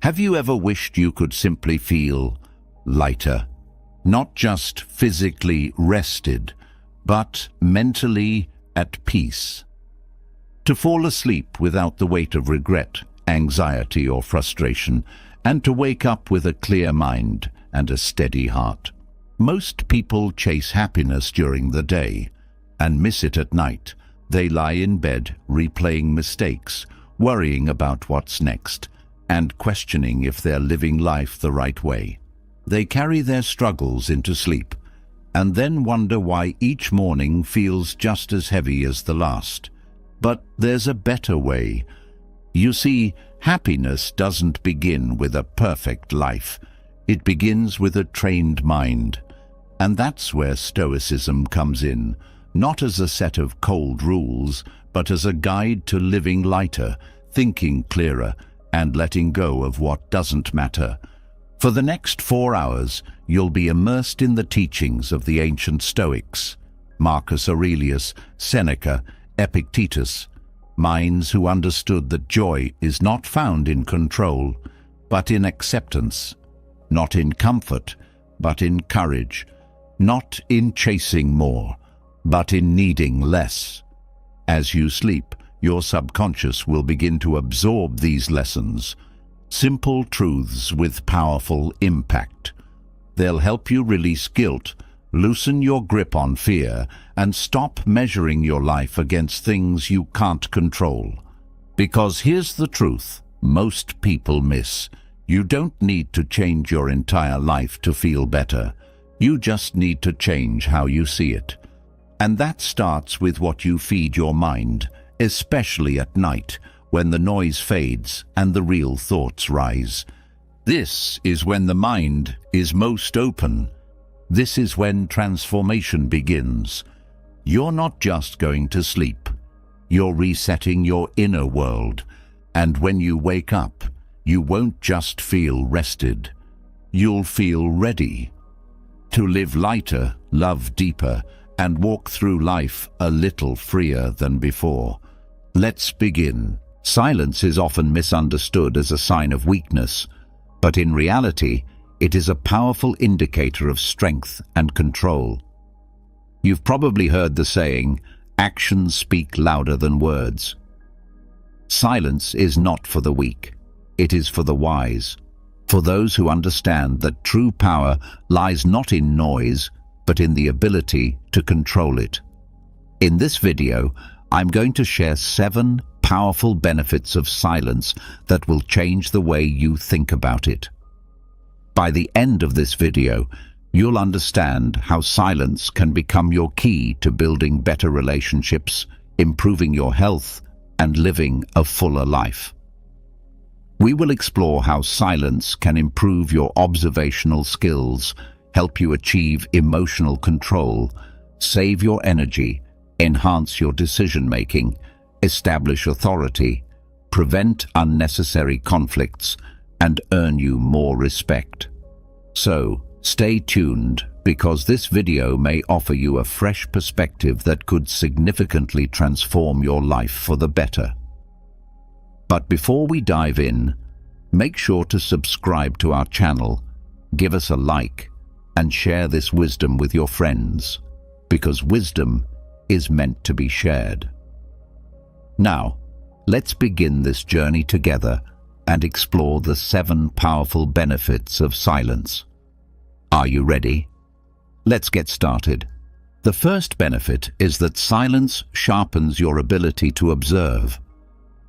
Have you ever wished you could simply feel lighter? Not just physically rested, but mentally at peace. To fall asleep without the weight of regret, anxiety or frustration, and to wake up with a clear mind and a steady heart. Most people chase happiness during the day and miss it at night. They lie in bed, replaying mistakes, worrying about what's next, and questioning if they're living life the right way. They carry their struggles into sleep, and then wonder why each morning feels just as heavy as the last. But there's a better way. You see, happiness doesn't begin with a perfect life. It begins with a trained mind. And that's where Stoicism comes in, not as a set of cold rules, but as a guide to living lighter, thinking clearer, and letting go of what doesn't matter. For the next 4 hours, you'll be immersed in the teachings of the ancient Stoics, Marcus Aurelius, Seneca, Epictetus, minds who understood that joy is not found in control, but in acceptance, not in comfort, but in courage, not in chasing more, but in needing less. As you sleep, your subconscious will begin to absorb these lessons, simple truths with powerful impact. They'll help you release guilt, loosen your grip on fear, and stop measuring your life against things you can't control. Because here's the truth most people miss. You don't need to change your entire life to feel better. You just need to change how you see it. And that starts with what you feed your mind, especially at night, when the noise fades and the real thoughts rise. This is when the mind is most open. This is when transformation begins. You're not just going to sleep. You're resetting your inner world. And when you wake up, you won't just feel rested. You'll feel ready to live lighter, love deeper, and walk through life a little freer than before. Let's begin. Silence is often misunderstood as a sign of weakness, but in reality, it is a powerful indicator of strength and control. You've probably heard the saying, "Actions speak louder than words." Silence is not for the weak. It is for the wise, for those who understand that true power lies not in noise, but in the ability to control it. In this video, I'm going to share 7 powerful benefits of silence that will change the way you think about it. By the end of this video, you'll understand how silence can become your key to building better relationships, improving your health, and living a fuller life. We will explore how silence can improve your observational skills, help you achieve emotional control, save your energy, enhance your decision-making, establish authority, prevent unnecessary conflicts, and earn you more respect. So, stay tuned, because this video may offer you a fresh perspective that could significantly transform your life for the better. But before we dive in, make sure to subscribe to our channel, give us a like, and share this wisdom with your friends, because wisdom is meant to be shared. Now, let's begin this journey together and explore the 7 powerful benefits of silence. Are you ready? Let's get started. The first benefit is that silence sharpens your ability to observe.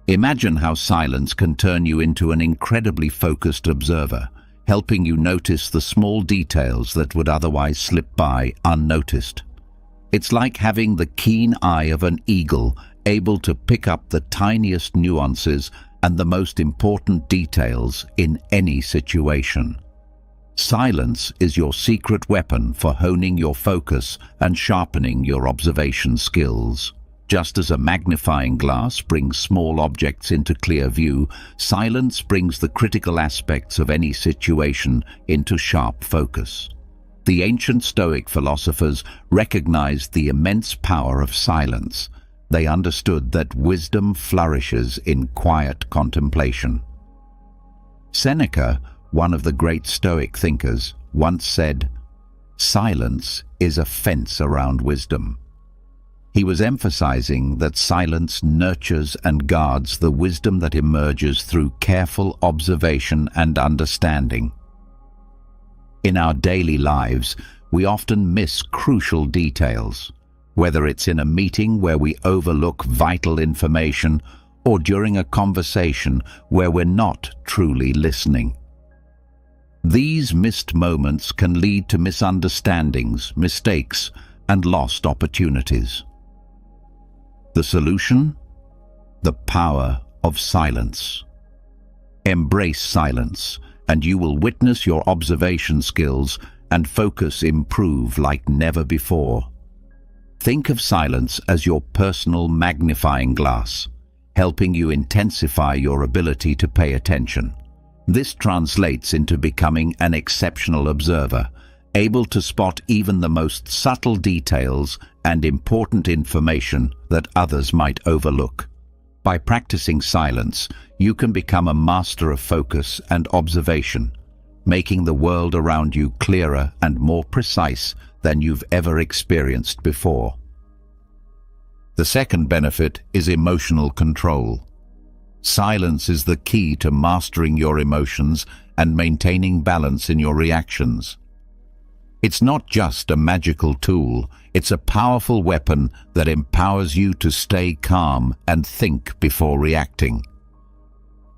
Imagine how silence can turn you into an incredibly focused observer, helping you notice the small details that would otherwise slip by unnoticed. It's like having the keen eye of an eagle, able to pick up the tiniest nuances and the most important details in any situation. Silence is your secret weapon for honing your focus and sharpening your observation skills. Just as a magnifying glass brings small objects into clear view, silence brings the critical aspects of any situation into sharp focus. The ancient Stoic philosophers recognized the immense power of silence. They understood that wisdom flourishes in quiet contemplation. Seneca, one of the great Stoic thinkers, once said, "Silence is a fence around wisdom." He was emphasizing that silence nurtures and guards the wisdom that emerges through careful observation and understanding. In our daily lives, we often miss crucial details, whether it's in a meeting where we overlook vital information or during a conversation where we're not truly listening. These missed moments can lead to misunderstandings, mistakes, and lost opportunities. The solution? The power of silence. Embrace silence, and you will witness your observation skills and focus improve like never before. Think of silence as your personal magnifying glass, helping you intensify your ability to pay attention. This translates into becoming an exceptional observer, able to spot even the most subtle details and important information that others might overlook. By practicing silence, you can become a master of focus and observation, making the world around you clearer and more precise than you've ever experienced before. The second benefit is emotional control. Silence is the key to mastering your emotions and maintaining balance in your reactions. It's not just a magical tool, it's a powerful weapon that empowers you to stay calm and think before reacting.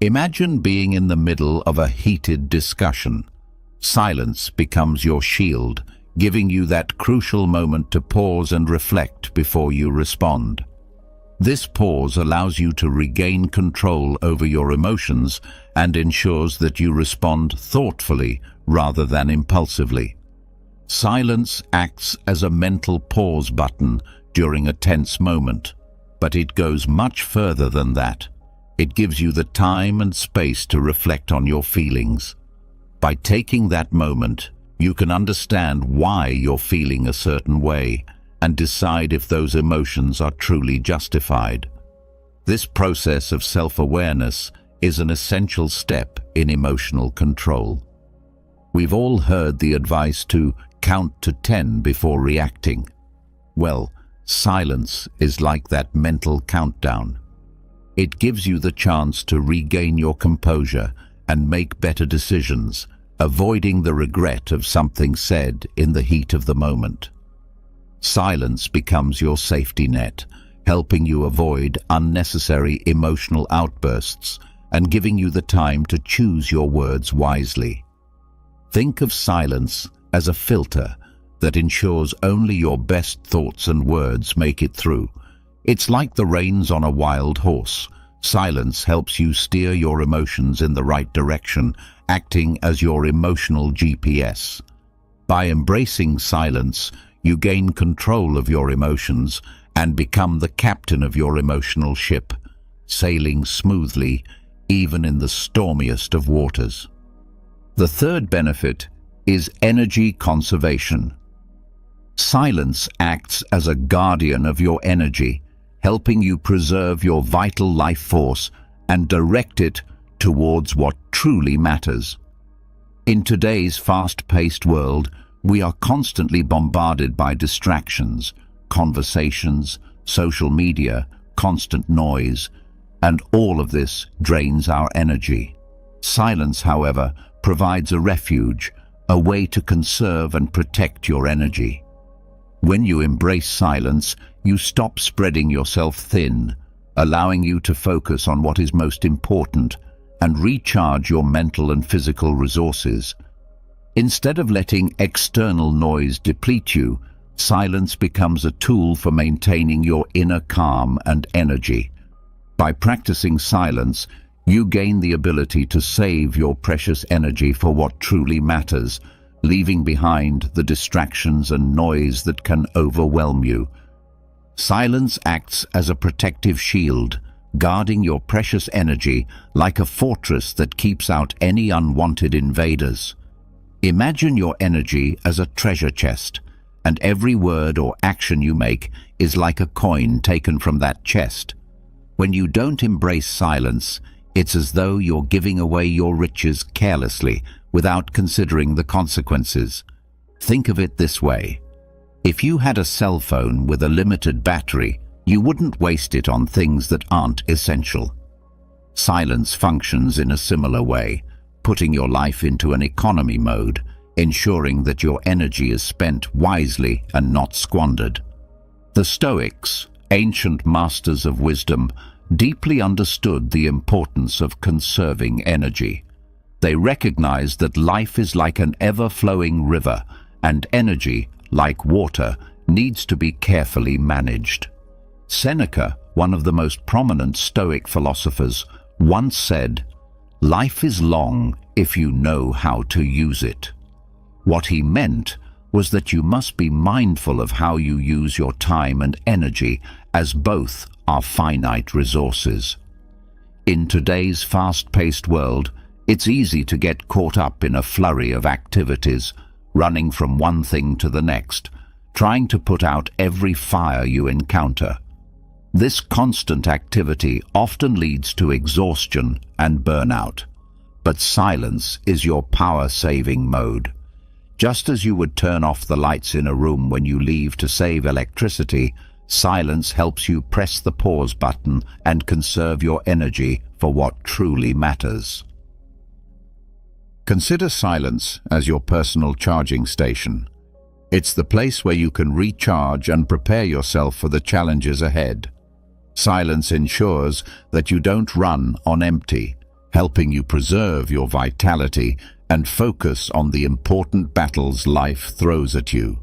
Imagine being in the middle of a heated discussion. Silence becomes your shield, giving you that crucial moment to pause and reflect before you respond. This pause allows you to regain control over your emotions and ensures that you respond thoughtfully rather than impulsively. Silence acts as a mental pause button during a tense moment, but it goes much further than that. It gives you the time and space to reflect on your feelings. By taking that moment, you can understand why you're feeling a certain way and decide if those emotions are truly justified. This process of self-awareness is an essential step in emotional control. We've all heard the advice to count to 10 before reacting. Well, silence is like that mental countdown. It gives you the chance to regain your composure and make better decisions, avoiding the regret of something said in the heat of the moment. Silence becomes your safety net, helping you avoid unnecessary emotional outbursts and giving you the time to choose your words wisely. Think of silence as a filter that ensures only your best thoughts and words make it through. It's like the reins on a wild horse. Silence helps you steer your emotions in the right direction, acting as your emotional GPS. By embracing silence, you gain control of your emotions and become the captain of your emotional ship, sailing smoothly even in the stormiest of waters. The third benefit is energy conservation. Silence acts as a guardian of your energy, helping you preserve your vital life force and direct it towards what truly matters. In today's fast-paced world, we are constantly bombarded by distractions, conversations, social media, constant noise, and all of this drains our energy. Silence, however, provides a refuge, a way to conserve and protect your energy. When you embrace silence, you stop spreading yourself thin, allowing you to focus on what is most important and recharge your mental and physical resources. Instead of letting external noise deplete you, silence becomes a tool for maintaining your inner calm and energy. By practicing silence, you gain the ability to save your precious energy for what truly matters, leaving behind the distractions and noise that can overwhelm you. Silence acts as a protective shield, guarding your precious energy like a fortress that keeps out any unwanted invaders. Imagine your energy as a treasure chest, and every word or action you make is like a coin taken from that chest. When you don't embrace silence, It's as though you're giving away your riches carelessly, without considering the consequences. Think of it this way. If you had a cell phone with a limited battery, you wouldn't waste it on things that aren't essential. Silence functions in a similar way, putting your life into an economy mode, ensuring that your energy is spent wisely and not squandered. The Stoics, ancient masters of wisdom, deeply understood the importance of conserving energy. They recognized that life is like an ever-flowing river, and energy, like water, needs to be carefully managed. Seneca, one of the most prominent Stoic philosophers, once said, "Life is long if you know how to use it." What he meant was that you must be mindful of how you use your time and energy, as both are finite resources. In today's fast-paced world, it's easy to get caught up in a flurry of activities, running from one thing to the next, trying to put out every fire you encounter. This constant activity often leads to exhaustion and burnout. But silence is your power-saving mode. Just as you would turn off the lights in a room when you leave to save electricity, silence helps you press the pause button and conserve your energy for what truly matters. Consider silence as your personal charging station. It's the place where you can recharge and prepare yourself for the challenges ahead. Silence ensures that you don't run on empty, helping you preserve your vitality and focus on the important battles life throws at you.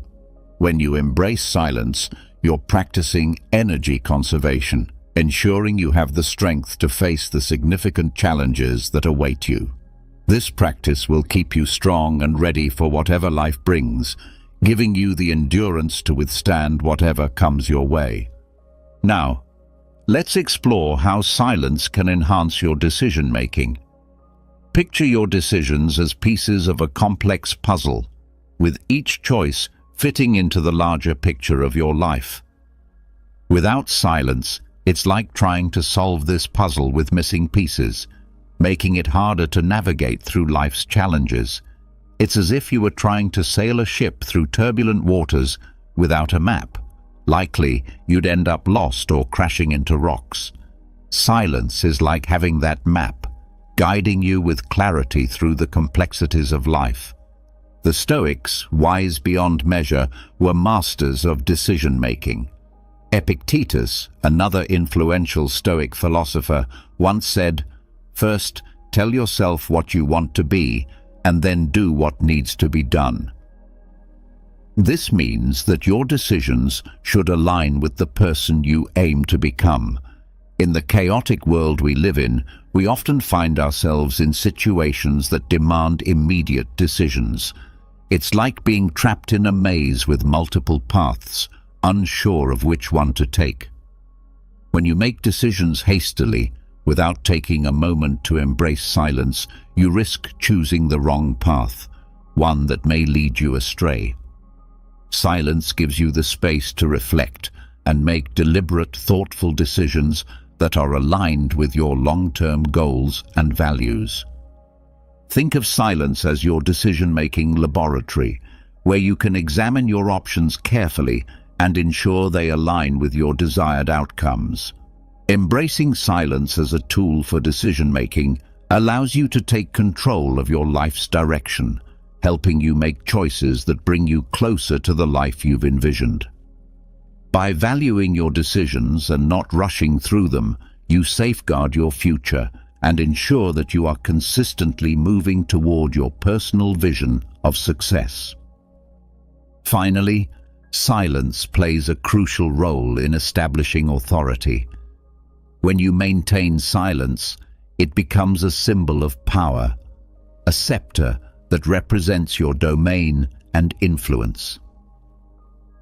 When you embrace silence, you're practicing energy conservation, ensuring you have the strength to face the significant challenges that await you. This practice will keep you strong and ready for whatever life brings, giving you the endurance to withstand whatever comes your way. Now, let's explore how silence can enhance your decision-making. Picture your decisions as pieces of a complex puzzle, with each choice fitting into the larger picture of your life. Without silence, it's like trying to solve this puzzle with missing pieces, making it harder to navigate through life's challenges. It's as if you were trying to sail a ship through turbulent waters without a map. Likely, you'd end up lost or crashing into rocks. Silence is like having that map, guiding you with clarity through the complexities of life. The Stoics, wise beyond measure, were masters of decision-making. Epictetus, another influential Stoic philosopher, once said, "First, tell yourself what you want to be, and then do what needs to be done." This means that your decisions should align with the person you aim to become. In the chaotic world we live in, we often find ourselves in situations that demand immediate decisions. It's like being trapped in a maze with multiple paths, unsure of which one to take. When you make decisions hastily, without taking a moment to embrace silence, you risk choosing the wrong path, one that may lead you astray. Silence gives you the space to reflect and make deliberate, thoughtful decisions that are aligned with your long-term goals and values. Think of silence as your decision-making laboratory, where you can examine your options carefully and ensure they align with your desired outcomes. Embracing silence as a tool for decision-making allows you to take control of your life's direction, helping you make choices that bring you closer to the life you've envisioned. By valuing your decisions and not rushing through them, you safeguard your future and ensure that you are consistently moving toward your personal vision of success. Finally, silence plays a crucial role in establishing authority. When you maintain silence, it becomes a symbol of power, a scepter that represents your domain and influence.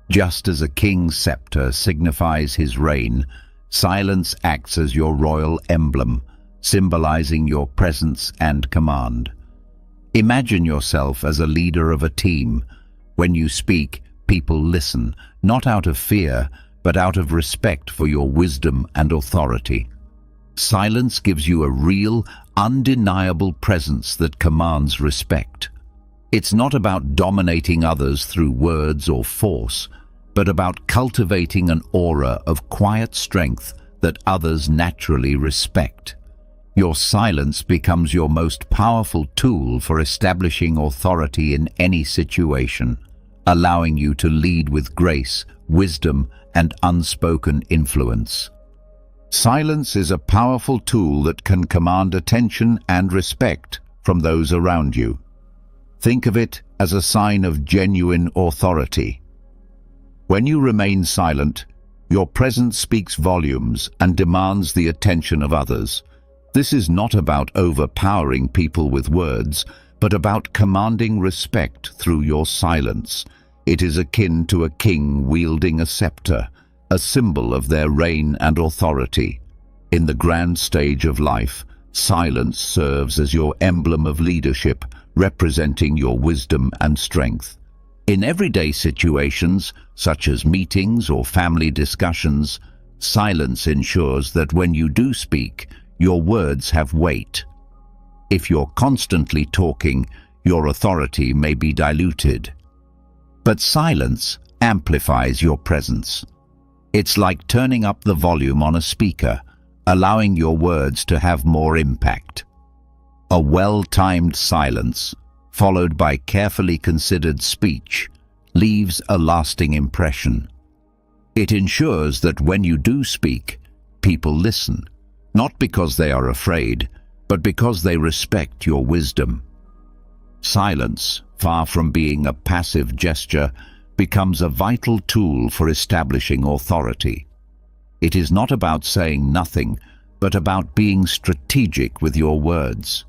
Just as a king's scepter signifies his reign, silence acts as your royal emblem, symbolizing your presence and command. Imagine yourself as a leader of a team. When you speak, people listen, not out of fear, but out of respect for your wisdom and authority. Silence gives you a real, undeniable presence that commands respect. It's not about dominating others through words or force, but about cultivating an aura of quiet strength that others naturally respect. Your silence becomes your most powerful tool for establishing authority in any situation, allowing you to lead with grace, wisdom, and unspoken influence. Silence is a powerful tool that can command attention and respect from those around you. Think of it as a sign of genuine authority. When you remain silent, your presence speaks volumes and demands the attention of others. This is not about overpowering people with words, but about commanding respect through your silence. It is akin to a king wielding a scepter, a symbol of their reign and authority. In the grand stage of life, silence serves as your emblem of leadership, representing your wisdom and strength. In everyday situations, such as meetings or family discussions, silence ensures that when you do speak, your words have weight. If you're constantly talking, your authority may be diluted. But silence amplifies your presence. It's like turning up the volume on a speaker, allowing your words to have more impact. A well-timed silence, followed by carefully considered speech, leaves a lasting impression. It ensures that when you do speak, people listen, not because they are afraid, but because they respect your wisdom. Silence, far from being a passive gesture, becomes a vital tool for establishing authority. It is not about saying nothing, but about being strategic with your words.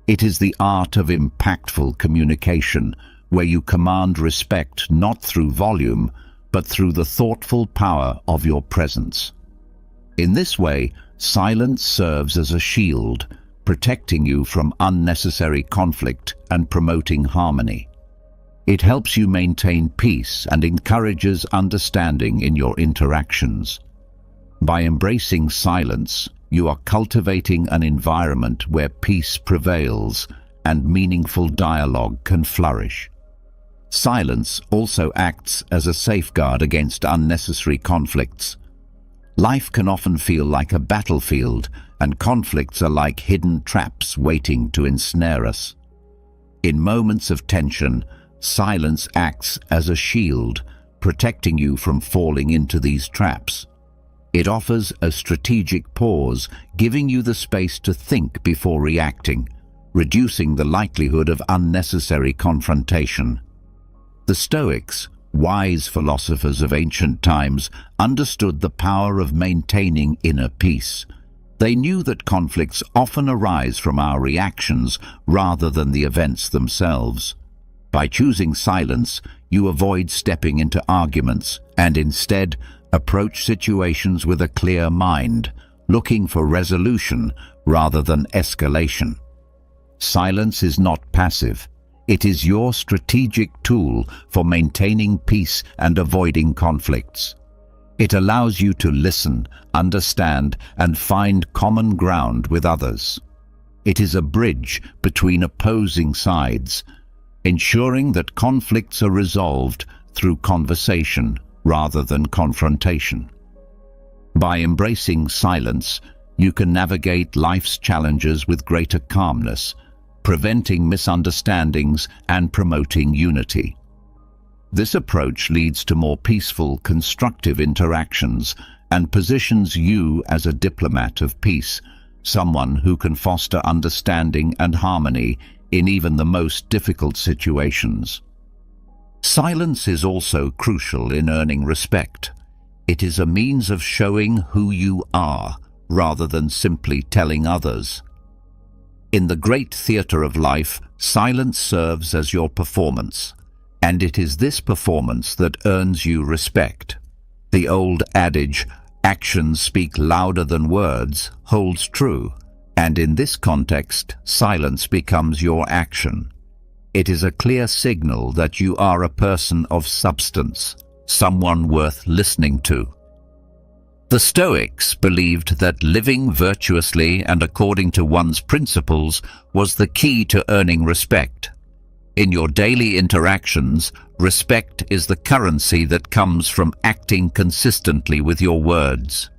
It is the art of impactful communication, where you command respect not through volume, but through the thoughtful power of your presence. In this way, silence serves as a shield, protecting you from unnecessary conflict and promoting harmony. It helps you maintain peace and encourages understanding in your interactions. By embracing silence, you are cultivating an environment where peace prevails and meaningful dialogue can flourish. Silence also acts as a safeguard against unnecessary conflicts. Life can often feel like a battlefield, and conflicts are like hidden traps waiting to ensnare us. In moments of tension, silence acts as a shield, protecting you from falling into these traps. It offers a strategic pause, giving you the space to think before reacting, reducing the likelihood of unnecessary confrontation. The Stoics, wise philosophers of ancient times, understood the power of maintaining inner peace. They knew that conflicts often arise from our reactions rather than the events themselves. By choosing silence, you avoid stepping into arguments and instead approach situations with a clear mind, looking for resolution rather than escalation. Silence is not passive. It is your strategic tool for maintaining peace and avoiding conflicts. It allows you to listen, understand, and find common ground with others. It is a bridge between opposing sides, ensuring that conflicts are resolved through conversation rather than confrontation. By embracing silence, you can navigate life's challenges with greater calmness, preventing misunderstandings and promoting unity. This approach leads to more peaceful, constructive interactions and positions you as a diplomat of peace, someone who can foster understanding and harmony in even the most difficult situations. Silence is also crucial in earning respect. It is a means of showing who you are, rather than simply telling others. In the great theatre of life, silence serves as your performance, and it is this performance that earns you respect. The old adage, "Actions speak louder than words," holds true, and in this context, silence becomes your action. It is a clear signal that you are a person of substance, someone worth listening to. The Stoics believed that living virtuously and according to one's principles was the key to earning respect. In your daily interactions, respect is the currency that comes from acting consistently with your words.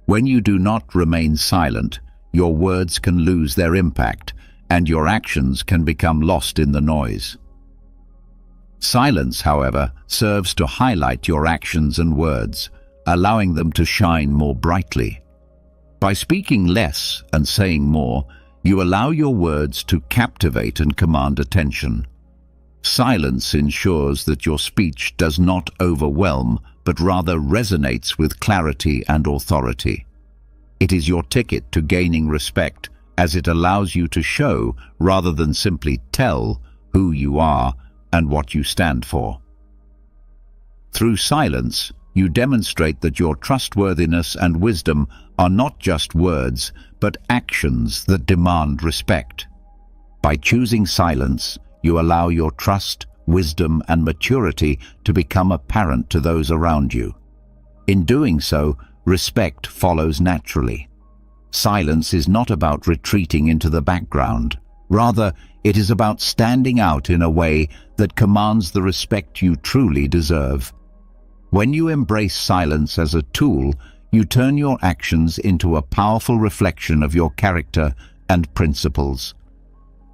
When you do not remain silent, your words can lose their impact, and your actions can become lost in the noise. Silence, however, serves to highlight your actions and words, allowing them to shine more brightly. By speaking less and saying more, you allow your words to captivate and command attention. Silence ensures that your speech does not overwhelm, but rather resonates with clarity and authority. It is your ticket to gaining respect, as it allows you to show, rather than simply tell, who you are and what you stand for. Through silence, you demonstrate that your trustworthiness and wisdom are not just words, but actions that demand respect. By choosing silence, you allow your trust, wisdom, and maturity to become apparent to those around you. In doing so, respect follows naturally. Silence is not about retreating into the background. Rather, it is about standing out in a way that commands the respect you truly deserve. When you embrace silence as a tool, you turn your actions into a powerful reflection of your character and principles.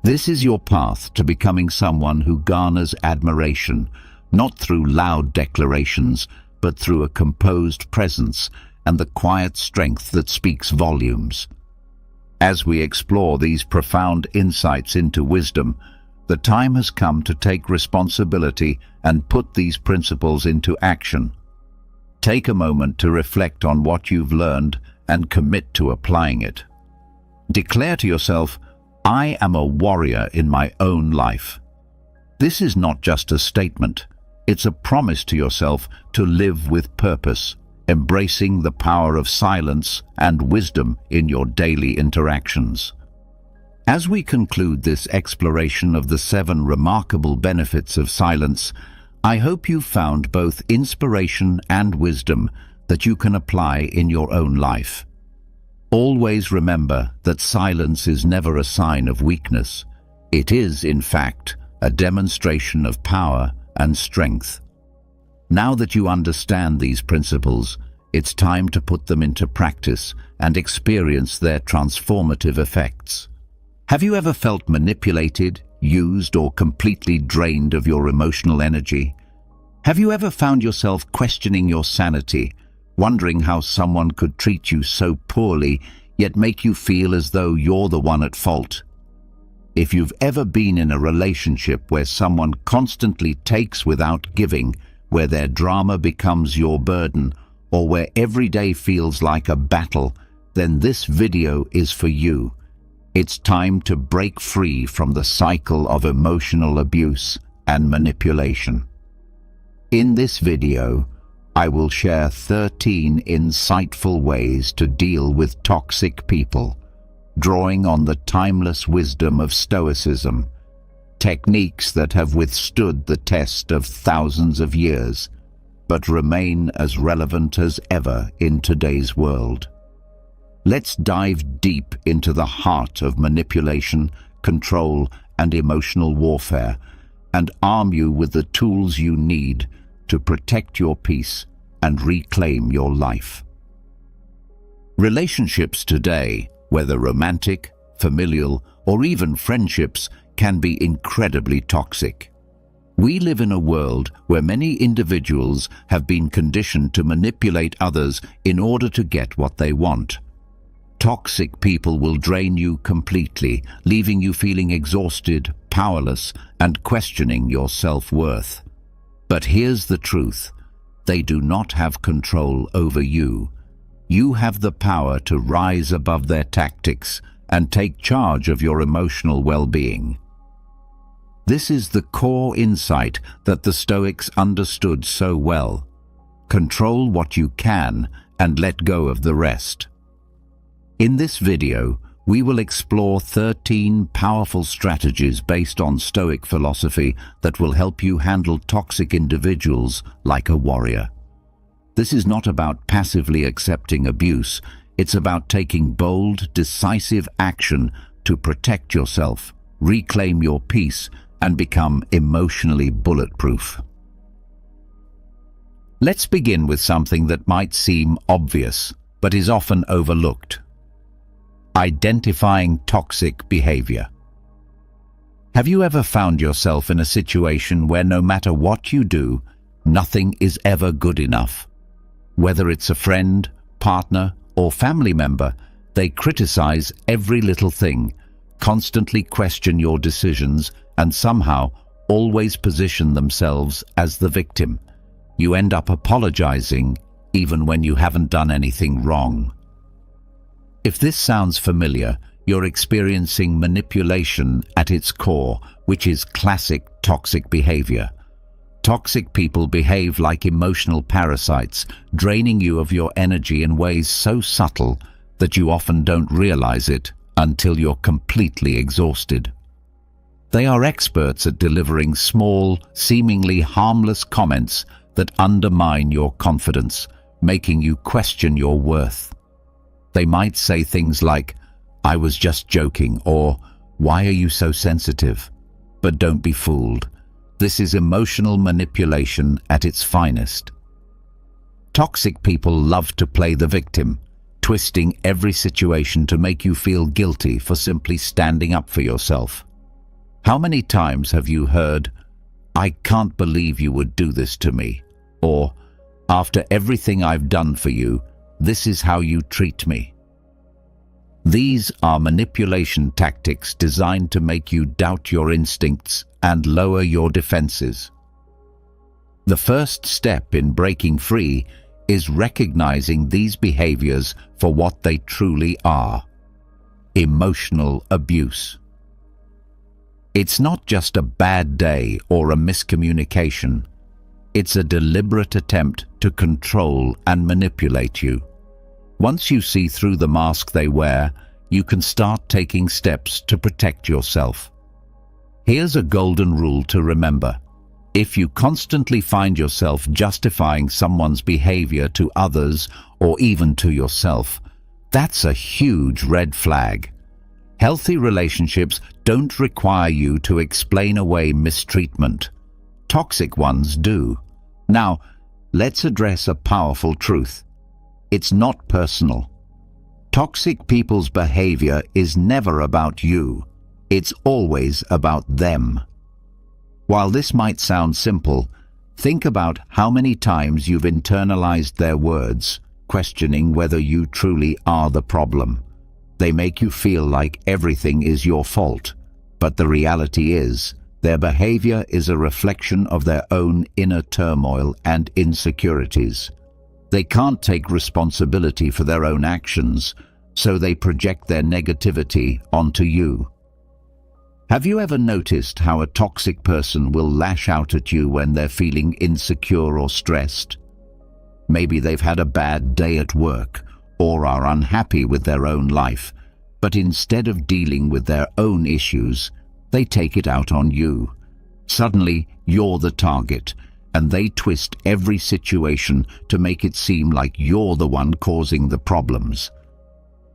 This is your path to becoming someone who garners admiration, not through loud declarations, but through a composed presence and the quiet strength that speaks volumes. As we explore these profound insights into wisdom, the time has come to take responsibility and put these principles into action. Take a moment to reflect on what you've learned and commit to applying it. Declare to yourself, "I am a warrior in my own life." This is not just a statement, it's a promise to yourself to live with purpose, embracing the power of silence and wisdom in your daily interactions. As we conclude this exploration of the 7 remarkable benefits of silence, I hope you found both inspiration and wisdom that you can apply in your own life. Always remember that silence is never a sign of weakness. It is, in fact, a demonstration of power and strength. Now that you understand these principles, it's time to put them into practice and experience their transformative effects. Have you ever felt manipulated, used, or completely drained of your emotional energy? Have you ever found yourself questioning your sanity, wondering how someone could treat you so poorly, yet make you feel as though you're the one at fault? If you've ever been in a relationship where someone constantly takes without giving, where their drama becomes your burden, or where every day feels like a battle, then this video is for you. It's time to break free from the cycle of emotional abuse and manipulation. In this video, I will share 13 insightful ways to deal with toxic people, drawing on the timeless wisdom of Stoicism, techniques that have withstood the test of thousands of years, but remain as relevant as ever in today's world. Let's dive deep into the heart of manipulation, control, and emotional warfare, and arm you with the tools you need to protect your peace and reclaim your life. Relationships today, whether romantic, familial, or even friendships, can be incredibly toxic. We live in a world where many individuals have been conditioned to manipulate others in order to get what they want. Toxic people will drain you completely, leaving you feeling exhausted, powerless, and questioning your self-worth. But here's the truth: they do not have control over you. You have the power to rise above their tactics and take charge of your emotional well-being. This is the core insight that the Stoics understood so well. Control what you can and let go of the rest. In this video, we will explore 13 powerful strategies based on Stoic philosophy that will help you handle toxic individuals like a warrior. This is not about passively accepting abuse. It's about taking bold, decisive action to protect yourself, reclaim your peace, and become emotionally bulletproof. Let's begin with something that might seem obvious, but is often overlooked. Identifying toxic behavior. Have you ever found yourself in a situation where no matter what you do, nothing is ever good enough? Whether it's a friend, partner, or family member, they criticize every little thing, constantly question your decisions, and somehow always position themselves as the victim. You end up apologizing even when you haven't done anything wrong. If this sounds familiar, you're experiencing manipulation at its core, which is classic toxic behavior. Toxic people behave like emotional parasites, draining you of your energy in ways so subtle that you often don't realize it until you're completely exhausted. They are experts at delivering small, seemingly harmless comments that undermine your confidence, making you question your worth. They might say things like, "I was just joking," or "Why are you so sensitive?" But don't be fooled. This is emotional manipulation at its finest. Toxic people love to play the victim, twisting every situation to make you feel guilty for simply standing up for yourself. How many times have you heard, "I can't believe you would do this to me," or "After everything I've done for you, this is how you treat me"? These are manipulation tactics designed to make you doubt your instincts and lower your defenses. The first step in breaking free is recognizing these behaviors for what they truly are: emotional abuse. It's not just a bad day or a miscommunication. It's a deliberate attempt to control and manipulate you. Once you see through the mask they wear, you can start taking steps to protect yourself. Here's a golden rule to remember. If you constantly find yourself justifying someone's behavior to others or even to yourself, that's a huge red flag. Healthy relationships don't require you to explain away mistreatment. Toxic ones do. Now, let's address a powerful truth. It's not personal. Toxic people's behavior is never about you. It's always about them. While this might sound simple, think about how many times you've internalized their words, questioning whether you truly are the problem. They make you feel like everything is your fault, but the reality is, their behavior is a reflection of their own inner turmoil and insecurities. They can't take responsibility for their own actions, so they project their negativity onto you. Have you ever noticed how a toxic person will lash out at you when they're feeling insecure or stressed? Maybe they've had a bad day at work or are unhappy with their own life, but instead of dealing with their own issues, they take it out on you. Suddenly, you're the target, and they twist every situation to make it seem like you're the one causing the problems.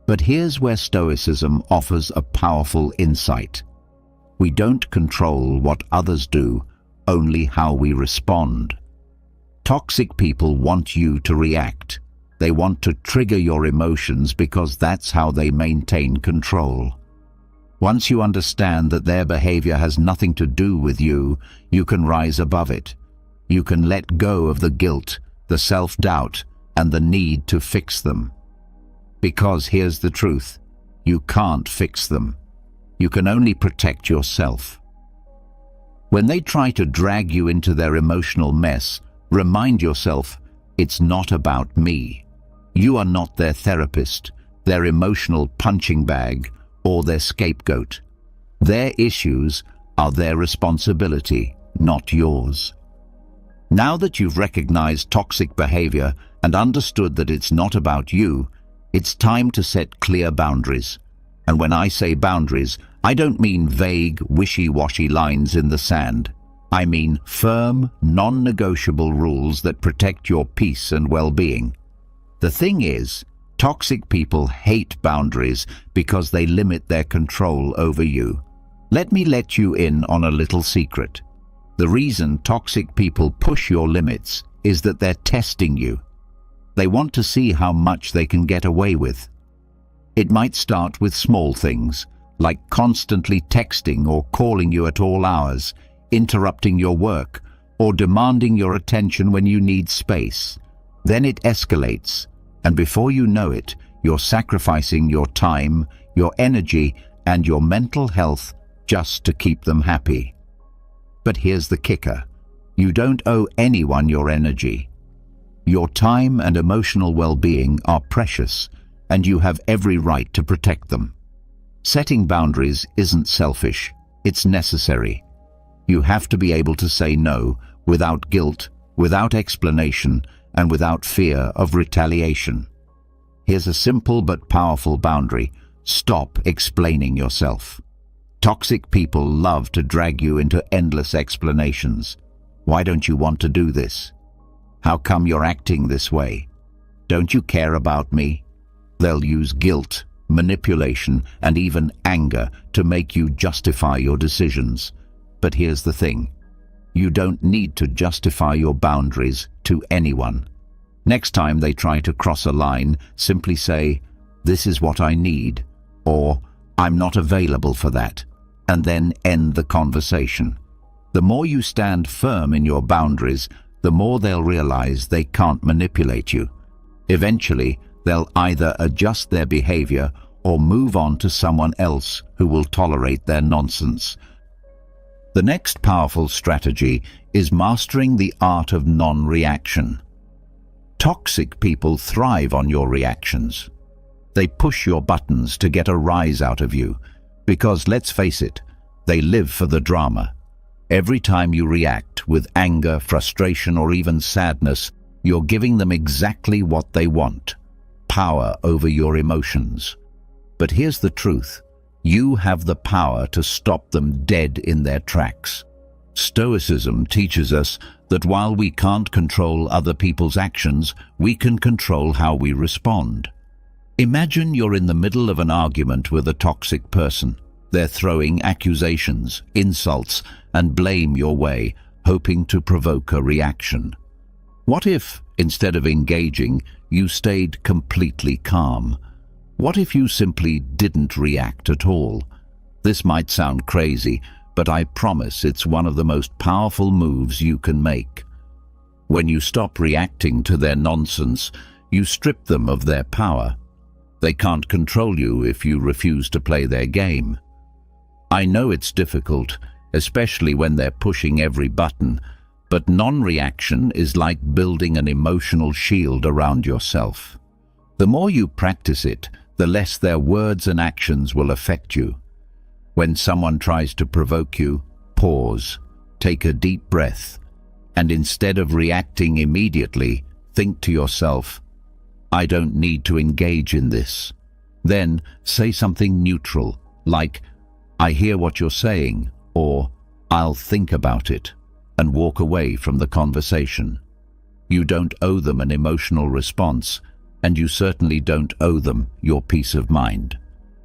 But here's where Stoicism offers a powerful insight. We don't control what others do, only how we respond. Toxic people want you to react. They want to trigger your emotions because that's how they maintain control. Once you understand that their behavior has nothing to do with you, you can rise above it. You can let go of the guilt, the self-doubt, and the need to fix them. Because here's the truth, you can't fix them. You can only protect yourself. When they try to drag you into their emotional mess, remind yourself, it's not about me. You are not their therapist, their emotional punching bag, or their scapegoat. Their issues are their responsibility, not yours. Now that you've recognized toxic behavior and understood that it's not about you, it's time to set clear boundaries. And when I say boundaries, I don't mean vague, wishy-washy lines in the sand. I mean firm, non-negotiable rules that protect your peace and well-being. The thing is, toxic people hate boundaries because they limit their control over you. Let me let you in on a little secret. The reason toxic people push your limits is that they're testing you. They want to see how much they can get away with. It might start with small things, like constantly texting or calling you at all hours, interrupting your work, or demanding your attention when you need space. Then it escalates, and before you know it, you're sacrificing your time, your energy, and your mental health just to keep them happy. But here's the kicker. You don't owe anyone your energy. Your time and emotional well-being are precious, and you have every right to protect them. Setting boundaries isn't selfish, it's necessary. You have to be able to say no without guilt, without explanation, and without fear of retaliation. Here's a simple but powerful boundary. Stop explaining yourself. Toxic people love to drag you into endless explanations. Why don't you want to do this? How come you're acting this way? Don't you care about me? They'll use guilt, manipulation, and even anger to make you justify your decisions. But here's the thing. You don't need to justify your boundaries to anyone. Next time they try to cross a line, simply say, "This is what I need," or "I'm not available for that," and then end the conversation. The more you stand firm in your boundaries, the more they'll realize they can't manipulate you. Eventually, they'll either adjust their behavior or move on to someone else who will tolerate their nonsense. The next powerful strategy is mastering the art of non-reaction. Toxic people thrive on your reactions. They push your buttons to get a rise out of you, because let's face it, they live for the drama. Every time you react with anger, frustration, or even sadness, you're giving them exactly what they want: power over your emotions. But here's the truth. You have the power to stop them dead in their tracks. Stoicism teaches us that while we can't control other people's actions, we can control how we respond. Imagine you're in the middle of an argument with a toxic person. They're throwing accusations, insults, and blame your way, hoping to provoke a reaction. What if, instead of engaging, you stayed completely calm? What if you simply didn't react at all? This might sound crazy, but I promise it's one of the most powerful moves you can make. When you stop reacting to their nonsense, you strip them of their power. They can't control you if you refuse to play their game. I know it's difficult, especially when they're pushing every button, but non-reaction is like building an emotional shield around yourself. The more you practice it, the less their words and actions will affect you. When someone tries to provoke you, pause, take a deep breath, and instead of reacting immediately, think to yourself, "I don't need to engage in this." Then say something neutral, like, "I hear what you're saying," or "I'll think about it," and walk away from the conversation. You don't owe them an emotional response, and you certainly don't owe them your peace of mind.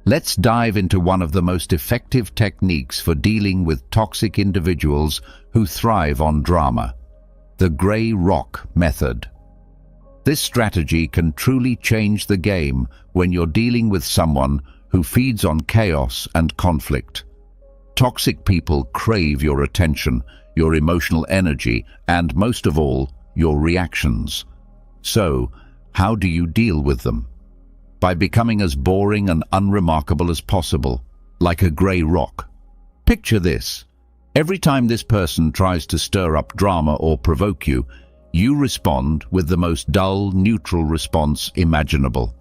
Let's dive into one of the most effective techniques for dealing with toxic individuals who thrive on drama: the gray rock method. This strategy can truly change the game when you're dealing with someone who feeds on chaos and conflict. Toxic people crave your attention, your emotional energy, and most of all, your reactions. So, how do you deal with them? By becoming as boring and unremarkable as possible, like a gray rock. Picture this. Every time this person tries to stir up drama or provoke you, you respond with the most dull, neutral response imaginable.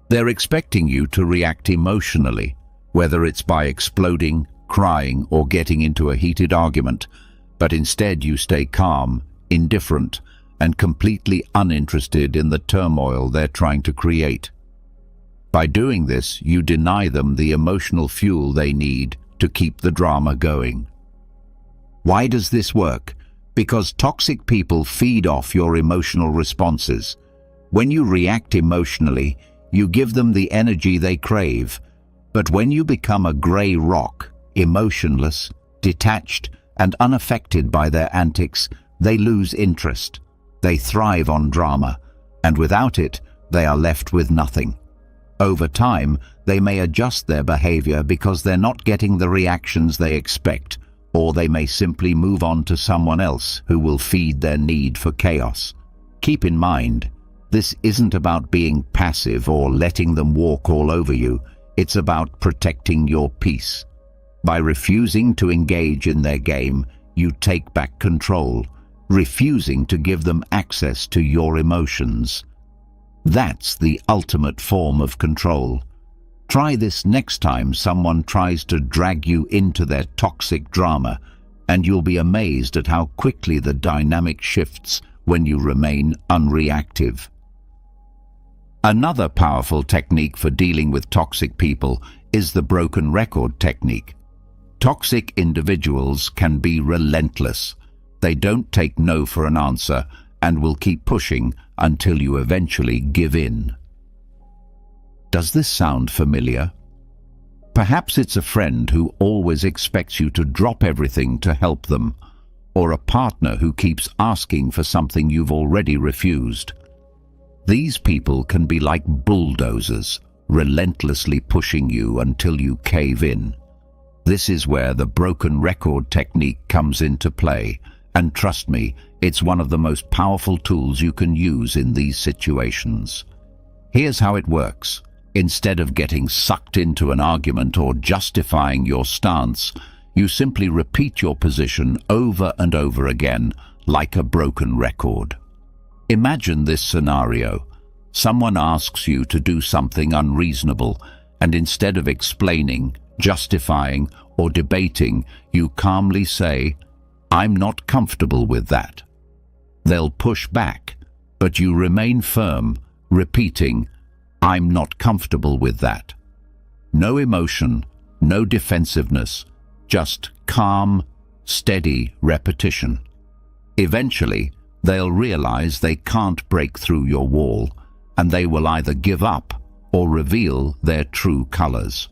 They're expecting you to react emotionally, whether it's by exploding, crying, or getting into a heated argument, but instead you stay calm, indifferent, and completely uninterested in the turmoil they're trying to create. By doing this, you deny them the emotional fuel they need to keep the drama going. Why does this work? Because toxic people feed off your emotional responses. When you react emotionally, you give them the energy they crave. But when you become a grey rock, emotionless, detached, and unaffected by their antics, they lose interest. They thrive on drama, and without it, they are left with nothing. Over time, they may adjust their behavior because they're not getting the reactions they expect, or they may simply move on to someone else who will feed their need for chaos. Keep in mind, this isn't about being passive or letting them walk all over you. It's about protecting your peace. By refusing to engage in their game, you take back control, refusing to give them access to your emotions. That's the ultimate form of control. Try this next time someone tries to drag you into their toxic drama, and you'll be amazed at how quickly the dynamic shifts when you remain unreactive. Another powerful technique for dealing with toxic people is the broken record technique. Toxic individuals can be relentless. They don't take no for an answer and will keep pushing until you eventually give in. Does this sound familiar? Perhaps it's a friend who always expects you to drop everything to help them, or a partner who keeps asking for something you've already refused. These people can be like bulldozers, relentlessly pushing you until you cave in. This is where the broken record technique comes into play, and trust me, it's one of the most powerful tools you can use in these situations. Here's how it works. Instead of getting sucked into an argument or justifying your stance, you simply repeat your position over and over again, like a broken record. Imagine this scenario. Someone asks you to do something unreasonable, and instead of explaining, justifying, or debating, you calmly say, "I'm not comfortable with that." They'll push back, but you remain firm, repeating, "I'm not comfortable with that." No emotion, no defensiveness, just calm, steady repetition. Eventually, they'll realize they can't break through your wall, and they will either give up or reveal their true colors.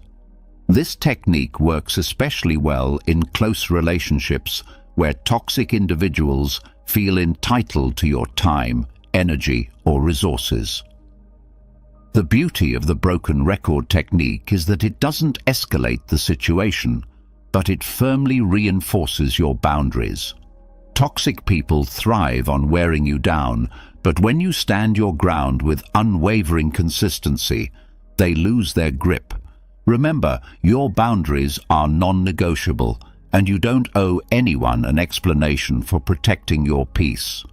This technique works especially well in close relationships where toxic individuals feel entitled to your time, energy, or resources. The beauty of the broken record technique is that it doesn't escalate the situation, but it firmly reinforces your boundaries. Toxic people thrive on wearing you down, but when you stand your ground with unwavering consistency, they lose their grip. Remember, your boundaries are non-negotiable, and you don't owe anyone an explanation for protecting your peace.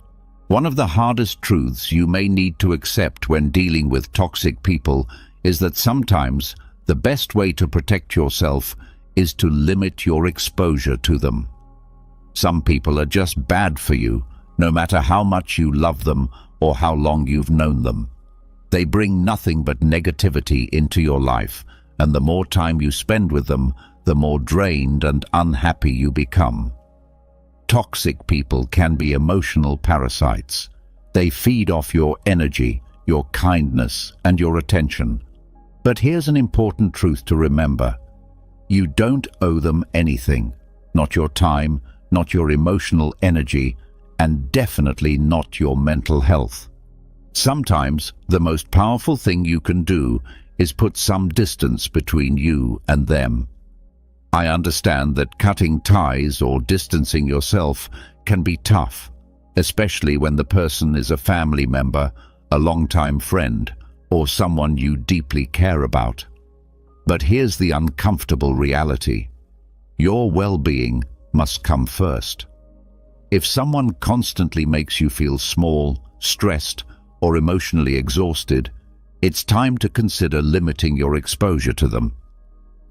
One of the hardest truths you may need to accept when dealing with toxic people is that sometimes the best way to protect yourself is to limit your exposure to them. Some people are just bad for you, no matter how much you love them or how long you've known them. They bring nothing but negativity into your life, and the more time you spend with them, the more drained and unhappy you become. Toxic people can be emotional parasites. They feed off your energy, your kindness, and your attention. But here's an important truth to remember. You don't owe them anything, not your time, not your emotional energy, and definitely not your mental health. Sometimes the most powerful thing you can do is put some distance between you and them. I understand that cutting ties or distancing yourself can be tough, especially when the person is a family member, a longtime friend, or someone you deeply care about. But here's the uncomfortable reality. Your well-being must come first. If someone constantly makes you feel small, stressed, or emotionally exhausted, it's time to consider limiting your exposure to them.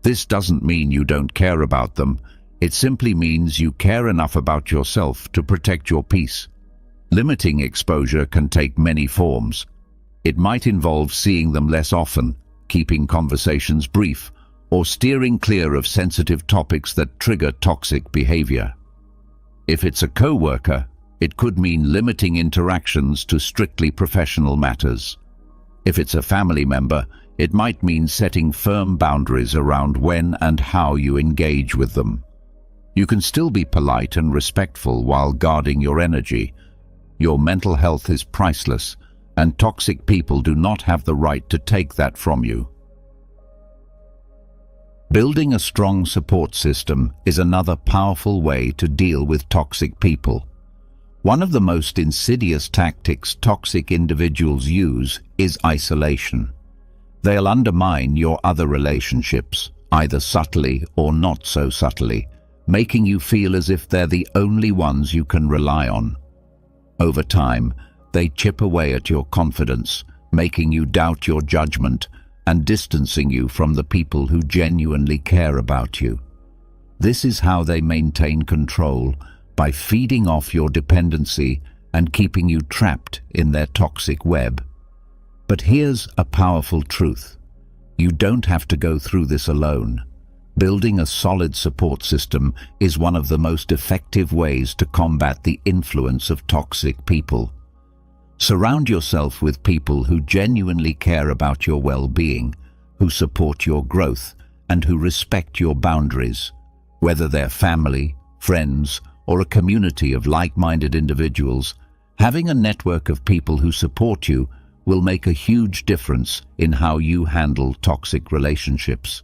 This doesn't mean you don't care about them. It simply means you care enough about yourself to protect your peace. Limiting exposure can take many forms. It might involve seeing them less often, keeping conversations brief, or steering clear of sensitive topics that trigger toxic behavior. If it's a co-worker, it could mean limiting interactions to strictly professional matters. If it's a family member, it might mean setting firm boundaries around when and how you engage with them. You can still be polite and respectful while guarding your energy. Your mental health is priceless, and toxic people do not have the right to take that from you. Building a strong support system is another powerful way to deal with toxic people. One of the most insidious tactics toxic individuals use is isolation. They'll undermine your other relationships, either subtly or not so subtly, making you feel as if they're the only ones you can rely on. Over time, they chip away at your confidence, making you doubt your judgment and distancing you from the people who genuinely care about you. This is how they maintain control, by feeding off your dependency and keeping you trapped in their toxic web. But here's a powerful truth. You don't have to go through this alone. Building a solid support system is one of the most effective ways to combat the influence of toxic people. Surround yourself with people who genuinely care about your well-being, who support your growth, and who respect your boundaries. Whether they're family, friends, or a community of like-minded individuals, having a network of people who support you will make a huge difference in how you handle toxic relationships.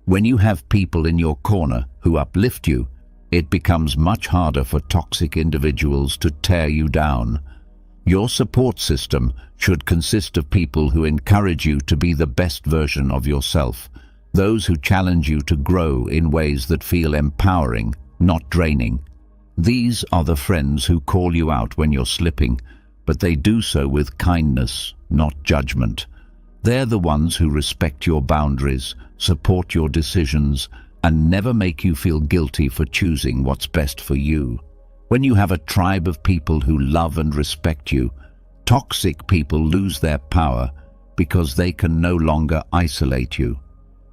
When you have people in your corner who uplift you, it becomes much harder for toxic individuals to tear you down. Your support system should consist of people who encourage you to be the best version of yourself, those who challenge you to grow in ways that feel empowering, not draining. These are the friends who call you out when you're slipping, but they do so with kindness, not judgment. They're the ones who respect your boundaries, support your decisions, and never make you feel guilty for choosing what's best for you. When you have a tribe of people who love and respect you, toxic people lose their power because they can no longer isolate you.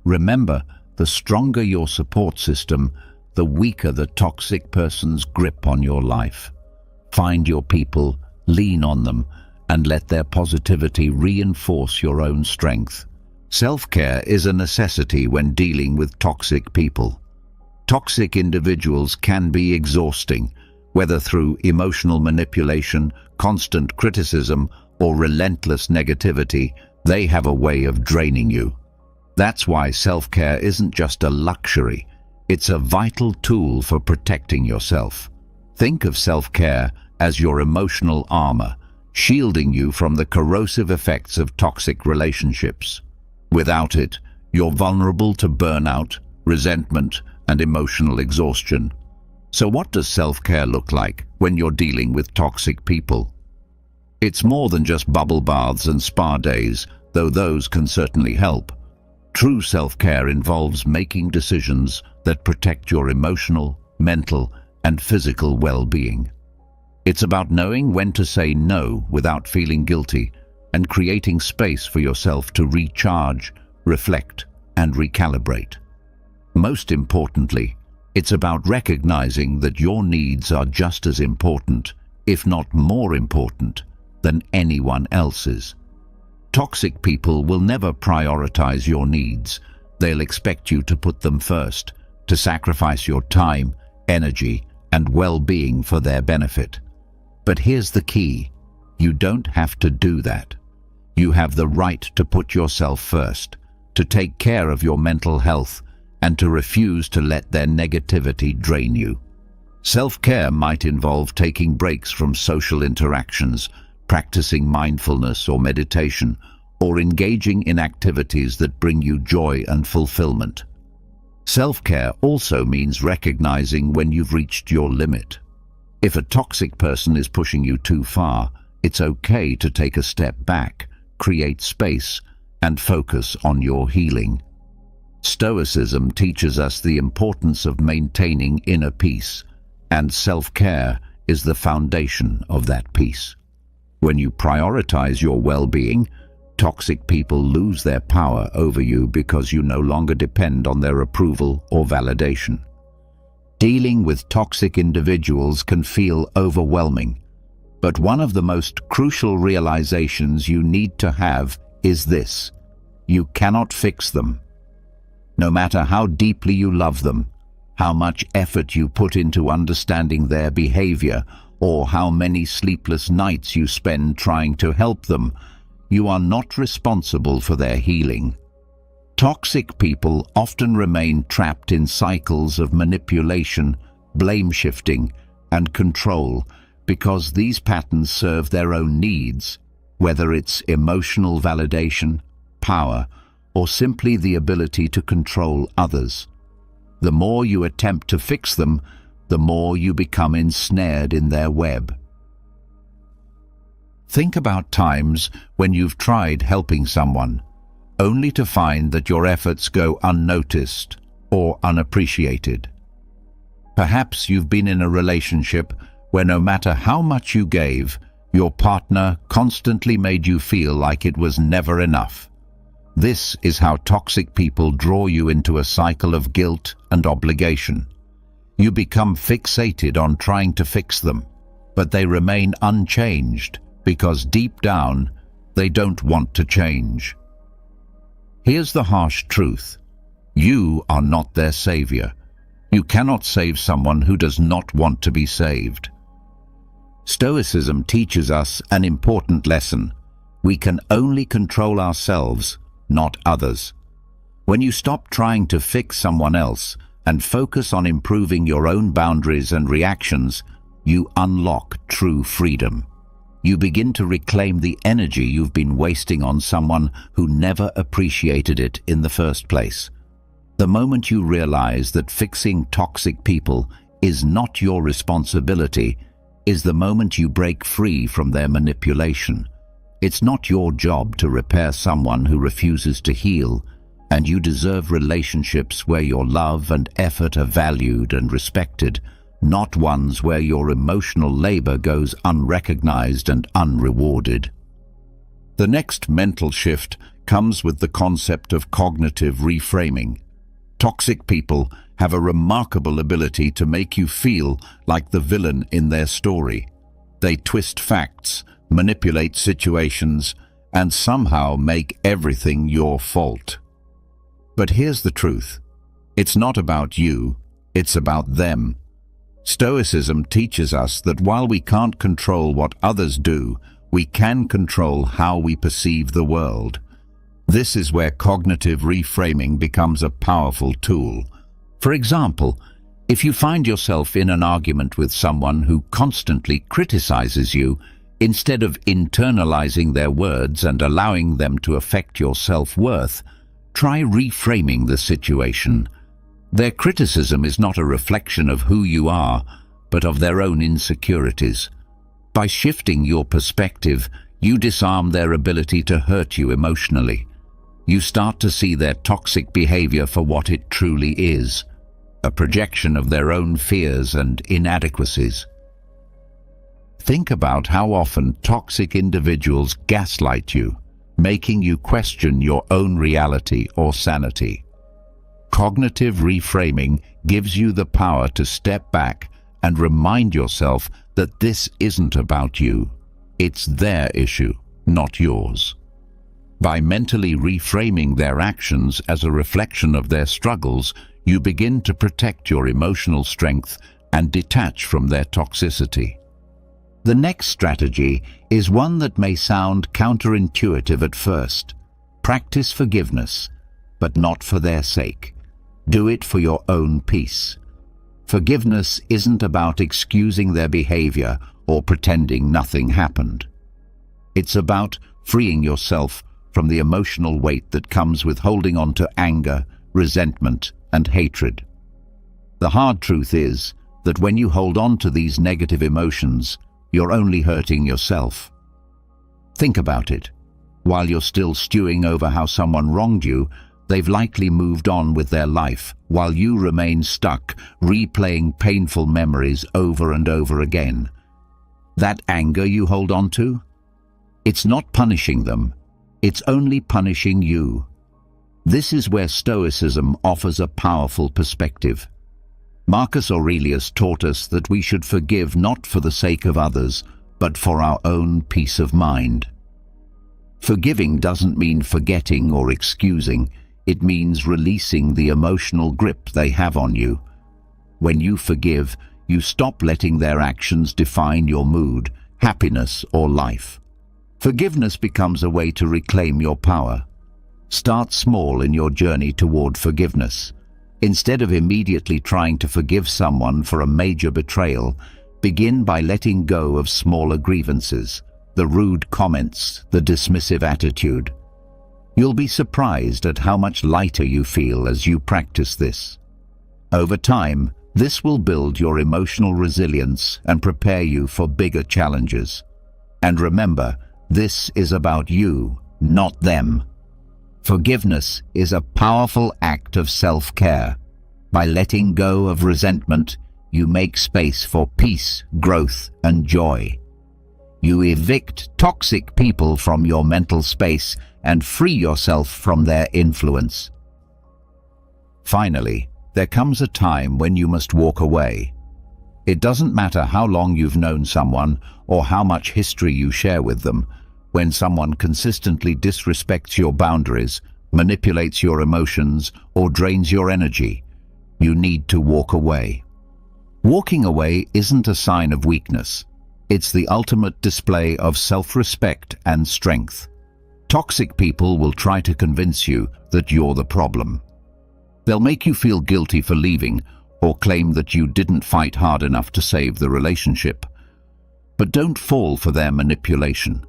Remember, the stronger your support system, the weaker the toxic person's grip on your life. Find your people, lean on them, and let their positivity reinforce your own strength. Self-care is a necessity when dealing with toxic people. Toxic individuals can be exhausting, whether through emotional manipulation, constant criticism, or relentless negativity. They have a way of draining you. That's why self-care isn't just a luxury, it's a vital tool for protecting yourself. Think of self-care as your emotional armor, shielding you from the corrosive effects of toxic relationships. Without it, you're vulnerable to burnout, resentment, and emotional exhaustion. So what does self-care look like when you're dealing with toxic people? It's more than just bubble baths and spa days, though those can certainly help. True self-care involves making decisions that protect your emotional, mental, and physical well-being. It's about knowing when to say no without feeling guilty and creating space for yourself to recharge, reflect, and recalibrate. Most importantly, it's about recognizing that your needs are just as important, if not more important, than anyone else's. Toxic people will never prioritize your needs. They'll expect you to put them first, to sacrifice your time, energy, and well-being for their benefit. But here's the key: you don't have to do that. You have the right to put yourself first, to take care of your mental health, and to refuse to let their negativity drain you. Self-care might involve taking breaks from social interactions, practicing mindfulness or meditation, or engaging in activities that bring you joy and fulfillment. Self-care also means recognizing when you've reached your limit. If a toxic person is pushing you too far, it's okay to take a step back, create space, and focus on your healing. Stoicism teaches us the importance of maintaining inner peace, and self-care is the foundation of that peace. When you prioritize your well-being, toxic people lose their power over you because you no longer depend on their approval or validation. Dealing with toxic individuals can feel overwhelming, but one of the most crucial realizations you need to have is this: you cannot fix them. No matter how deeply you love them, how much effort you put into understanding their behavior, or how many sleepless nights you spend trying to help them, you are not responsible for their healing. Toxic people often remain trapped in cycles of manipulation, blame-shifting, and control because these patterns serve their own needs, whether it's emotional validation, power, or simply the ability to control others. The more you attempt to fix them, the more you become ensnared in their web. Think about times when you've tried helping someone, only to find that your efforts go unnoticed or unappreciated. Perhaps you've been in a relationship where no matter how much you gave, your partner constantly made you feel like it was never enough. This is how toxic people draw you into a cycle of guilt and obligation. You become fixated on trying to fix them, but they remain unchanged because deep down, they don't want to change. Here's the harsh truth: you are not their savior. You cannot save someone who does not want to be saved. Stoicism teaches us an important lesson. We can only control ourselves, not others. When you stop trying to fix someone else and focus on improving your own boundaries and reactions, you unlock true freedom. You begin to reclaim the energy you've been wasting on someone who never appreciated it in the first place. The moment you realize that fixing toxic people is not your responsibility is the moment you break free from their manipulation. It's not your job to repair someone who refuses to heal, and you deserve relationships where your love and effort are valued and respected, not ones where your emotional labor goes unrecognized and unrewarded. The next mental shift comes with the concept of cognitive reframing. Toxic people have a remarkable ability to make you feel like the villain in their story. They twist facts, manipulate situations, and somehow make everything your fault. But here's the truth: it's not about you, it's about them. Stoicism teaches us that while we can't control what others do, we can control how we perceive the world. This is where cognitive reframing becomes a powerful tool. For example, if you find yourself in an argument with someone who constantly criticizes you, instead of internalizing their words and allowing them to affect your self-worth, try reframing the situation. Their criticism is not a reflection of who you are, but of their own insecurities. By shifting your perspective, you disarm their ability to hurt you emotionally. You start to see their toxic behavior for what it truly is: a projection of their own fears and inadequacies. Think about how often toxic individuals gaslight you, making you question your own reality or sanity. Cognitive reframing gives you the power to step back and remind yourself that this isn't about you. It's their issue, not yours. By mentally reframing their actions as a reflection of their struggles, you begin to protect your emotional strength and detach from their toxicity. The next strategy is one that may sound counterintuitive at first. Practice forgiveness, but not for their sake. Do it for your own peace. Forgiveness isn't about excusing their behavior or pretending nothing happened. It's about freeing yourself from the emotional weight that comes with holding on to anger, resentment, and hatred. The hard truth is that when you hold on to these negative emotions, you're only hurting yourself. Think about it. While you're still stewing over how someone wronged you, they've likely moved on with their life, while you remain stuck, replaying painful memories over and over again. That anger you hold on to? It's not punishing them. It's only punishing you. This is where Stoicism offers a powerful perspective. Marcus Aurelius taught us that we should forgive not for the sake of others, but for our own peace of mind. Forgiving doesn't mean forgetting or excusing. It means releasing the emotional grip they have on you. When you forgive, you stop letting their actions define your mood, happiness, or life. Forgiveness becomes a way to reclaim your power. Start small in your journey toward forgiveness. Instead of immediately trying to forgive someone for a major betrayal, begin by letting go of smaller grievances, the rude comments, the dismissive attitude. You'll be surprised at how much lighter you feel as you practice this. Over time, this will build your emotional resilience and prepare you for bigger challenges. And remember, this is about you, not them. Forgiveness is a powerful act of self-care. By letting go of resentment, you make space for peace, growth, and joy. You evict toxic people from your mental space and free yourself from their influence. Finally, there comes a time when you must walk away. It doesn't matter how long you've known someone or how much history you share with them. When someone consistently disrespects your boundaries, manipulates your emotions, or drains your energy, you need to walk away. Walking away isn't a sign of weakness. It's the ultimate display of self-respect and strength. Toxic people will try to convince you that you're the problem. They'll make you feel guilty for leaving or claim that you didn't fight hard enough to save the relationship. But don't fall for their manipulation.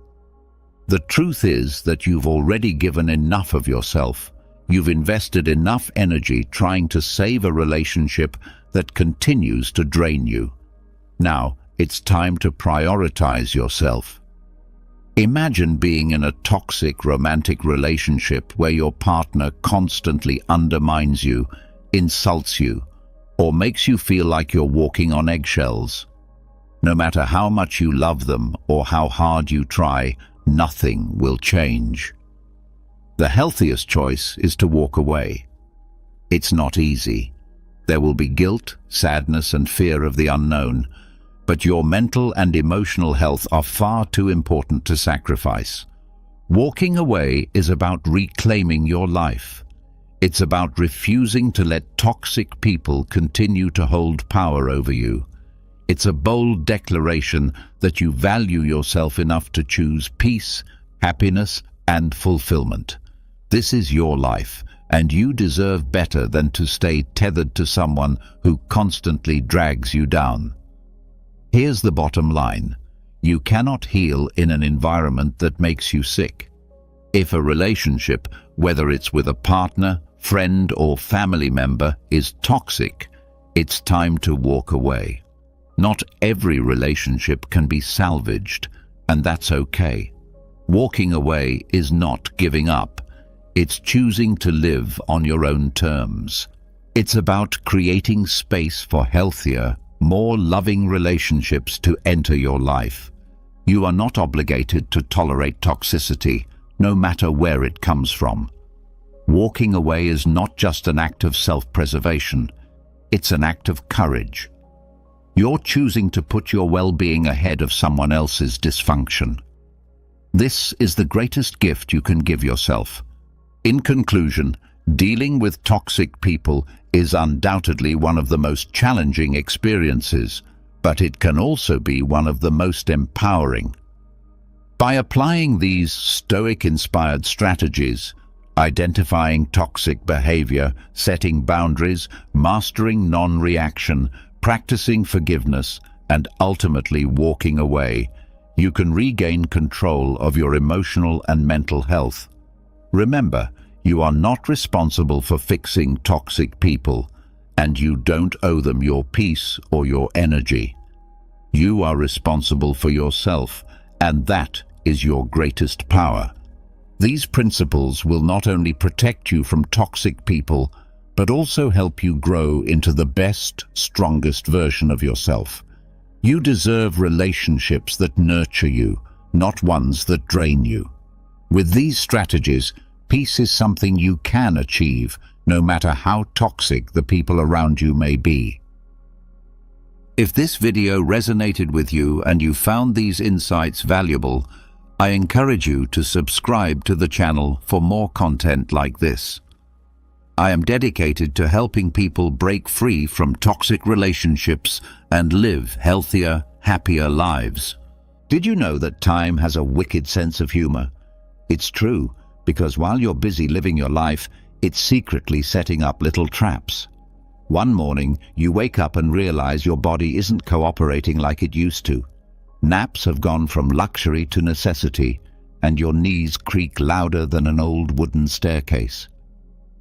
The truth is that you've already given enough of yourself. You've invested enough energy trying to save a relationship that continues to drain you. Now, it's time to prioritize yourself. Imagine being in a toxic romantic relationship where your partner constantly undermines you, insults you, or makes you feel like you're walking on eggshells. No matter how much you love them or how hard you try, nothing will change. The healthiest choice is to walk away. It's not easy. There will be guilt, sadness, and fear of the unknown, but your mental and emotional health are far too important to sacrifice. Walking away is about reclaiming your life. It's about refusing to let toxic people continue to hold power over you. It's a bold declaration that you value yourself enough to choose peace, happiness, and fulfillment. This is your life, and you deserve better than to stay tethered to someone who constantly drags you down. Here's the bottom line. You cannot heal in an environment that makes you sick. If a relationship, whether it's with a partner, friend, or family member, is toxic, it's time to walk away. Not every relationship can be salvaged, and that's okay. Walking away is not giving up. It's choosing to live on your own terms. It's about creating space for healthier, more loving relationships to enter your life. You are not obligated to tolerate toxicity, no matter where it comes from. Walking away is not just an act of self-preservation. It's an act of courage. You're choosing to put your well-being ahead of someone else's dysfunction. This is the greatest gift you can give yourself. In conclusion, dealing with toxic people is undoubtedly one of the most challenging experiences, but it can also be one of the most empowering. By applying these Stoic-inspired strategies, identifying toxic behavior, setting boundaries, mastering non-reaction, practicing forgiveness, and ultimately walking away, you can regain control of your emotional and mental health. Remember, you are not responsible for fixing toxic people, and you don't owe them your peace or your energy. You are responsible for yourself, and that is your greatest power. These principles will not only protect you from toxic people, but also help you grow into the best, strongest version of yourself. You deserve relationships that nurture you, not ones that drain you. With these strategies, peace is something you can achieve, no matter how toxic the people around you may be. If this video resonated with you and you found these insights valuable, I encourage you to subscribe to the channel for more content like this. I am dedicated to helping people break free from toxic relationships and live healthier, happier lives. Did you know that time has a wicked sense of humor? It's true, because while you're busy living your life, it's secretly setting up little traps. One morning, you wake up and realize your body isn't cooperating like it used to. Naps have gone from luxury to necessity, and your knees creak louder than an old wooden staircase.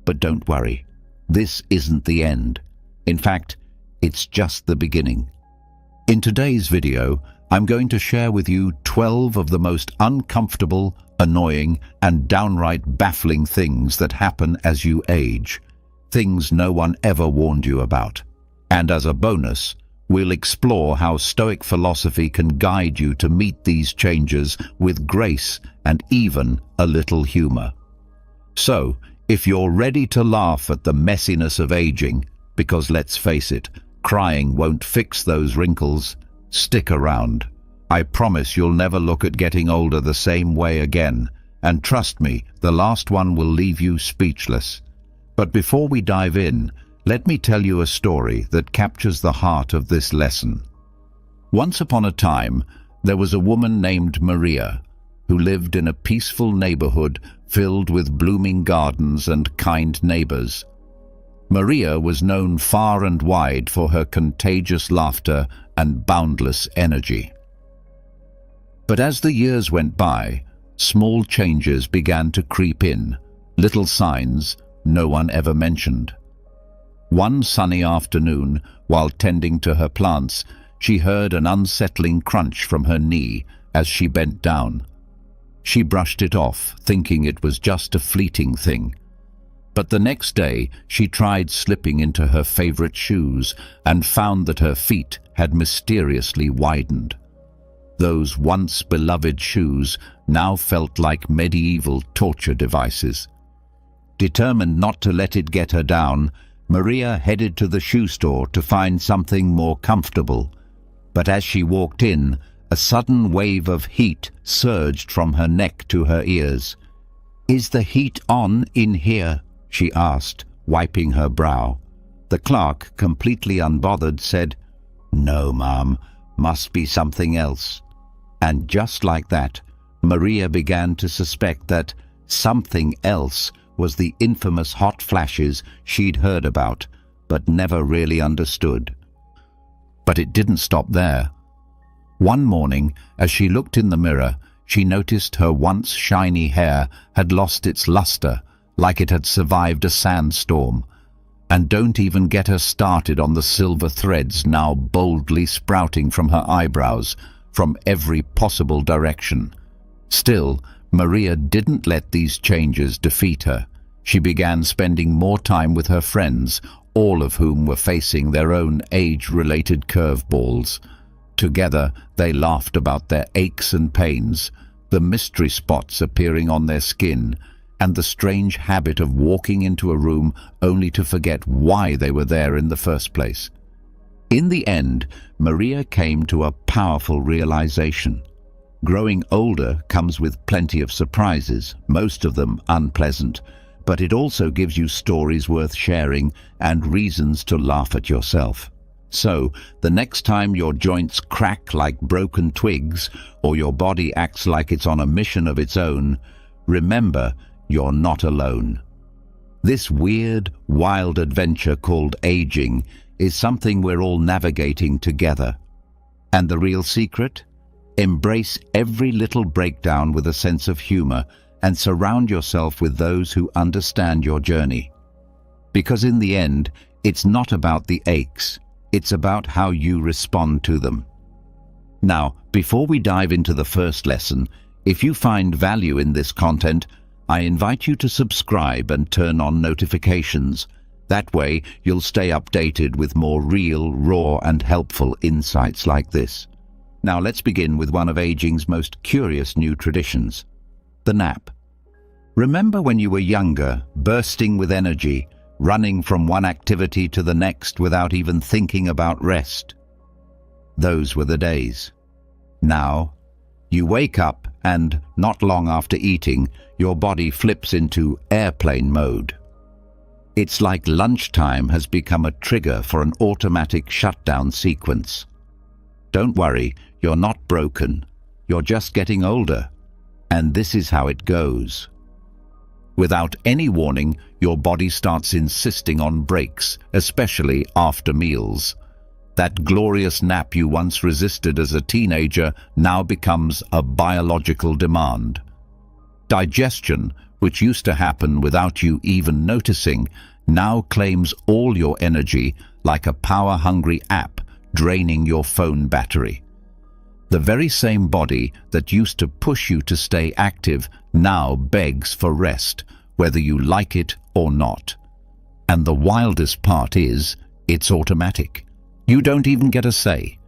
But don't worry, this isn't the end. In fact, it's just the beginning. In today's video, I'm going to share with you 12 of the most uncomfortable, annoying, and downright baffling things that happen as you age. Things no one ever warned you about. And as a bonus, we'll explore how Stoic philosophy can guide you to meet these changes with grace and even a little humor. So, if you're ready to laugh at the messiness of aging, because let's face it, crying won't fix those wrinkles, stick around. I promise you'll never look at getting older the same way again, and trust me, the last one will leave you speechless. But before we dive in, let me tell you a story that captures the heart of this lesson. Once upon a time, there was a woman named Maria, who lived in a peaceful neighborhood filled with blooming gardens and kind neighbors. Maria was known far and wide for her contagious laughter and boundless energy. But as the years went by, small changes began to creep in, little signs no one ever mentioned. One sunny afternoon, while tending to her plants, she heard an unsettling crunch from her knee as she bent down. She brushed it off, thinking it was just a fleeting thing. But the next day, she tried slipping into her favorite shoes and found that her feet had mysteriously widened. Those once beloved shoes now felt like medieval torture devices. Determined not to let it get her down, Maria headed to the shoe store to find something more comfortable. But as she walked in, a sudden wave of heat surged from her neck to her ears. "Is the heat on in here?" she asked, wiping her brow. The clerk, completely unbothered, said, "No, ma'am, must be something else." And just like that, Maria began to suspect that something else was the infamous hot flashes she'd heard about, but never really understood. But it didn't stop there. One morning, as she looked in the mirror, she noticed her once shiny hair had lost its luster, like it had survived a sandstorm. And don't even get her started on the silver threads now boldly sprouting from her eyebrows, from every possible direction. Still, Maria didn't let these changes defeat her. She began spending more time with her friends, all of whom were facing their own age-related curveballs. Together, they laughed about their aches and pains, the mystery spots appearing on their skin, and the strange habit of walking into a room only to forget why they were there in the first place. In the end, Maria came to a powerful realization. Growing older comes with plenty of surprises, most of them unpleasant, but it also gives you stories worth sharing and reasons to laugh at yourself. So, the next time your joints crack like broken twigs or your body acts like it's on a mission of its own, remember you're not alone. This weird, wild adventure called aging is something we're all navigating together. And the real secret? Embrace every little breakdown with a sense of humor and surround yourself with those who understand your journey. Because in the end, it's not about the aches, it's about how you respond to them. Now, before we dive into the first lesson, if you find value in this content, I invite you to subscribe and turn on notifications. That way, you'll stay updated with more real, raw, and helpful insights like this. Now let's begin with one of aging's most curious new traditions, the nap. Remember when you were younger, bursting with energy, running from one activity to the next without even thinking about rest? those were the days. Now, you wake up and, not long after eating, your body flips into airplane mode. It's like lunchtime has become a trigger for an automatic shutdown sequence. Don't worry, you're not broken. You're just getting older. And this is how it goes. Without any warning, your body starts insisting on breaks, especially after meals. That glorious nap you once resisted as a teenager now becomes a biological demand. Digestion, which used to happen without you even noticing, now claims all your energy like a power-hungry app draining your phone battery. The very same body that used to push you to stay active now begs for rest, whether you like it or not. And the wildest part is, it's automatic. You don't even get a say.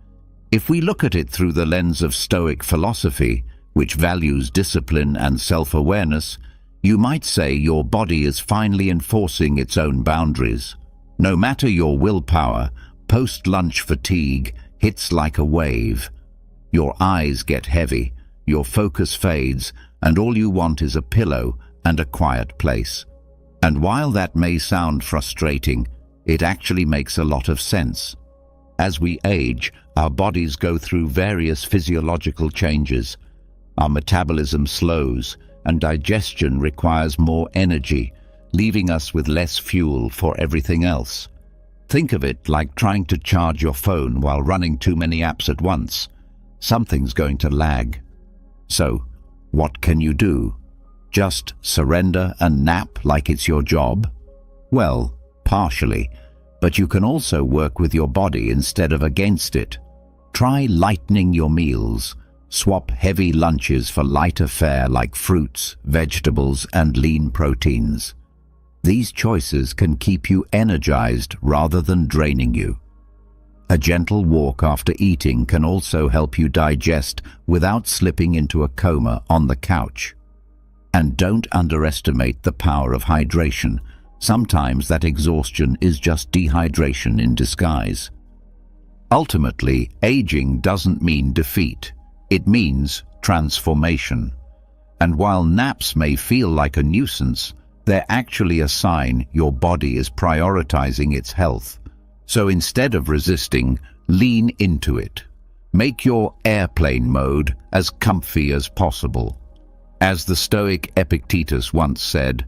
If we look at it through the lens of Stoic philosophy, which values discipline and self-awareness, you might say your body is finally enforcing its own boundaries. No matter your willpower, post-lunch fatigue hits like a wave. Your eyes get heavy, your focus fades, and all you want is a pillow and a quiet place. And while that may sound frustrating, it actually makes a lot of sense. As we age, our bodies go through various physiological changes. Our metabolism slows, and digestion requires more energy, leaving us with less fuel for everything else. Think of it like trying to charge your phone while running too many apps at once. Something's going to lag. So, what can you do? Just surrender and nap like it's your job? Well, partially, but you can also work with your body instead of against it. Try lightening your meals. Swap heavy lunches for lighter fare like fruits, vegetables, and lean proteins. These choices can keep you energized rather than draining you. A gentle walk after eating can also help you digest without slipping into a coma on the couch. And don't underestimate the power of hydration. Sometimes that exhaustion is just dehydration in disguise. Ultimately, aging doesn't mean defeat. It means transformation. And while naps may feel like a nuisance, they're actually a sign your body is prioritizing its health. So instead of resisting, lean into it. Make your airplane mode as comfy as possible. As the Stoic Epictetus once said,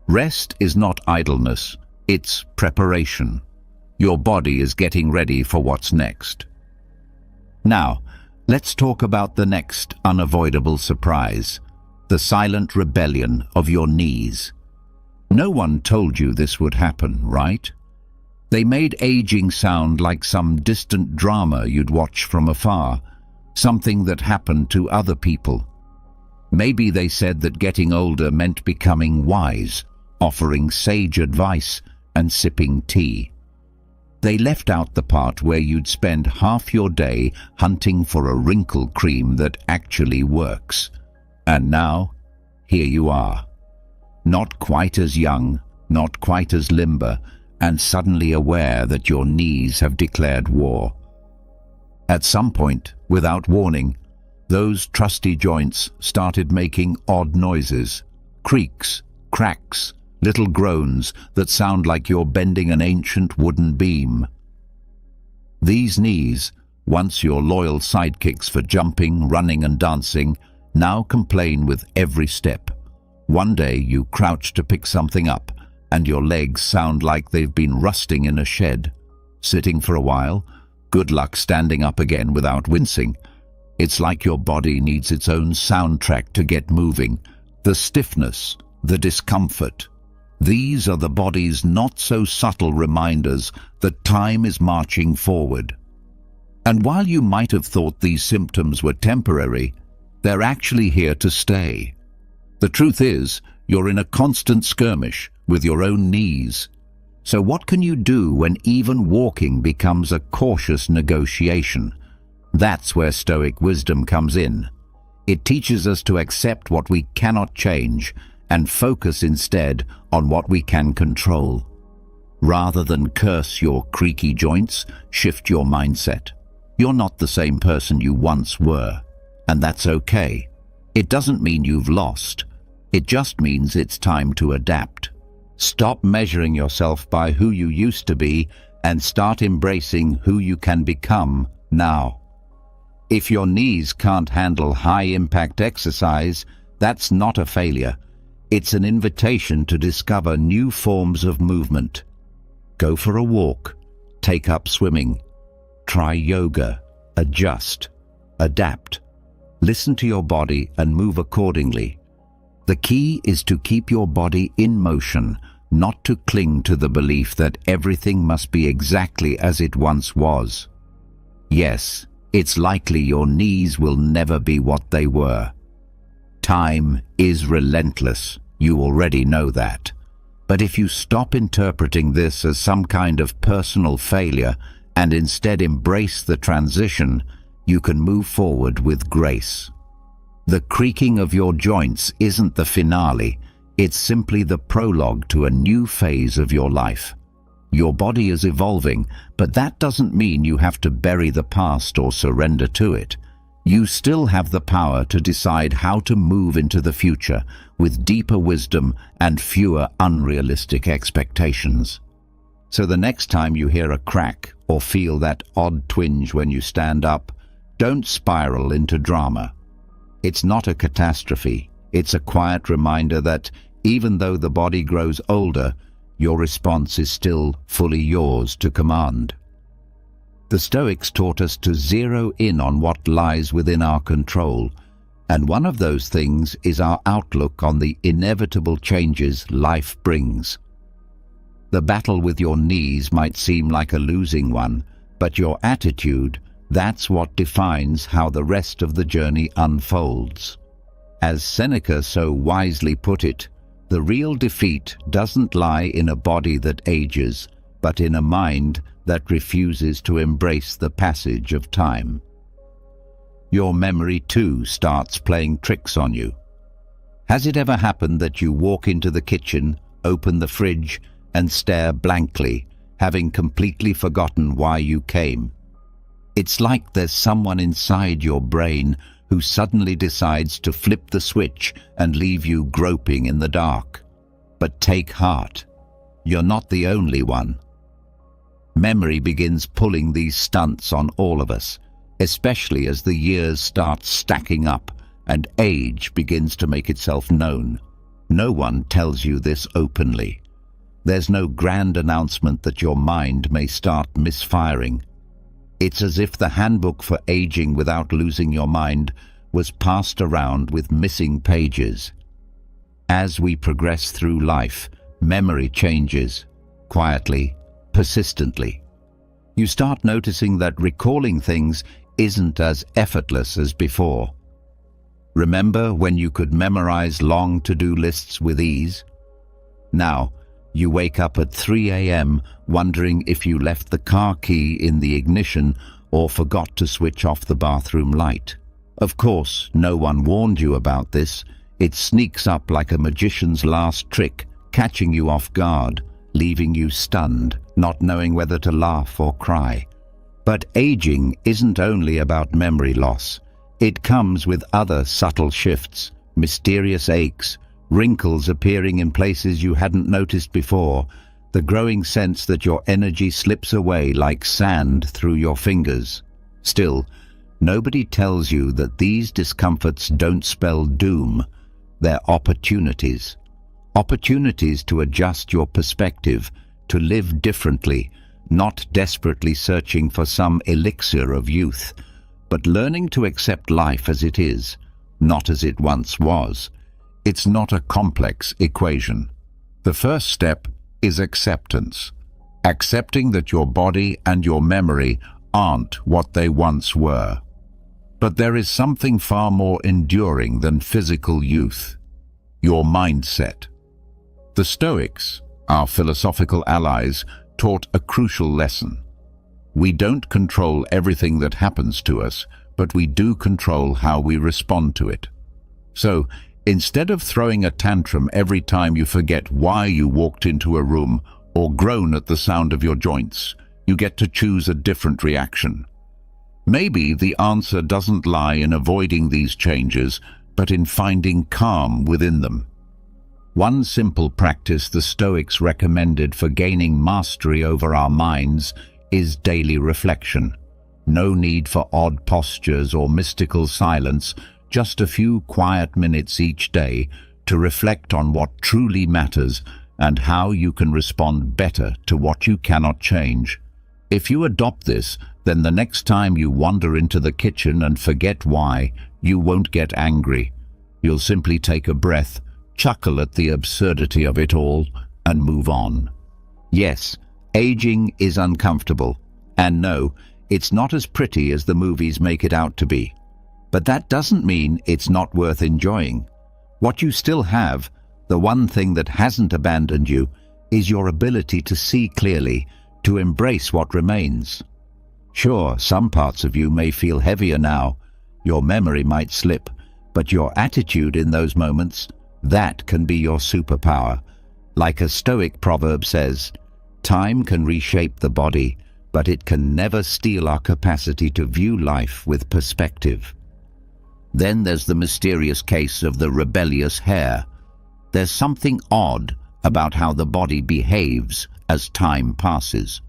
rest is not idleness, it's preparation. Your body is getting ready for what's next. Now, let's talk about the next unavoidable surprise, the silent rebellion of your knees. No one told you this would happen, right? They made aging sound like some distant drama you'd watch from afar, something that happened to other people. Maybe they said that getting older meant becoming wise, offering sage advice and sipping tea. They left out the part where you'd spend half your day hunting for a wrinkle cream that actually works. And now, here you are. Not quite as young, not quite as limber, and suddenly aware that your knees have declared war. At some point, without warning, those trusty joints started making odd noises, creaks, cracks, little groans that sound like you're bending an ancient wooden beam. These knees, once your loyal sidekicks for jumping, running and dancing, now complain with every step. One day you crouch to pick something up, and your legs sound like they've been rusting in a shed. Sitting for a while, good luck standing up again without wincing. It's like your body needs its own soundtrack to get moving. The stiffness, the discomfort. These are the body's not-so-subtle reminders that time is marching forward. And while you might have thought these symptoms were temporary, they're actually here to stay. The truth is, you're in a constant skirmish with your own knees. So what can you do when even walking becomes a cautious negotiation? That's where Stoic wisdom comes in. It teaches us to accept what we cannot change and focus instead on what we can control. Rather than curse your creaky joints, shift your mindset. You're not the same person you once were, and that's okay. It doesn't mean you've lost. It just means it's time to adapt. Stop measuring yourself by who you used to be and start embracing who you can become now. If your knees can't handle high-impact exercise, that's not a failure. It's an invitation to discover new forms of movement. Go for a walk, take up swimming, try yoga, adjust, adapt. Listen to your body and move accordingly. The key is to keep your body in motion, not to cling to the belief that everything must be exactly as it once was. Yes, it's likely your knees will never be what they were. Time is relentless, you already know that. But if you stop interpreting this as some kind of personal failure and instead embrace the transition, you can move forward with grace. The creaking of your joints isn't the finale, it's simply the prologue to a new phase of your life. Your body is evolving, but that doesn't mean you have to bury the past or surrender to it. You still have the power to decide how to move into the future with deeper wisdom and fewer unrealistic expectations. So the next time you hear a crack or feel that odd twinge when you stand up, don't spiral into drama. It's not a catastrophe. It's a quiet reminder that even though the body grows older, your response is still fully yours to command. The Stoics taught us to zero in on what lies within our control, and one of those things is our outlook on the inevitable changes life brings. The battle with your knees might seem like a losing one, but your attitude, that's what defines how the rest of the journey unfolds. As Seneca so wisely put it, the real defeat doesn't lie in a body that ages, but in a mind that refuses to embrace the passage of time. Your memory too starts playing tricks on you. Has it ever happened that you walk into the kitchen, open the fridge, and stare blankly, having completely forgotten why you came? It's like there's someone inside your brain who suddenly decides to flip the switch and leave you groping in the dark. But take heart, you're not the only one. Memory begins pulling these stunts on all of us, especially as the years start stacking up and age begins to make itself known. No one tells you this openly. There's no grand announcement that your mind may start misfiring. It's as if the handbook for aging without losing your mind was passed around with missing pages. As we progress through life, memory changes, quietly, persistently. You start noticing that recalling things isn't as effortless as before. Remember when you could memorize long to-do lists with ease? Now, you wake up at 3 a.m. wondering if you left the car key in the ignition or forgot to switch off the bathroom light. Of course, no one warned you about this. It sneaks up like a magician's last trick, catching you off guard, leaving you stunned, not knowing whether to laugh or cry. But aging isn't only about memory loss. It comes with other subtle shifts, mysterious aches, wrinkles appearing in places you hadn't noticed before, the growing sense that your energy slips away like sand through your fingers. Still, nobody tells you that these discomforts don't spell doom. They're opportunities. Opportunities to adjust your perspective, to live differently, not desperately searching for some elixir of youth, but learning to accept life as it is, not as it once was. It's not a complex equation. The first step is acceptance. Accepting that your body and your memory aren't what they once were. But there is something far more enduring than physical youth: your mindset. The Stoics, our philosophical allies, taught a crucial lesson. We don't control everything that happens to us, but we do control how we respond to it. So, instead of throwing a tantrum every time you forget why you walked into a room or groan at the sound of your joints, you get to choose a different reaction. Maybe the answer doesn't lie in avoiding these changes, but in finding calm within them. One simple practice the Stoics recommended for gaining mastery over our minds is daily reflection. No need for odd postures or mystical silence, just a few quiet minutes each day to reflect on what truly matters and how you can respond better to what you cannot change. If you adopt this, then the next time you wander into the kitchen and forget why, you won't get angry. You'll simply take a breath, chuckle at the absurdity of it all, and move on. Yes, aging is uncomfortable, and no, it's not as pretty as the movies make it out to be. But that doesn't mean it's not worth enjoying. What you still have, the one thing that hasn't abandoned you, is your ability to see clearly, to embrace what remains. Sure, some parts of you may feel heavier now, your memory might slip, but your attitude in those moments, that can be your superpower. Like a Stoic proverb says, time can reshape the body, but it can never steal our capacity to view life with perspective. Then there's the mysterious case of the rebellious hare. There's something odd about how the body behaves as time passes.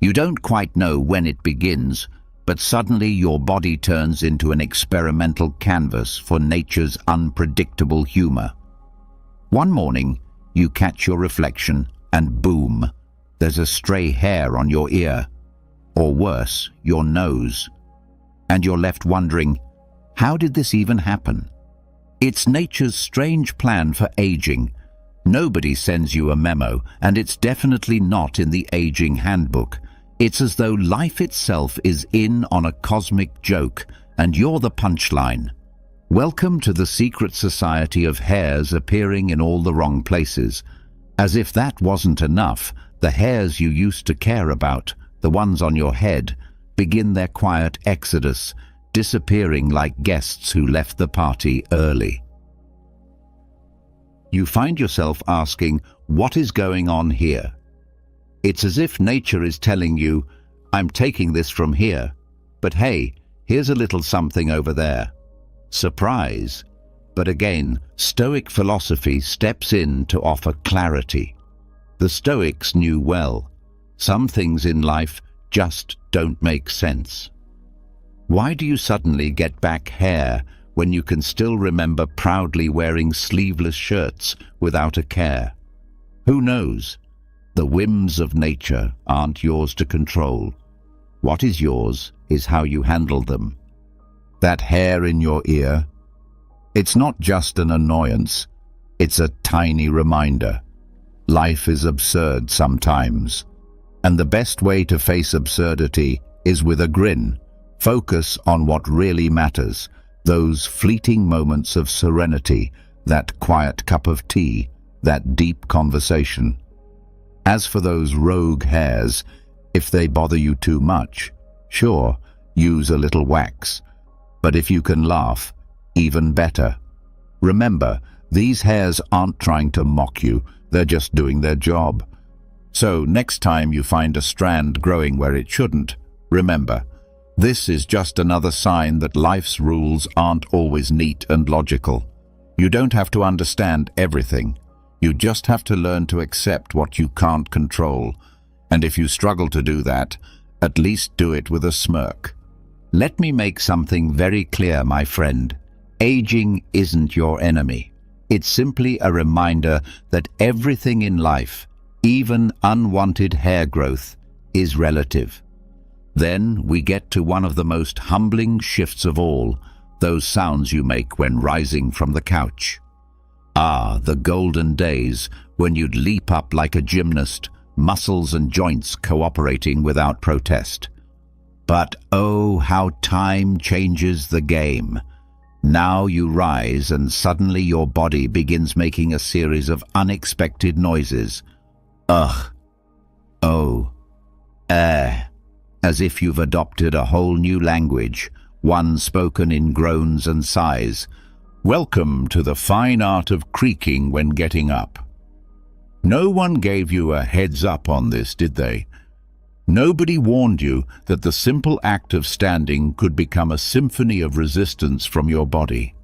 You don't quite know when it begins, but suddenly your body turns into an experimental canvas for nature's unpredictable humor. One morning, you catch your reflection and boom, there's a stray hair on your ear, or worse, your nose. And you're left wondering, how did this even happen? It's nature's strange plan for aging. Nobody sends you a memo, and it's definitely not in the aging handbook. It's as though life itself is in on a cosmic joke, and you're the punchline. Welcome to the secret society of hairs appearing in all the wrong places. As if that wasn't enough, the hairs you used to care about, the ones on your head, begin their quiet exodus, disappearing like guests who left the party early. You find yourself asking, what is going on here? It's as if nature is telling you, I'm taking this from here, but hey, here's a little something over there. Surprise! But again, Stoic philosophy steps in to offer clarity. The Stoics knew well, some things in life just don't make sense. Why do you suddenly get back hair when you can still remember proudly wearing sleeveless shirts without a care? Who knows? The whims of nature aren't yours to control. What is yours is how you handle them. That hair in your ear, it's not just an annoyance, it's a tiny reminder. Life is absurd sometimes, and the best way to face absurdity is with a grin. Focus on what really matters, those fleeting moments of serenity, that quiet cup of tea, that deep conversation. As for those rogue hairs, if they bother you too much, sure, use a little wax. But if you can laugh, even better. Remember, these hairs aren't trying to mock you, they're just doing their job. So next time you find a strand growing where it shouldn't, remember, this is just another sign that life's rules aren't always neat and logical. You don't have to understand everything. You just have to learn to accept what you can't control. And if you struggle to do that, at least do it with a smirk. Let me make something very clear, my friend. Aging isn't your enemy. It's simply a reminder that everything in life, even unwanted hair growth, is relative. Then we get to one of the most humbling shifts of all, those sounds you make when rising from the couch. Ah, the golden days when you'd leap up like a gymnast, muscles and joints cooperating without protest. But oh, how time changes the game. Now you rise and suddenly your body begins making a series of unexpected noises. Ugh. Oh. As if you've adopted a whole new language, one spoken in groans and sighs. Welcome to the fine art of creaking when getting up. No one gave you a heads up on this, did they? Nobody warned you that the simple act of standing could become a symphony of resistance from your body.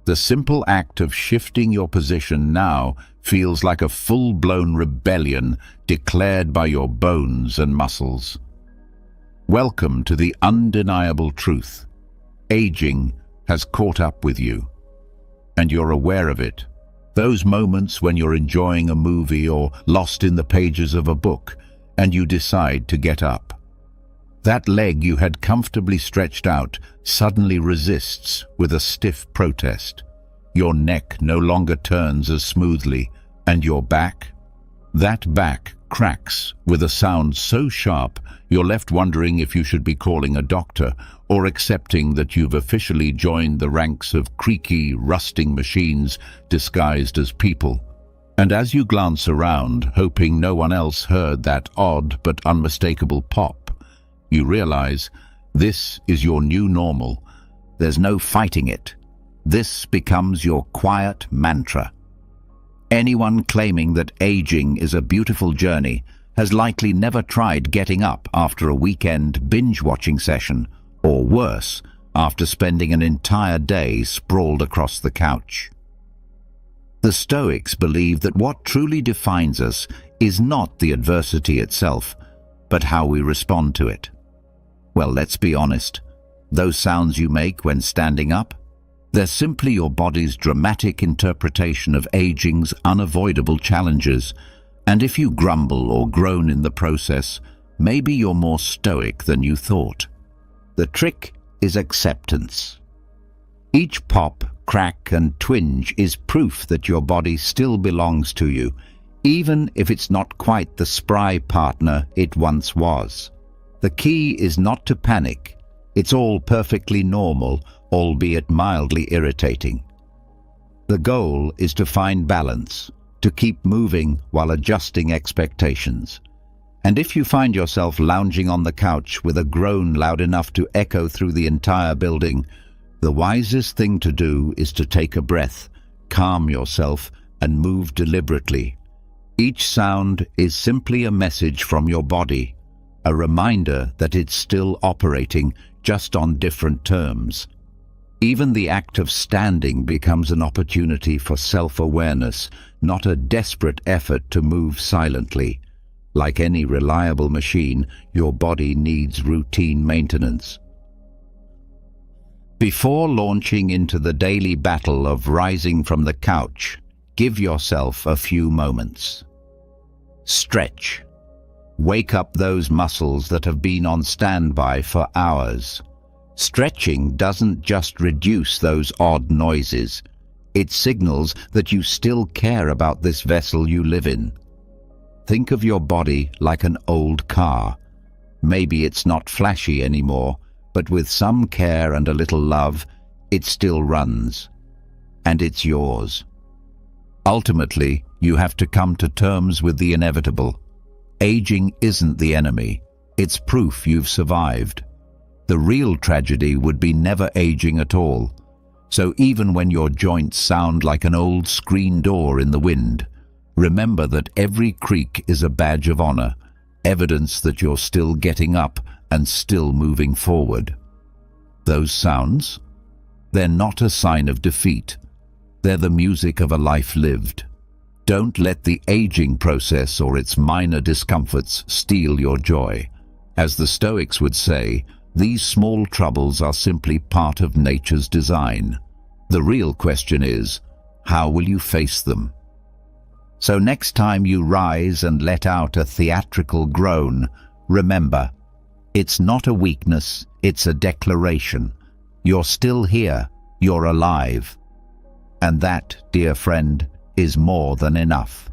The simple act of shifting your position now feels like a full-blown rebellion declared by your bones and muscles. Welcome to the undeniable truth. Aging has caught up with you, and you're aware of it. Those moments when you're enjoying a movie or lost in the pages of a book, and you decide to get up. That leg you had comfortably stretched out suddenly resists with a stiff protest. Your neck no longer turns as smoothly, and your back? That back cracks with a sound so sharp you're left wondering if you should be calling a doctor or accepting that you've officially joined the ranks of creaky, rusting machines disguised as people. And as you glance around, hoping no one else heard that odd but unmistakable pop, you realize this is your new normal. There's no fighting it. This becomes your quiet mantra. Anyone claiming that aging is a beautiful journey has likely never tried getting up after a weekend binge-watching session, or worse, after spending an entire day sprawled across the couch. The Stoics believe that what truly defines us is not the adversity itself, but how we respond to it. Well, let's be honest. Those sounds you make when standing up, they're simply your body's dramatic interpretation of aging's unavoidable challenges. And if you grumble or groan in the process, maybe you're more stoic than you thought. The trick is acceptance. Each pop, crack, and twinge is proof that your body still belongs to you, even if it's not quite the spry partner it once was. The key is not to panic. It's all perfectly normal, albeit mildly irritating. The goal is to find balance, to keep moving while adjusting expectations. And if you find yourself lounging on the couch with a groan loud enough to echo through the entire building, the wisest thing to do is to take a breath, calm yourself, and move deliberately. Each sound is simply a message from your body, a reminder that it's still operating, just on different terms. Even the act of standing becomes an opportunity for self-awareness, not a desperate effort to move silently. Like any reliable machine, your body needs routine maintenance. Before launching into the daily battle of rising from the couch, give yourself a few moments. Stretch. Wake up those muscles that have been on standby for hours. Stretching doesn't just reduce those odd noises. It signals that you still care about this vessel you live in. Think of your body like an old car. Maybe it's not flashy anymore, but with some care and a little love, it still runs. And it's yours. Ultimately, you have to come to terms with the inevitable. Aging isn't the enemy. It's proof you've survived. The real tragedy would be never aging at all. So even when your joints sound like an old screen door in the wind, remember that every creak is a badge of honor, evidence that you're still getting up and still moving forward. Those sounds? They're not a sign of defeat. They're the music of a life lived. Don't let the aging process or its minor discomforts steal your joy. As the Stoics would say, these small troubles are simply part of nature's design. The real question is, how will you face them? So next time you rise and let out a theatrical groan, remember, it's not a weakness, it's a declaration. You're still here, you're alive. And that, dear friend, is more than enough.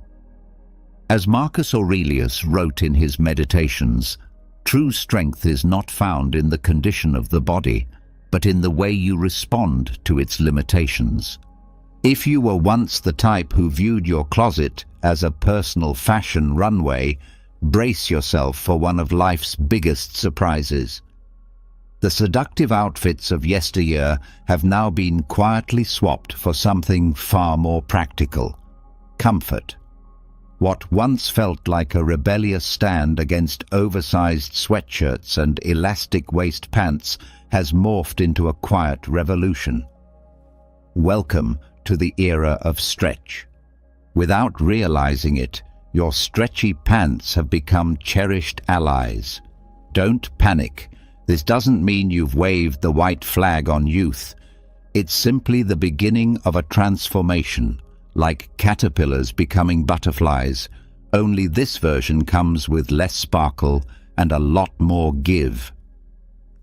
As Marcus Aurelius wrote in his Meditations, true strength is not found in the condition of the body, but in the way you respond to its limitations. If you were once the type who viewed your closet as a personal fashion runway, brace yourself for one of life's biggest surprises. The seductive outfits of yesteryear have now been quietly swapped for something far more practical: comfort. What once felt like a rebellious stand against oversized sweatshirts and elastic waist pants has morphed into a quiet revolution. Welcome to the era of stretch. Without realizing it, your stretchy pants have become cherished allies. Don't panic. This doesn't mean you've waved the white flag on youth. It's simply the beginning of a transformation, like caterpillars becoming butterflies. Only this version comes with less sparkle and a lot more give.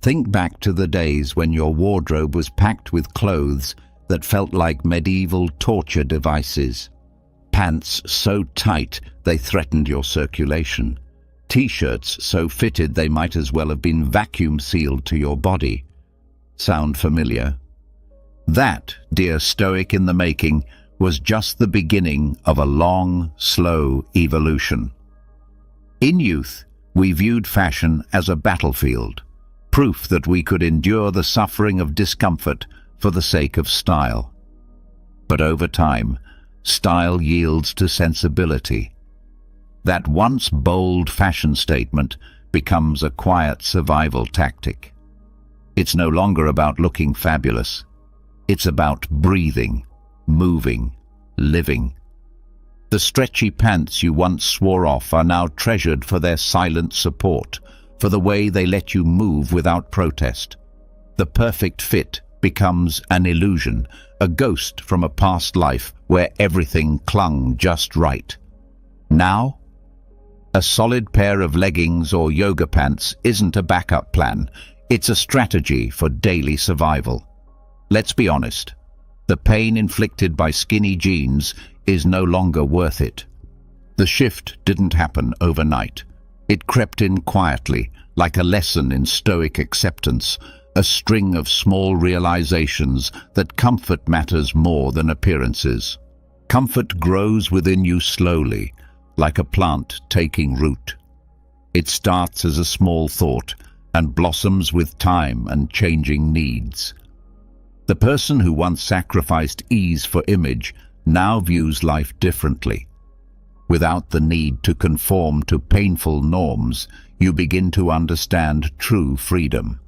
Think back to the days when your wardrobe was packed with clothes that felt like medieval torture devices. Pants so tight they threatened your circulation. T-shirts so fitted they might as well have been vacuum sealed to your body. Sound familiar? That, dear Stoic in the making, was just the beginning of a long, slow evolution. In youth, we viewed fashion as a battlefield, proof that we could endure the suffering of discomfort for the sake of style. But over time, style yields to sensibility. That once bold fashion statement becomes a quiet survival tactic. It's no longer about looking fabulous. It's about breathing, moving, living. The stretchy pants you once swore off are now treasured for their silent support, for the way they let you move without protest. The perfect fit becomes an illusion, a ghost from a past life where everything clung just right. Now, a solid pair of leggings or yoga pants isn't a backup plan. It's a strategy for daily survival. Let's be honest. The pain inflicted by skinny jeans is no longer worth it. The shift didn't happen overnight. It crept in quietly, like a lesson in Stoic acceptance, a string of small realizations that comfort matters more than appearances. Comfort grows within you slowly, like a plant taking root. It starts as a small thought and blossoms with time and changing needs. The person who once sacrificed ease for image now views life differently. Without the need to conform to painful norms, you begin to understand true freedom.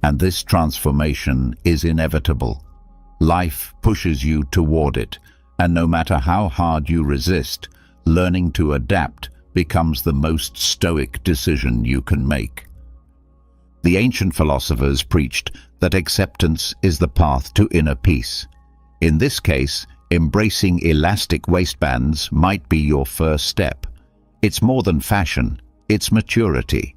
And this transformation is inevitable. Life pushes you toward it, and no matter how hard you resist, learning to adapt becomes the most stoic decision you can make. The ancient philosophers preached that acceptance is the path to inner peace. In this case, embracing elastic waistbands might be your first step. It's more than fashion, it's maturity.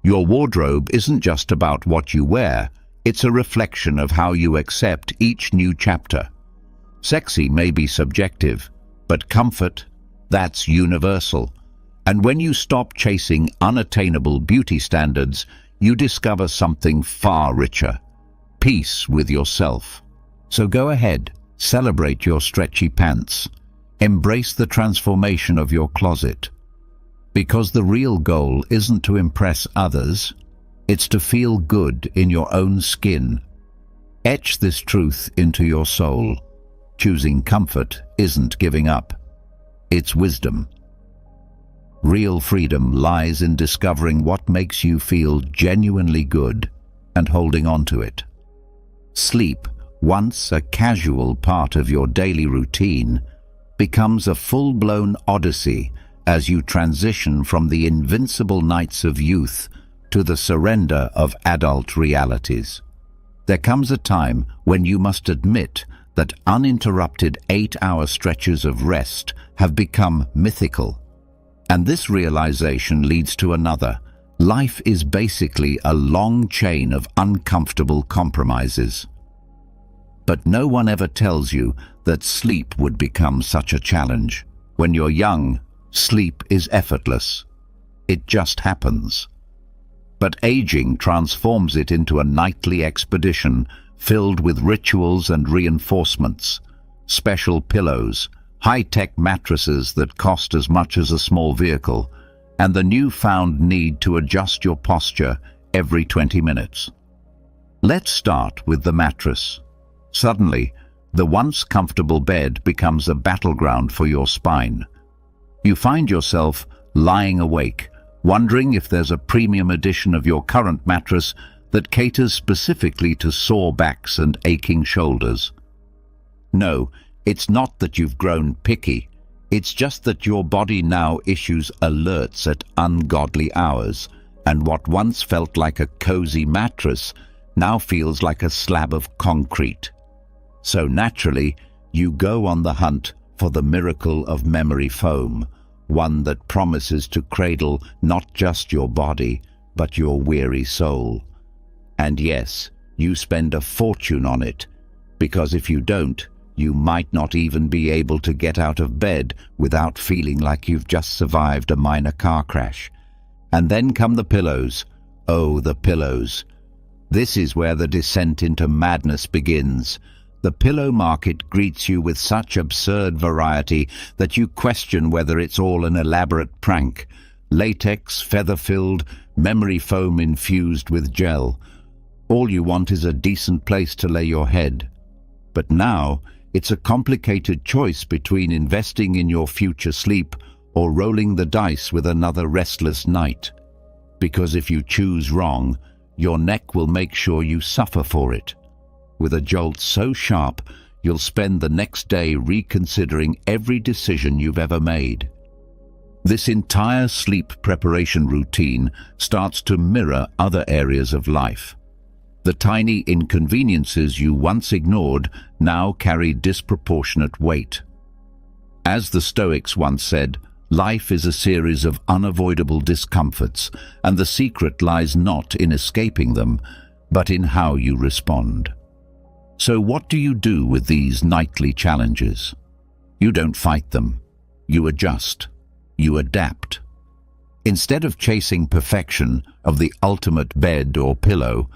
Your wardrobe isn't just about what you wear, it's a reflection of how you accept each new chapter. Sexy may be subjective, but comfort, that's universal. And when you stop chasing unattainable beauty standards, you discover something far richer: peace with yourself. So go ahead, celebrate your stretchy pants. Embrace the transformation of your closet. Because the real goal isn't to impress others, it's to feel good in your own skin. Etch this truth into your soul. Choosing comfort isn't giving up. It's wisdom. Real freedom lies in discovering what makes you feel genuinely good and holding on to it. Sleep, once a casual part of your daily routine, becomes a full-blown odyssey as you transition from the invincible nights of youth to the surrender of adult realities. There comes a time when you must admit that uninterrupted 8-hour stretches of rest have become mythical. And this realization leads to another. Life is basically a long chain of uncomfortable compromises. But no one ever tells you that sleep would become such a challenge. When you're young, sleep is effortless. It just happens. But aging transforms it into a nightly expedition filled with rituals and reinforcements, special pillows, high-tech mattresses that cost as much as a small vehicle, and the newfound need to adjust your posture every 20 minutes. Let's start with the mattress. Suddenly, the once comfortable bed becomes a battleground for your spine. You find yourself lying awake, wondering if there's a premium edition of your current mattress that caters specifically to sore backs and aching shoulders. No, it's not that you've grown picky. It's just that your body now issues alerts at ungodly hours, and what once felt like a cozy mattress now feels like a slab of concrete. So naturally, you go on the hunt for the miracle of memory foam, one that promises to cradle not just your body, but your weary soul. And yes, you spend a fortune on it, because if you don't, you might not even be able to get out of bed without feeling like you've just survived a minor car crash. And then come the pillows. Oh, the pillows. This is where the descent into madness begins. The pillow market greets you with such absurd variety that you question whether it's all an elaborate prank. Latex, feather-filled, memory foam infused with gel. All you want is a decent place to lay your head. But now, it's a complicated choice between investing in your future sleep or rolling the dice with another restless night. Because if you choose wrong, your neck will make sure you suffer for it. With a jolt so sharp, you'll spend the next day reconsidering every decision you've ever made. This entire sleep preparation routine starts to mirror other areas of life. The tiny inconveniences you once ignored now carry disproportionate weight. As the Stoics once said, life is a series of unavoidable discomforts, and the secret lies not in escaping them, but in how you respond. So what do you do with these nightly challenges? You don't fight them. You adjust. You adapt. Instead of chasing perfection of the ultimate bed or pillow,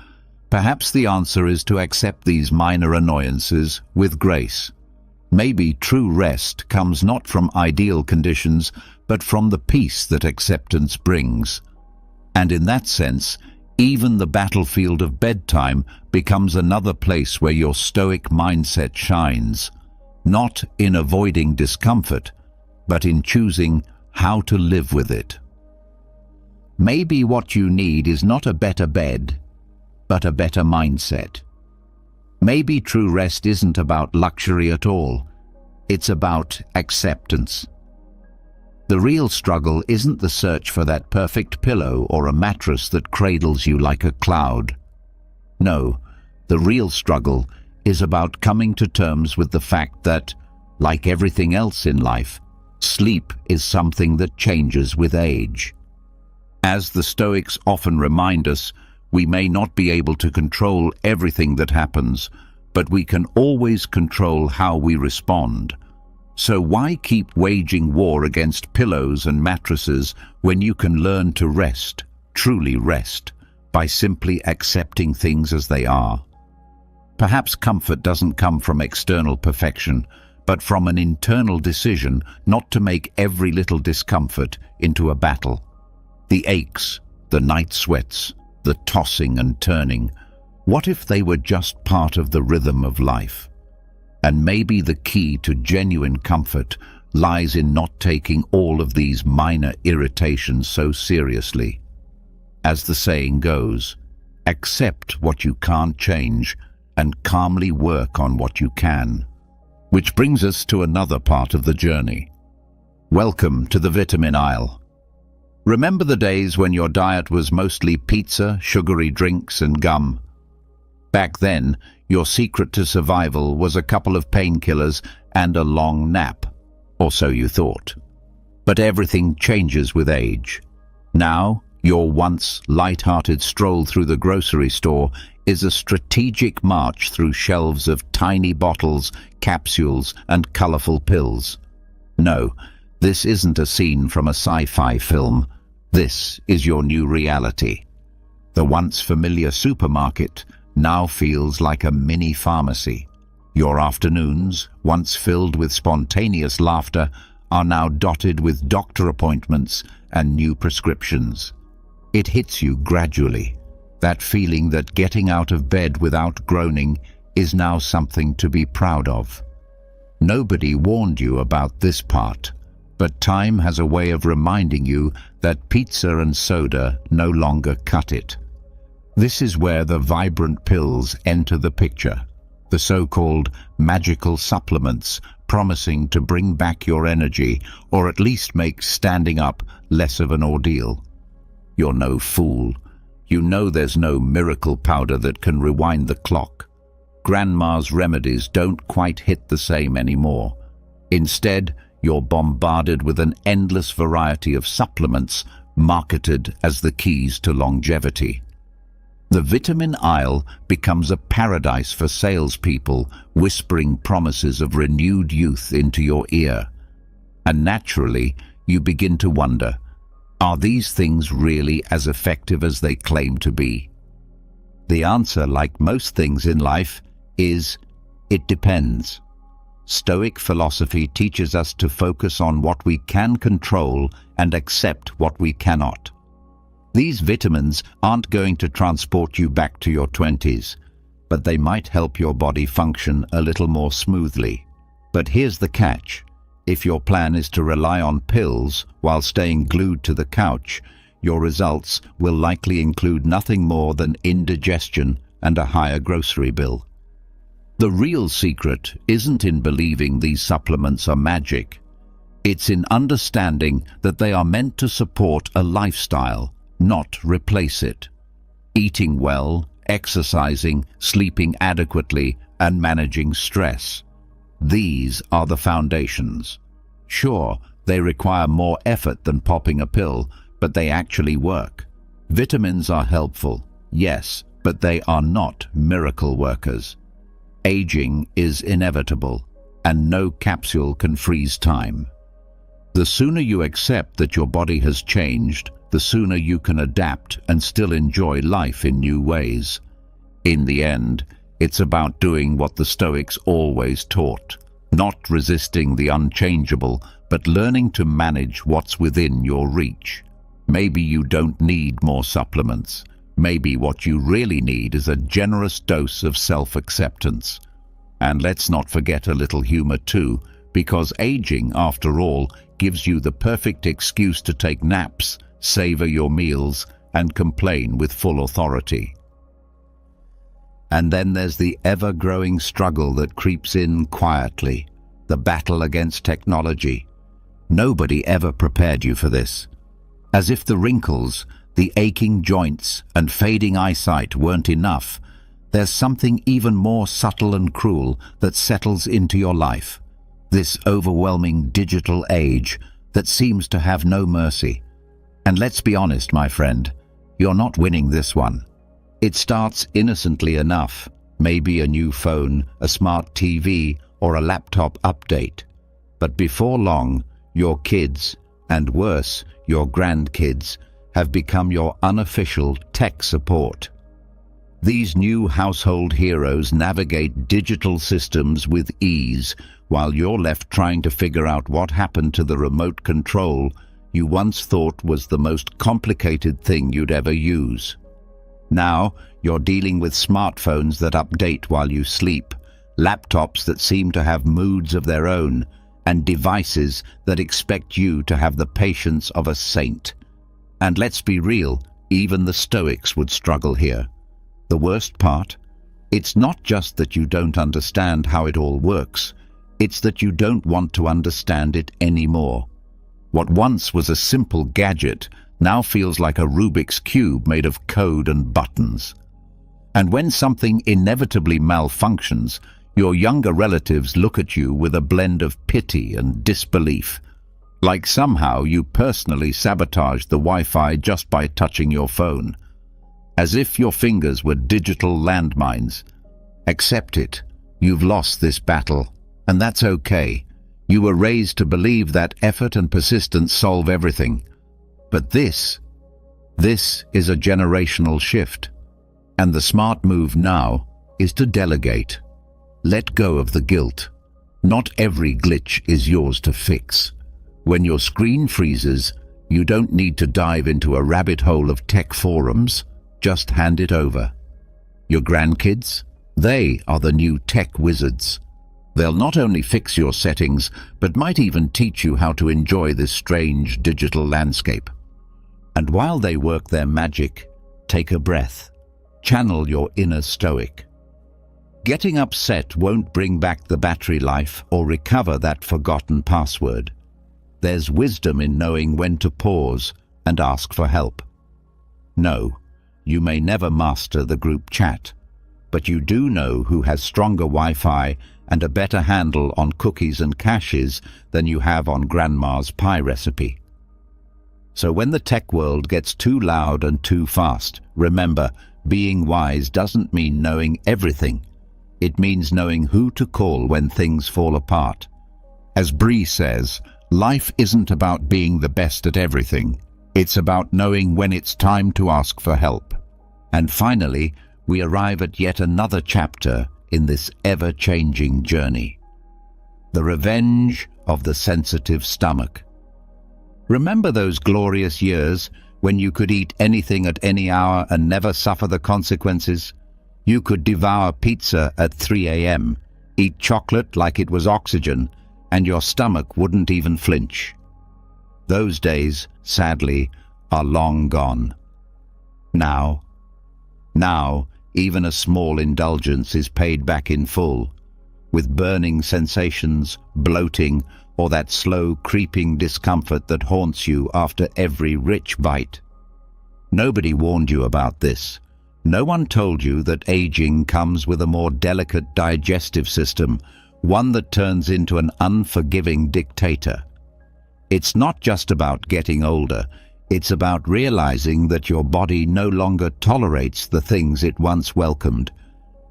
perhaps the answer is to accept these minor annoyances with grace. Maybe true rest comes not from ideal conditions, but from the peace that acceptance brings. And in that sense, even the battlefield of bedtime becomes another place where your stoic mindset shines, not in avoiding discomfort, but in choosing how to live with it. Maybe what you need is not a better bed, but a better mindset. Maybe true rest isn't about luxury at all. It's about acceptance. The real struggle isn't the search for that perfect pillow or a mattress that cradles you like a cloud. No, the real struggle is about coming to terms with the fact that, like everything else in life, sleep is something that changes with age. As the Stoics often remind us, we may not be able to control everything that happens, but we can always control how we respond. So why keep waging war against pillows and mattresses when you can learn to rest, truly rest, by simply accepting things as they are? Perhaps comfort doesn't come from external perfection, but from an internal decision not to make every little discomfort into a battle. The aches, the night sweats, the tossing and turning, what if they were just part of the rhythm of life? And maybe the key to genuine comfort lies in not taking all of these minor irritations so seriously. As the saying goes, accept what you can't change and calmly work on what you can. Which brings us to another part of the journey. Welcome to the vitamin aisle. Remember the days when your diet was mostly pizza, sugary drinks, and gum? Back then, your secret to survival was a couple of painkillers and a long nap, or so you thought. But everything changes with age. Now, your once light-hearted stroll through the grocery store is a strategic march through shelves of tiny bottles, capsules, and colorful pills. No, this isn't a scene from a sci-fi film. This is your new reality. The once familiar supermarket now feels like a mini pharmacy. Your afternoons, once filled with spontaneous laughter, are now dotted with doctor appointments and new prescriptions. It hits you gradually, that feeling that getting out of bed without groaning is now something to be proud of. Nobody warned you about this part, but time has a way of reminding you that pizza and soda no longer cut it. This is where the vibrant pills enter the picture, the so-called magical supplements promising to bring back your energy or at least make standing up less of an ordeal. You're no fool. You know there's no miracle powder that can rewind the clock. Grandma's remedies don't quite hit the same anymore. Instead, you're bombarded with an endless variety of supplements marketed as the keys to longevity. The vitamin aisle becomes a paradise for salespeople whispering promises of renewed youth into your ear. And naturally, you begin to wonder, are these things really as effective as they claim to be? The answer, like most things in life, is it depends. Stoic philosophy teaches us to focus on what we can control and accept what we cannot. These vitamins aren't going to transport you back to your 20s, but they might help your body function a little more smoothly. But here's the catch. If your plan is to rely on pills while staying glued to the couch, your results will likely include nothing more than indigestion and a higher grocery bill. The real secret isn't in believing these supplements are magic. It's in understanding that they are meant to support a lifestyle, not replace it. Eating well, exercising, sleeping adequately, and managing stress. These are the foundations. Sure, they require more effort than popping a pill, but they actually work. Vitamins are helpful, yes, but they are not miracle workers. Aging is inevitable, and no capsule can freeze time. The sooner you accept that your body has changed, the sooner you can adapt and still enjoy life in new ways. In the end, it's about doing what the Stoics always taught, not resisting the unchangeable, but learning to manage what's within your reach. Maybe you don't need more supplements. Maybe what you really need is a generous dose of self-acceptance. And let's not forget a little humor too, because aging, after all, gives you the perfect excuse to take naps, savor your meals, and complain with full authority. And then there's the ever-growing struggle that creeps in quietly, the battle against technology. Nobody ever prepared you for this. As if the wrinkles, the aching joints, and fading eyesight weren't enough, there's something even more subtle and cruel that settles into your life. This overwhelming digital age that seems to have no mercy. And let's be honest, my friend, you're not winning this one. It starts innocently enough, maybe a new phone, a smart TV, or a laptop update. But before long, your kids, and worse, your grandkids, have become your unofficial tech support. These new household heroes navigate digital systems with ease, while you're left trying to figure out what happened to the remote control you once thought was the most complicated thing you'd ever use. Now, you're dealing with smartphones that update while you sleep, laptops that seem to have moods of their own, and devices that expect you to have the patience of a saint. And let's be real, even the Stoics would struggle here. The worst part? It's not just that you don't understand how it all works, it's that you don't want to understand it anymore. What once was a simple gadget now feels like a Rubik's Cube made of code and buttons. And when something inevitably malfunctions, your younger relatives look at you with a blend of pity and disbelief, like somehow you personally sabotaged the Wi-Fi just by touching your phone, as if your fingers were digital landmines. Accept it. You've lost this battle, and that's okay. You were raised to believe that effort and persistence solve everything. But this is a generational shift. And the smart move now is to delegate. Let go of the guilt. Not every glitch is yours to fix. When your screen freezes, you don't need to dive into a rabbit hole of tech forums. Just hand it over. Your grandkids? They are the new tech wizards. They'll not only fix your settings, but might even teach you how to enjoy this strange digital landscape. And while they work their magic, take a breath. Channel your inner Stoic. Getting upset won't bring back the battery life or recover that forgotten password. There's wisdom in knowing when to pause and ask for help. No, you may never master the group chat, but you do know who has stronger Wi-Fi and a better handle on cookies and caches than you have on grandma's pie recipe. So when the tech world gets too loud and too fast, remember, being wise doesn't mean knowing everything. It means knowing who to call when things fall apart. As Bree says, life isn't about being the best at everything. It's about knowing when it's time to ask for help. And finally, we arrive at yet another chapter in this ever-changing journey. The revenge of the sensitive stomach. Remember those glorious years when you could eat anything at any hour and never suffer the consequences? You could devour pizza at 3 a.m., eat chocolate like it was oxygen, and your stomach wouldn't even flinch. Those days, sadly, are long gone. Now, even a small indulgence is paid back in full, with burning sensations, bloating, or that slow creeping discomfort that haunts you after every rich bite. Nobody warned you about this. No one told you that aging comes with a more delicate digestive system, one that turns into an unforgiving dictator. It's not just about getting older, it's about realizing that your body no longer tolerates the things it once welcomed.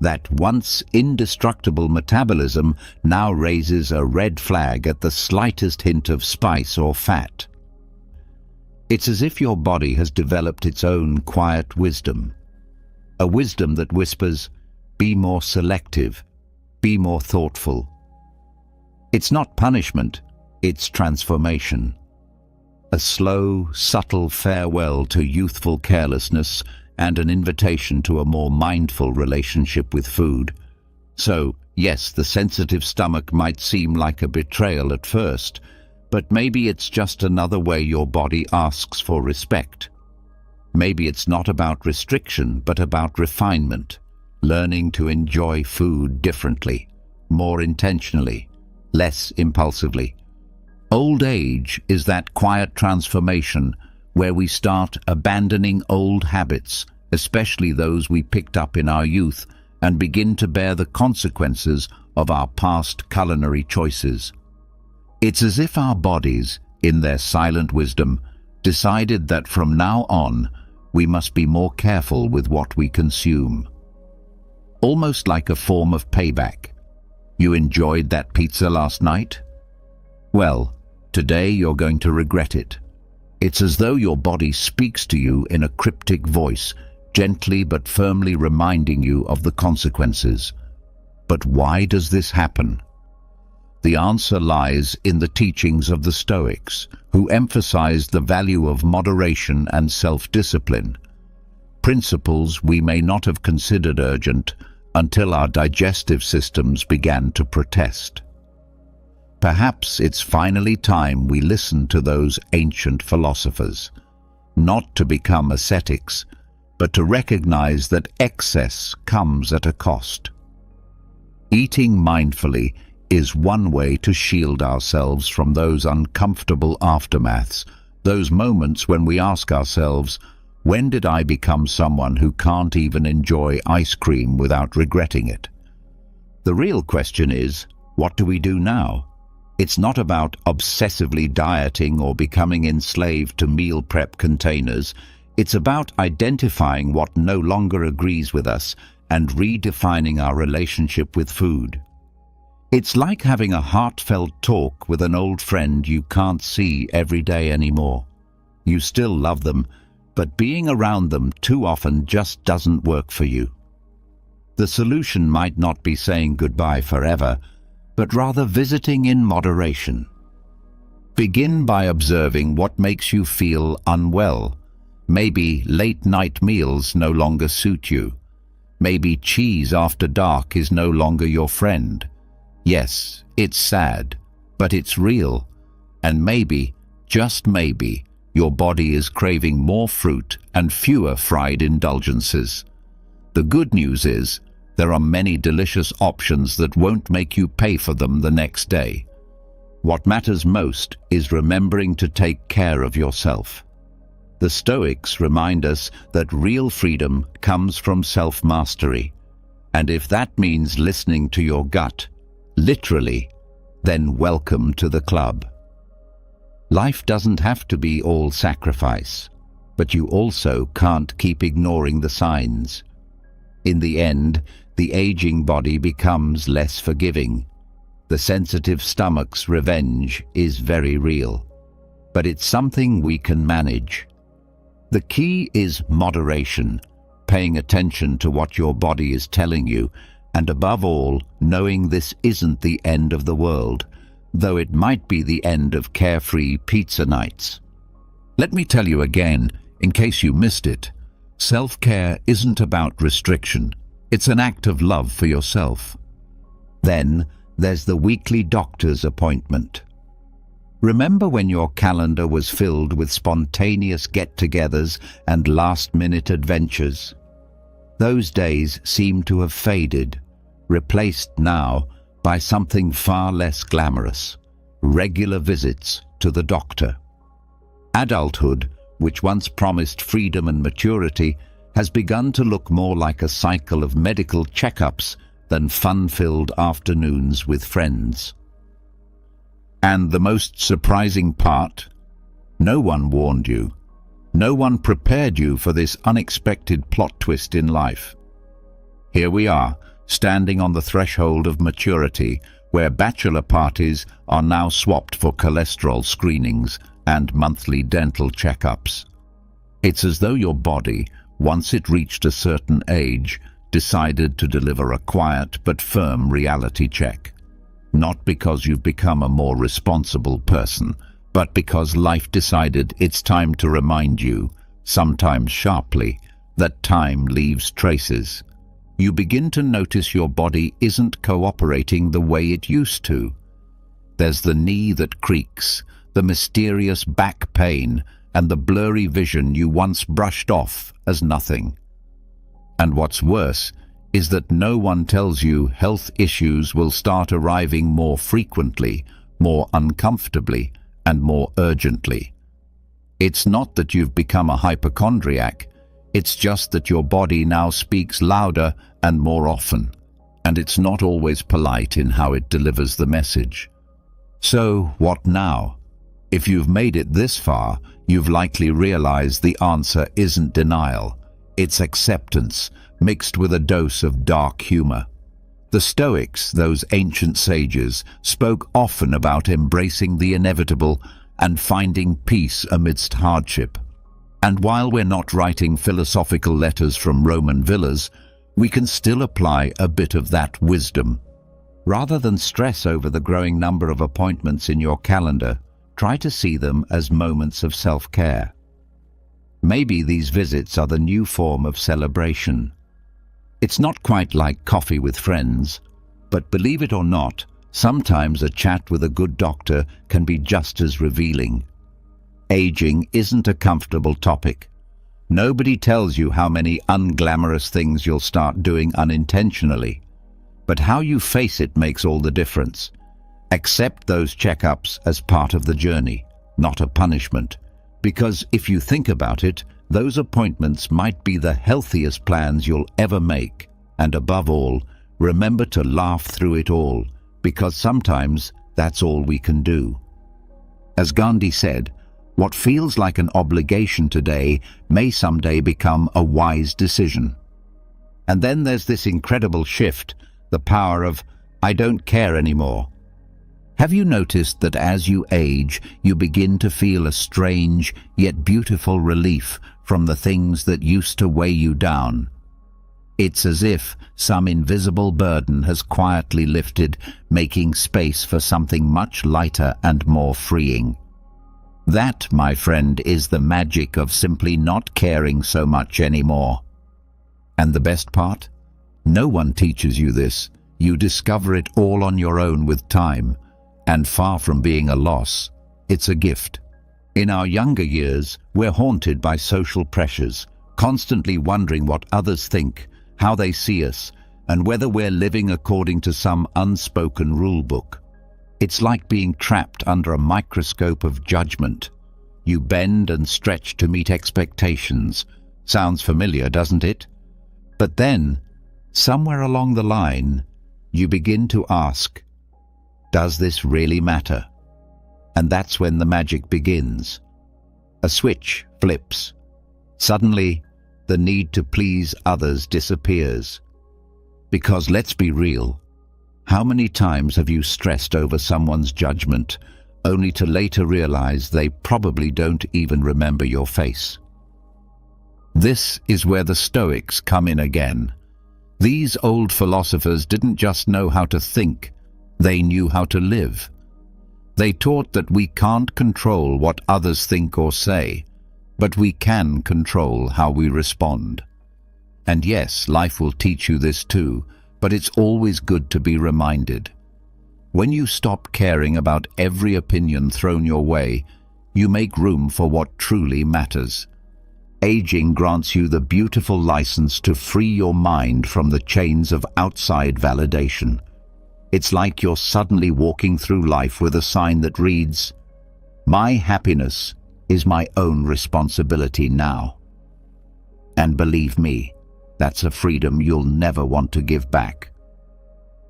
That once indestructible metabolism now raises a red flag at the slightest hint of spice or fat. It's as if your body has developed its own quiet wisdom. A wisdom that whispers, be more selective, be more thoughtful. It's not punishment, it's transformation. A slow, subtle farewell to youthful carelessness and an invitation to a more mindful relationship with food. So, yes, the sensitive stomach might seem like a betrayal at first, but maybe it's just another way your body asks for respect. Maybe it's not about restriction, but about refinement, learning to enjoy food differently, more intentionally, less impulsively. Old age is that quiet transformation where we start abandoning old habits, especially those we picked up in our youth, and begin to bear the consequences of our past culinary choices. It's as if our bodies, in their silent wisdom, decided that from now on, we must be more careful with what we consume. Almost like a form of payback. You enjoyed that pizza last night? Well, today you're going to regret it. It's as though your body speaks to you in a cryptic voice, gently but firmly reminding you of the consequences. But why does this happen? The answer lies in the teachings of the Stoics, who emphasized the value of moderation and self-discipline, principles we may not have considered urgent until our digestive systems began to protest. Perhaps it's finally time we listen to those ancient philosophers, not to become ascetics, but to recognize that excess comes at a cost. Eating mindfully is one way to shield ourselves from those uncomfortable aftermaths, those moments when we ask ourselves, when did I become someone who can't even enjoy ice cream without regretting it? The real question is, what do we do now? It's not about obsessively dieting or becoming enslaved to meal prep containers. It's about identifying what no longer agrees with us and redefining our relationship with food. It's like having a heartfelt talk with an old friend you can't see every day anymore. You still love them, but being around them too often just doesn't work for you. The solution might not be saying goodbye forever, but rather visiting in moderation. Begin by observing what makes you feel unwell. Maybe late-night meals no longer suit you. Maybe cheese after dark is no longer your friend. Yes, it's sad, but it's real. And maybe, just maybe, your body is craving more fruit and fewer fried indulgences. The good news is, there are many delicious options that won't make you pay for them the next day. What matters most is remembering to take care of yourself. The Stoics remind us that real freedom comes from self-mastery. And if that means listening to your gut, literally, then welcome to the club. Life doesn't have to be all sacrifice, but you also can't keep ignoring the signs. In the end, the aging body becomes less forgiving. The sensitive stomach's revenge is very real, but it's something we can manage. The key is moderation, paying attention to what your body is telling you, and above all, knowing this isn't the end of the world, though it might be the end of carefree pizza nights. Let me tell you again, in case you missed it, self-care isn't about restriction. It's an act of love for yourself. Then there's the weekly doctor's appointment. Remember when your calendar was filled with spontaneous get-togethers and last-minute adventures? Those days seem to have faded, replaced now by something far less glamorous: regular visits to the doctor. Adulthood, which once promised freedom and maturity, has begun to look more like a cycle of medical checkups than fun-filled afternoons with friends. And the most surprising part? No one warned you. No one prepared you for this unexpected plot twist in life. Here we are, standing on the threshold of maturity, where bachelor parties are now swapped for cholesterol screenings and monthly dental checkups. It's as though your body, once it reached a certain age, decided to deliver a quiet but firm reality check. Not because you've become a more responsible person, but because life decided it's time to remind you, sometimes sharply, that time leaves traces. You begin to notice your body isn't cooperating the way it used to. There's the knee that creaks, the mysterious back pain, and the blurry vision you once brushed off as nothing. And what's worse is that no one tells you health issues will start arriving more frequently, more uncomfortably, and more urgently. It's not that you've become a hypochondriac, it's just that your body now speaks louder and more often, and it's not always polite in how it delivers the message. So, what now? If you've made it this far, you've likely realized the answer isn't denial, it's acceptance, mixed with a dose of dark humor. The Stoics, those ancient sages, spoke often about embracing the inevitable and finding peace amidst hardship. And while we're not writing philosophical letters from Roman villas, we can still apply a bit of that wisdom. Rather than stress over the growing number of appointments in your calendar, try to see them as moments of self-care. Maybe these visits are the new form of celebration. It's not quite like coffee with friends, but believe it or not, sometimes a chat with a good doctor can be just as revealing. Aging isn't a comfortable topic. Nobody tells you how many unglamorous things you'll start doing unintentionally. But how you face it makes all the difference. Accept those checkups as part of the journey, not a punishment. Because if you think about it, those appointments might be the healthiest plans you'll ever make. And above all, remember to laugh through it all, because sometimes that's all we can do. As Gandhi said, what feels like an obligation today may someday become a wise decision. And then there's this incredible shift, the power of, I don't care anymore. Have you noticed that as you age, you begin to feel a strange yet beautiful relief from the things that used to weigh you down? It's as if some invisible burden has quietly lifted, making space for something much lighter and more freeing. That, my friend, is the magic of simply not caring so much anymore. And the best part? No one teaches you this. You discover it all on your own with time, and far from being a loss, it's a gift. In our younger years, we're haunted by social pressures, constantly wondering what others think, how they see us, and whether we're living according to some unspoken rule book. It's like being trapped under a microscope of judgment. You bend and stretch to meet expectations. Sounds familiar, doesn't it? But then, somewhere along the line, you begin to ask, does this really matter? And that's when the magic begins. A switch flips. Suddenly, the need to please others disappears. Because let's be real, how many times have you stressed over someone's judgment, only to later realize they probably don't even remember your face? This is where the Stoics come in again. These old philosophers didn't just know how to think, they knew how to live. They taught that we can't control what others think or say, but we can control how we respond. And yes, life will teach you this too, but it's always good to be reminded. When you stop caring about every opinion thrown your way, you make room for what truly matters. Aging grants you the beautiful license to free your mind from the chains of outside validation. It's like you're suddenly walking through life with a sign that reads, "My happiness is my own responsibility now." And believe me, that's a freedom you'll never want to give back.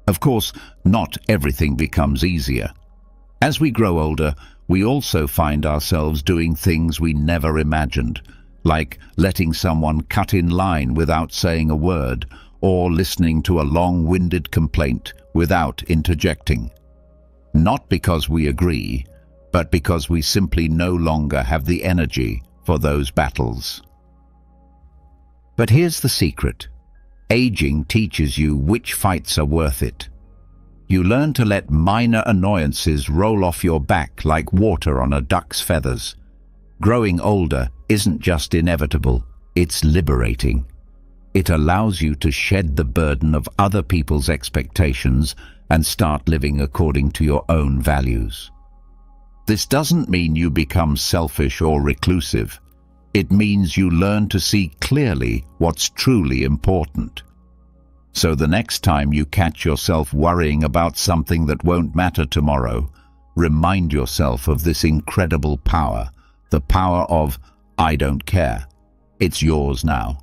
Of course, not everything becomes easier. As we grow older, we also find ourselves doing things we never imagined, like letting someone cut in line without saying a word, or listening to a long-winded complaint without interjecting. Not because we agree, but because we simply no longer have the energy for those battles. But here's the secret. Aging teaches you which fights are worth it. You learn to let minor annoyances roll off your back like water on a duck's feathers. Growing older isn't just inevitable, it's liberating. It allows you to shed the burden of other people's expectations and start living according to your own values. This doesn't mean you become selfish or reclusive. It means you learn to see clearly what's truly important. So the next time you catch yourself worrying about something that won't matter tomorrow, remind yourself of this incredible power, the power of "I don't care." It's yours now.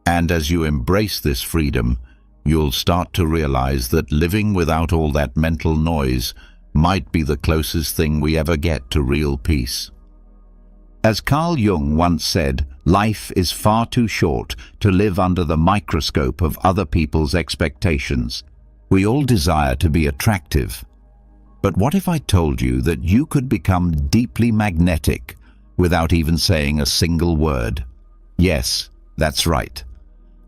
And as you embrace this freedom, you'll start to realize that living without all that mental noise might be the closest thing we ever get to real peace. As Carl Jung once said, life is far too short to live under the microscope of other people's expectations. We all desire to be attractive. But what if I told you that you could become deeply magnetic without even saying a single word? Yes, that's right.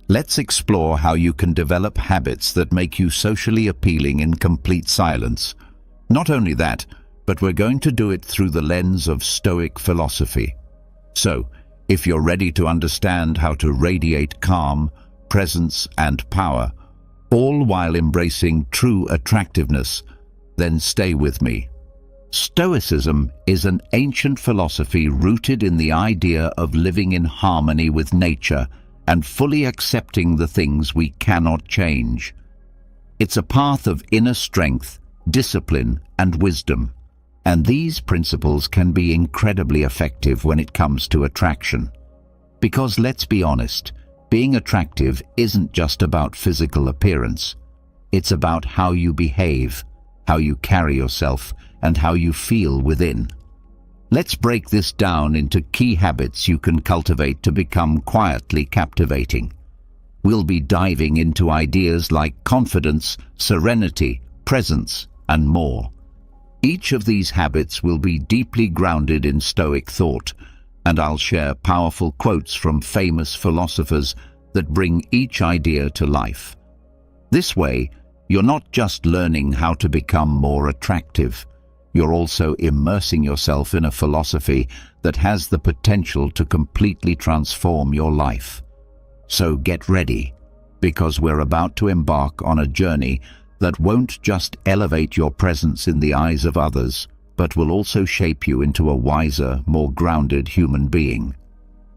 Let's explore how you can develop habits that make you socially appealing in complete silence. Not only that, but we're going to do it through the lens of Stoic philosophy. So, if you're ready to understand how to radiate calm, presence, and power, all while embracing true attractiveness, then stay with me. Stoicism is an ancient philosophy rooted in the idea of living in harmony with nature and fully accepting the things we cannot change. It's a path of inner strength, discipline, and wisdom. And these principles can be incredibly effective when it comes to attraction. Because let's be honest, being attractive isn't just about physical appearance. It's about how you behave, how you carry yourself, and how you feel within. Let's break this down into key habits you can cultivate to become quietly captivating. We'll be diving into ideas like confidence, serenity, presence, and more. Each of these habits will be deeply grounded in Stoic thought, and I'll share powerful quotes from famous philosophers that bring each idea to life. This way, you're not just learning how to become more attractive, you're also immersing yourself in a philosophy that has the potential to completely transform your life. So get ready, because we're about to embark on a journey that won't just elevate your presence in the eyes of others, but will also shape you into a wiser, more grounded human being.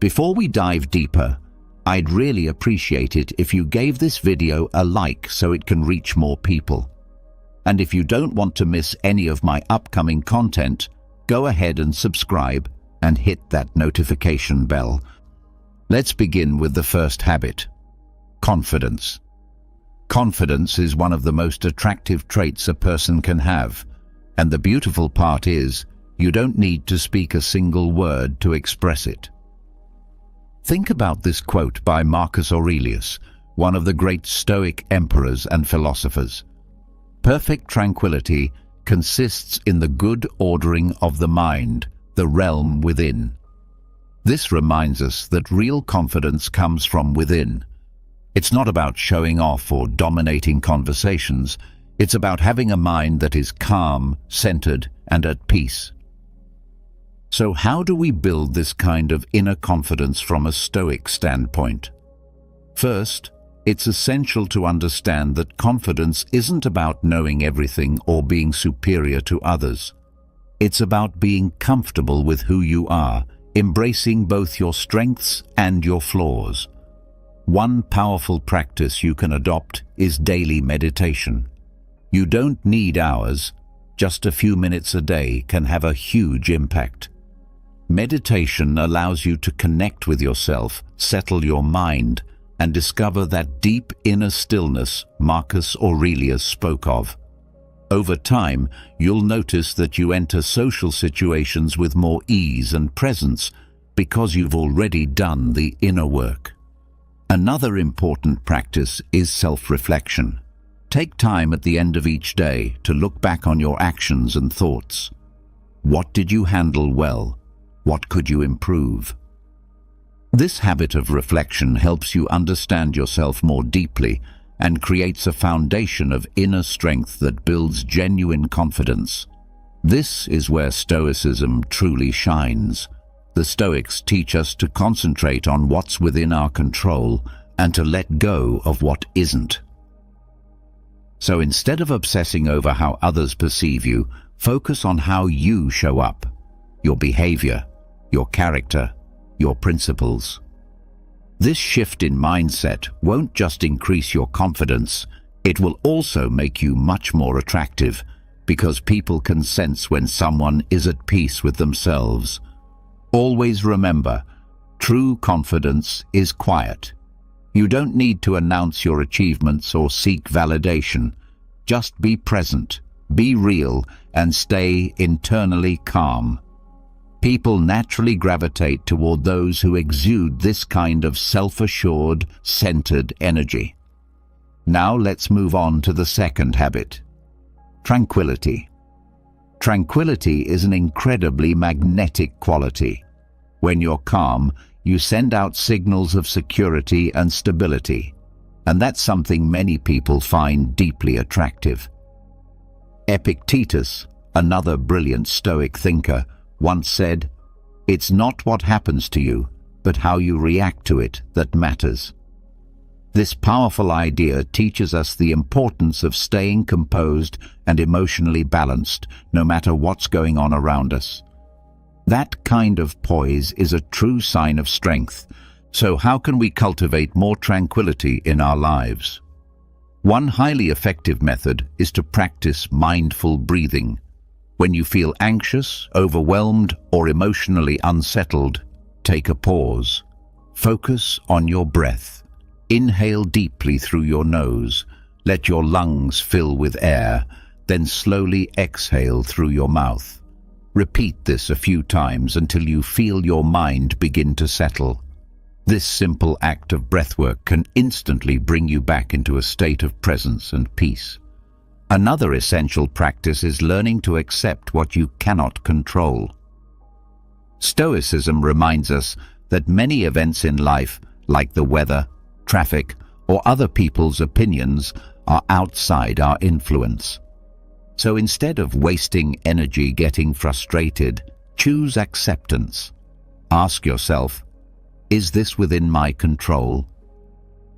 Before we dive deeper, I'd really appreciate it if you gave this video a like so it can reach more people. And if you don't want to miss any of my upcoming content, go ahead and subscribe and hit that notification bell. Let's begin with the first habit: confidence. Confidence is one of the most attractive traits a person can have, and the beautiful part is, you don't need to speak a single word to express it. Think about this quote by Marcus Aurelius, one of the great Stoic emperors and philosophers. Perfect tranquility consists in the good ordering of the mind, the realm within. This reminds us that real confidence comes from within. It's not about showing off or dominating conversations. It's about having a mind that is calm, centered, and at peace. So how do we build this kind of inner confidence from a Stoic standpoint? First, it's essential to understand that confidence isn't about knowing everything or being superior to others. It's about being comfortable with who you are, embracing both your strengths and your flaws. One powerful practice you can adopt is daily meditation. You don't need hours, just a few minutes a day can have a huge impact. Meditation allows you to connect with yourself, settle your mind, and discover that deep inner stillness Marcus Aurelius spoke of. Over time, you'll notice that you enter social situations with more ease and presence because you've already done the inner work. Another important practice is self-reflection. Take time at the end of each day to look back on your actions and thoughts. What did you handle well? What could you improve? This habit of reflection helps you understand yourself more deeply and creates a foundation of inner strength that builds genuine confidence. This is where Stoicism truly shines. The Stoics teach us to concentrate on what's within our control and to let go of what isn't. So instead of obsessing over how others perceive you, focus on how you show up, your behavior, your character, your principles. This shift in mindset won't just increase your confidence, it will also make you much more attractive, because people can sense when someone is at peace with themselves. Always remember, true confidence is quiet. You don't need to announce your achievements or seek validation. Just be present, be real, and stay internally calm. People naturally gravitate toward those who exude this kind of self-assured, centered energy. Now let's move on to the second habit: tranquility. Tranquility is an incredibly magnetic quality. When you're calm, you send out signals of security and stability, and that's something many people find deeply attractive. Epictetus, another brilliant Stoic thinker, once said, "It's not what happens to you, but how you react to it that matters." This powerful idea teaches us the importance of staying composed and emotionally balanced, no matter what's going on around us. That kind of poise is a true sign of strength. So how can we cultivate more tranquility in our lives? One highly effective method is to practice mindful breathing. When you feel anxious, overwhelmed, or emotionally unsettled, take a pause. Focus on your breath. Inhale deeply through your nose. Let your lungs fill with air, then slowly exhale through your mouth. Repeat this a few times until you feel your mind begin to settle. This simple act of breathwork can instantly bring you back into a state of presence and peace. Another essential practice is learning to accept what you cannot control. Stoicism reminds us that many events in life, like the weather, traffic, or other people's opinions, are outside our influence. So instead of wasting energy getting frustrated, choose acceptance. Ask yourself, is this within my control?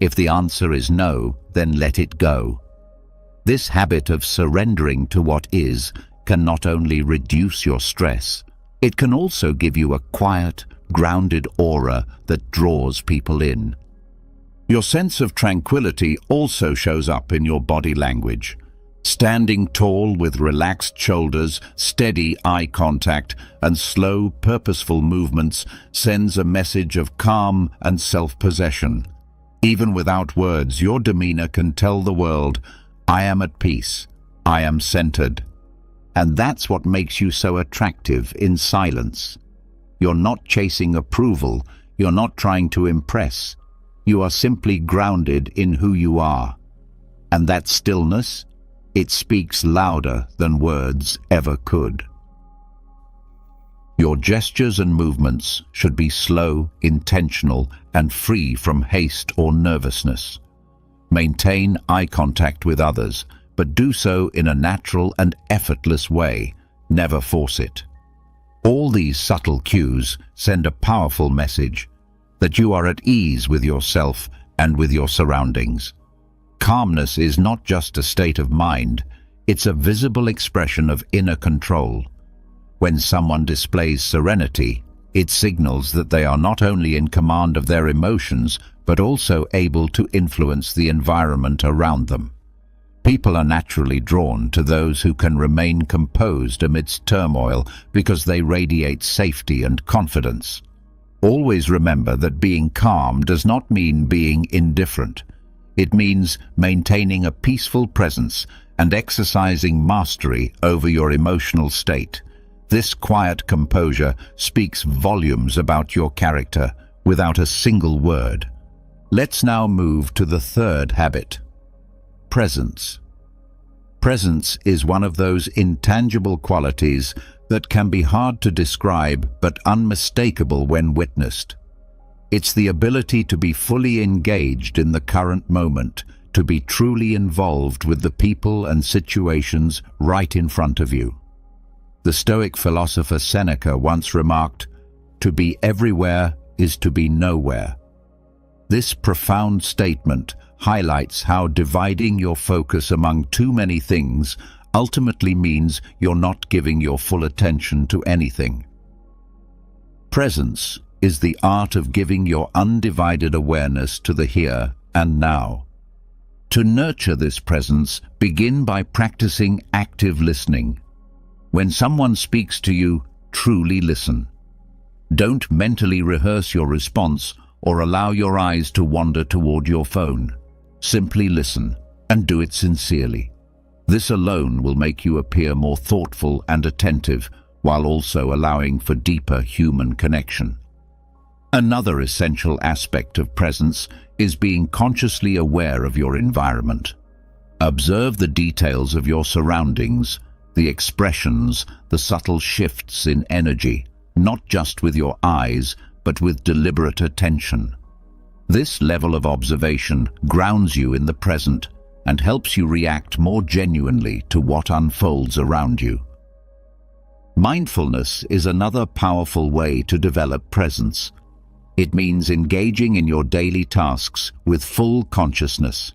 If the answer is no, then let it go. This habit of surrendering to what is can not only reduce your stress, it can also give you a quiet, grounded aura that draws people in. Your sense of tranquility also shows up in your body language. Standing tall with relaxed shoulders, steady eye contact, and slow, purposeful movements sends a message of calm and self-possession. Even without words, your demeanor can tell the world, "I am at peace, I am centered." And that's what makes you so attractive in silence. You're not chasing approval, you're not trying to impress. You are simply grounded in who you are. And that stillness, it speaks louder than words ever could. Your gestures and movements should be slow, intentional, and free from haste or nervousness. Maintain eye contact with others, but do so in a natural and effortless way. Never force it. All these subtle cues send a powerful message that you are at ease with yourself and with your surroundings. Calmness is not just a state of mind, it's a visible expression of inner control. When someone displays serenity, it signals that they are not only in command of their emotions, but also able to influence the environment around them. People are naturally drawn to those who can remain composed amidst turmoil because they radiate safety and confidence. Always remember that being calm does not mean being indifferent. It means maintaining a peaceful presence and exercising mastery over your emotional state. This quiet composure speaks volumes about your character without a single word. Let's now move to the third habit: presence. Presence is one of those intangible qualities that can be hard to describe but unmistakable when witnessed. It's the ability to be fully engaged in the current moment, to be truly involved with the people and situations right in front of you. The Stoic philosopher Seneca once remarked, "To be everywhere is to be nowhere." This profound statement highlights how dividing your focus among too many things ultimately means you're not giving your full attention to anything. Presence is the art of giving your undivided awareness to the here and now. To nurture this presence, begin by practicing active listening. When someone speaks to you, truly listen. Don't mentally rehearse your response or allow your eyes to wander toward your phone. Simply listen, and do it sincerely. This alone will make you appear more thoughtful and attentive, while also allowing for deeper human connection. Another essential aspect of presence is being consciously aware of your environment. Observe the details of your surroundings, the expressions, the subtle shifts in energy, not just with your eyes, but with deliberate attention. This level of observation grounds you in the present and helps you react more genuinely to what unfolds around you. Mindfulness is another powerful way to develop presence. It means engaging in your daily tasks with full consciousness.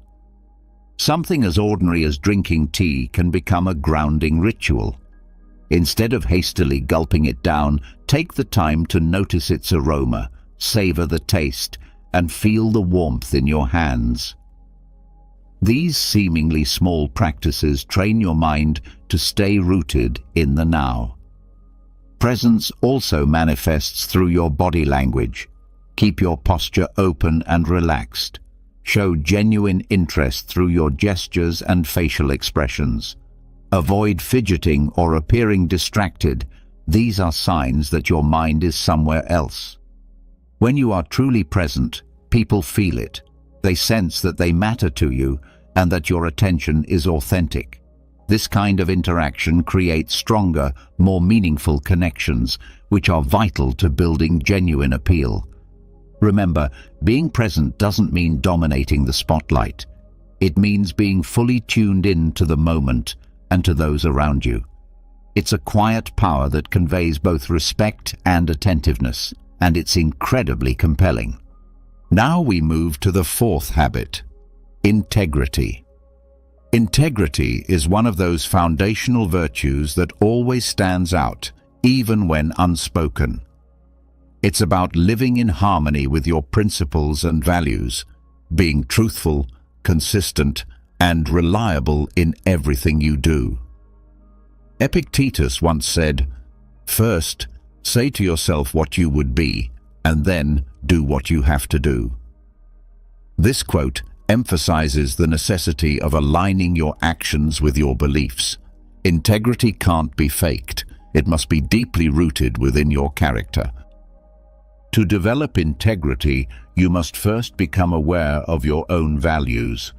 Something as ordinary as drinking tea can become a grounding ritual. Instead of hastily gulping it down, take the time to notice its aroma, savor the taste, and feel the warmth in your hands. These seemingly small practices train your mind to stay rooted in the now. Presence also manifests through your body language. Keep your posture open and relaxed. Show genuine interest through your gestures and facial expressions. Avoid fidgeting or appearing distracted. These are signs that your mind is somewhere else. When you are truly present, people feel it. They sense that they matter to you and that your attention is authentic. This kind of interaction creates stronger, more meaningful connections, which are vital to building genuine appeal. Remember, being present doesn't mean dominating the spotlight. It means being fully tuned in to the moment and to those around you. It's a quiet power that conveys both respect and attentiveness, and it's incredibly compelling. Now we move to the fourth habit: integrity. Integrity is one of those foundational virtues that always stands out, even when unspoken. It's about living in harmony with your principles and values, being truthful, consistent, and reliable in everything you do. Epictetus once said, "First, say to yourself what you would be, and then do what you have to do." This quote emphasizes the necessity of aligning your actions with your beliefs. Integrity can't be faked. It must be deeply rooted within your character. To develop integrity, you must first become aware of your own values.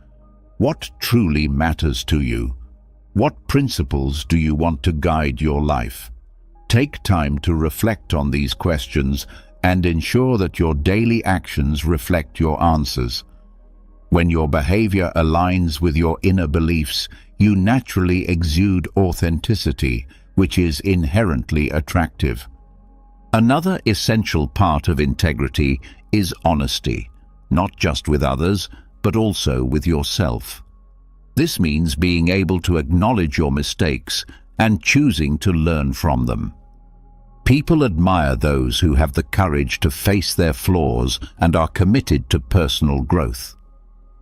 What truly matters to you? What principles do you want to guide your life? Take time to reflect on these questions and ensure that your daily actions reflect your answers. When your behavior aligns with your inner beliefs, you naturally exude authenticity, which is inherently attractive. Another essential part of integrity is honesty, not just with others, but also with yourself. This means being able to acknowledge your mistakes and choosing to learn from them. People admire those who have the courage to face their flaws and are committed to personal growth.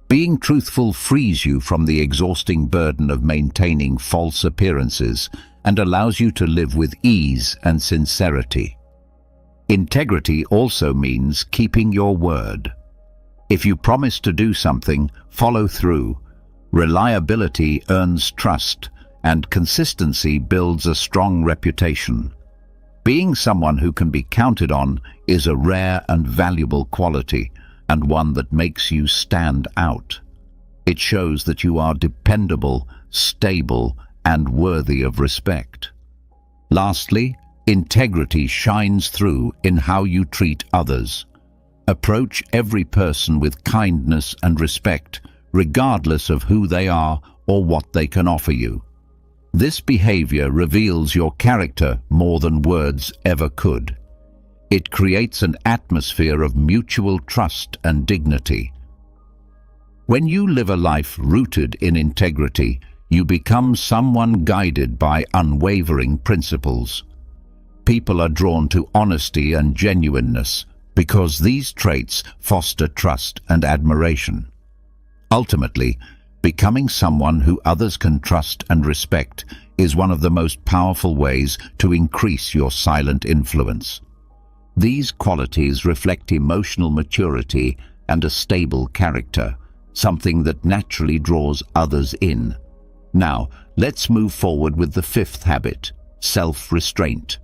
Being truthful frees you from the exhausting burden of maintaining false appearances and allows you to live with ease and sincerity. Integrity also means keeping your word. If you promise to do something, follow through. Reliability earns trust, and consistency builds a strong reputation. Being someone who can be counted on is a rare and valuable quality, and one that makes you stand out. It shows that you are dependable, stable, and worthy of respect. Lastly, integrity shines through in how you treat others. Approach every person with kindness and respect, regardless of who they are or what they can offer you. This behavior reveals your character more than words ever could. It creates an atmosphere of mutual trust and dignity. When you live a life rooted in integrity, you become someone guided by unwavering principles. People are drawn to honesty and genuineness because these traits foster trust and admiration. Ultimately, becoming someone who others can trust and respect is one of the most powerful ways to increase your silent influence. These qualities reflect emotional maturity and a stable character, something that naturally draws others in. Now, let's move forward with the fifth habit, self-restraint.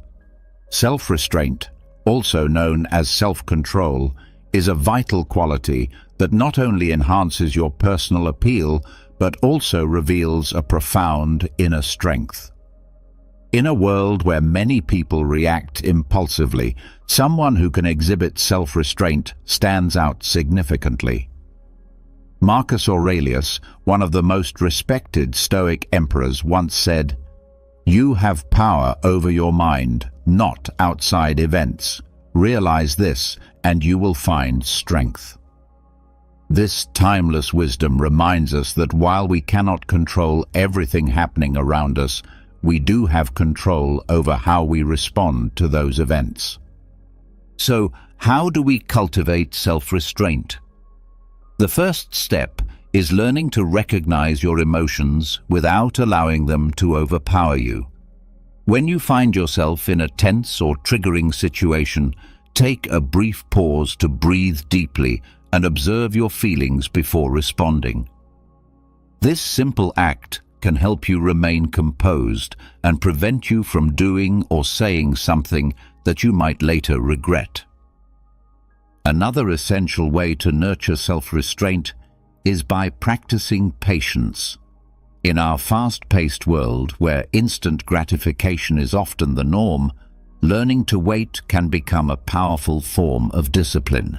Self-restraint, also known as self-control, is a vital quality that not only enhances your personal appeal, but also reveals a profound inner strength. In a world where many people react impulsively, someone who can exhibit self-restraint stands out significantly. Marcus Aurelius, one of the most respected Stoic emperors, once said, "You have power over your mind, not outside events. Realize this, and you will find strength." This timeless wisdom reminds us that while we cannot control everything happening around us, we do have control over how we respond to those events. So, how do we cultivate self-restraint? The first step is learning to recognize your emotions without allowing them to overpower you. When you find yourself in a tense or triggering situation, take a brief pause to breathe deeply and observe your feelings before responding. This simple act can help you remain composed and prevent you from doing or saying something that you might later regret. Another essential way to nurture self-restraint is by practicing patience. In our fast-paced world, where instant gratification is often the norm, learning to wait can become a powerful form of discipline.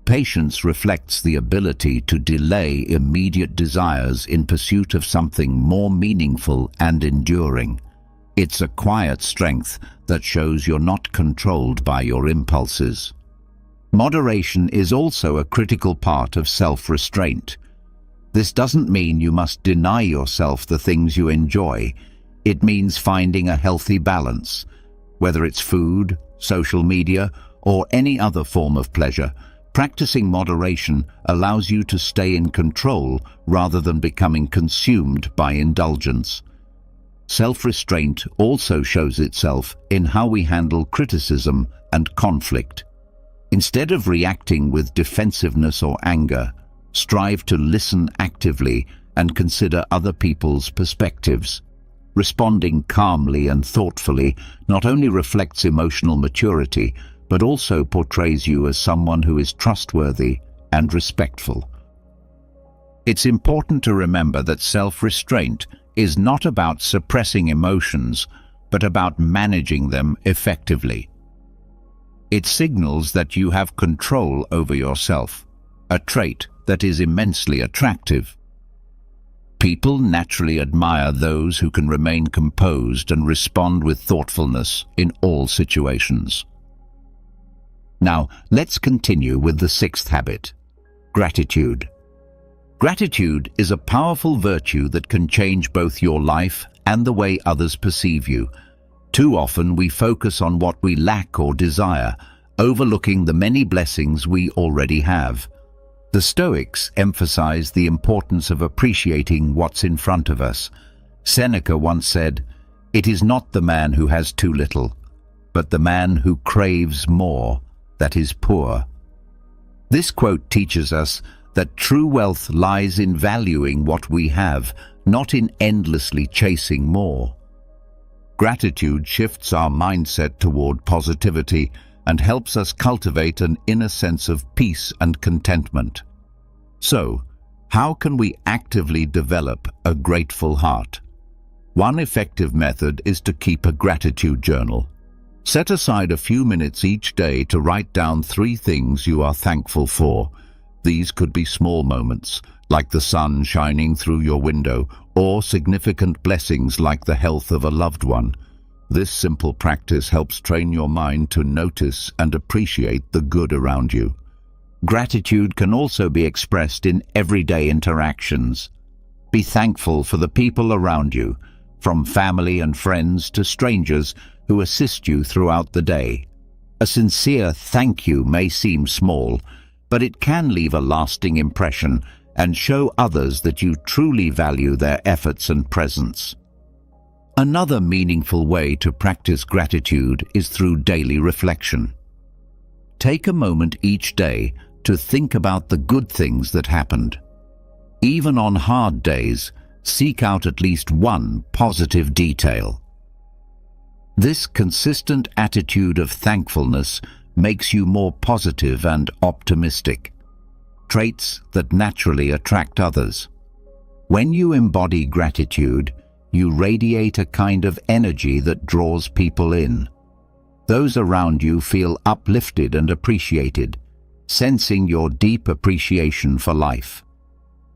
Patience reflects the ability to delay immediate desires in pursuit of something more meaningful and enduring. It's a quiet strength that shows you're not controlled by your impulses. Moderation is also a critical part of self-restraint. This doesn't mean you must deny yourself the things you enjoy. It means finding a healthy balance, whether it's food, social media, or any other form of pleasure. Practicing moderation allows you to stay in control rather than becoming consumed by indulgence. Self-restraint also shows itself in how we handle criticism and conflict. Instead of reacting with defensiveness or anger, strive to listen actively and consider other people's perspectives. Responding calmly and thoughtfully not only reflects emotional maturity, but also portrays you as someone who is trustworthy and respectful. It's important to remember that self-restraint is not about suppressing emotions, but about managing them effectively. It signals that you have control over yourself, a trait that is immensely attractive. People naturally admire those who can remain composed and respond with thoughtfulness in all situations. Now, let's continue with the sixth habit: gratitude. Gratitude is a powerful virtue that can change both your life and the way others perceive you. Too often we focus on what we lack or desire, overlooking the many blessings we already have. The Stoics emphasize the importance of appreciating what's in front of us. Seneca once said, "It is not the man who has too little, but the man who craves more that is poor." This quote teaches us that true wealth lies in valuing what we have, not in endlessly chasing more. Gratitude shifts our mindset toward positivity and helps us cultivate an inner sense of peace and contentment. So, how can we actively develop a grateful heart? One effective method is to keep a gratitude journal. Set aside a few minutes each day to write down 3 things you are thankful for. These could be small moments, like the sun shining through your window, or significant blessings like the health of a loved one. This simple practice helps train your mind to notice and appreciate the good around you. Gratitude can also be expressed in everyday interactions. Be thankful for the people around you, from family and friends to strangers who assist you throughout the day. A sincere thank you may seem small, but it can leave a lasting impression and show others that you truly value their efforts and presence. Another meaningful way to practice gratitude is through daily reflection. Take a moment each day to think about the good things that happened. Even on hard days, seek out at least one positive detail. This consistent attitude of thankfulness makes you more positive and optimistic, traits that naturally attract others. When you embody gratitude, you radiate a kind of energy that draws people in. Those around you feel uplifted and appreciated, sensing your deep appreciation for life.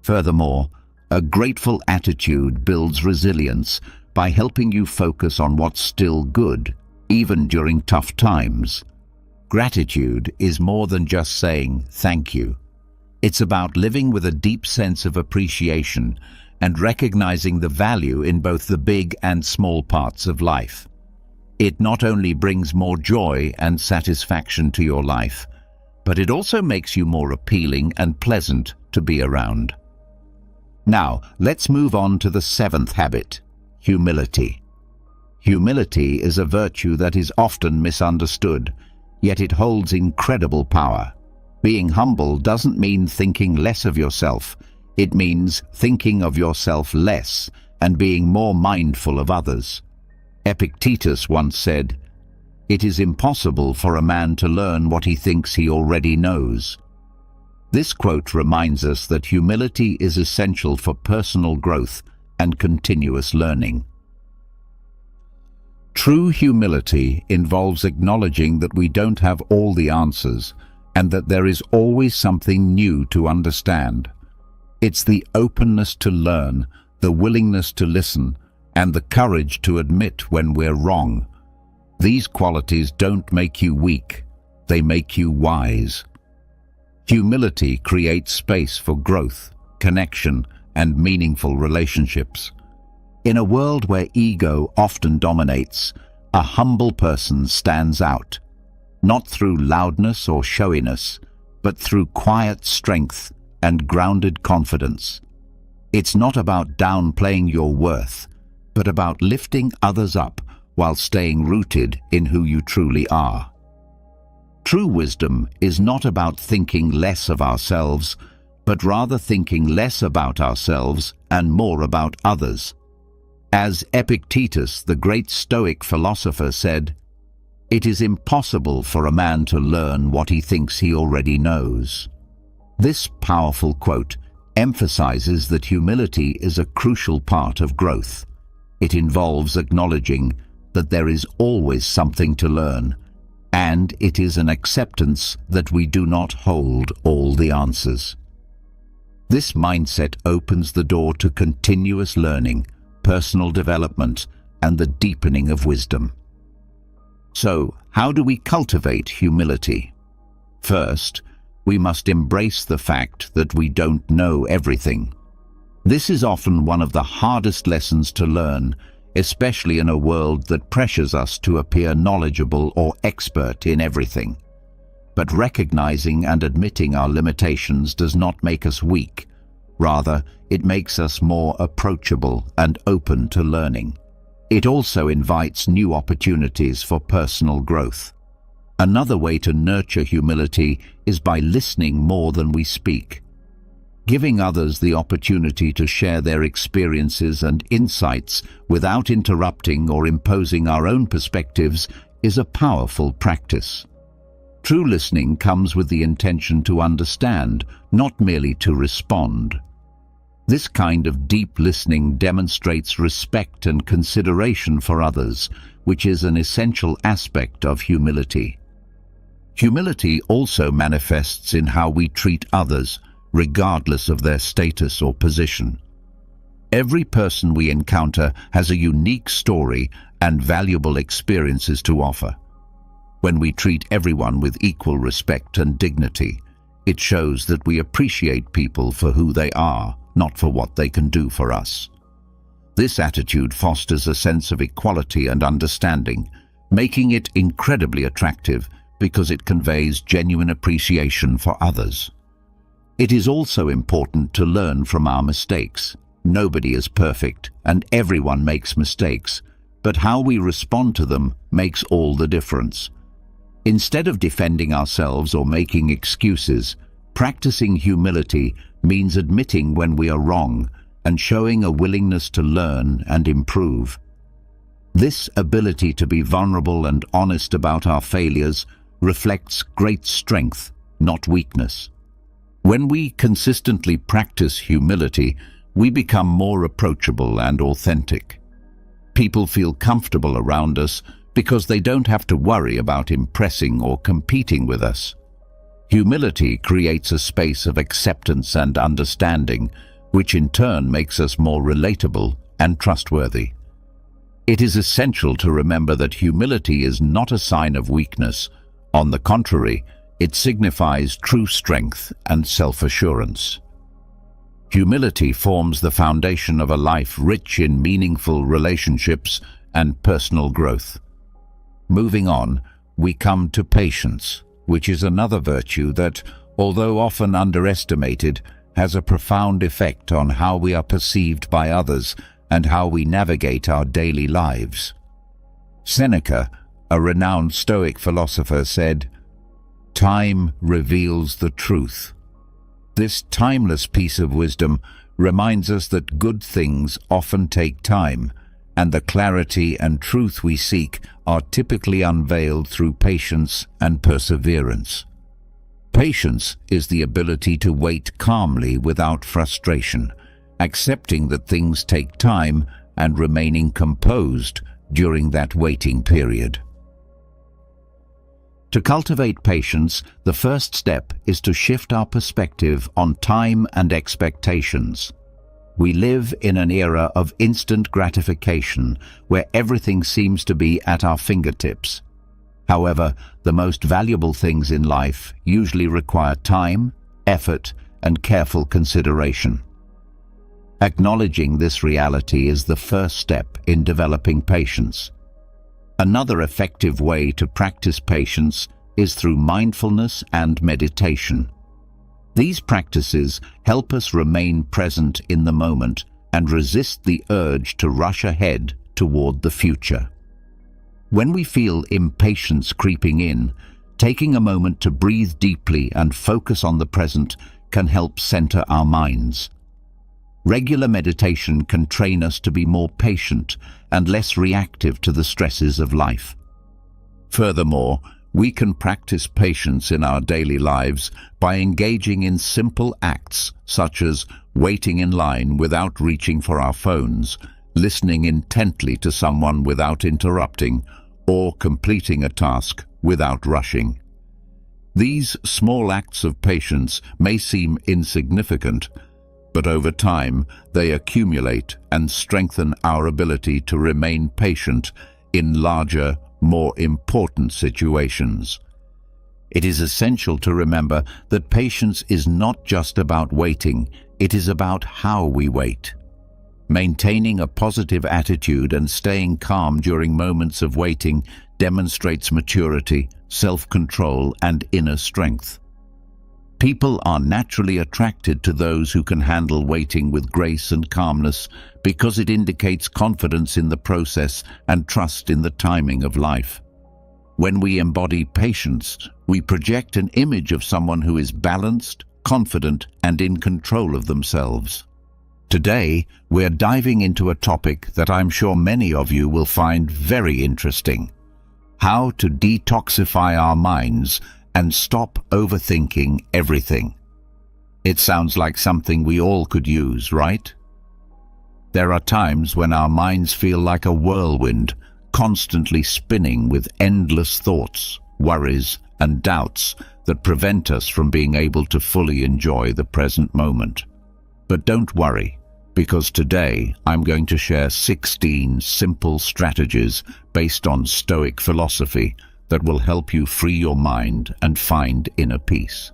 Furthermore, a grateful attitude builds resilience by helping you focus on what's still good, even during tough times. Gratitude is more than just saying thank you. It's about living with a deep sense of appreciation and recognizing the value in both the big and small parts of life. It not only brings more joy and satisfaction to your life, but it also makes you more appealing and pleasant to be around. Now, let's move on to the 7th habit: humility. Humility is a virtue that is often misunderstood, yet it holds incredible power. Being humble doesn't mean thinking less of yourself. It means thinking of yourself less and being more mindful of others. Epictetus once said, "It is impossible for a man to learn what he thinks he already knows." This quote reminds us that humility is essential for personal growth and continuous learning. True humility involves acknowledging that we don't have all the answers and that there is always something new to understand. It's the openness to learn, the willingness to listen, and the courage to admit when we're wrong. These qualities don't make you weak, they make you wise. Humility creates space for growth. connection, and meaningful relationships. In a world where ego often dominates, a humble person stands out, not through loudness or showiness, but through quiet strength and grounded confidence. It's not about downplaying your worth, but about lifting others up while staying rooted in who you truly are. True wisdom is not about thinking less of ourselves, but rather thinking less about ourselves and more about others. As Epictetus, the great Stoic philosopher, said, "It is impossible for a man to learn what he thinks he already knows." This powerful quote emphasizes that humility is a crucial part of growth. It involves acknowledging that there is always something to learn, and it is an acceptance that we do not hold all the answers. This mindset opens the door to continuous learning, personal development, and the deepening of wisdom. So, how do we cultivate humility? First, we must embrace the fact that we don't know everything. This is often one of the hardest lessons to learn, especially in a world that pressures us to appear knowledgeable or expert in everything. But recognizing and admitting our limitations does not make us weak. Rather, it makes us more approachable and open to learning. It also invites new opportunities for personal growth. Another way to nurture humility is by listening more than we speak. Giving others the opportunity to share their experiences and insights without interrupting or imposing our own perspectives is a powerful practice. True listening comes with the intention to understand, not merely to respond. This kind of deep listening demonstrates respect and consideration for others, which is an essential aspect of humility. Humility also manifests in how we treat others, regardless of their status or position. Every person we encounter has a unique story and valuable experiences to offer. When we treat everyone with equal respect and dignity, it shows that we appreciate people for who they are, not for what they can do for us. This attitude fosters a sense of equality and understanding, making it incredibly attractive because it conveys genuine appreciation for others. It is also important to learn from our mistakes. Nobody is perfect, and everyone makes mistakes, but how we respond to them makes all the difference. Instead of defending ourselves or making excuses, practicing humility means admitting when we are wrong and showing a willingness to learn and improve. This ability to be vulnerable and honest about our failures reflects great strength, not weakness. When we consistently practice humility, we become more approachable and authentic. People feel comfortable around us because they don't have to worry about impressing or competing with us. Humility creates a space of acceptance and understanding, which in turn makes us more relatable and trustworthy. It is essential to remember that humility is not a sign of weakness. On the contrary, it signifies true strength and self-assurance. Humility forms the foundation of a life rich in meaningful relationships and personal growth. Moving on, we come to patience, which is another virtue that, although often underestimated, has a profound effect on how we are perceived by others and how we navigate our daily lives. Seneca, a renowned Stoic philosopher, said, "Time reveals the truth." This timeless piece of wisdom reminds us that good things often take time, and the clarity and truth we seek are typically unveiled through patience and perseverance. Patience is the ability to wait calmly without frustration, accepting that things take time and remaining composed during that waiting period. To cultivate patience, the first step is to shift our perspective on time and expectations. We live in an era of instant gratification where everything seems to be at our fingertips. However, the most valuable things in life usually require time, effort, and careful consideration. Acknowledging this reality is the first step in developing patience. Another effective way to practice patience is through mindfulness and meditation. These practices help us remain present in the moment and resist the urge to rush ahead toward the future. When we feel impatience creeping in, taking a moment to breathe deeply and focus on the present can help center our minds. Regular meditation can train us to be more patient and less reactive to the stresses of life. Furthermore, we can practice patience in our daily lives by engaging in simple acts such as waiting in line without reaching for our phones, listening intently to someone without interrupting, or completing a task without rushing. These small acts of patience may seem insignificant, but over time they accumulate and strengthen our ability to remain patient in larger, more important situations. It is essential to remember that patience is not just about waiting, it is about how we wait. Maintaining a positive attitude and staying calm during moments of waiting demonstrates maturity, self-control, and inner strength. People are naturally attracted to those who can handle waiting with grace and calmness because it indicates confidence in the process and trust in the timing of life. When we embody patience, we project an image of someone who is balanced, confident, and in control of themselves. Today, we're diving into a topic that I'm sure many of you will find very interesting: how to detoxify our minds and stop overthinking everything. It sounds like something we all could use, right? There are times when our minds feel like a whirlwind, constantly spinning with endless thoughts, worries, and doubts that prevent us from being able to fully enjoy the present moment. But don't worry, because today I'm going to share 16 simple strategies based on Stoic philosophy that will help you free your mind and find inner peace.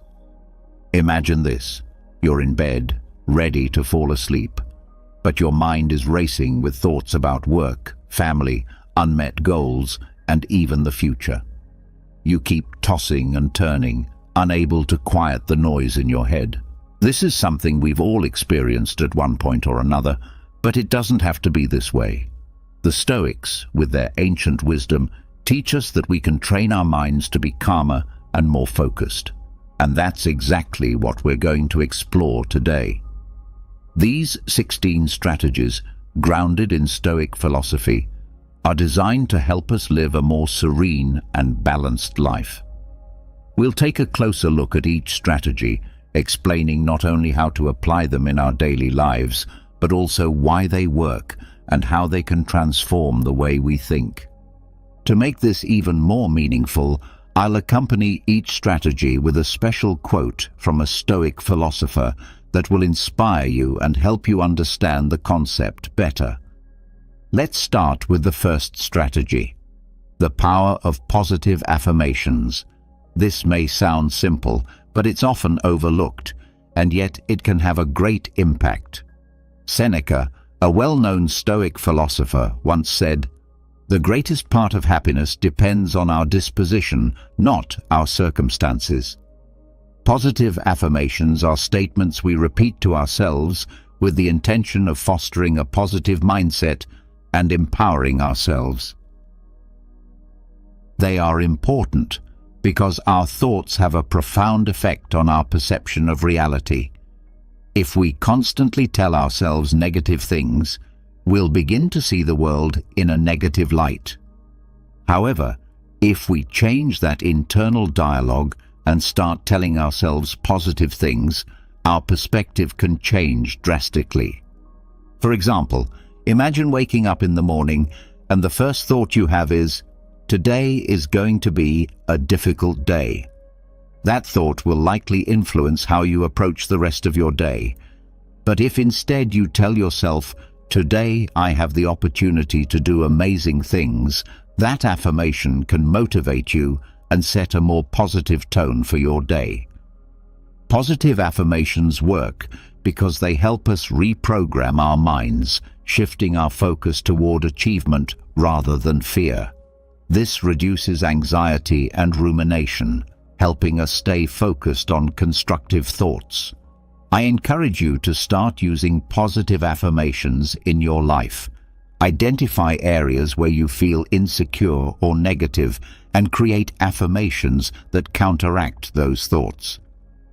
Imagine this: you're in bed, ready to fall asleep, but your mind is racing with thoughts about work, family, unmet goals, and even the future. You keep tossing and turning, unable to quiet the noise in your head. This is something we've all experienced at one point or another, but it doesn't have to be this way. The Stoics, with their ancient wisdom, teach us that we can train our minds to be calmer and more focused. And that's exactly what we're going to explore today. These 16 strategies, grounded in Stoic philosophy, are designed to help us live a more serene and balanced life. We'll take a closer look at each strategy, explaining not only how to apply them in our daily lives, but also why they work and how they can transform the way we think. To make this even more meaningful, I'll accompany each strategy with a special quote from a Stoic philosopher that will inspire you and help you understand the concept better. Let's start with the first strategy: the power of positive affirmations. This may sound simple, but it's often overlooked, and yet it can have a great impact. Seneca, a well-known Stoic philosopher, once said, "The greatest part of happiness depends on our disposition, not our circumstances." Positive affirmations are statements we repeat to ourselves with the intention of fostering a positive mindset and empowering ourselves. They are important because our thoughts have a profound effect on our perception of reality. If we constantly tell ourselves negative things, we'll begin to see the world in a negative light. However, if we change that internal dialogue and start telling ourselves positive things, our perspective can change drastically. For example, imagine waking up in the morning and the first thought you have is, "Today is going to be a difficult day." That thought will likely influence how you approach the rest of your day. But if instead you tell yourself, "Today I have the opportunity to do amazing things," that affirmation can motivate you and set a more positive tone for your day. Positive affirmations work because they help us reprogram our minds, shifting our focus toward achievement rather than fear. This reduces anxiety and rumination, helping us stay focused on constructive thoughts. I encourage you to start using positive affirmations in your life. Identify areas where you feel insecure or negative and create affirmations that counteract those thoughts.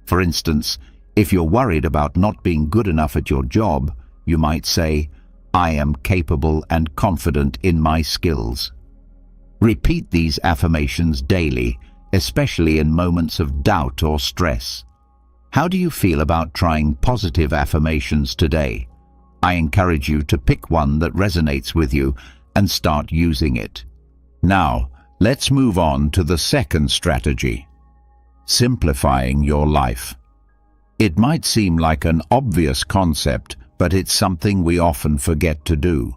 For instance, if you're worried about not being good enough at your job, you might say, "I am capable and confident in my skills." Repeat these affirmations daily, especially in moments of doubt or stress. How do you feel about trying positive affirmations today? I encourage you to pick one that resonates with you and start using it. Now, let's move on to the second strategy: simplifying your life. It might seem like an obvious concept, but it's something we often forget to do.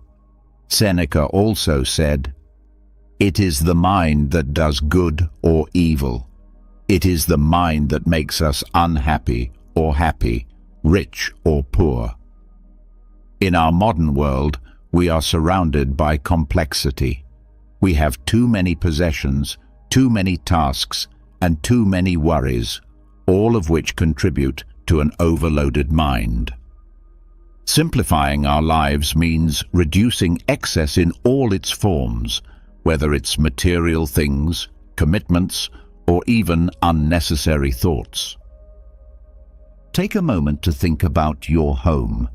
Seneca also said, "It is the mind that does good or evil. It is the mind that makes us unhappy or happy, rich or poor." In our modern world, we are surrounded by complexity. We have too many possessions, too many tasks, and too many worries, all of which contribute to an overloaded mind. Simplifying our lives means reducing excess in all its forms, whether it's material things, commitments, or even unnecessary thoughts. Take a moment to think about your home.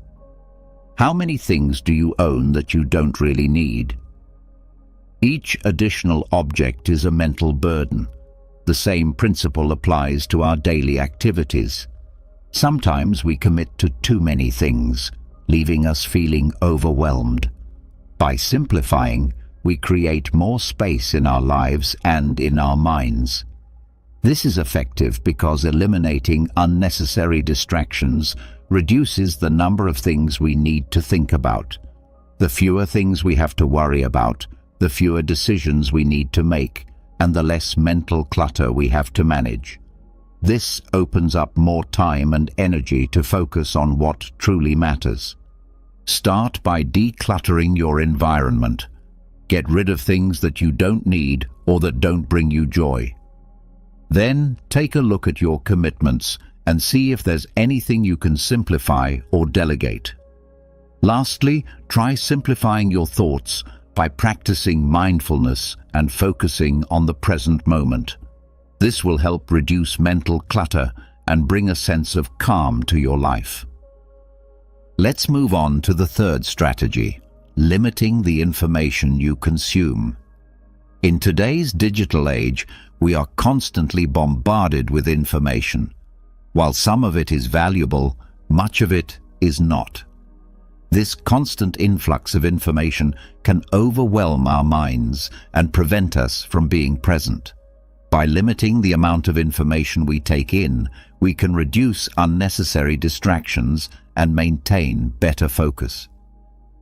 How many things do you own that you don't really need? Each additional object is a mental burden. The same principle applies to our daily activities. Sometimes we commit to too many things, leaving us feeling overwhelmed. By simplifying, we create more space in our lives and in our minds. This is effective because eliminating unnecessary distractions reduces the number of things we need to think about. The fewer things we have to worry about, the fewer decisions we need to make, and the less mental clutter we have to manage. This opens up more time and energy to focus on what truly matters. Start by decluttering your environment. Get rid of things that you don't need or that don't bring you joy. Then take a look at your commitments and see if there's anything you can simplify or delegate. Lastly, try simplifying your thoughts by practicing mindfulness and focusing on the present moment. This will help reduce mental clutter and bring a sense of calm to your life. Let's move on to the third strategy: limiting the information you consume. In today's digital age, we are constantly bombarded with information. While some of it is valuable, much of it is not. This constant influx of information can overwhelm our minds and prevent us from being present. By limiting the amount of information we take in, we can reduce unnecessary distractions and maintain better focus.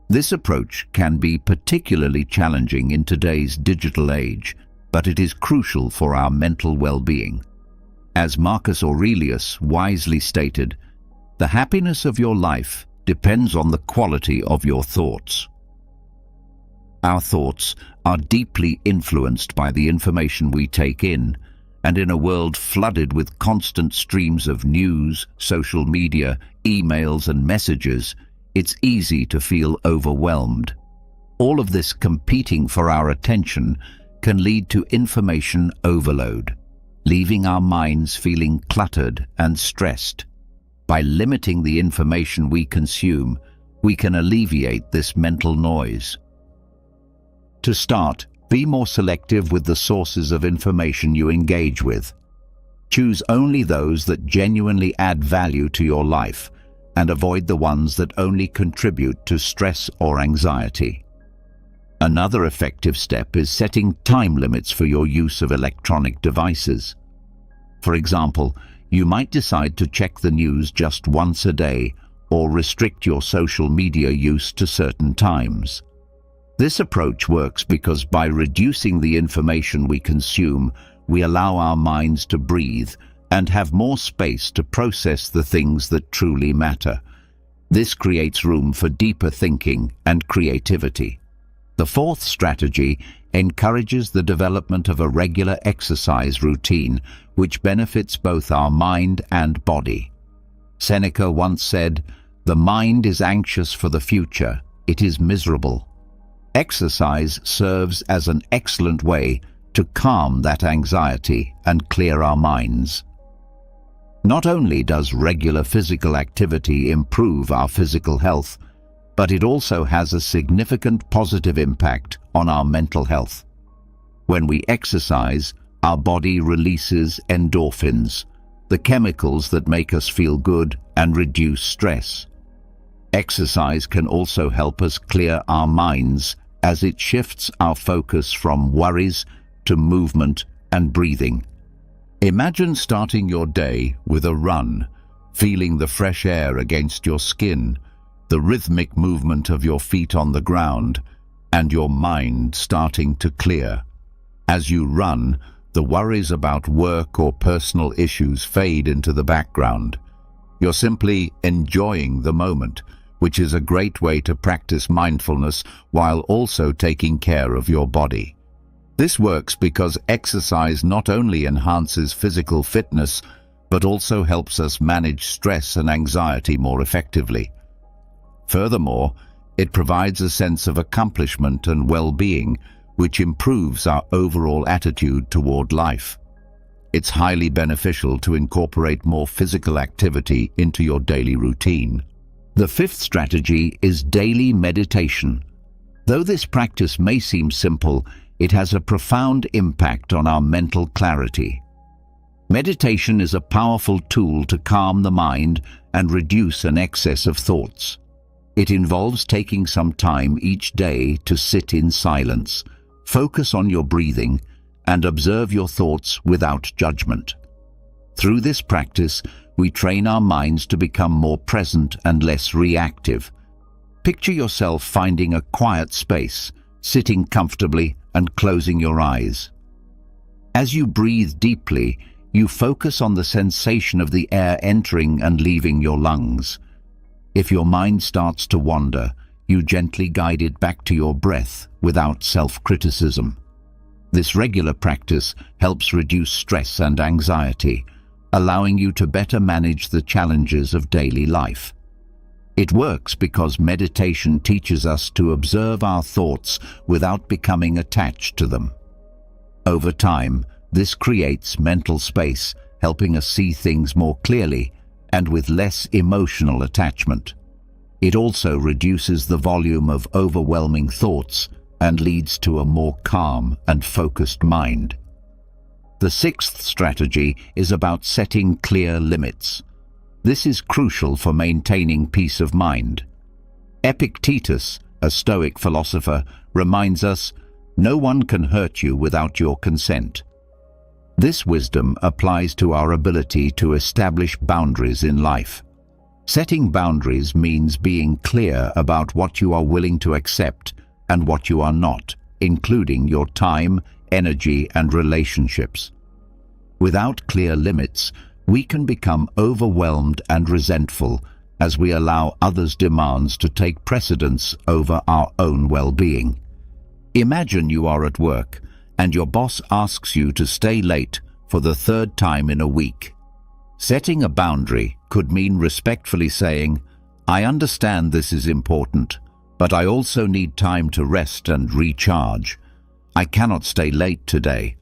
This approach can be particularly challenging in today's digital age, but it is crucial for our mental well-being. As Marcus Aurelius wisely stated, "The happiness of your life depends on the quality of your thoughts." Our thoughts are deeply influenced by the information we take in, and in a world flooded with constant streams of news, social media, emails, and messages, it's easy to feel overwhelmed. All of this competing for our attention can lead to information overload, leaving our minds feeling cluttered and stressed. By limiting the information we consume, we can alleviate this mental noise. To start, be more selective with the sources of information you engage with. Choose only those that genuinely add value to your life, and avoid the ones that only contribute to stress or anxiety. Another effective step is setting time limits for your use of electronic devices. For example, you might decide to check the news just once a day or restrict your social media use to certain times. This approach works because by reducing the information we consume, we allow our minds to breathe and have more space to process the things that truly matter. This creates room for deeper thinking and creativity. The fourth strategy encourages the development of a regular exercise routine, which benefits both our mind and body. Seneca once said, "The mind is anxious for the future, it is miserable." Exercise serves as an excellent way to calm that anxiety and clear our minds. Not only does regular physical activity improve our physical health, but it also has a significant positive impact on our mental health. When we exercise, our body releases endorphins, the chemicals that make us feel good and reduce stress. Exercise can also help us clear our minds as it shifts our focus from worries to movement and breathing. Imagine starting your day with a run, feeling the fresh air against your skin, the rhythmic movement of your feet on the ground, and your mind starting to clear. As you run, the worries about work or personal issues fade into the background. You're simply enjoying the moment, which is a great way to practice mindfulness while also taking care of your body. This works because exercise not only enhances physical fitness, but also helps us manage stress and anxiety more effectively. Furthermore, it provides a sense of accomplishment and well-being, which improves our overall attitude toward life. It's highly beneficial to incorporate more physical activity into your daily routine. The fifth strategy is daily meditation. Though this practice may seem simple, it has a profound impact on our mental clarity. Meditation is a powerful tool to calm the mind and reduce an excess of thoughts. It involves taking some time each day to sit in silence, focus on your breathing, and observe your thoughts without judgment. Through this practice, we train our minds to become more present and less reactive. Picture yourself finding a quiet space, sitting comfortably and closing your eyes. As you breathe deeply, you focus on the sensation of the air entering and leaving your lungs. If your mind starts to wander, you gently guide it back to your breath without self-criticism. This regular practice helps reduce stress and anxiety, allowing you to better manage the challenges of daily life. It works because meditation teaches us to observe our thoughts without becoming attached to them. Over time, this creates mental space, helping us see things more clearly and with less emotional attachment. It also reduces the volume of overwhelming thoughts and leads to a more calm and focused mind. The sixth strategy is about setting clear limits. This is crucial for maintaining peace of mind. Epictetus, a Stoic philosopher, reminds us, "No one can hurt you without your consent." This wisdom applies to our ability to establish boundaries in life. Setting boundaries means being clear about what you are willing to accept and what you are not, including your time, energy, and relationships. Without clear limits, we can become overwhelmed and resentful as we allow others' demands to take precedence over our own well-being. Imagine you are at work and your boss asks you to stay late for the third time in a week. Setting a boundary could mean respectfully saying, "I understand this is important, but I also need time to rest and recharge. I cannot stay late today."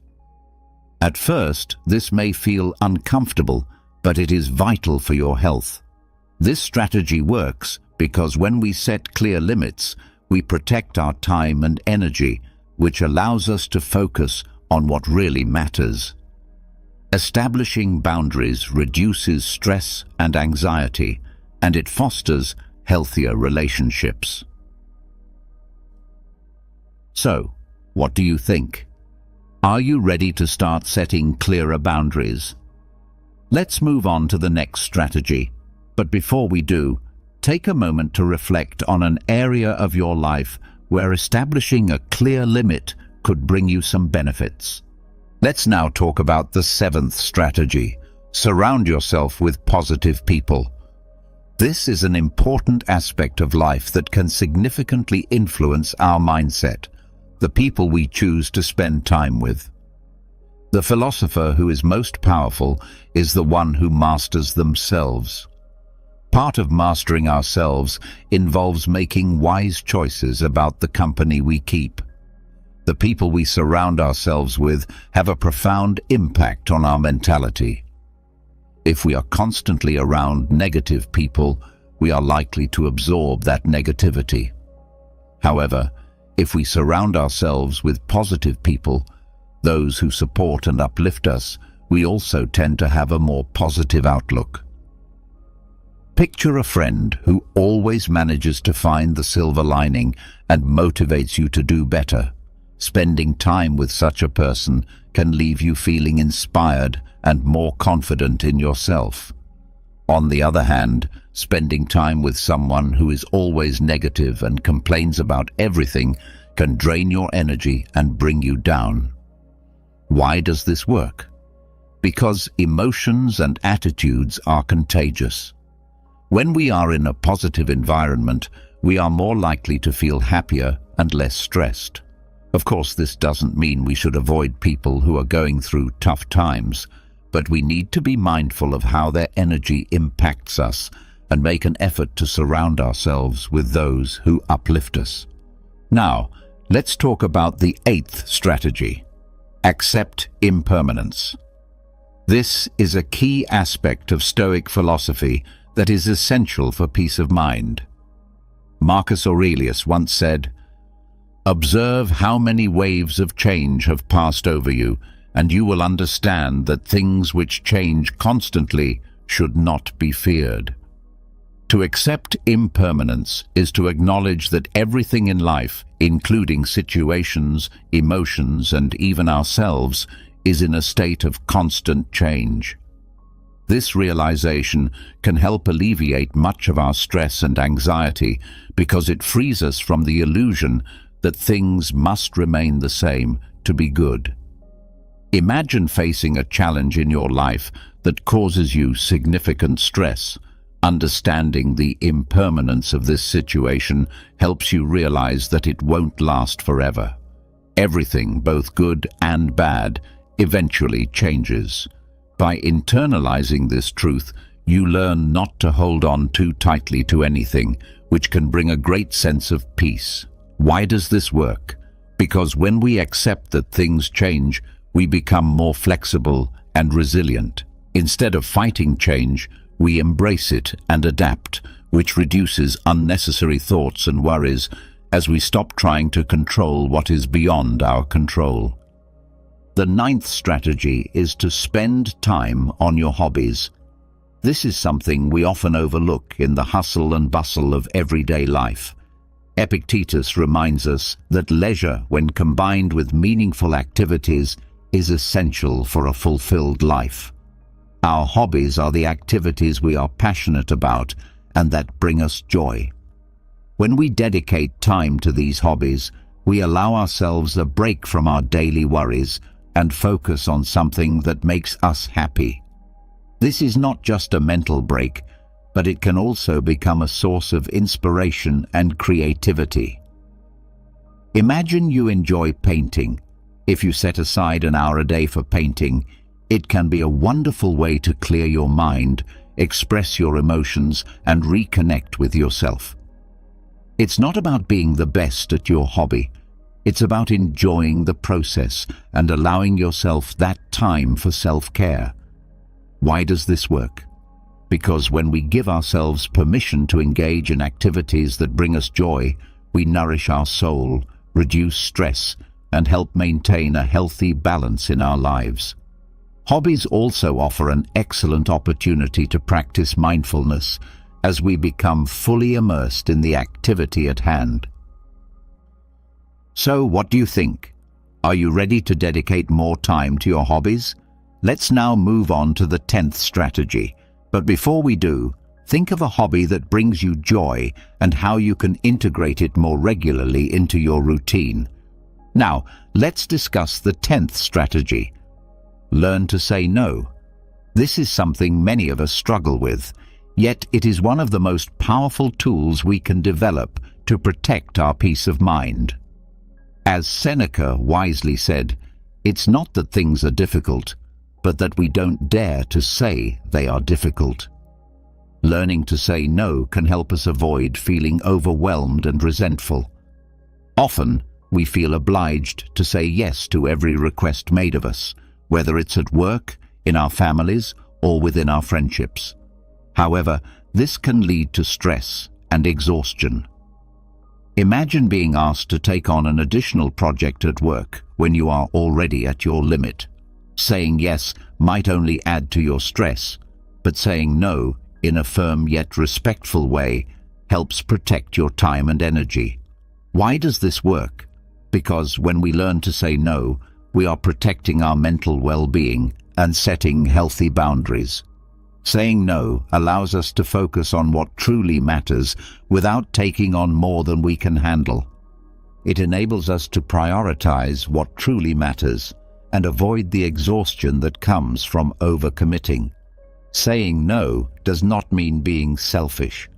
At first, this may feel uncomfortable, but it is vital for your health. This strategy works because when we set clear limits, we protect our time and energy, which allows us to focus on what really matters. Establishing boundaries reduces stress and anxiety, and it fosters healthier relationships. So, what do you think? Are you ready to start setting clearer boundaries? Let's move on to the next strategy. But before we do, take a moment to reflect on an area of your life where establishing a clear limit could bring you some benefits. Let's now talk about the seventh strategy, Surround yourself with positive people. This is an important aspect of life that can significantly influence our mindset, the people we choose to spend time with. The philosopher who is most powerful is the one who masters themselves. Part of mastering ourselves involves making wise choices about the company we keep. The people we surround ourselves with have a profound impact on our mentality. If we are constantly around negative people, we are likely to absorb that negativity. However, if we surround ourselves with positive people, those who support and uplift us, we also tend to have a more positive outlook. Picture a friend who always manages to find the silver lining and motivates you to do better. Spending time with such a person can leave you feeling inspired and more confident in yourself. On the other hand, spending time with someone who is always negative and complains about everything can drain your energy and bring you down. Why does this work? Because emotions and attitudes are contagious. When we are in a positive environment, we are more likely to feel happier and less stressed. Of course, this doesn't mean we should avoid people who are going through tough times, but we need to be mindful of how their energy impacts us and make an effort to surround ourselves with those who uplift us. Now, let's talk about the 8th strategy. Accept impermanence. This is a key aspect of Stoic philosophy that is essential for peace of mind. Marcus Aurelius once said, "Observe how many waves of change have passed over you, and you will understand that things which change constantly should not be feared." To accept impermanence is to acknowledge that everything in life, including situations, emotions, and even ourselves, is in a state of constant change. This realization can help alleviate much of our stress and anxiety because it frees us from the illusion that things must remain the same to be good. Imagine facing a challenge in your life that causes you significant stress. Understanding the impermanence of this situation helps you realize that it won't last forever. Everything, both good and bad, eventually changes. By internalizing this truth, you learn not to hold on too tightly to anything, which can bring a great sense of peace. Why does this work? Because when we accept that things change, we become more flexible and resilient. Instead of fighting change, we embrace it and adapt, which reduces unnecessary thoughts and worries as we stop trying to control what is beyond our control. The 9th strategy is to spend time on your hobbies. This is something we often overlook in the hustle and bustle of everyday life. Epictetus reminds us that leisure, when combined with meaningful activities, is essential for a fulfilled life. Our hobbies are the activities we are passionate about and that bring us joy. When we dedicate time to these hobbies, we allow ourselves a break from our daily worries and focus on something that makes us happy. This is not just a mental break, but it can also become a source of inspiration and creativity. Imagine you enjoy painting. If you set aside an hour a day for painting, it can be a wonderful way to clear your mind, express your emotions, and reconnect with yourself. It's not about being the best at your hobby. It's about enjoying the process and allowing yourself that time for self-care. Why does this work? Because when we give ourselves permission to engage in activities that bring us joy, we nourish our soul, reduce stress, and help maintain a healthy balance in our lives. Hobbies also offer an excellent opportunity to practice mindfulness as we become fully immersed in the activity at hand. So, what do you think? Are you ready to dedicate more time to your hobbies? Let's now move on to the 10th strategy. But before we do, think of a hobby that brings you joy and how you can integrate it more regularly into your routine. Now, let's discuss the 10th strategy. Learn to say no. This is something many of us struggle with, yet it is one of the most powerful tools we can develop to protect our peace of mind. As Seneca wisely said, it's not that things are difficult, but that we don't dare to say they are difficult. Learning to say no can help us avoid feeling overwhelmed and resentful. Often, we feel obliged to say yes to every request made of us, whether it's at work, in our families, or within our friendships. However, this can lead to stress and exhaustion. Imagine being asked to take on an additional project at work when you are already at your limit. Saying yes might only add to your stress, but saying no in a firm yet respectful way helps protect your time and energy. Why does this work? Because when we learn to say no, we are protecting our mental well-being and setting healthy boundaries. Saying no allows us to focus on what truly matters without taking on more than we can handle. It enables us to prioritize what truly matters and avoid the exhaustion that comes from overcommitting. Saying no does not mean being selfish.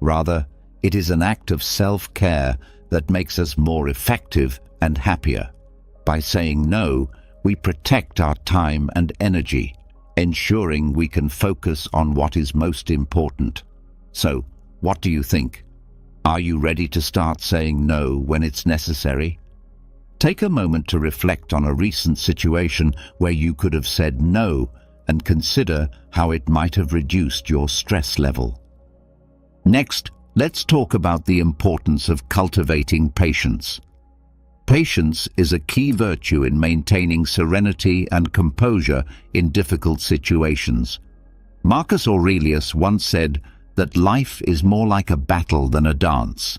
Rather, it is an act of self-care that makes us more effective and happier. By saying no, we protect our time and energy, ensuring we can focus on what is most important. So, what do you think? Are you ready to start saying no when it's necessary? Take a moment to reflect on a recent situation where you could have said no and consider how it might have reduced your stress level. Next, let's talk about the importance of cultivating patience. Patience is a key virtue in maintaining serenity and composure in difficult situations. Marcus Aurelius once said that life is more like a battle than a dance,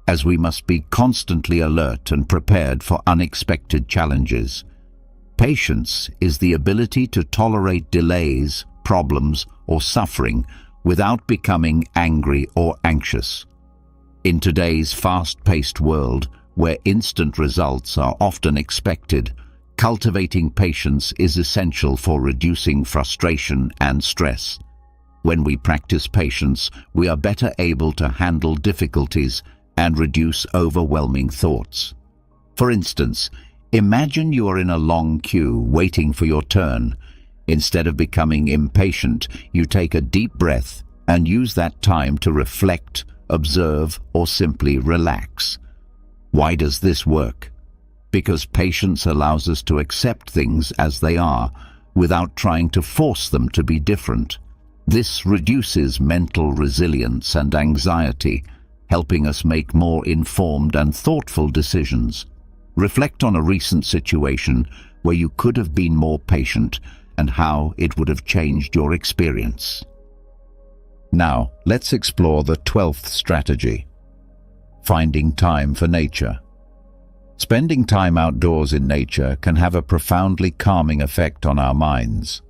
as we must be constantly alert and prepared for unexpected challenges. Patience is the ability to tolerate delays, problems, or suffering without becoming angry or anxious. In today's fast-paced world, where instant results are often expected, cultivating patience is essential for reducing frustration and stress. When we practice patience, we are better able to handle difficulties and reduce overwhelming thoughts. For instance, imagine you are in a long queue waiting for your turn. Instead of becoming impatient, you take a deep breath and use that time to reflect, observe, or simply relax. Why does this work? Because patience allows us to accept things as they are, without trying to force them to be different. This reduces mental resilience and anxiety, helping us make more informed and thoughtful decisions. Reflect on a recent situation where you could have been more patient and how it would have changed your experience. Now, let's explore the 12th strategy: finding time for nature. Spending time outdoors in nature can have a profoundly calming effect on our minds.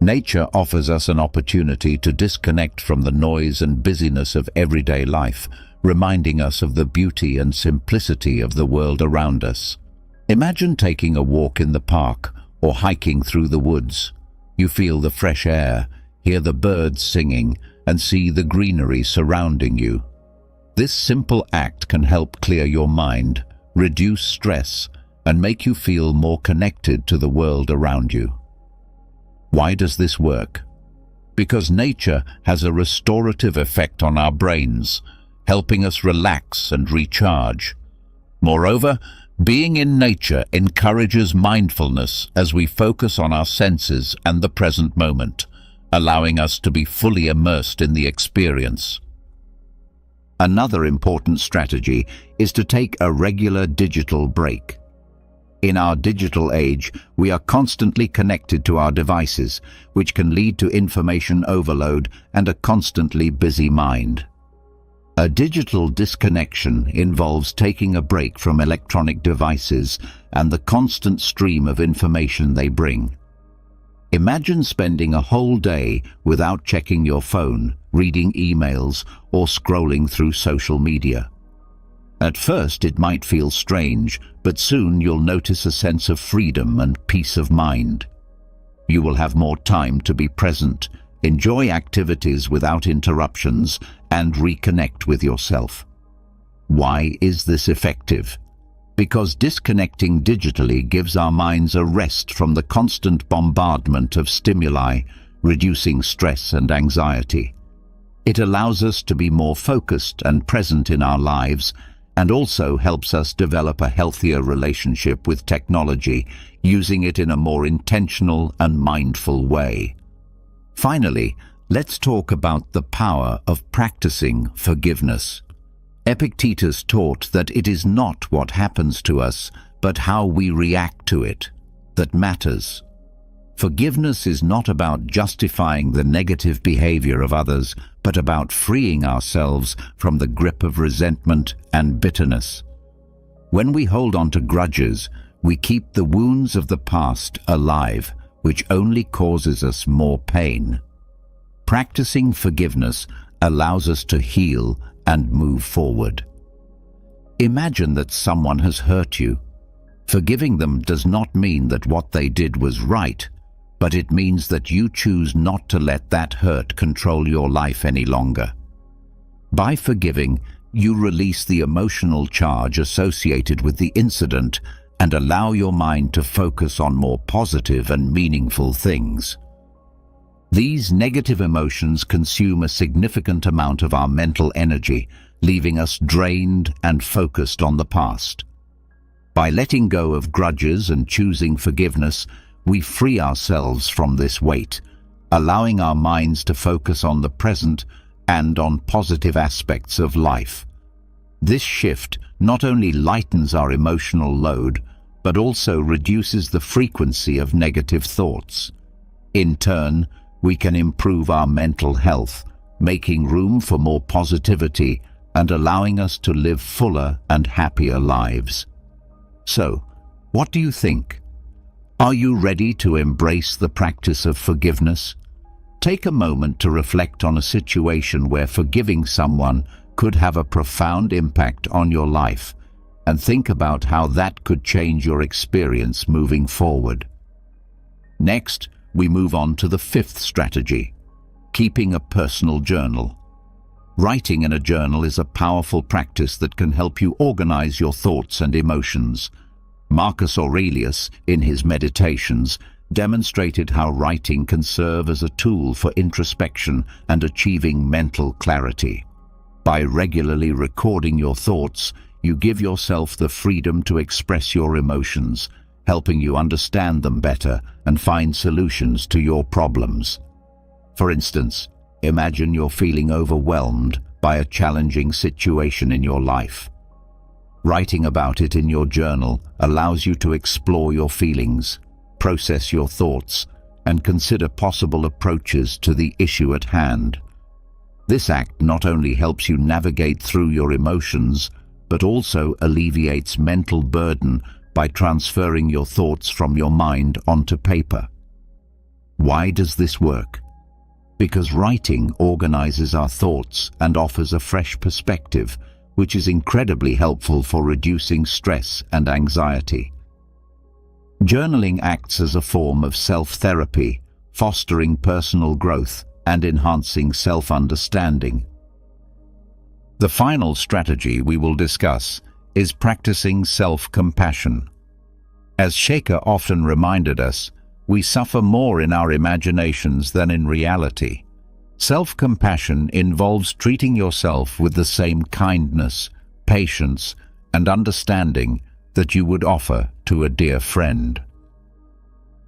Nature offers us an opportunity to disconnect from the noise and busyness of everyday life, reminding us of the beauty and simplicity of the world around us. Imagine taking a walk in the park or hiking through the woods. You feel the fresh air, hear the birds singing, and see the greenery surrounding you. This simple act can help clear your mind, reduce stress, and make you feel more connected to the world around you. Why does this work? Because nature has a restorative effect on our brains, helping us relax and recharge. Moreover, being in nature encourages mindfulness as we focus on our senses and the present moment, allowing us to be fully immersed in the experience. Another important strategy is to take a regular digital break. In our digital age, we are constantly connected to our devices, which can lead to information overload and a constantly busy mind. A digital disconnection involves taking a break from electronic devices and the constant stream of information they bring. Imagine spending a whole day without checking your phone, reading emails, or scrolling through social media. At first it might feel strange, but soon you'll notice a sense of freedom and peace of mind. You will have more time to be present, enjoy activities without interruptions, and reconnect with yourself. Why is this effective? Because disconnecting digitally gives our minds a rest from the constant bombardment of stimuli, reducing stress and anxiety. It allows us to be more focused and present in our lives, and also helps us develop a healthier relationship with technology, using it in a more intentional and mindful way. Finally, let's talk about the power of practicing forgiveness. Epictetus taught that it is not what happens to us, but how we react to it, that matters. Forgiveness is not about justifying the negative behavior of others, but about freeing ourselves from the grip of resentment and bitterness. When we hold on to grudges, we keep the wounds of the past alive, which only causes us more pain. Practicing forgiveness allows us to heal and move forward. Imagine that someone has hurt you. Forgiving them does not mean that what they did was right, but it means that you choose not to let that hurt control your life any longer. By forgiving, you release the emotional charge associated with the incident and allow your mind to focus on more positive and meaningful things. These negative emotions consume a significant amount of our mental energy, leaving us drained and focused on the past. By letting go of grudges and choosing forgiveness, we free ourselves from this weight, allowing our minds to focus on the present and on positive aspects of life. This shift not only lightens our emotional load, but also reduces the frequency of negative thoughts. In turn, we can improve our mental health, making room for more positivity and allowing us to live fuller and happier lives. So, what do you think? Are you ready to embrace the practice of forgiveness? Take a moment to reflect on a situation where forgiving someone could have a profound impact on your life, and think about how that could change your experience moving forward. Next, we move on to the fifth strategy, keeping a personal journal. Writing in a journal is a powerful practice that can help you organize your thoughts and emotions. Marcus Aurelius, in his Meditations, demonstrated how writing can serve as a tool for introspection and achieving mental clarity. By regularly recording your thoughts, you give yourself the freedom to express your emotions, helping you understand them better and find solutions to your problems. For instance, imagine you're feeling overwhelmed by a challenging situation in your life. Writing about it in your journal allows you to explore your feelings, process your thoughts, and consider possible approaches to the issue at hand. This act not only helps you navigate through your emotions, but also alleviates mental burden by transferring your thoughts from your mind onto paper. Why does this work? Because writing organizes our thoughts and offers a fresh perspective, which is incredibly helpful for reducing stress and anxiety. Journaling acts as a form of self-therapy, fostering personal growth and enhancing self-understanding. The final strategy we will discuss is practicing self-compassion. As Shaker often reminded us, we suffer more in our imaginations than in reality. Self-compassion involves treating yourself with the same kindness, patience, and understanding that you would offer to a dear friend.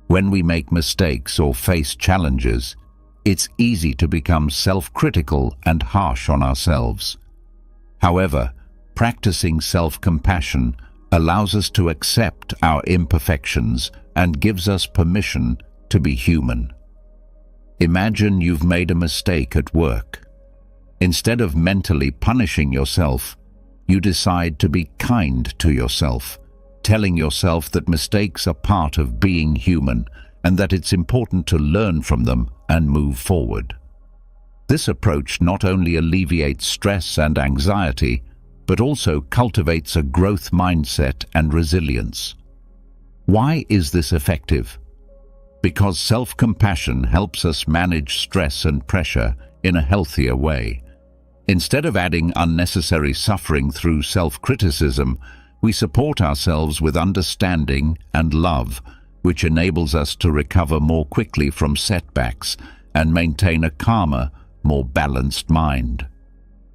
When we make mistakes or face challenges, it's easy to become self-critical and harsh on ourselves. However, practicing self-compassion allows us to accept our imperfections and gives us permission to be human. Imagine you've made a mistake at work. Instead of mentally punishing yourself, you decide to be kind to yourself, telling yourself that mistakes are part of being human and that it's important to learn from them and move forward. This approach not only alleviates stress and anxiety, but also cultivates a growth mindset and resilience. Why is this effective? because self-compassion helps us manage stress and pressure in a healthier way. Instead of adding unnecessary suffering through self-criticism, we support ourselves with understanding and love, which enables us to recover more quickly from setbacks and maintain a calmer, more balanced mind.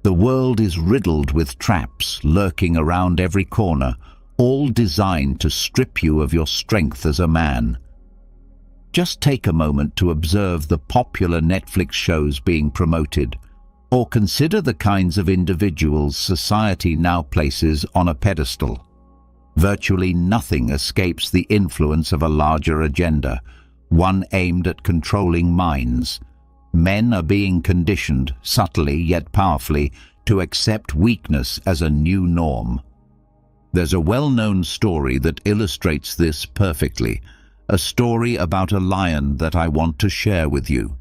The world is riddled with traps lurking around every corner, all designed to strip you of your strength as a man. Just take a moment to observe the popular Netflix shows being promoted, or consider the kinds of individuals society now places on a pedestal. Virtually nothing escapes the influence of a larger agenda, one aimed at controlling minds. Men are being conditioned, subtly yet powerfully, to accept weakness as a new norm. There's a well-known story that illustrates this perfectly, a story about a lion that I want to share with you.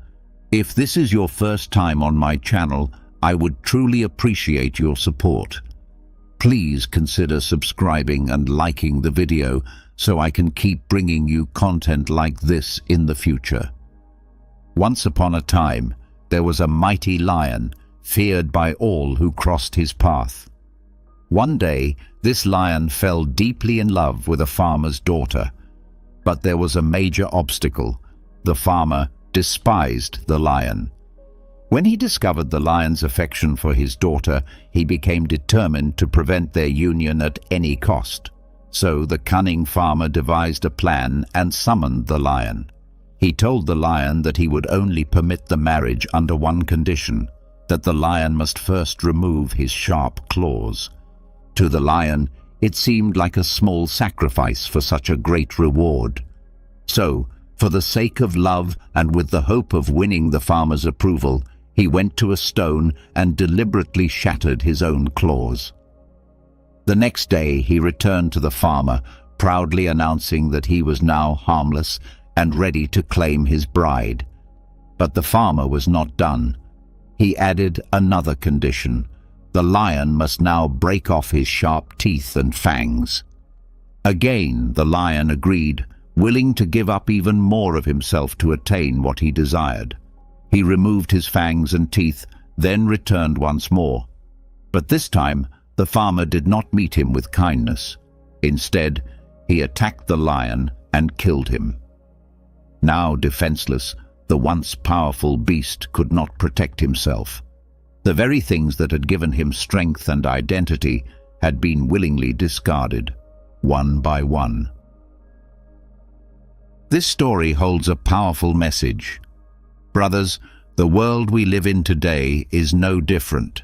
If this is your first time on my channel, I would truly appreciate your support. Please consider subscribing and liking the video so I can keep bringing you content like this in the future. Once upon a time, there was a mighty lion, feared by all who crossed his path. One day, this lion fell deeply in love with a farmer's daughter. But there was a major obstacle. The farmer despised the lion. When he discovered the lion's affection for his daughter, he became determined to prevent their union at any cost. So the cunning farmer devised a plan and summoned the lion. He told the lion that he would only permit the marriage under one condition, that the lion must first remove his sharp claws. To the lion, it seemed like a small sacrifice for such a great reward. So, for the sake of love and with the hope of winning the farmer's approval, he went to a stone and deliberately shattered his own claws. The next day he returned to the farmer, proudly announcing that he was now harmless and ready to claim his bride. But the farmer was not done. He added another condition. The lion must now break off his sharp teeth and fangs. Again, the lion agreed, willing to give up even more of himself to attain what he desired. He removed his fangs and teeth, then returned once more. But this time, the farmer did not meet him with kindness. Instead, he attacked the lion and killed him. Now defenseless, the once powerful beast could not protect himself. The very things that had given him strength and identity had been willingly discarded, one by one. This story holds a powerful message. Brothers, the world we live in today is no different.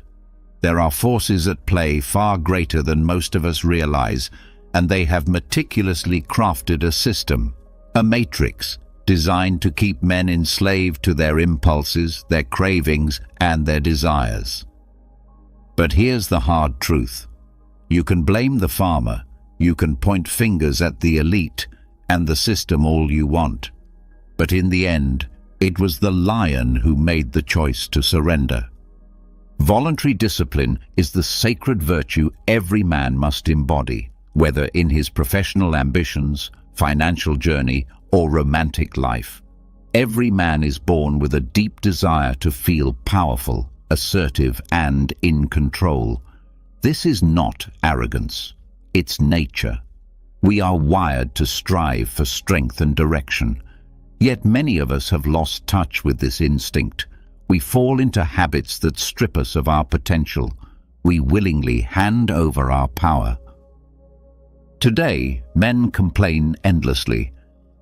There are forces at play far greater than most of us realize, and they have meticulously crafted a system, a matrix, designed to keep men enslaved to their impulses, their cravings, and their desires. But here's the hard truth. You can blame the farmer, you can point fingers at the elite and the system all you want. But in the end, it was the lion who made the choice to surrender. Voluntary discipline is the sacred virtue every man must embody, whether in his professional ambitions, financial journey, or romantic life. Every man is born with a deep desire to feel powerful, assertive, and in control. This is not arrogance. It's nature. We are wired to strive for strength and direction. Yet many of us have lost touch with this instinct. We fall into habits that strip us of our potential. We willingly hand over our power. Today, men complain endlessly.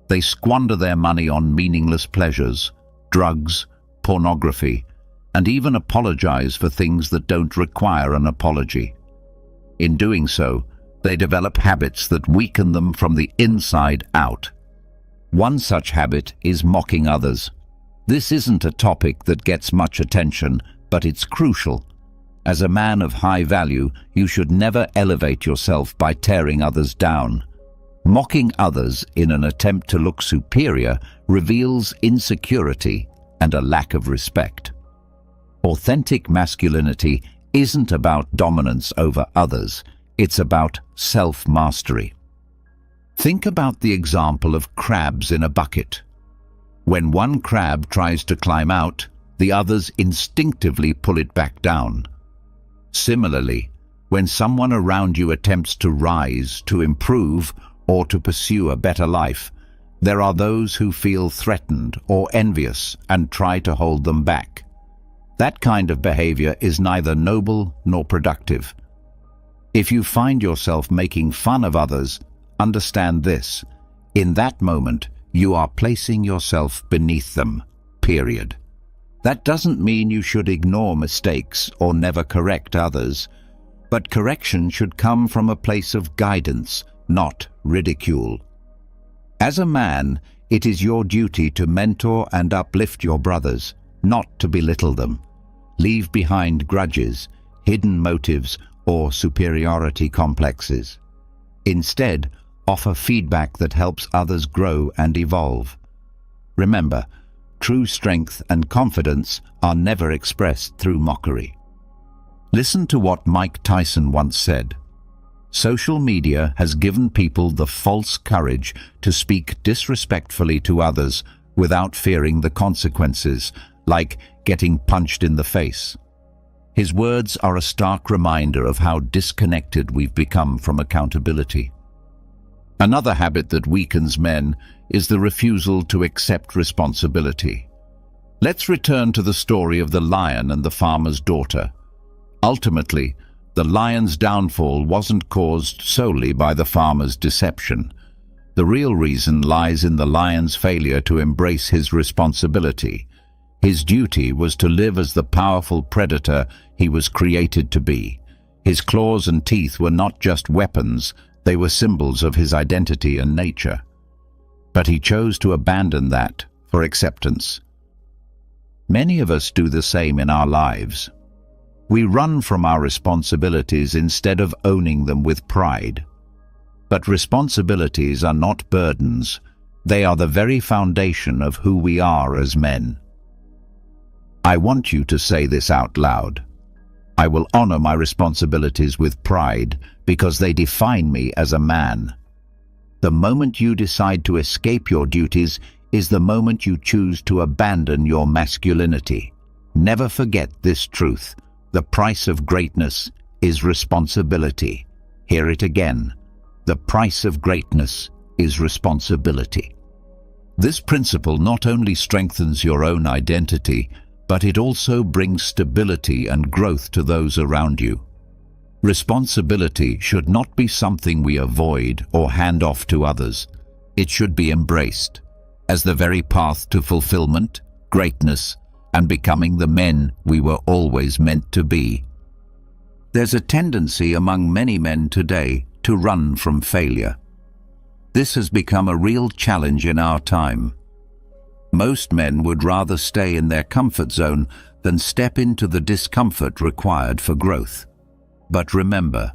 They squander their money on meaningless pleasures, drugs, pornography, and even apologize for things that don't require an apology. In doing so, they develop habits that weaken them from the inside out. One such habit is mocking others. This isn't a topic that gets much attention, but it's crucial. As a man of high value, you should never elevate yourself by tearing others down. Mocking others in an attempt to look superior reveals insecurity and a lack of respect. Authentic masculinity isn't about dominance over others, it's about self-mastery. Think about the example of crabs in a bucket. When one crab tries to climb out, the others instinctively pull it back down. Similarly, when someone around you attempts to rise, to improve, or to pursue a better life, there are those who feel threatened or envious and try to hold them back. That kind of behavior is neither noble nor productive. If you find yourself making fun of others, understand this: in that moment, you are placing yourself beneath them, period. That doesn't mean you should ignore mistakes or never correct others, but correction should come from a place of guidance, not ridicule. As a man, it is your duty to mentor and uplift your brothers, not to belittle them. Leave behind grudges, hidden motives, or superiority complexes. Instead, offer feedback that helps others grow and evolve. Remember, true strength and confidence are never expressed through mockery. Listen to what Mike Tyson once said: "Social media has given people the false courage to speak disrespectfully to others without fearing the consequences, like getting punched in the face." His words are a stark reminder of how disconnected we've become from accountability. Another habit that weakens men is the refusal to accept responsibility. Let's return to the story of the lion and the farmer's daughter. Ultimately, the lion's downfall wasn't caused solely by the farmer's deception. The real reason lies in the lion's failure to embrace his responsibility. His duty was to live as the powerful predator he was created to be. His claws and teeth were not just weapons, they were symbols of his identity and nature. But he chose to abandon that for acceptance. Many of us do the same in our lives. We run from our responsibilities instead of owning them with pride. But responsibilities are not burdens. They are the very foundation of who we are as men. I want you to say this out loud. I will honor my responsibilities with pride because they define me as a man. The moment you decide to escape your duties is the moment you choose to abandon your masculinity. Never forget this truth. The price of greatness is responsibility. Hear it again. The price of greatness is responsibility. This principle not only strengthens your own identity, but it also brings stability and growth to those around you. Responsibility should not be something we avoid or hand off to others. It should be embraced as the very path to fulfillment, greatness, and becoming the men we were always meant to be. There's a tendency among many men today to run from failure. This has become a real challenge in our time. Most men would rather stay in their comfort zone than step into the discomfort required for growth. But remember,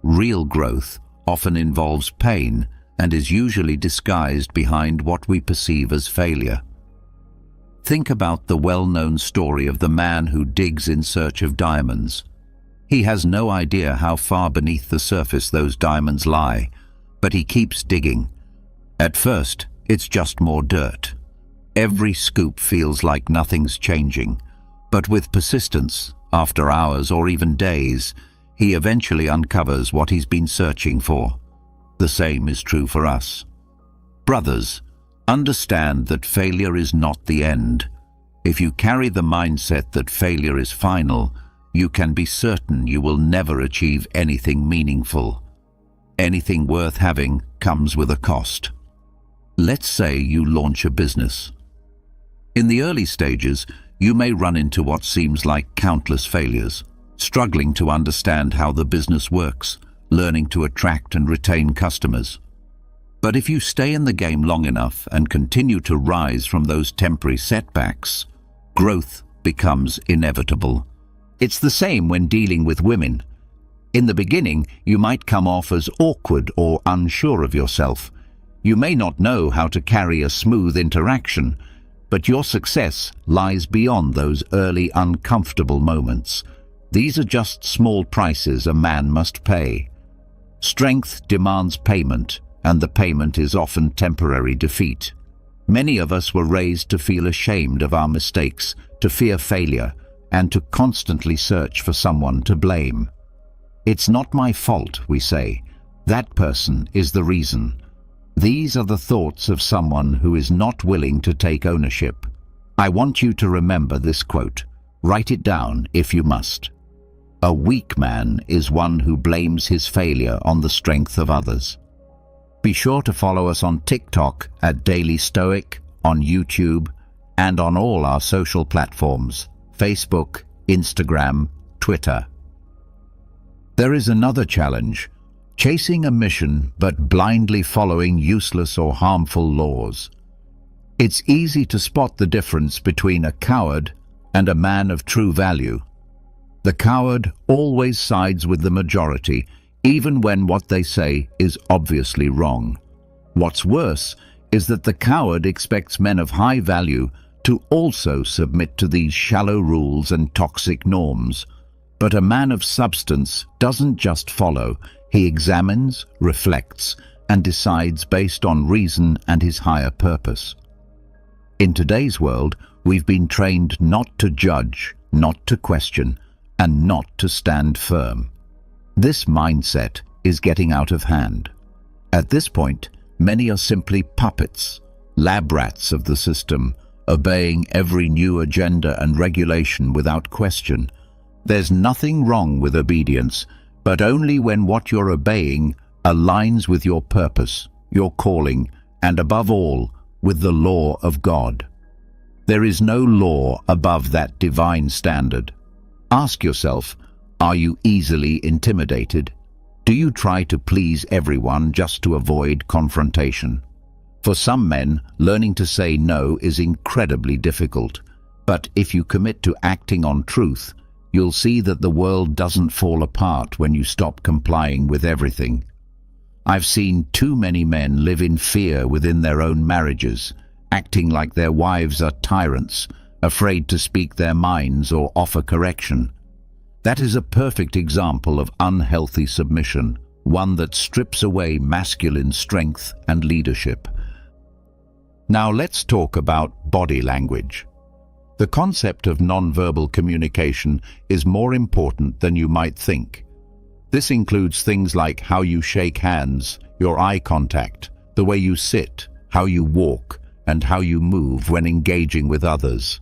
real growth often involves pain and is usually disguised behind what we perceive as failure. Think about the well-known story of the man who digs in search of diamonds. He has no idea how far beneath the surface those diamonds lie, but he keeps digging. At first, it's just more dirt. Every scoop feels like nothing's changing, but with persistence, after hours or even days, he eventually uncovers what he's been searching for. The same is true for us. Brothers, understand that failure is not the end. If you carry the mindset that failure is final, you can be certain you will never achieve anything meaningful. Anything worth having comes with a cost. Let's say you launch a business. In the early stages, you may run into what seems like countless failures, struggling to understand how the business works, learning to attract and retain customers. But if you stay in the game long enough and continue to rise from those temporary setbacks, growth becomes inevitable. It's the same when dealing with women. In the beginning, you might come off as awkward or unsure of yourself. You may not know how to carry a smooth interaction, but your success lies beyond those early uncomfortable moments. These are just small prices a man must pay. Strength demands payment, and the payment is often temporary defeat. Many of us were raised to feel ashamed of our mistakes, to fear failure, and to constantly search for someone to blame. "It's not my fault," we say. "That person is the reason." These are the thoughts of someone who is not willing to take ownership. I want you to remember this quote. Write it down if you must. A weak man is one who blames his failure on the strength of others. Be sure to follow us on TikTok at Daily Stoic, on YouTube, and on all our social platforms, Facebook, Instagram, Twitter. There is another challenge, chasing a mission but blindly following useless or harmful laws. It's easy to spot the difference between a coward and a man of true value. The coward always sides with the majority, even when what they say is obviously wrong. What's worse is that the coward expects men of high value to also submit to these shallow rules and toxic norms. But a man of substance doesn't just follow, he examines, reflects, and decides based on reason and his higher purpose. In today's world, we've been trained not to judge, not to question, and not to stand firm. This mindset is getting out of hand. At this point, many are simply puppets, lab rats of the system, obeying every new agenda and regulation without question. There's nothing wrong with obedience, but only when what you're obeying aligns with your purpose, your calling, and above all, with the law of God. There is no law above that divine standard. Ask yourself, are you easily intimidated? Do you try to please everyone just to avoid confrontation? For some men, learning to say no is incredibly difficult. But if you commit to acting on truth, you'll see that the world doesn't fall apart when you stop complying with everything. I've seen too many men live in fear within their own marriages, acting like their wives are tyrants, afraid to speak their minds or offer correction. That is a perfect example of unhealthy submission, one that strips away masculine strength and leadership. Now let's talk about body language. The concept of nonverbal communication is more important than you might think. This includes things like how you shake hands, your eye contact, the way you sit, how you walk, and how you move when engaging with others.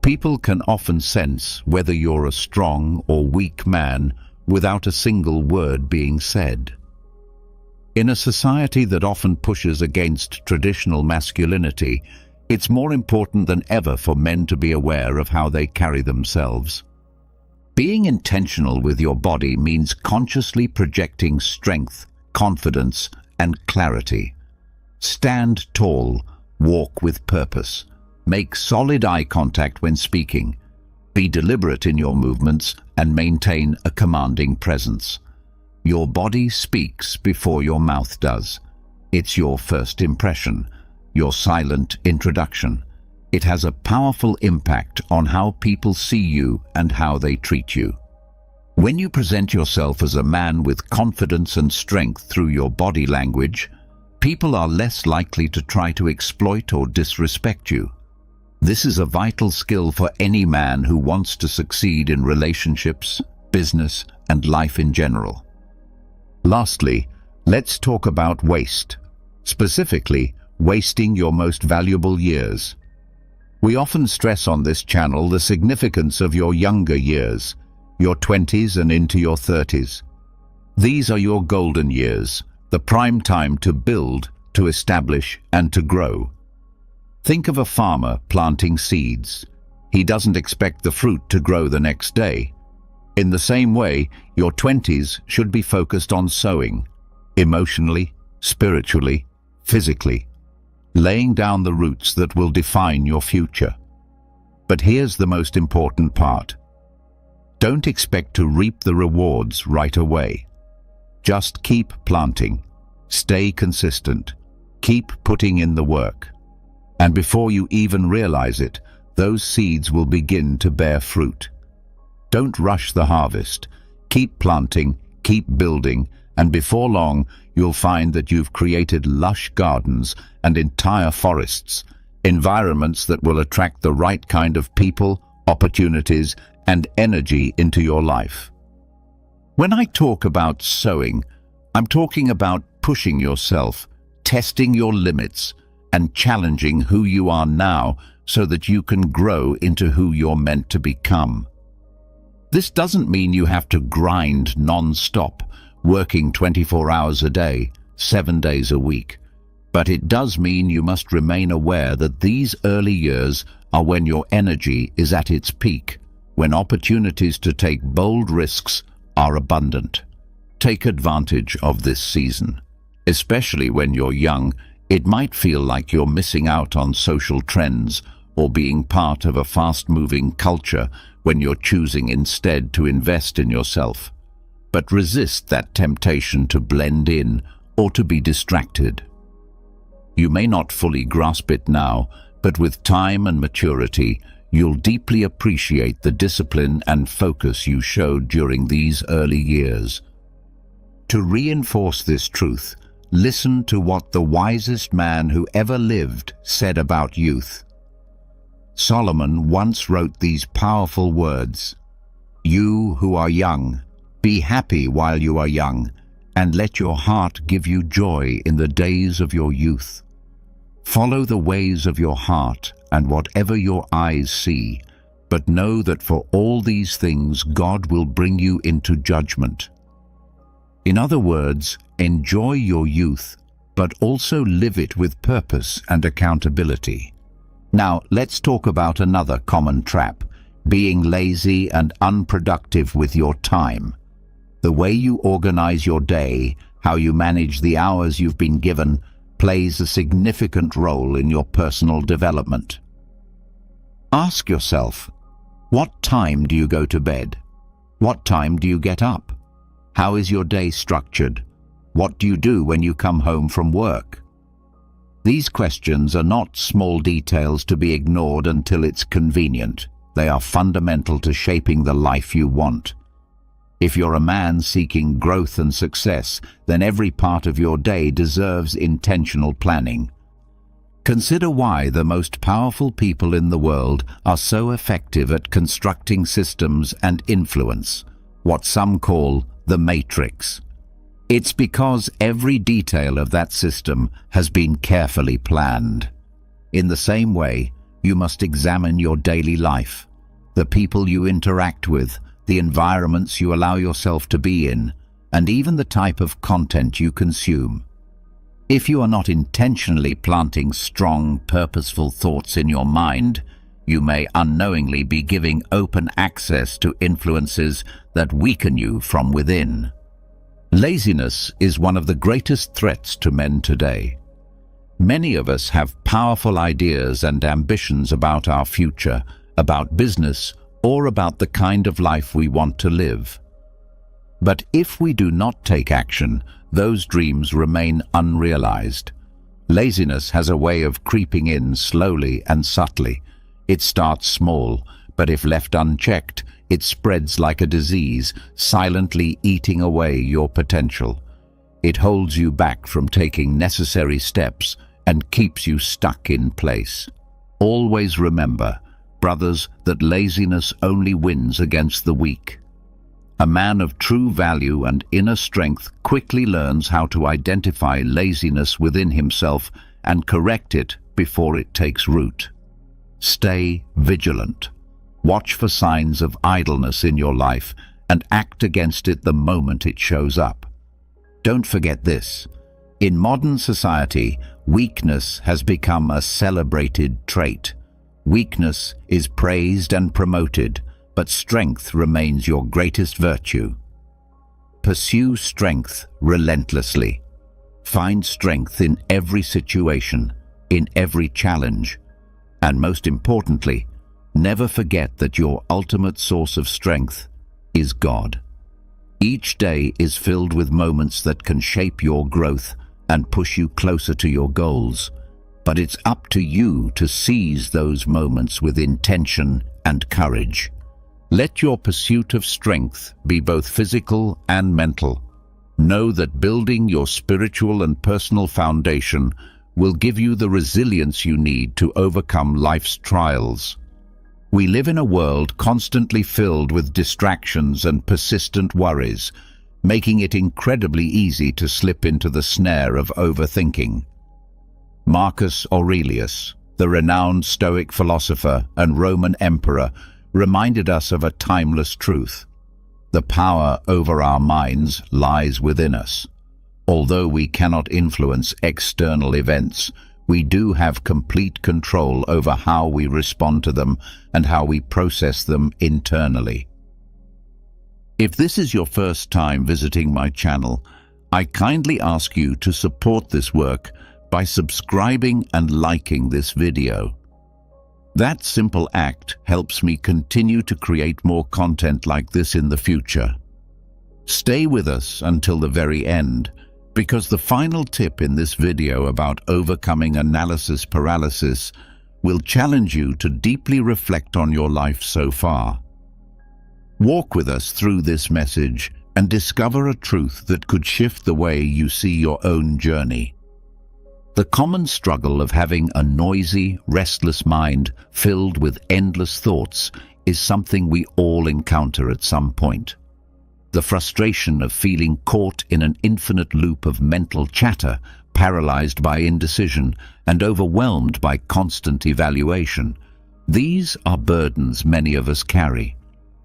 People can often sense whether you're a strong or weak man without a single word being said. In a society that often pushes against traditional masculinity, it's more important than ever for men to be aware of how they carry themselves. Being intentional with your body means consciously projecting strength, confidence, and clarity. Stand tall, walk with purpose. Make solid eye contact when speaking. Be deliberate in your movements and maintain a commanding presence. Your body speaks before your mouth does. It's your first impression, your silent introduction. It has a powerful impact on how people see you and how they treat you. When you present yourself as a man with confidence and strength through your body language, people are less likely to try to exploit or disrespect you. This is a vital skill for any man who wants to succeed in relationships, business, and life in general. Lastly, let's talk about waste. Specifically, wasting your most valuable years. We often stress on this channel the significance of your younger years, your 20s and into your 30s. These are your golden years, the prime time to build, to establish, and to grow. Think of a farmer planting seeds. He doesn't expect the fruit to grow the next day. In the same way, your 20s should be focused on sowing, emotionally, spiritually, physically, laying down the roots that will define your future. But here's the most important part. Don't expect to reap the rewards right away. Just keep planting, stay consistent, keep putting in the work. And before you even realize it, those seeds will begin to bear fruit. Don't rush the harvest. Keep planting, keep building, and before long, you'll find that you've created lush gardens and entire forests, environments that will attract the right kind of people, opportunities, and energy into your life. When I talk about sowing, I'm talking about pushing yourself, testing your limits, and challenging who you are now so that you can grow into who you're meant to become. This doesn't mean you have to grind non-stop, working 24 hours a day, 7 days a week. But it does mean you must remain aware that these early years are when your energy is at its peak, when opportunities to take bold risks are abundant. Take advantage of this season. Especially when you're young, it might feel like you're missing out on social trends or being part of a fast-moving culture when you're choosing instead to invest in yourself. But resist that temptation to blend in or to be distracted. You may not fully grasp it now, but with time and maturity, you'll deeply appreciate the discipline and focus you showed during these early years. To reinforce this truth, listen to what the wisest man who ever lived said about youth. Solomon once wrote these powerful words, "You who are young, be happy while you are young, and let your heart give you joy in the days of your youth. Follow the ways of your heart and whatever your eyes see, but know that for all these things God will bring you into judgment." In other words, enjoy your youth, but also live it with purpose and accountability. Now, let's talk about another common trap, being lazy and unproductive with your time. The way you organize your day, how you manage the hours you've been given, plays a significant role in your personal development. Ask yourself, what time do you go to bed? What time do you get up? How is your day structured? What do you do when you come home from work? These questions are not small details to be ignored until it's convenient. They are fundamental to shaping the life you want. If you're a man seeking growth and success, then every part of your day deserves intentional planning. Consider why the most powerful people in the world are so effective at constructing systems and influence, what some call the matrix. It's because every detail of that system has been carefully planned. In the same way, you must examine your daily life, the people you interact with, the environments you allow yourself to be in, and even the type of content you consume. If you are not intentionally planting strong, purposeful thoughts in your mind, you may unknowingly be giving open access to influences that weaken you from within. Laziness is one of the greatest threats to men today. Many of us have powerful ideas and ambitions about our future, about business, or about the kind of life we want to live. But if we do not take action, those dreams remain unrealized. Laziness has a way of creeping in slowly and subtly. It starts small, but if left unchecked, it spreads like a disease, silently eating away your potential. It holds you back from taking necessary steps and keeps you stuck in place. Always remember, brothers, that laziness only wins against the weak. A man of true value and inner strength quickly learns how to identify laziness within himself and correct it before it takes root. Stay vigilant. Watch for signs of idleness in your life and act against it the moment it shows up. Don't forget this. In modern society, weakness has become a celebrated trait. Weakness is praised and promoted, but strength remains your greatest virtue. Pursue strength relentlessly. Find strength in every situation, in every challenge, and most importantly, never forget that your ultimate source of strength is God. Each day is filled with moments that can shape your growth and push you closer to your goals, but it's up to you to seize those moments with intention and courage. Let your pursuit of strength be both physical and mental. Know that building your spiritual and personal foundation will give you the resilience you need to overcome life's trials. We live in a world constantly filled with distractions and persistent worries, making it incredibly easy to slip into the snare of overthinking. Marcus Aurelius, the renowned Stoic philosopher and Roman emperor, reminded us of a timeless truth. The power over our minds lies within us. Although we cannot influence external events, we do have complete control over how we respond to them and how we process them internally. If this is your first time visiting my channel, I kindly ask you to support this work by subscribing and liking this video. That simple act helps me continue to create more content like this in the future. Stay with us until the very end, because the final tip in this video about overcoming analysis paralysis will challenge you to deeply reflect on your life so far. Walk with us through this message and discover a truth that could shift the way you see your own journey. The common struggle of having a noisy, restless mind filled with endless thoughts is something we all encounter at some point. The frustration of feeling caught in an infinite loop of mental chatter, paralyzed by indecision, and overwhelmed by constant evaluation. These are burdens many of us carry.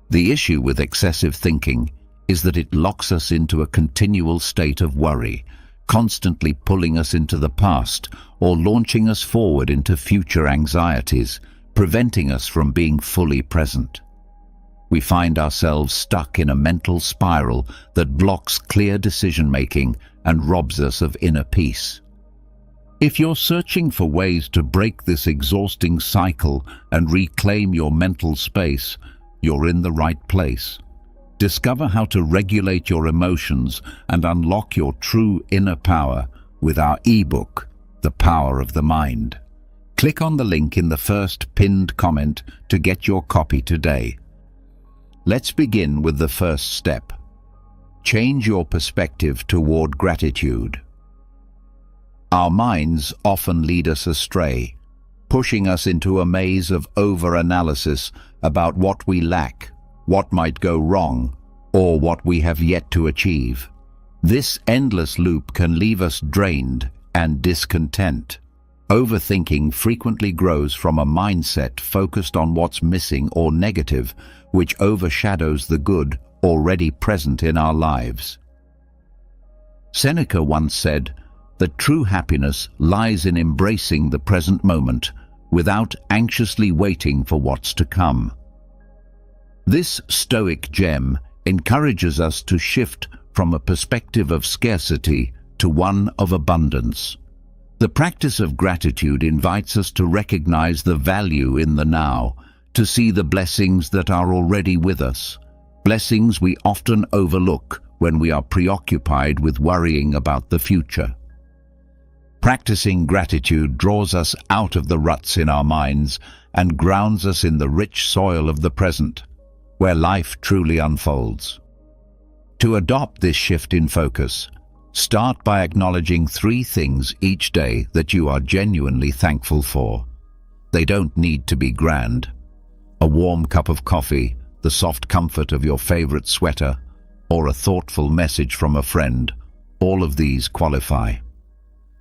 The issue with excessive thinking is that it locks us into a continual state of worry, constantly pulling us into the past or launching us forward into future anxieties, preventing us from being fully present. We find ourselves stuck in a mental spiral that blocks clear decision-making and robs us of inner peace. If you're searching for ways to break this exhausting cycle and reclaim your mental space, you're in the right place. Discover how to regulate your emotions and unlock your true inner power with our ebook, The Power of the Mind. Click on the link in the first pinned comment to get your copy today. Let's begin with the first step. Change your perspective toward gratitude. Our minds often lead us astray, pushing us into a maze of over-analysis about what we lack, what might go wrong, or what we have yet to achieve. This endless loop can leave us drained and discontent. Overthinking frequently grows from a mindset focused on what's missing or negative, which overshadows the good already present in our lives. Seneca once said that true happiness lies in embracing the present moment without anxiously waiting for what's to come. This Stoic gem encourages us to shift from a perspective of scarcity to one of abundance. The practice of gratitude invites us to recognize the value in the now, to see the blessings that are already with us, blessings we often overlook when we are preoccupied with worrying about the future. Practicing gratitude draws us out of the ruts in our minds and grounds us in the rich soil of the present, where life truly unfolds. To adopt this shift in focus, start by acknowledging 3 things each day that you are genuinely thankful for. They don't need to be grand. A warm cup of coffee, the soft comfort of your favorite sweater, or a thoughtful message from a friend, all of these qualify.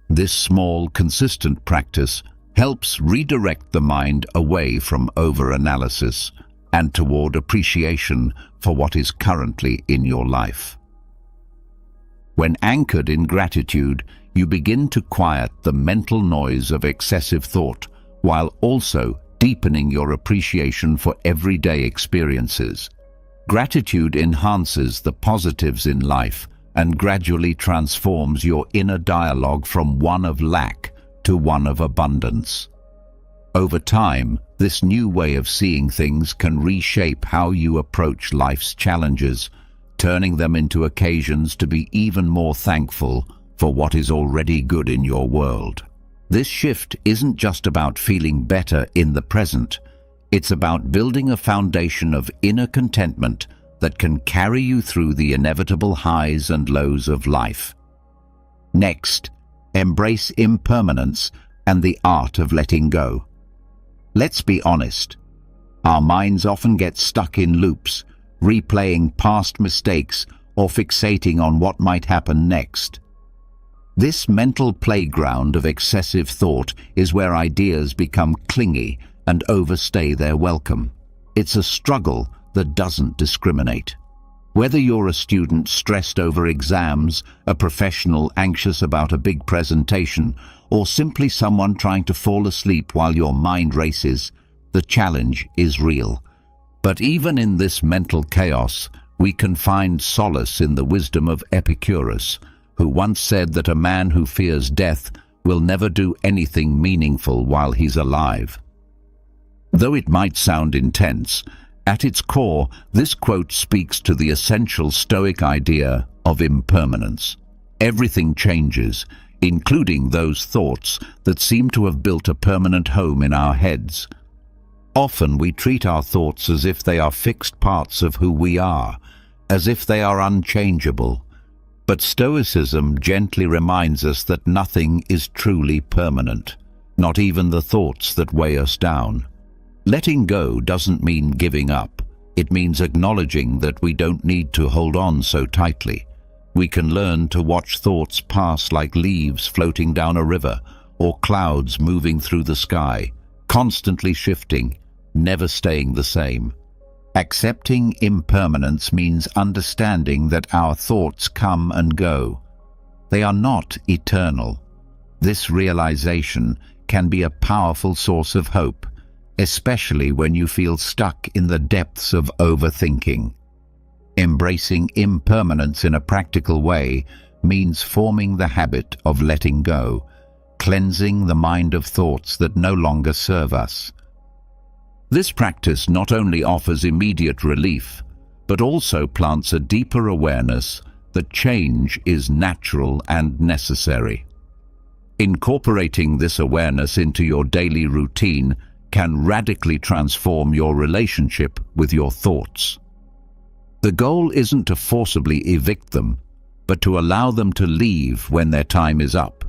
This small, consistent practice helps redirect the mind away from over-analysis and toward appreciation for what is currently in your life. When anchored in gratitude, you begin to quiet the mental noise of excessive thought, while also deepening your appreciation for everyday experiences. Gratitude enhances the positives in life and gradually transforms your inner dialogue from one of lack to one of abundance. Over time, this new way of seeing things can reshape how you approach life's challenges, turning them into occasions to be even more thankful for what is already good in your world. This shift isn't just about feeling better in the present. It's about building a foundation of inner contentment that can carry you through the inevitable highs and lows of life. Next, embrace impermanence and the art of letting go. Let's be honest. Our minds often get stuck in loops, replaying past mistakes or fixating on what might happen next. This mental playground of excessive thought is where ideas become clingy and overstay their welcome. It's a struggle that doesn't discriminate. Whether you're a student stressed over exams, a professional anxious about a big presentation, or simply someone trying to fall asleep while your mind races, the challenge is real. But even in this mental chaos, we can find solace in the wisdom of Epicurus, who once said that a man who fears death will never do anything meaningful while he's alive. Though it might sound intense, at its core, this quote speaks to the essential Stoic idea of impermanence. Everything changes, including those thoughts that seem to have built a permanent home in our heads. Often we treat our thoughts as if they are fixed parts of who we are, as if they are unchangeable. But Stoicism gently reminds us that nothing is truly permanent, not even the thoughts that weigh us down. Letting go doesn't mean giving up. It means acknowledging that we don't need to hold on so tightly. We can learn to watch thoughts pass like leaves floating down a river or clouds moving through the sky, constantly shifting, never staying the same. Accepting impermanence means understanding that our thoughts come and go. They are not eternal. This realization can be a powerful source of hope, especially when you feel stuck in the depths of overthinking. Embracing impermanence in a practical way means forming the habit of letting go, cleansing the mind of thoughts that no longer serve us. This practice not only offers immediate relief, but also plants a deeper awareness that change is natural and necessary. Incorporating this awareness into your daily routine can radically transform your relationship with your thoughts. The goal isn't to forcibly evict them, but to allow them to leave when their time is up.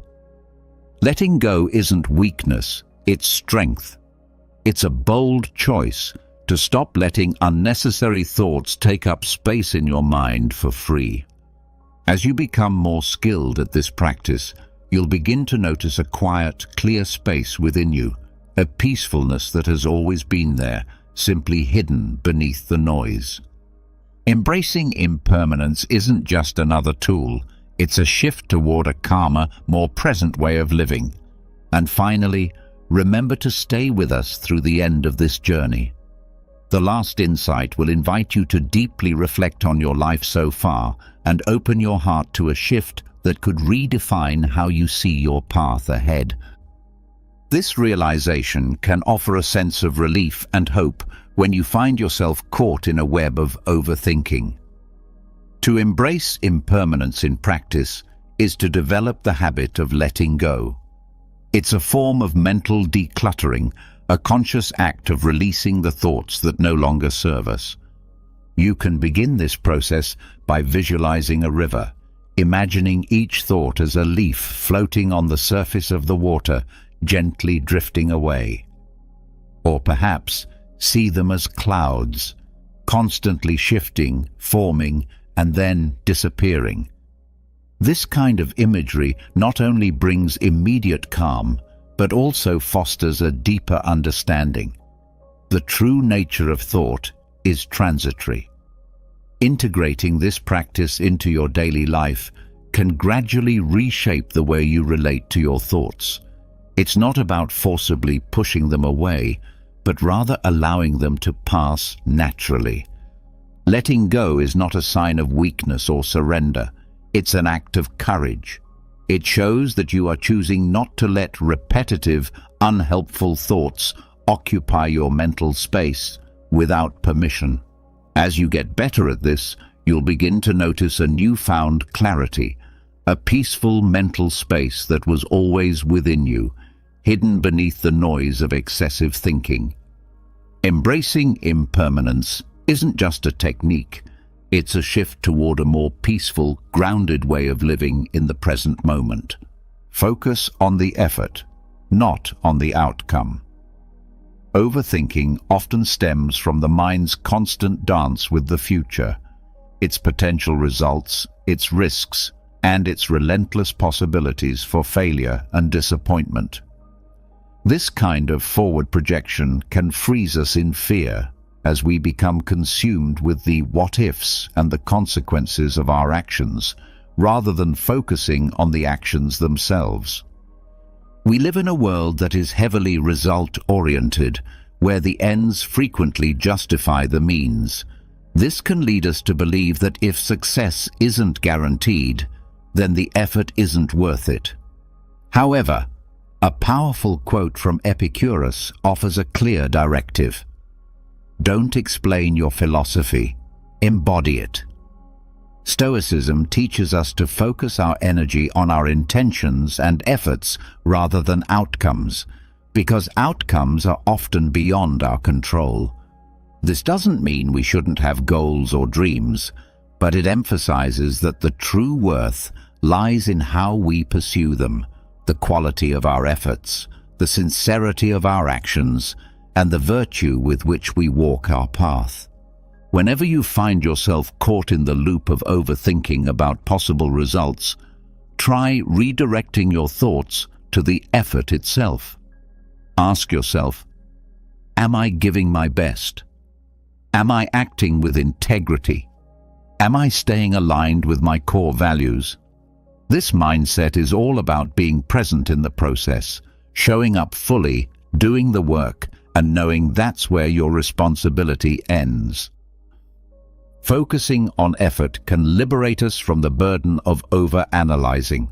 Letting go isn't weakness, it's strength. It's a bold choice to stop letting unnecessary thoughts take up space in your mind for free. As you become more skilled at this practice, you'll begin to notice a quiet, clear space within you, a peacefulness that has always been there, simply hidden beneath the noise. Embracing impermanence isn't just another tool, it's a shift toward a calmer, more present way of living. And finally, remember to stay with us through the end of this journey. The last insight will invite you to deeply reflect on your life so far and open your heart to a shift that could redefine how you see your path ahead. This realization can offer a sense of relief and hope when you find yourself caught in a web of overthinking. To embrace impermanence in practice is to develop the habit of letting go. It's a form of mental decluttering, a conscious act of releasing the thoughts that no longer serve us. You can begin this process by visualizing a river, imagining each thought as a leaf floating on the surface of the water, gently drifting away. Or perhaps see them as clouds, constantly shifting, forming, and then disappearing. This kind of imagery not only brings immediate calm, but also fosters a deeper understanding. The true nature of thought is transitory. Integrating this practice into your daily life can gradually reshape the way you relate to your thoughts. It's not about forcibly pushing them away, but rather allowing them to pass naturally. Letting go is not a sign of weakness or surrender. It's an act of courage. It shows that you are choosing not to let repetitive, unhelpful thoughts occupy your mental space without permission. As you get better at this, you'll begin to notice a newfound clarity, a peaceful mental space that was always within you, hidden beneath the noise of excessive thinking. Embracing impermanence isn't just a technique, It's a shift toward a more peaceful, grounded way of living in the present moment. Focus on the effort, not on the outcome. Overthinking often stems from the mind's constant dance with the future, its potential results, its risks, and its relentless possibilities for failure and disappointment. This kind of forward projection can freeze us in fear as we become consumed with the what-ifs and the consequences of our actions, rather than focusing on the actions themselves. We live in a world that is heavily result-oriented, where the ends frequently justify the means. This can lead us to believe that if success isn't guaranteed, then the effort isn't worth it. However, a powerful quote from Epicurus offers a clear directive. Don't explain your philosophy, embody it. Stoicism teaches us to focus our energy on our intentions and efforts rather than outcomes, because outcomes are often beyond our control. This doesn't mean we shouldn't have goals or dreams, but it emphasizes that the true worth lies in how we pursue them, the quality of our efforts, the sincerity of our actions, and the virtue with which we walk our path. Whenever you find yourself caught in the loop of overthinking about possible results, try redirecting your thoughts to the effort itself. Ask yourself, am I giving my best? Am I acting with integrity? Am I staying aligned with my core values? This mindset is all about being present in the process, showing up fully, doing the work, and knowing that's where your responsibility ends. Focusing on effort can liberate us from the burden of over-analyzing.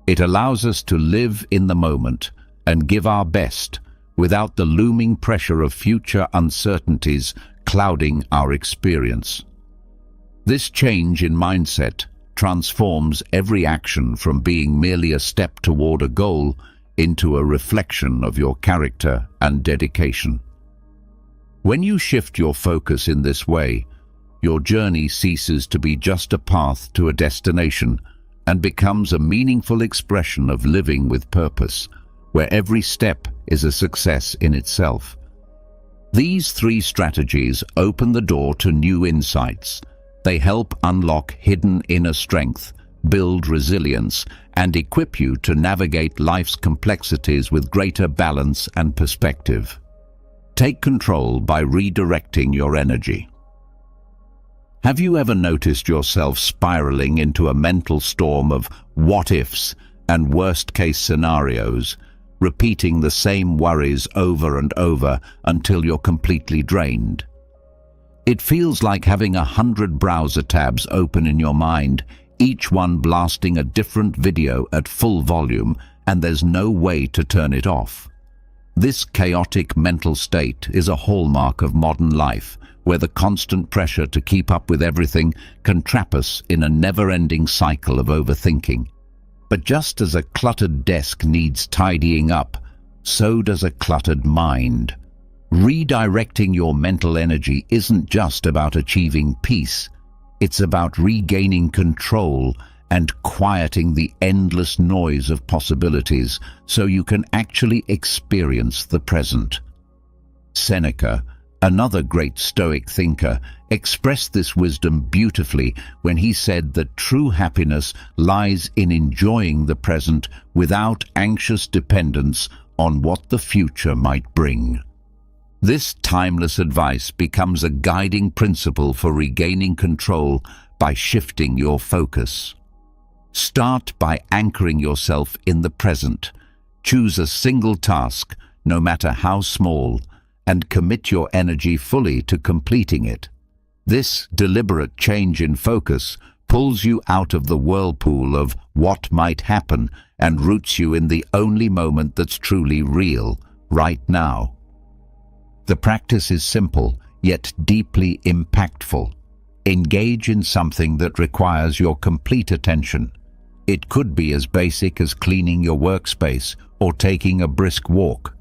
It allows us to live in the moment and give our best without the looming pressure of future uncertainties clouding our experience. This change in mindset transforms every action from being merely a step toward a goal into a reflection of your character and dedication. When you shift your focus in this way, your journey ceases to be just a path to a destination and becomes a meaningful expression of living with purpose, where every step is a success in itself. These three strategies open the door to new insights. They help unlock hidden inner strength, build resilience, and equip you to navigate life's complexities with greater balance and perspective. Take control by redirecting your energy. Have you ever noticed yourself spiraling into a mental storm of what-ifs and worst-case scenarios, repeating the same worries over and over until you're completely drained? It feels like having 100 browser tabs open in your mind, each one blasting a different video at full volume, and there's no way to turn it off. This chaotic mental state is a hallmark of modern life, where the constant pressure to keep up with everything can trap us in a never-ending cycle of overthinking. But just as a cluttered desk needs tidying up, so does a cluttered mind. Redirecting your mental energy isn't just about achieving peace. It's about regaining control and quieting the endless noise of possibilities so you can actually experience the present. Seneca, another great Stoic thinker, expressed this wisdom beautifully when he said that true happiness lies in enjoying the present without anxious dependence on what the future might bring. This timeless advice becomes a guiding principle for regaining control by shifting your focus. Start by anchoring yourself in the present. Choose a single task, no matter how small, and commit your energy fully to completing it. This deliberate change in focus pulls you out of the whirlpool of what might happen and roots you in the only moment that's truly real, right now. The practice is simple, yet deeply impactful. Engage in something that requires your complete attention. It could be as basic as cleaning your workspace or taking a brisk walk.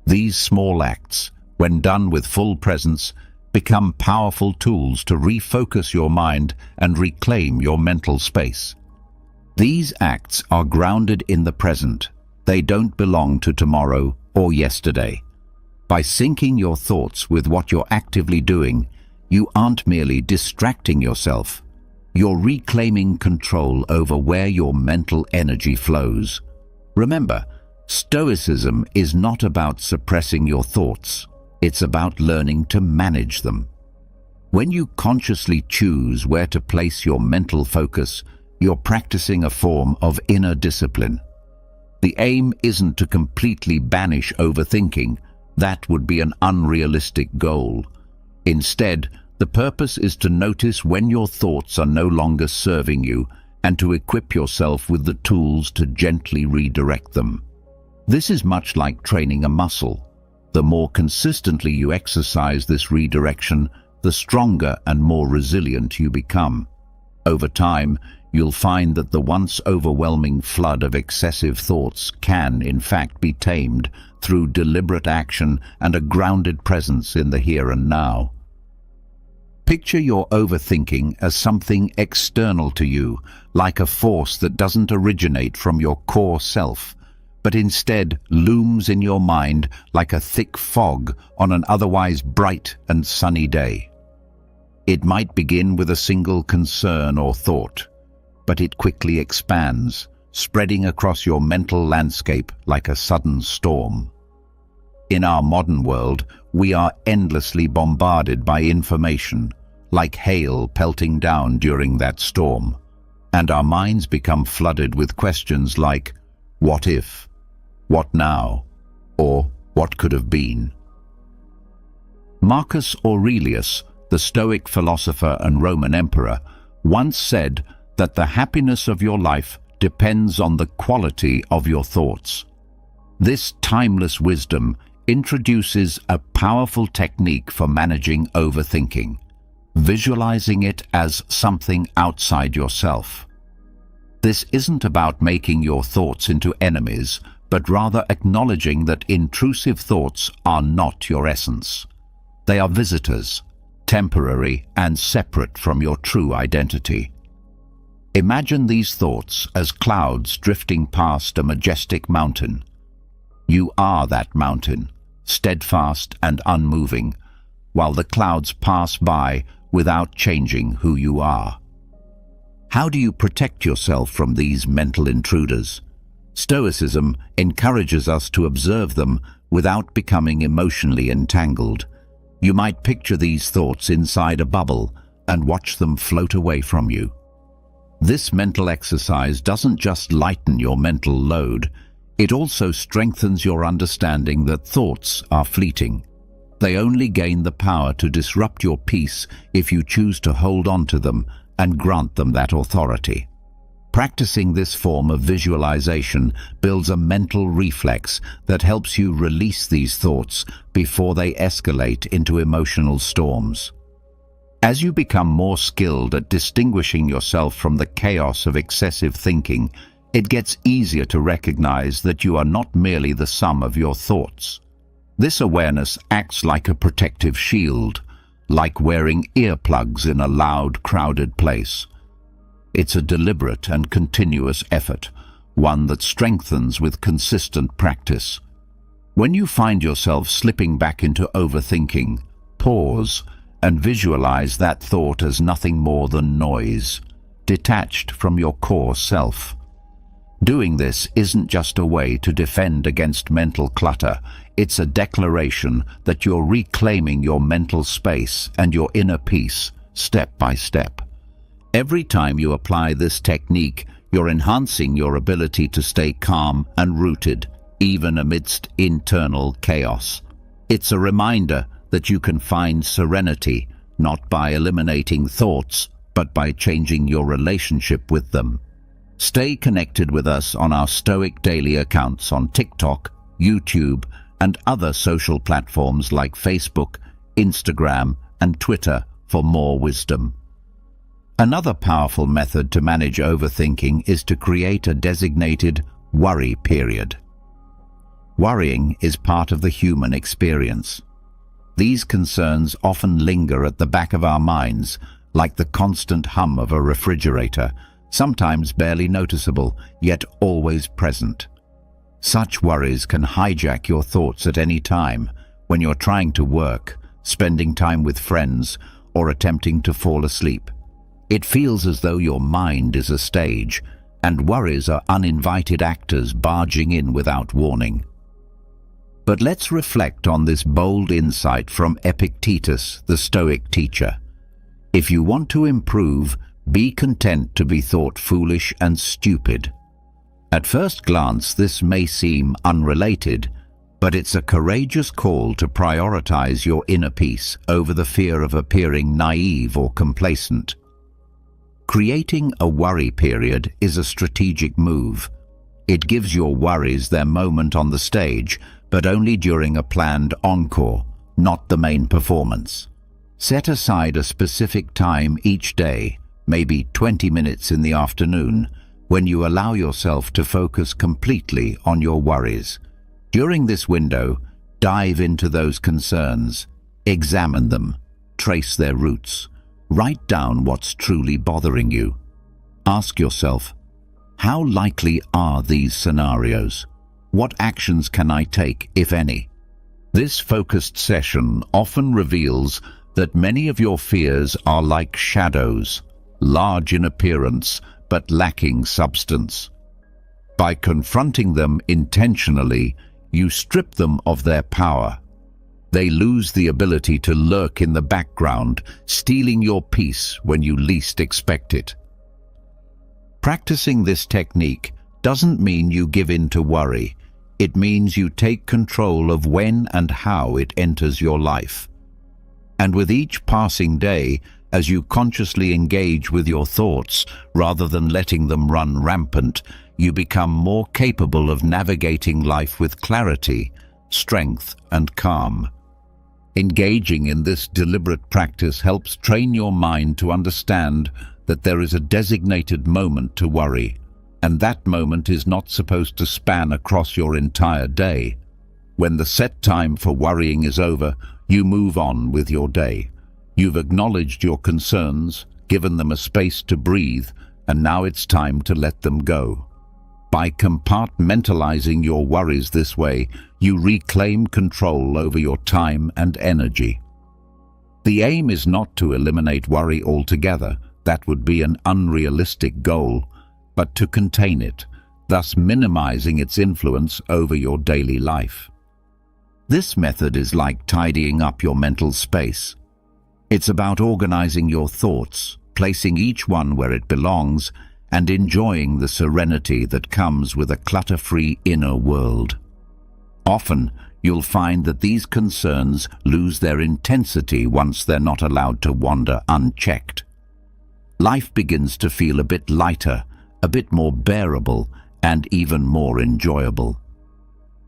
These small acts, when done with full presence, become powerful tools to refocus your mind and reclaim your mental space. These acts are grounded in the present. They don't belong to tomorrow or yesterday. By syncing your thoughts with what you're actively doing, you aren't merely distracting yourself. You're reclaiming control over where your mental energy flows. Remember, Stoicism is not about suppressing your thoughts. It's about learning to manage them. When you consciously choose where to place your mental focus, you're practicing a form of inner discipline. The aim isn't to completely banish overthinking. That would be an unrealistic goal. Instead, the purpose is to notice when your thoughts are no longer serving you and to equip yourself with the tools to gently redirect them. This is much like training a muscle. The more consistently you exercise this redirection, the stronger and more resilient you become. Over time, you'll find that the once overwhelming flood of excessive thoughts can, in fact, be tamed through deliberate action and a grounded presence in the here and now. Picture your overthinking as something external to you, like a force that doesn't originate from your core self, but instead looms in your mind like a thick fog on an otherwise bright and sunny day. It might begin with a single concern or thought, but it quickly expands, spreading across your mental landscape like a sudden storm. In our modern world, we are endlessly bombarded by information, like hail pelting down during that storm, and our minds become flooded with questions like, what if? What now? Or what could have been? Marcus Aurelius, the Stoic philosopher and Roman emperor, once said that the happiness of your life depends on the quality of your thoughts. This timeless wisdom introduces a powerful technique for managing overthinking, visualizing it as something outside yourself. This isn't about making your thoughts into enemies, but rather acknowledging that intrusive thoughts are not your essence. They are visitors, temporary and separate from your true identity. Imagine these thoughts as clouds drifting past a majestic mountain. You are that mountain, steadfast and unmoving, while the clouds pass by without changing who you are. How do you protect yourself from these mental intruders? Stoicism encourages us to observe them without becoming emotionally entangled. You might picture these thoughts inside a bubble and watch them float away from you. This mental exercise doesn't just lighten your mental load, it also strengthens your understanding that thoughts are fleeting. They only gain the power to disrupt your peace if you choose to hold on to them and grant them that authority. Practicing this form of visualization builds a mental reflex that helps you release these thoughts before they escalate into emotional storms. As you become more skilled at distinguishing yourself from the chaos of excessive thinking, it gets easier to recognize that you are not merely the sum of your thoughts. This awareness acts like a protective shield, like wearing earplugs in a loud, crowded place. It's a deliberate and continuous effort, one that strengthens with consistent practice. When you find yourself slipping back into overthinking, pause and visualize that thought as nothing more than noise, detached from your core self. Doing this isn't just a way to defend against mental clutter, it's a declaration that you're reclaiming your mental space and your inner peace step by step. Every time you apply this technique, you're enhancing your ability to stay calm and rooted, even amidst internal chaos. It's a reminder that you can find serenity, not by eliminating thoughts, but by changing your relationship with them. Stay connected with us on our Stoic Daily accounts on TikTok, YouTube, and other social platforms like Facebook, Instagram, and Twitter for more wisdom. Another powerful method to manage overthinking is to create a designated worry period. Worrying is part of the human experience. These concerns often linger at the back of our minds, like the constant hum of a refrigerator, sometimes barely noticeable, yet always present. Such worries can hijack your thoughts at any time, when you're trying to work, spending time with friends, or attempting to fall asleep. It feels as though your mind is a stage, and worries are uninvited actors barging in without warning. But let's reflect on this bold insight from Epictetus, the Stoic teacher. If you want to improve, be content to be thought foolish and stupid. At first glance, this may seem unrelated, but it's a courageous call to prioritize your inner peace over the fear of appearing naive or complacent. Creating a worry period is a strategic move. It gives your worries their moment on the stage, but only during a planned encore, not the main performance. Set aside a specific time each day, maybe 20 minutes in the afternoon, when you allow yourself to focus completely on your worries. During this window, dive into those concerns, examine them, trace their roots, write down what's truly bothering you. Ask yourself, how likely are these scenarios? What actions can I take, if any? This focused session often reveals that many of your fears are like shadows, large in appearance but lacking substance. By confronting them intentionally, you strip them of their power. They lose the ability to lurk in the background, stealing your peace when you least expect it. Practicing this technique doesn't mean you give in to worry. It means you take control of when and how it enters your life. And with each passing day, as you consciously engage with your thoughts rather than letting them run rampant, you become more capable of navigating life with clarity, strength, and calm. Engaging in this deliberate practice helps train your mind to understand that there is a designated moment to worry, and that moment is not supposed to span across your entire day. When the set time for worrying is over, you move on with your day. You've acknowledged your concerns, given them a space to breathe, and now it's time to let them go. By compartmentalizing your worries this way, you reclaim control over your time and energy. The aim is not to eliminate worry altogether. That would be an unrealistic goal, but to contain it, thus minimizing its influence over your daily life. This method is like tidying up your mental space. It's about organizing your thoughts, placing each one where it belongs, and enjoying the serenity that comes with a clutter-free inner world. Often, you'll find that these concerns lose their intensity once they're not allowed to wander unchecked. Life begins to feel a bit lighter, a bit more bearable, and even more enjoyable.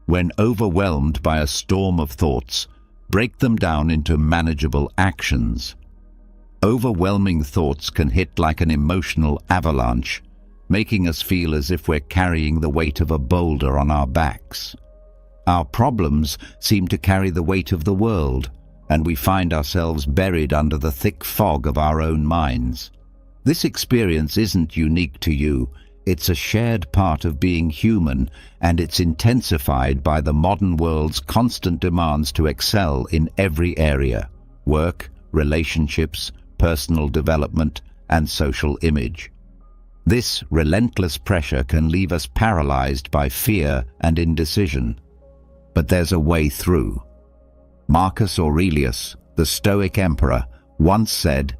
When overwhelmed by a storm of thoughts, break them down into manageable actions. Overwhelming thoughts can hit like an emotional avalanche, making us feel as if we're carrying the weight of a boulder on our backs. Our problems seem to carry the weight of the world, and we find ourselves buried under the thick fog of our own minds. This experience isn't unique to you. It's a shared part of being human, and it's intensified by the modern world's constant demands to excel in every area: work, relationships, personal development, and social image. This relentless pressure can leave us paralyzed by fear and indecision. But there's a way through. Marcus Aurelius, the Stoic emperor, once said,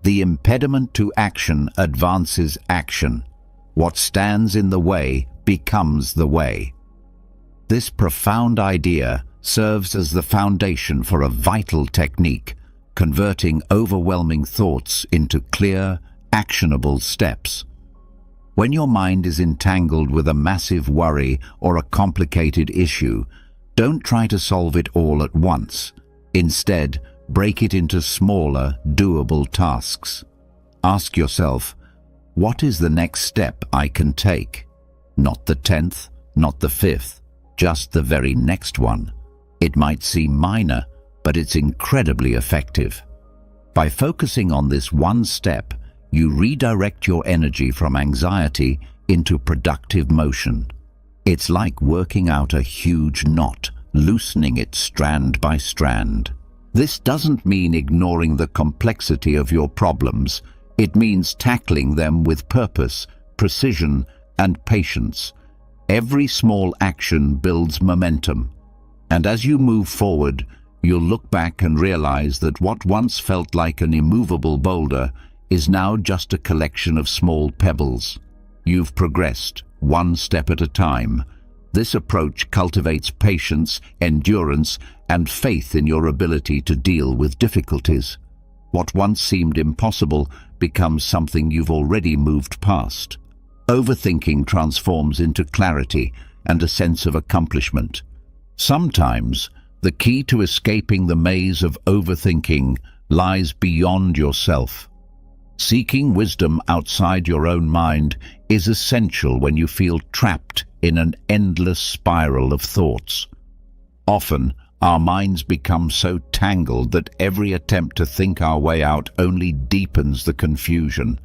"The impediment to action advances action. What stands in the way becomes the way." This profound idea serves as the foundation for a vital technique, converting overwhelming thoughts into clear, actionable steps. When your mind is entangled with a massive worry or a complicated issue, don't try to solve it all at once. Instead, break it into smaller, doable tasks. Ask yourself, what is the next step I can take? Not the 10th, not the 5th, just the very next one. It might seem minor, but it's incredibly effective. By focusing on this one step, you redirect your energy from anxiety into productive motion. It's like working out a huge knot, loosening it strand by strand. This doesn't mean ignoring the complexity of your problems. It means tackling them with purpose, precision, and patience. Every small action builds momentum, and as you move forward, you'll look back and realize that what once felt like an immovable boulder is now just a collection of small pebbles. You've progressed, one step at a time. This approach cultivates patience, endurance, and faith in your ability to deal with difficulties. What once seemed impossible becomes something you've already moved past. Overthinking transforms into clarity and a sense of accomplishment. Sometimes, the key to escaping the maze of overthinking lies beyond yourself. Seeking wisdom outside your own mind is essential when you feel trapped in an endless spiral of thoughts. Often, our minds become so tangled that every attempt to think our way out only deepens the confusion.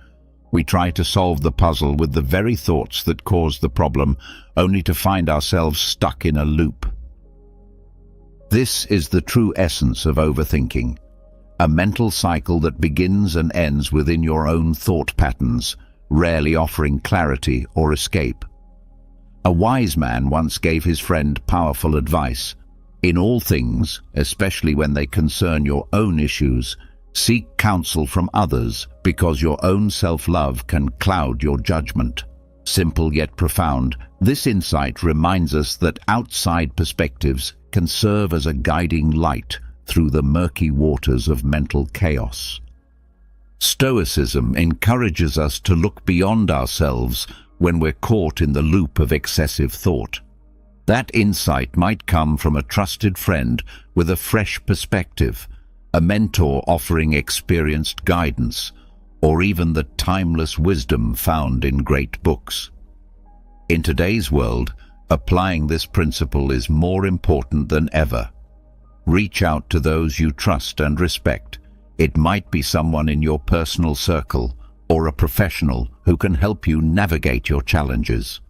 We try to solve the puzzle with the very thoughts that caused the problem, only to find ourselves stuck in a loop. This is the true essence of overthinking, a mental cycle that begins and ends within your own thought patterns, rarely offering clarity or escape. A wise man once gave his friend powerful advice. In all things, especially when they concern your own issues, seek counsel from others, because your own self-love can cloud your judgment. Simple yet profound, this insight reminds us that outside perspectives can serve as a guiding light through the murky waters of mental chaos. Stoicism encourages us to look beyond ourselves when we're caught in the loop of excessive thought. That insight might come from a trusted friend with a fresh perspective, a mentor offering experienced guidance, or even the timeless wisdom found in great books. In today's world, applying this principle is more important than ever. Reach out to those you trust and respect. It might be someone in your personal circle or a professional who can help you navigate your challenges.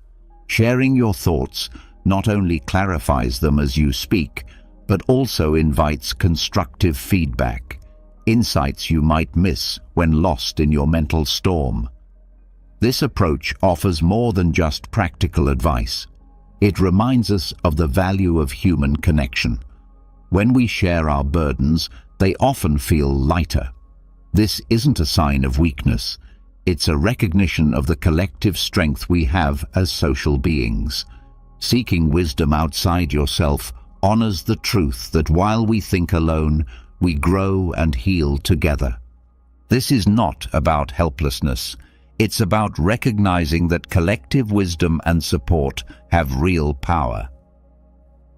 Sharing your thoughts not only clarifies them as you speak, but also invites constructive feedback, insights you might miss when lost in your mental storm. This approach offers more than just practical advice. It reminds us of the value of human connection. When we share our burdens, they often feel lighter. This isn't a sign of weakness. It's a recognition of the collective strength we have as social beings. Seeking wisdom outside yourself honors the truth that while we think alone, we grow and heal together. This is not about helplessness. It's about recognizing that collective wisdom and support have real power.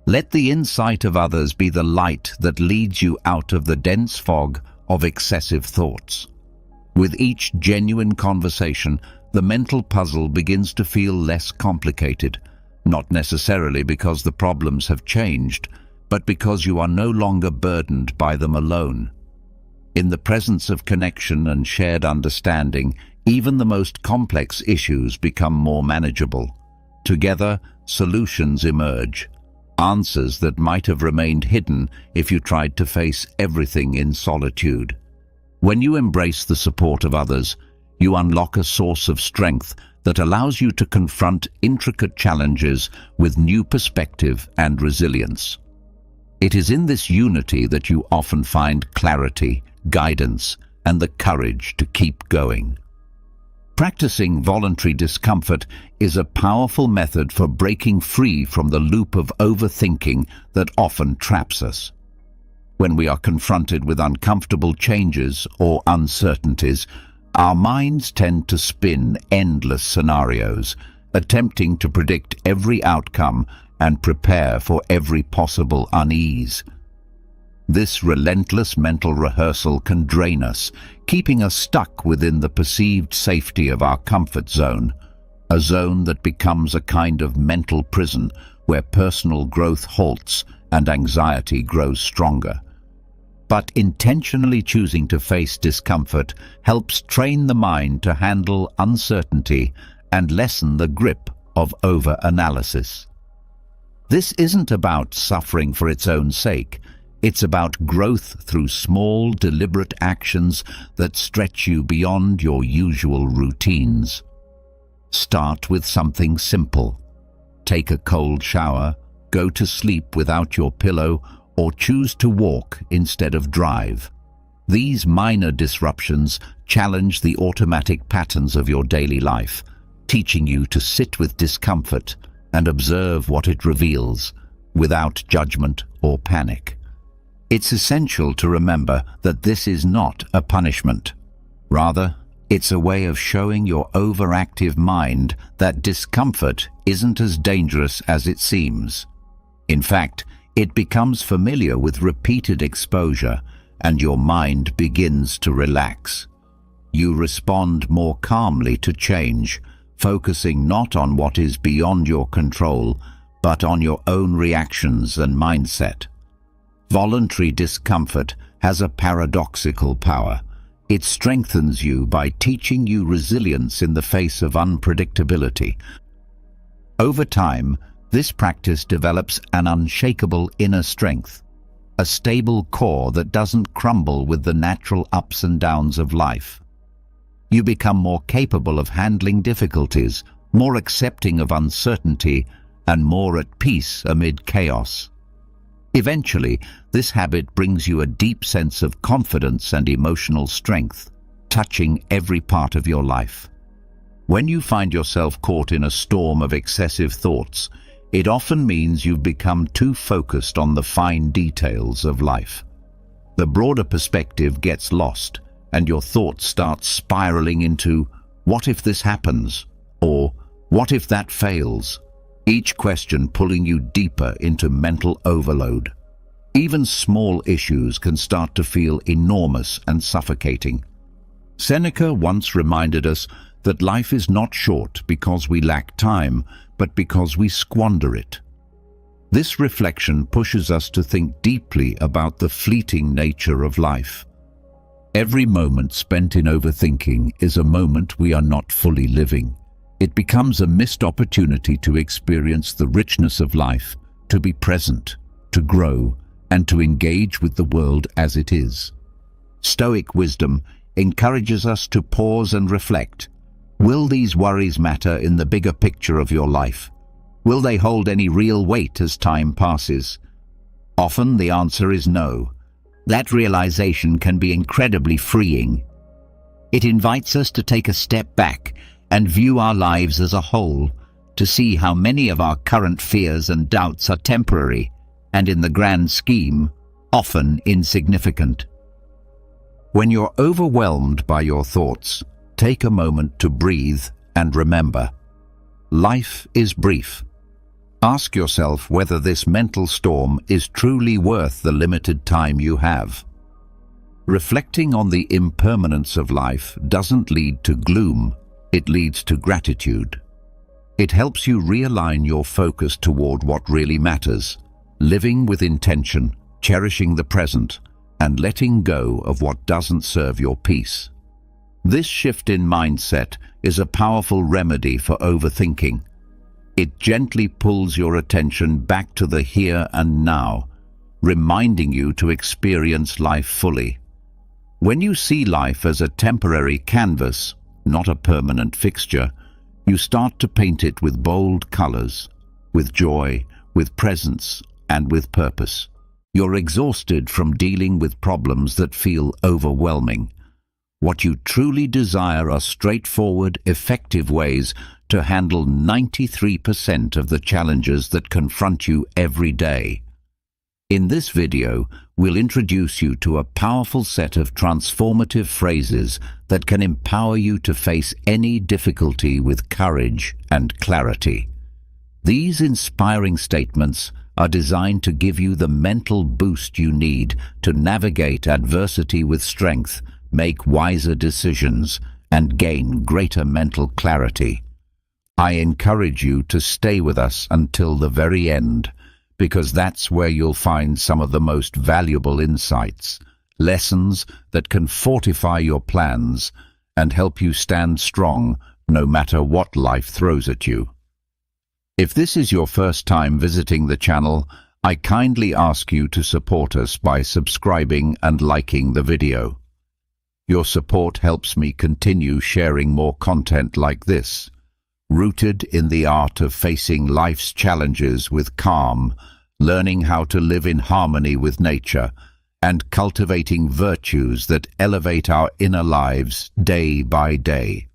Let the insight of others be the light that leads you out of the dense fog of excessive thoughts. With each genuine conversation, the mental puzzle begins to feel less complicated, not necessarily because the problems have changed, but because you are no longer burdened by them alone. In the presence of connection and shared understanding, even the most complex issues become more manageable. Together, solutions emerge, answers that might have remained hidden if you tried to face everything in solitude. When you embrace the support of others, you unlock a source of strength that allows you to confront intricate challenges with new perspective and resilience. It is in this unity that you often find clarity, guidance, and the courage to keep going. Practicing voluntary discomfort is a powerful method for breaking free from the loop of overthinking that often traps us. When we are confronted with uncomfortable changes or uncertainties, our minds tend to spin endless scenarios, attempting to predict every outcome and prepare for every possible unease. This relentless mental rehearsal can drain us, keeping us stuck within the perceived safety of our comfort zone, a zone that becomes a kind of mental prison where personal growth halts and anxiety grows stronger. but intentionally choosing to face discomfort helps train the mind to handle uncertainty and lessen the grip of over-analysis. This isn't about suffering for its own sake. It's about growth through small, deliberate actions that stretch you beyond your usual routines. Start with something simple. Take a cold shower, go to sleep without your pillow, or choose to walk instead of drive. These minor disruptions challenge the automatic patterns of your daily life, teaching you to sit with discomfort and observe what it reveals, without judgment or panic. It's essential to remember that this is not a punishment. Rather, it's a way of showing your overactive mind that discomfort isn't as dangerous as it seems. In fact, it becomes familiar with repeated exposure, and your mind begins to relax. You respond more calmly to change, focusing not on what is beyond your control, but on your own reactions and mindset. Voluntary discomfort has a paradoxical power. It strengthens you by teaching you resilience in the face of unpredictability. Over time, this practice develops an unshakable inner strength, a stable core that doesn't crumble with the natural ups and downs of life. You become more capable of handling difficulties, more accepting of uncertainty, and more at peace amid chaos. Eventually, this habit brings you a deep sense of confidence and emotional strength, touching every part of your life. When you find yourself caught in a storm of excessive thoughts, it often means you've become too focused on the fine details of life. The broader perspective gets lost, and your thoughts start spiraling into, "What if this happens?" or "What if that fails?" Each question pulling you deeper into mental overload. Even small issues can start to feel enormous and suffocating. Seneca once reminded us that life is not short because we lack time, but because we squander it. This reflection pushes us to think deeply about the fleeting nature of life. Every moment spent in overthinking is a moment we are not fully living. It becomes a missed opportunity to experience the richness of life, to be present, to grow, and to engage with the world as it is. Stoic wisdom encourages us to pause and reflect. Will these worries matter in the bigger picture of your life? Will they hold any real weight as time passes? Often the answer is no. That realization can be incredibly freeing. It invites us to take a step back and view our lives as a whole, to see how many of our current fears and doubts are temporary, and in the grand scheme, often insignificant. When you're overwhelmed by your thoughts, take a moment to breathe and remember, life is brief. Ask yourself whether this mental storm is truly worth the limited time you have. Reflecting on the impermanence of life doesn't lead to gloom, it leads to gratitude. It helps you realign your focus toward what really matters, living with intention, cherishing the present, and letting go of what doesn't serve your peace. This shift in mindset is a powerful remedy for overthinking. It gently pulls your attention back to the here and now, reminding you to experience life fully. When you see life as a temporary canvas, not a permanent fixture, you start to paint it with bold colors, with joy, with presence, and with purpose. You're exhausted from dealing with problems that feel overwhelming. What you truly desire are straightforward, effective ways to handle 93% of the challenges that confront you every day. In this video, we'll introduce you to a powerful set of transformative phrases that can empower you to face any difficulty with courage and clarity. These inspiring statements are designed to give you the mental boost you need to navigate adversity with strength, make wiser decisions, and gain greater mental clarity. I encourage you to stay with us until the very end, because that's where you'll find some of the most valuable insights lessons that can fortify your plans and help you stand strong no matter what life throws at you. If this is your first time visiting the channel, I kindly ask you to support us by subscribing and liking the video. Your support helps me continue sharing more content like this, rooted in the art of facing life's challenges with calm, learning how to live in harmony with nature, and cultivating virtues that elevate our inner lives day by day.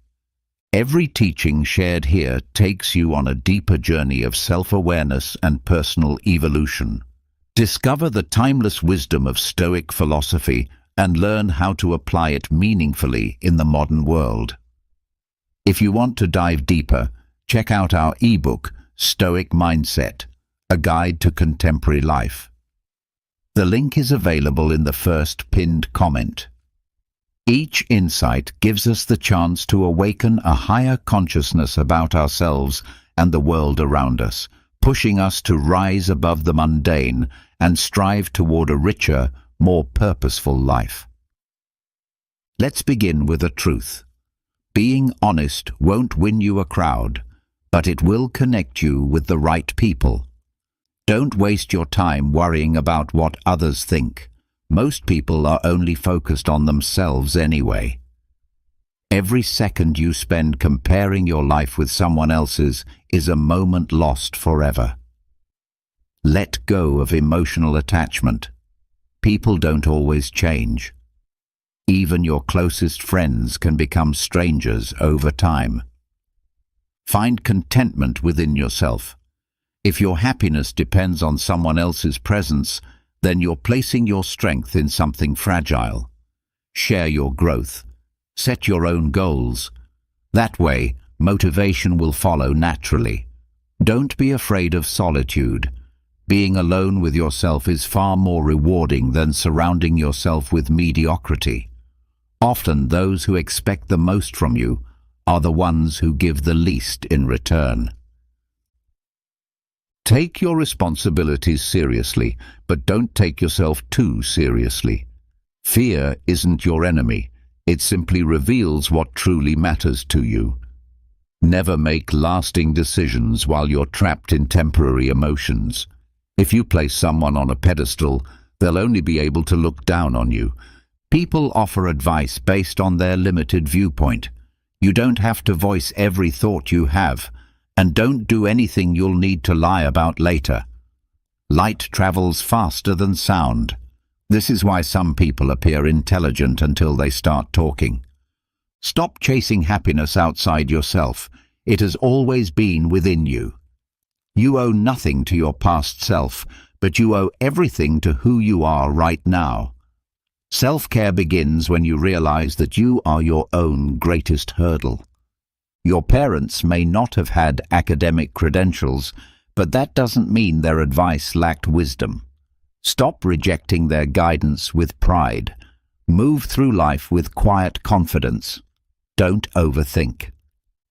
Every teaching shared here takes you on a deeper journey of self-awareness and personal evolution. Discover the timeless wisdom of Stoic philosophy and learn how to apply it meaningfully in the modern world. If you want to dive deeper, check out our ebook, Stoic Mindset, a guide to contemporary life. The link is available in the first pinned comment. Each insight gives us the chance to awaken a higher consciousness about ourselves and the world around us, pushing us to rise above the mundane and strive toward a richer, more purposeful life. Let's begin with a truth. Being honest won't win you a crowd, but it will connect you with the right people. Don't waste your time worrying about what others think. Most people are only focused on themselves anyway. Every second you spend comparing your life with someone else's is a moment lost forever. Let go of emotional attachment. People don't always change. Even your closest friends can become strangers over time. Find contentment within yourself. If your happiness depends on someone else's presence, then you're placing your strength in something fragile. Share your growth. Set your own goals. That way, motivation will follow naturally. Don't be afraid of solitude. Being alone with yourself is far more rewarding than surrounding yourself with mediocrity. Often those who expect the most from you are the ones who give the least in return. Take your responsibilities seriously, but don't take yourself too seriously. Fear isn't your enemy. It simply reveals what truly matters to you. Never make lasting decisions while you're trapped in temporary emotions. If you place someone on a pedestal, they'll only be able to look down on you. People offer advice based on their limited viewpoint. You don't have to voice every thought you have, and don't do anything you'll need to lie about later. Light travels faster than sound. This is why some people appear intelligent until they start talking. Stop chasing happiness outside yourself. It has always been within you. You owe nothing to your past self, but you owe everything to who you are right now. Self-care begins when you realize that you are your own greatest hurdle. Your parents may not have had academic credentials, but that doesn't mean their advice lacked wisdom. Stop rejecting their guidance with pride. Move through life with quiet confidence. Don't overthink.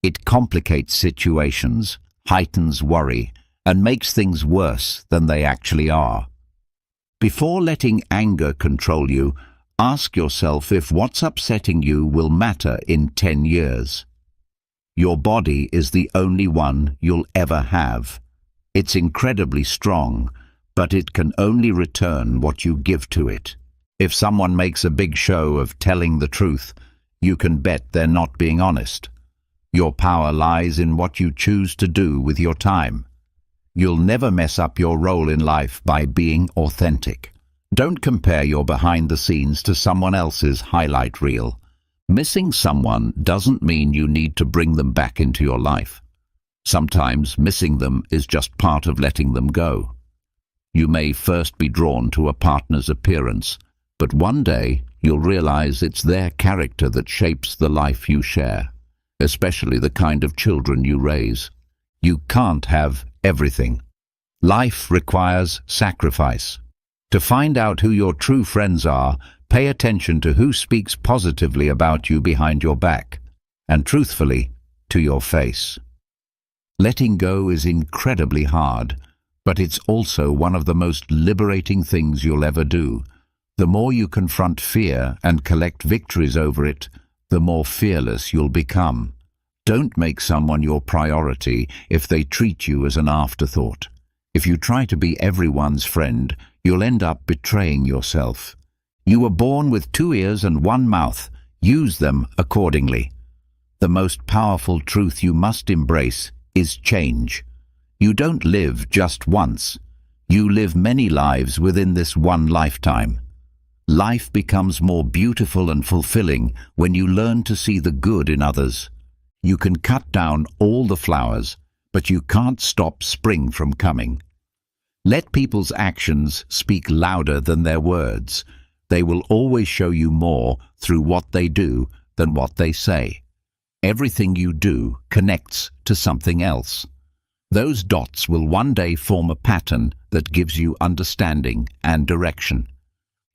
It complicates situations, heightens worry, and makes things worse than they actually are. Before letting anger control you, ask yourself if what's upsetting you will matter in 10 years. Your body is the only one you'll ever have. It's incredibly strong, but it can only return what you give to it. If someone makes a big show of telling the truth, you can bet they're not being honest. Your power lies in what you choose to do with your time. You'll never mess up your role in life by being authentic. Don't compare your behind the scenes to someone else's highlight reel. Missing someone doesn't mean you need to bring them back into your life. Sometimes missing them is just part of letting them go. You may first be drawn to a partner's appearance, but one day you'll realize it's their character that shapes the life you share, especially the kind of children you raise. You can't have everything. Life requires sacrifice. To find out who your true friends are, pay attention to who speaks positively about you behind your back, and truthfully, to your face. Letting go is incredibly hard, but it's also one of the most liberating things you'll ever do. The more you confront fear and collect victories over it, the more fearless you'll become. Don't make someone your priority if they treat you as an afterthought. If you try to be everyone's friend, you'll end up betraying yourself. You were born with 2 ears and 1 mouth. Use them accordingly. The most powerful truth you must embrace is change. You don't live just once. You live many lives within this one lifetime. Life becomes more beautiful and fulfilling when you learn to see the good in others. You can cut down all the flowers, but you can't stop spring from coming. Let people's actions speak louder than their words. They will always show you more through what they do than what they say. Everything you do connects to something else. Those dots will one day form a pattern that gives you understanding and direction.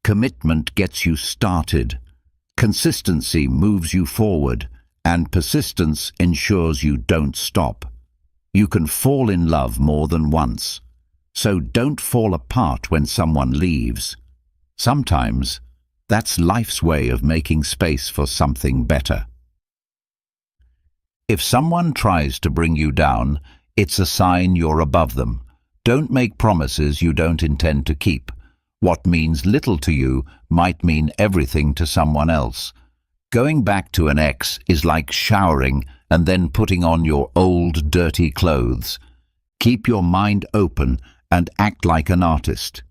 Commitment gets you started. Consistency moves you forward, and persistence ensures you don't stop. You can fall in love more than once, so don't fall apart when someone leaves. Sometimes, that's life's way of making space for something better. If someone tries to bring you down, it's a sign you're above them. Don't make promises you don't intend to keep. What means little to you might mean everything to someone else. Going back to an ex is like showering and then putting on your old, dirty clothes. Keep your mind open and act like an artist,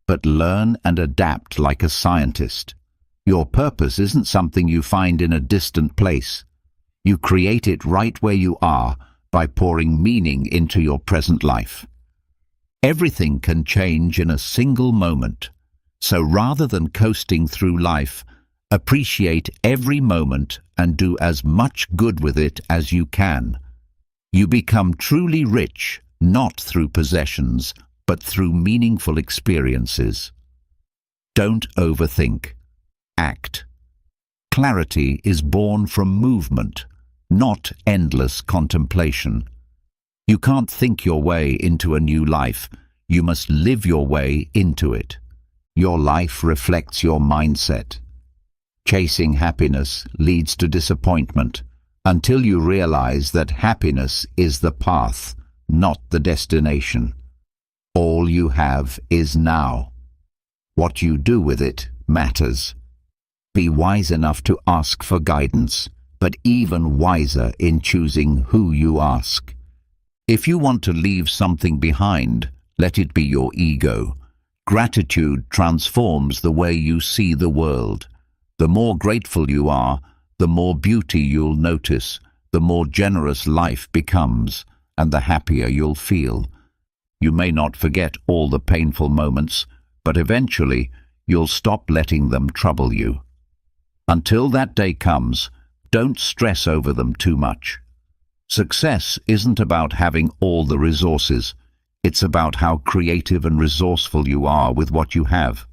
but learn and adapt like a scientist. Your purpose isn't something you find in a distant place. You create it right where you are by pouring meaning into your present life. Everything can change in a single moment, so rather than coasting through life, appreciate every moment and do as much good with it as you can. You become truly rich, not through possessions, but through meaningful experiences. Don't overthink. Act. Clarity is born from movement, not endless contemplation. You can't think your way into a new life. You must live your way into it. Your life reflects your mindset. Chasing happiness leads to disappointment until you realize that happiness is the path, not the destination. All you have is now. What you do with it matters. Be wise enough to ask for guidance, but even wiser in choosing who you ask. If you want to leave something behind, let it be your ego. Gratitude transforms the way you see the world. The more grateful you are, the more beauty you'll notice, the more generous life becomes, and the happier you'll feel. You may not forget all the painful moments, but eventually you'll stop letting them trouble you. Until that day comes, don't stress over them too much. Success isn't about having all the resources. It's about how creative and resourceful you are with what you have.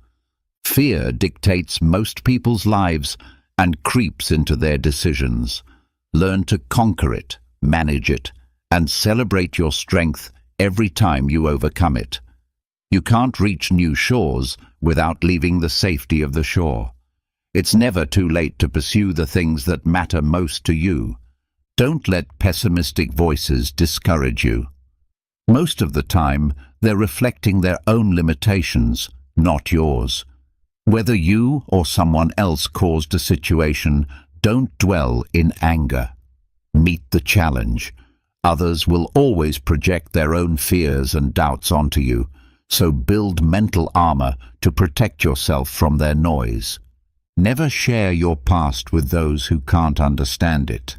Fear dictates most people's lives and creeps into their decisions. Learn to conquer it, manage it, and celebrate your strength every time you overcome it. You can't reach new shores without leaving the safety of the shore. It's never too late to pursue the things that matter most to you. Don't let pessimistic voices discourage you. Most of the time, they're reflecting their own limitations, not yours. Whether you or someone else caused a situation, don't dwell in anger. Meet the challenge. Others will always project their own fears and doubts onto you, so build mental armor to protect yourself from their noise. Never share your past with those who can't understand it.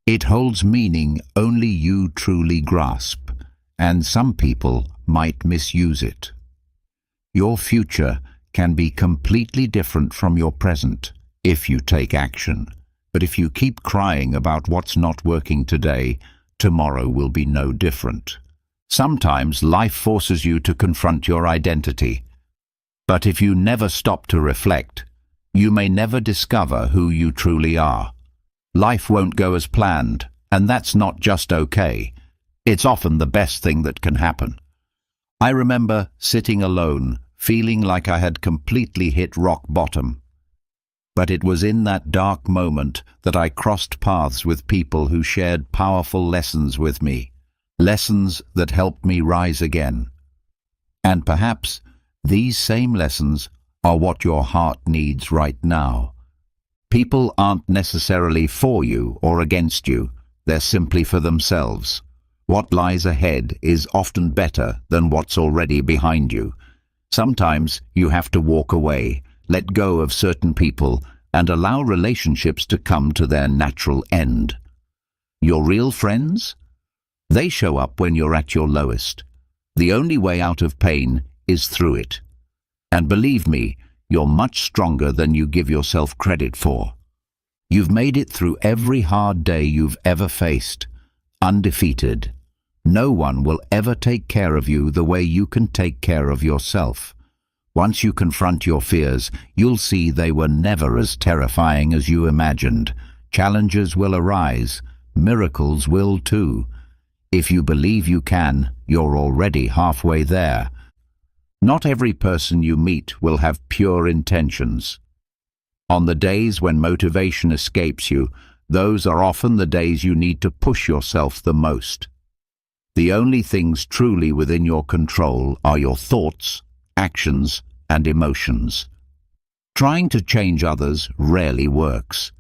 It holds meaning only you truly grasp, and some people might misuse it. Your future can be completely different from your present if you take action. But if you keep crying about what's not working today, tomorrow will be no different. Sometimes life forces you to confront your identity. But if you never stop to reflect, you may never discover who you truly are. Life won't go as planned, and that's not just okay. It's often the best thing that can happen. I remember sitting alone, feeling like I had completely hit rock bottom. But it was in that dark moment that I crossed paths with people who shared powerful lessons with me, lessons that helped me rise again. And perhaps these same lessons are what your heart needs right now. People aren't necessarily for you or against you, they're simply for themselves. What lies ahead is often better than what's already behind you. Sometimes you have to walk away, let go of certain people, and allow relationships to come to their natural end. Your real friends? They show up when you're at your lowest. The only way out of pain is through it. And believe me, you're much stronger than you give yourself credit for. You've made it through every hard day you've ever faced, undefeated. No one will ever take care of you the way you can take care of yourself. Once you confront your fears, you'll see they were never as terrifying as you imagined. Challenges will arise. Miracles will too. If you believe you can, you're already halfway there. Not every person you meet will have pure intentions. On the days when motivation escapes you, those are often the days you need to push yourself the most. The only things truly within your control are your thoughts, actions, and emotions. Trying to change others rarely works.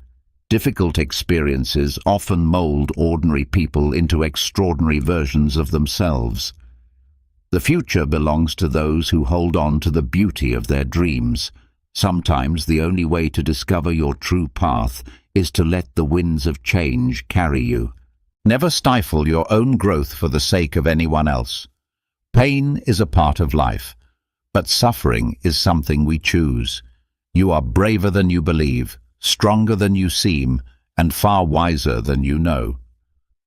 Difficult experiences often mold ordinary people into extraordinary versions of themselves. The future belongs to those who hold on to the beauty of their dreams. Sometimes the only way to discover your true path is to let the winds of change carry you. Never stifle your own growth for the sake of anyone else. Pain is a part of life, but suffering is something we choose. You are braver than you believe, stronger than you seem, and far wiser than you know.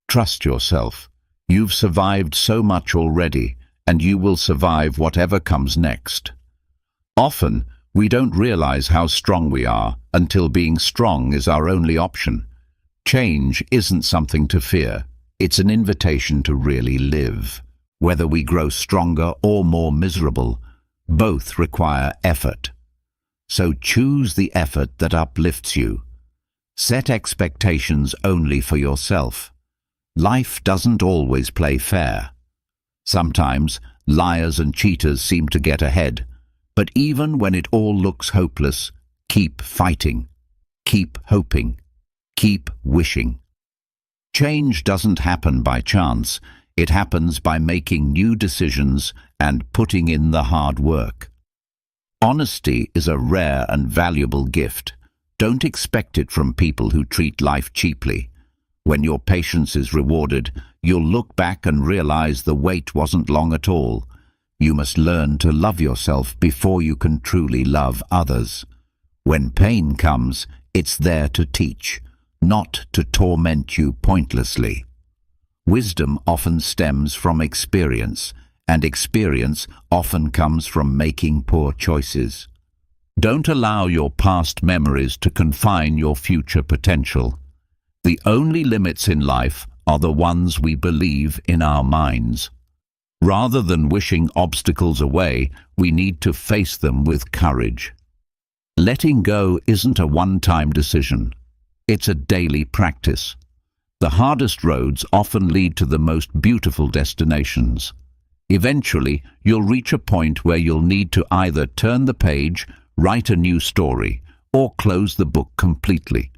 Trust yourself. You've survived so much already, and you will survive whatever comes next. Often, we don't realize how strong we are until being strong is our only option. Change isn't something to fear. It's an invitation to really live. Whether we grow stronger or more miserable, both require effort. So choose the effort that uplifts you. Set expectations only for yourself. Life doesn't always play fair. Sometimes liars and cheaters seem to get ahead, but even when it all looks hopeless, keep fighting, keep hoping, keep wishing. Change doesn't happen by chance. It happens by making new decisions and putting in the hard work. Honesty is a rare and valuable gift. Don't expect it from people who treat life cheaply. When your patience is rewarded, you'll look back and realize the wait wasn't long at all. You must learn to love yourself before you can truly love others. When pain comes, it's there to teach, not to torment you pointlessly. Wisdom often stems from experience, and experience often comes from making poor choices. Don't allow your past memories to confine your future potential. The only limits in life are the ones we believe in our minds. Rather than wishing obstacles away, we need to face them with courage. Letting go isn't a one-time decision. It's a daily practice. The hardest roads often lead to the most beautiful destinations. Eventually, you'll reach a point where you'll need to either turn the page, write a new story, or close the book completely.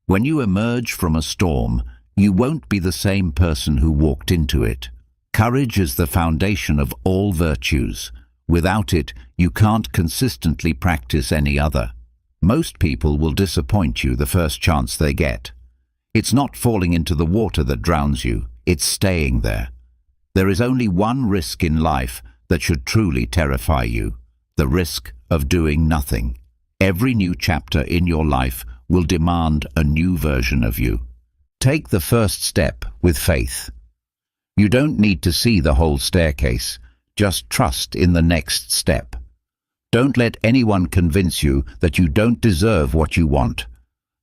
When you emerge from a storm, you won't be the same person who walked into it. Courage is the foundation of all virtues. Without it, you can't consistently practice any other. Most people will disappoint you the first chance they get. It's not falling into the water that drowns you, it's staying there. There is only one risk in life that should truly terrify you: the risk of doing nothing. Every new chapter in your life will demand a new version of you. Take the first step with faith. You don't need to see the whole staircase. Just trust in the next step. Don't let anyone convince you that you don't deserve what you want.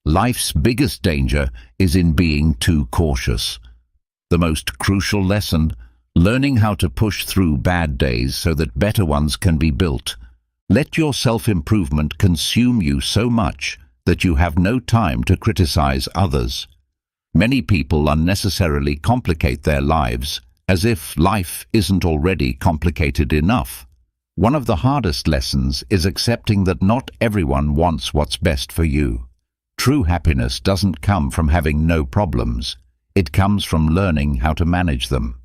Life's biggest danger is in being too cautious. The most crucial lesson: learning how to push through bad days so that better ones can be built. Let your self-improvement consume you so much that you have no time to criticize others. Many people unnecessarily complicate their lives, as if life isn't already complicated enough. One of the hardest lessons is accepting that not everyone wants what's best for you. True happiness doesn't come from having no problems. It comes from learning how to manage them.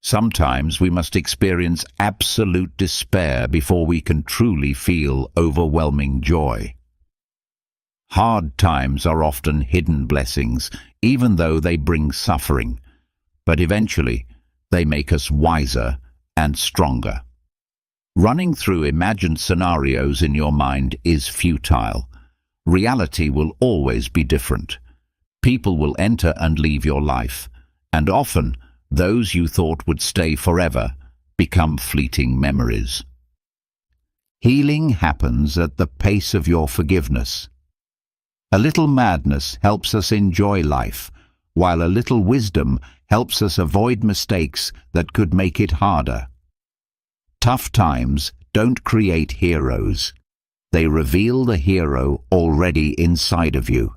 Sometimes we must experience absolute despair before we can truly feel overwhelming joy. Hard times are often hidden blessings, even though they bring suffering. But eventually, they make us wiser and stronger. Running through imagined scenarios in your mind is futile. Reality will always be different. People will enter and leave your life, and often those you thought would stay forever become fleeting memories. Healing happens at the pace of your forgiveness. A little madness helps us enjoy life, while a little wisdom helps us avoid mistakes that could make it harder. Tough times don't create heroes. They reveal the hero already inside of you.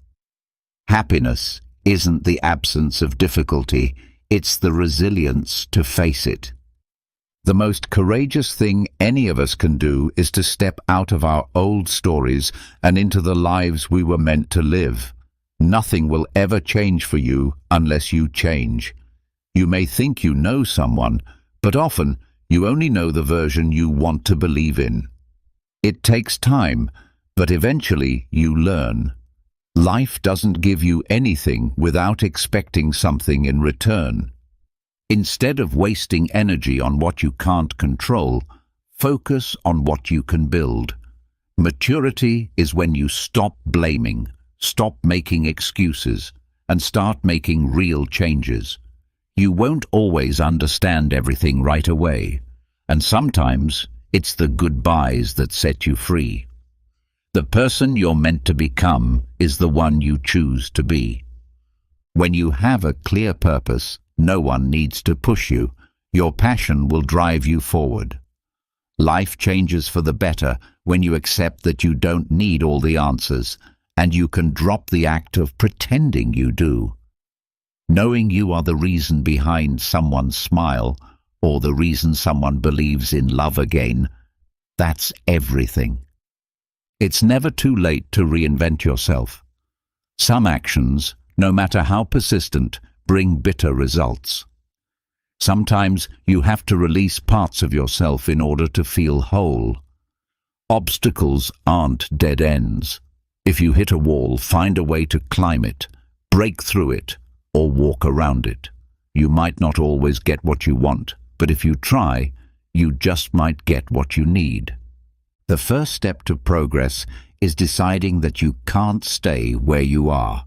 Happiness isn't the absence of difficulty, it's the resilience to face it. The most courageous thing any of us can do is to step out of our old stories and into the lives we were meant to live. Nothing will ever change for you unless you change. You may think you know someone, but often you only know the version you want to believe in. It takes time, but eventually you learn. Life doesn't give you anything without expecting something in return. Instead of wasting energy on what you can't control, focus on what you can build. Maturity is when you stop blaming, stop making excuses, and start making real changes. You won't always understand everything right away, and sometimes it's the goodbyes that set you free. The person you're meant to become is the one you choose to be. When you have a clear purpose, no one needs to push you. Your passion will drive you forward. Life changes for the better when you accept that you don't need all the answers, and you can drop the act of pretending you do. Knowing you are the reason behind someone's smile, or the reason someone believes in love again, that's everything. It's never too late to reinvent yourself. Some actions, no matter how persistent, bring bitter results. Sometimes you have to release parts of yourself in order to feel whole. Obstacles aren't dead ends. If you hit a wall, find a way to climb it, break through it, or walk around it. You might not always get what you want, but if you try, you just might get what you need. The first step to progress is deciding that you can't stay where you are.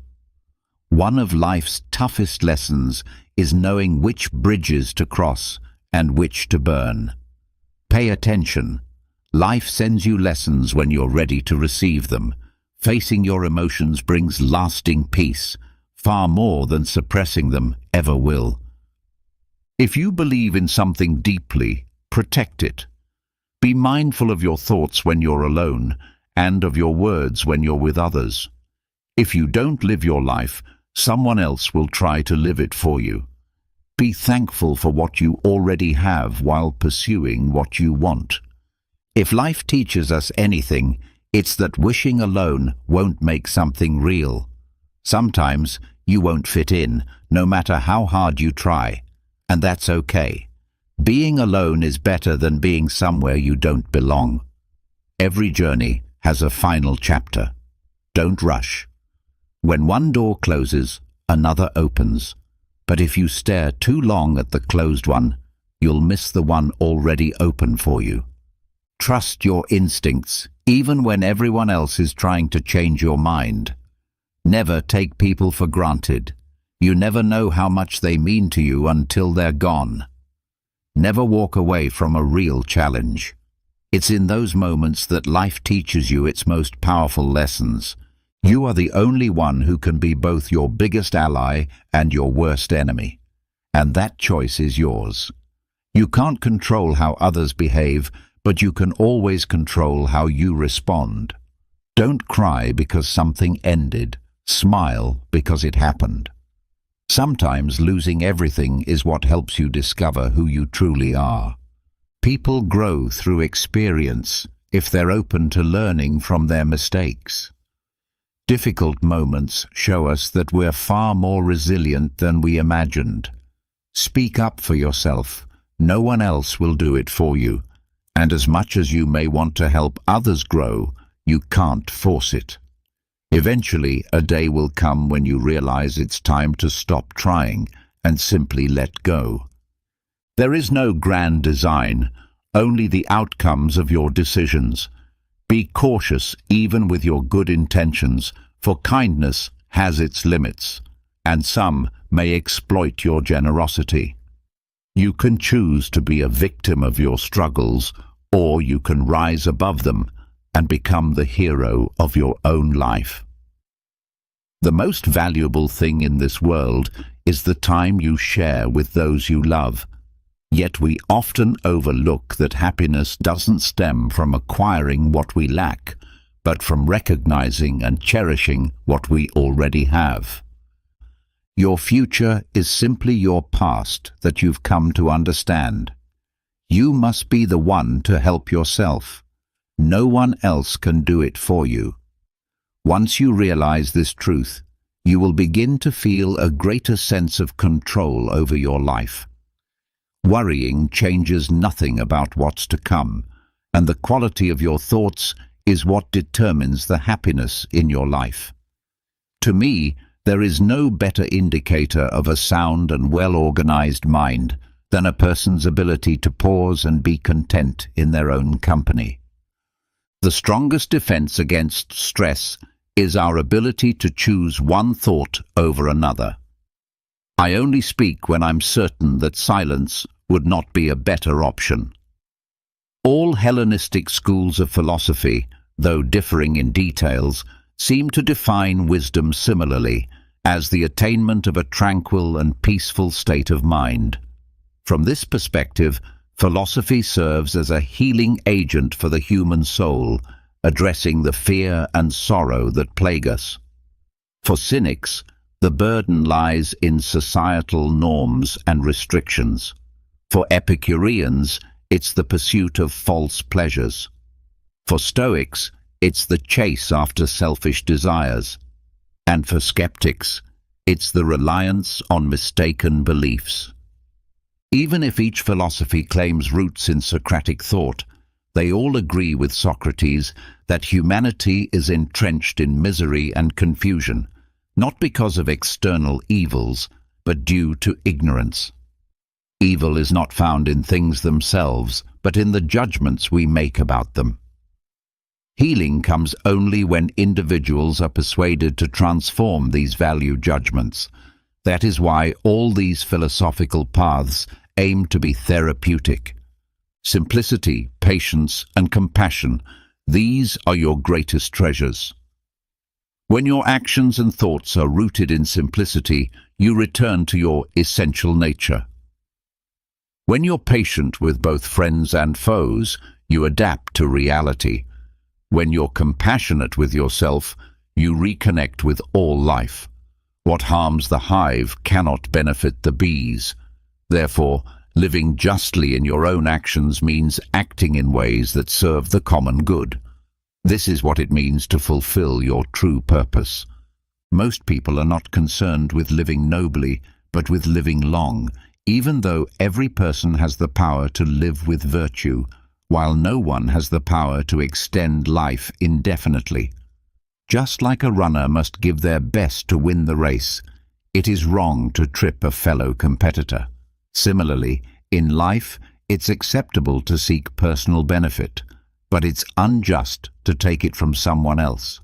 One of life's toughest lessons is knowing which bridges to cross and which to burn. Pay attention. Life sends you lessons when you're ready to receive them. Facing your emotions brings lasting peace, far more than suppressing them ever will. If you believe in something deeply, protect it. Be mindful of your thoughts when you're alone, and of your words when you're with others. If you don't live your life, someone else will try to live it for you. Be thankful for what you already have while pursuing what you want. If life teaches us anything, it's that wishing alone won't make something real. Sometimes you won't fit in, no matter how hard you try, and that's okay. Being alone is better than being somewhere you don't belong. Every journey has a final chapter. Don't rush. When one door closes, another opens. But if you stare too long at the closed one, you'll miss the one already open for you. Trust your instincts, even when everyone else is trying to change your mind. Never take people for granted. You never know how much they mean to you until they're gone. Never walk away from a real challenge. It's in those moments that life teaches you its most powerful lessons. You are the only one who can be both your biggest ally and your worst enemy. And that choice is yours. You can't control how others behave, but you can always control how you respond. Don't cry because something ended. Smile because it happened. Sometimes losing everything is what helps you discover who you truly are. People grow through experience if they're open to learning from their mistakes. Difficult moments show us that we're far more resilient than we imagined. Speak up for yourself. No one else will do it for you. And as much as you may want to help others grow, you can't force it. Eventually, a day will come when you realize it's time to stop trying and simply let go. There is no grand design, only the outcomes of your decisions. Be cautious even with your good intentions, for kindness has its limits, and some may exploit your generosity. You can choose to be a victim of your struggles, or you can rise above them and become the hero of your own life. The most valuable thing in this world is the time you share with those you love. Yet we often overlook that happiness doesn't stem from acquiring what we lack, but from recognizing and cherishing what we already have. Your future is simply your past that you've come to understand. You must be the one to help yourself. No one else can do it for you. Once you realize this truth, you will begin to feel a greater sense of control over your life. Worrying changes nothing about what's to come, and the quality of your thoughts is what determines the happiness in your life. To me, there is no better indicator of a sound and well-organized mind than a person's ability to pause and be content in their own company. The strongest defense against stress is our ability to choose one thought over another. I only speak when I'm certain that silence would not be a better option. All Hellenistic schools of philosophy, though differing in details, seem to define wisdom similarly, as the attainment of a tranquil and peaceful state of mind. From this perspective, philosophy serves as a healing agent for the human soul, addressing the fear and sorrow that plague us. For cynics, the burden lies in societal norms and restrictions. For Epicureans, it's the pursuit of false pleasures. For Stoics, it's the chase after selfish desires. And for skeptics, it's the reliance on mistaken beliefs. Even if each philosophy claims roots in Socratic thought, they all agree with Socrates that humanity is entrenched in misery and confusion, not because of external evils, but due to ignorance. Evil is not found in things themselves, but in the judgments we make about them. Healing comes only when individuals are persuaded to transform these value judgments. That is why all these philosophical paths aim to be therapeutic. Simplicity, patience, and compassion, these are your greatest treasures. When your actions and thoughts are rooted in simplicity, you return to your essential nature. When you're patient with both friends and foes, you adapt to reality. When you're compassionate with yourself, you reconnect with all life. What harms the hive cannot benefit the bees. Therefore, living justly in your own actions means acting in ways that serve the common good. This is what it means to fulfill your true purpose. Most people are not concerned with living nobly, but with living long, even though every person has the power to live with virtue, while no one has the power to extend life indefinitely. Just like a runner must give their best to win the race, it is wrong to trip a fellow competitor. Similarly, in life, it's acceptable to seek personal benefit, but it's unjust to take it from someone else.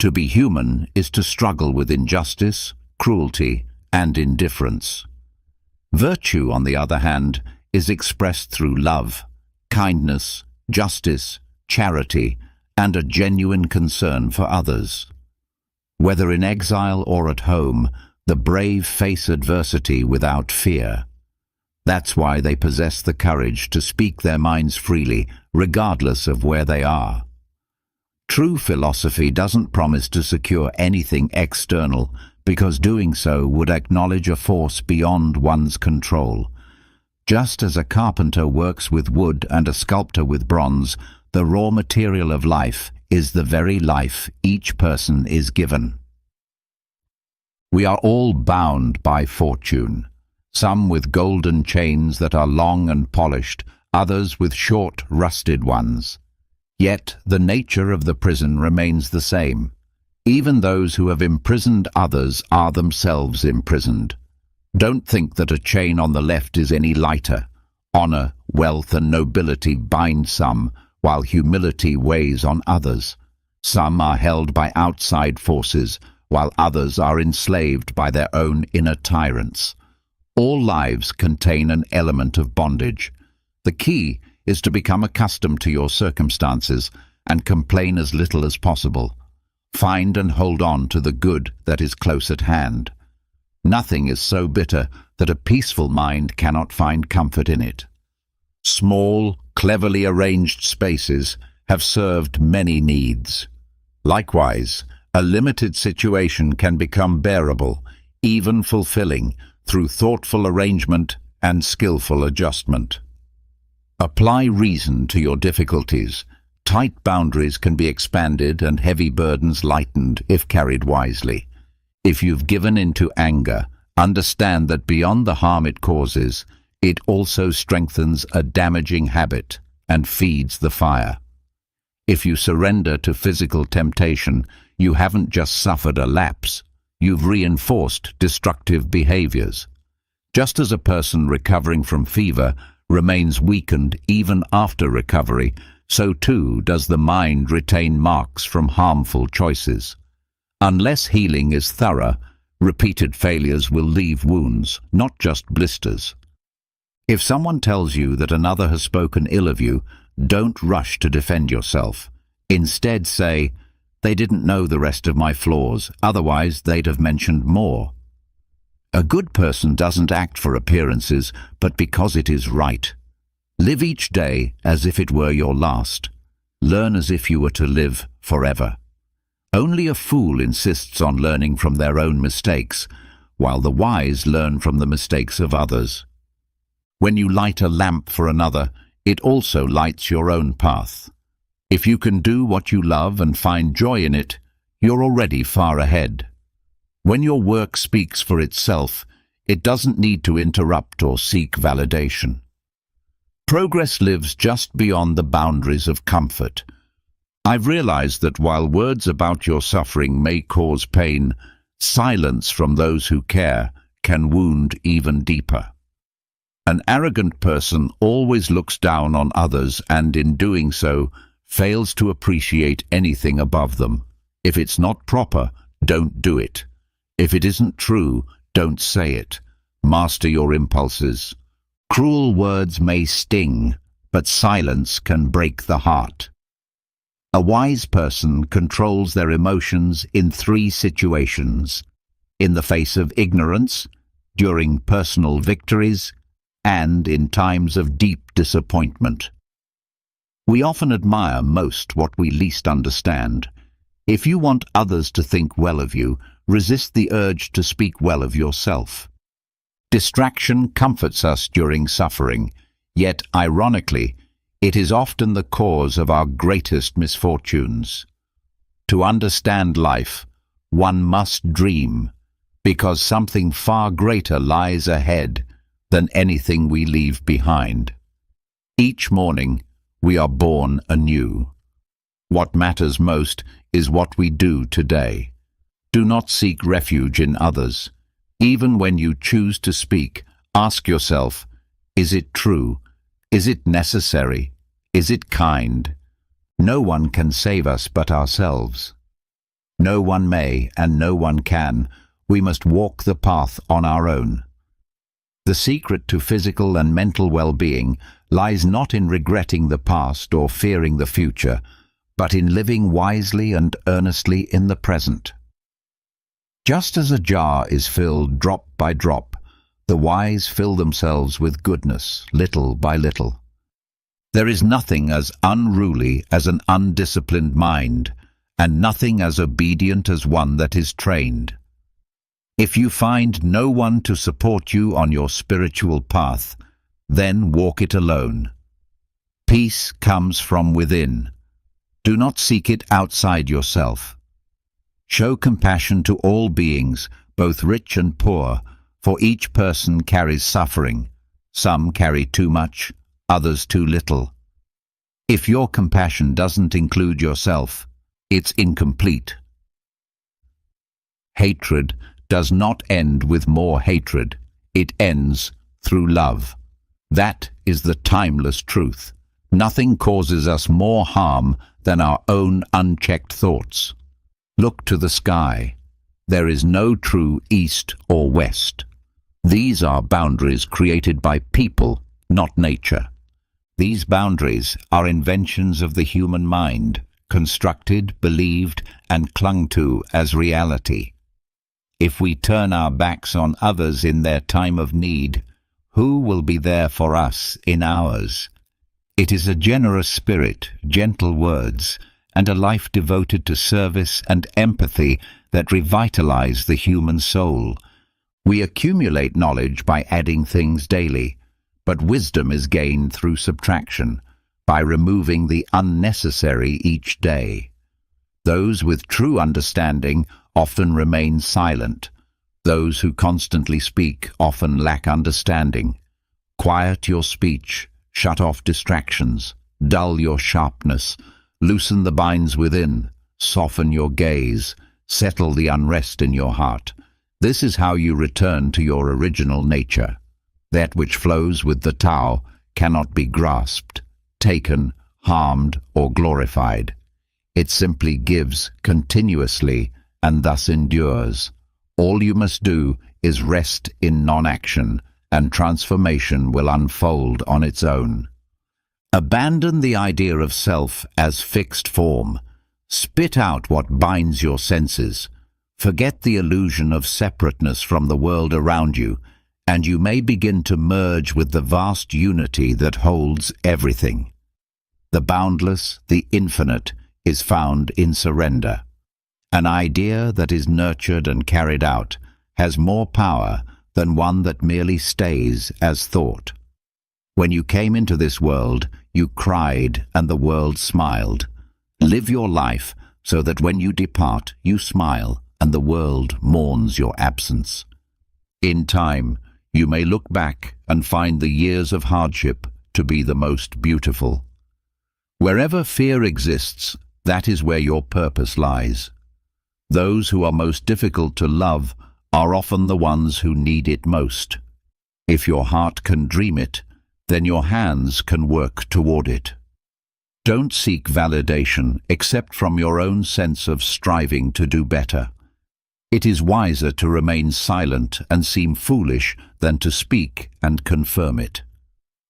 To be human is to struggle with injustice, cruelty, and indifference. Virtue, on the other hand, is expressed through love, kindness, justice, charity, and a genuine concern for others. Whether in exile or at home, the brave face adversity without fear. That's why they possess the courage to speak their minds freely, regardless of where they are. True philosophy doesn't promise to secure anything external, because doing so would acknowledge a force beyond one's control. Just as a carpenter works with wood and a sculptor with bronze, the raw material of life is the very life each person is given. We are all bound by fortune, some with golden chains that are long and polished, others with short, rusted ones. Yet the nature of the prison remains the same. Even those who have imprisoned others are themselves imprisoned. Don't think that a chain on the left is any lighter. Honor, wealth, and nobility bind some, while humility weighs on others. Some are held by outside forces, while others are enslaved by their own inner tyrants. All lives contain an element of bondage. The key is to become accustomed to your circumstances and complain as little as possible. Find and hold on to the good that is close at hand. Nothing is so bitter that a peaceful mind cannot find comfort in it. Small, cleverly arranged spaces have served many needs. Likewise, a limited situation can become bearable, even fulfilling, through thoughtful arrangement and skillful adjustment. Apply reason to your difficulties. Tight boundaries can be expanded and heavy burdens lightened if carried wisely. If you've given into anger, understand that beyond the harm it causes, it also strengthens a damaging habit and feeds the fire. If you surrender to physical temptation, you haven't just suffered a lapse, you've reinforced destructive behaviors. Just as a person recovering from fever remains weakened even after recovery, so too does the mind retain marks from harmful choices. Unless healing is thorough, repeated failures will leave wounds, not just blisters. If someone tells you that another has spoken ill of you, don't rush to defend yourself. Instead say, "They didn't know the rest of my flaws, otherwise they'd have mentioned more." A good person doesn't act for appearances, but because it is right. Live each day as if it were your last. Learn as if you were to live forever. Only a fool insists on learning from their own mistakes, while the wise learn from the mistakes of others. When you light a lamp for another, it also lights your own path. If you can do what you love and find joy in it, you're already far ahead. When your work speaks for itself, it doesn't need to interrupt or seek validation. Progress lives just beyond the boundaries of comfort. I've realized that while words about your suffering may cause pain, silence from those who care can wound even deeper. An arrogant person always looks down on others and, in doing so, fails to appreciate anything above them. If it's not proper, don't do it. If it isn't true, don't say it. Master your impulses. Cruel words may sting, but silence can break the heart. A wise person controls their emotions in 3 situations: in the face of ignorance, during personal victories, and in times of deep disappointment. We often admire most what we least understand. If you want others to think well of you, resist the urge to speak well of yourself. Distraction comforts us during suffering, yet, ironically, it is often the cause of our greatest misfortunes. To understand life, one must dream, because something far greater lies ahead than anything we leave behind. Each morning, we are born anew. What matters most is what we do today. Do not seek refuge in others. Even when you choose to speak, ask yourself, is it true? Is it necessary? Is it kind? No one can save us but ourselves. No one may and no one can. We must walk the path on our own. The secret to physical and mental well-being lies not in regretting the past or fearing the future, but in living wisely and earnestly in the present. Just as a jar is filled drop by drop, The wise fill themselves with goodness, little by little. There is nothing as unruly as an undisciplined mind, and nothing as obedient as one that is trained. If you find no one to support you on your spiritual path, then walk it alone. Peace comes from within. Do not seek it outside yourself. Show compassion to all beings, both rich and poor, for each person carries suffering. Some carry too much, others too little. If your compassion doesn't include yourself, it's incomplete. Hatred does not end with more hatred. It ends through love. That is the timeless truth. Nothing causes us more harm than our own unchecked thoughts. Look to the sky. There is no true east or west. These are boundaries created by people, not nature. These boundaries are inventions of the human mind, constructed, believed, and clung to as reality. If we turn our backs on others in their time of need, who will be there for us in ours? It is a generous spirit, gentle words, and a life devoted to service and empathy that revitalize the human soul. We accumulate knowledge by adding things daily, but wisdom is gained through subtraction, by removing the unnecessary each day. Those with true understanding often remain silent. Those who constantly speak often lack understanding. Quiet your speech, shut off distractions, dull your sharpness, loosen the binds within, soften your gaze, settle the unrest in your heart. This is how you return to your original nature. That which flows with the Tao cannot be grasped, taken, harmed, or glorified. It simply gives continuously and thus endures. All you must do is rest in non-action, and transformation will unfold on its own. Abandon the idea of self as fixed form. Spit out what binds your senses. Forget the illusion of separateness from the world around you, and you may begin to merge with the vast unity that holds everything. The boundless, the infinite, is found in surrender. An idea that is nurtured and carried out has more power than one that merely stays as thought. When you came into this world, you cried and the world smiled. Live your life so that when you depart, you smile and the world mourns your absence. In time, you may look back and find the years of hardship to be the most beautiful. Wherever fear exists, that is where your purpose lies. Those who are most difficult to love are often the ones who need it most. If your heart can dream it, then your hands can work toward it. Don't seek validation except from your own sense of striving to do better. It is wiser to remain silent and seem foolish than to speak and confirm it.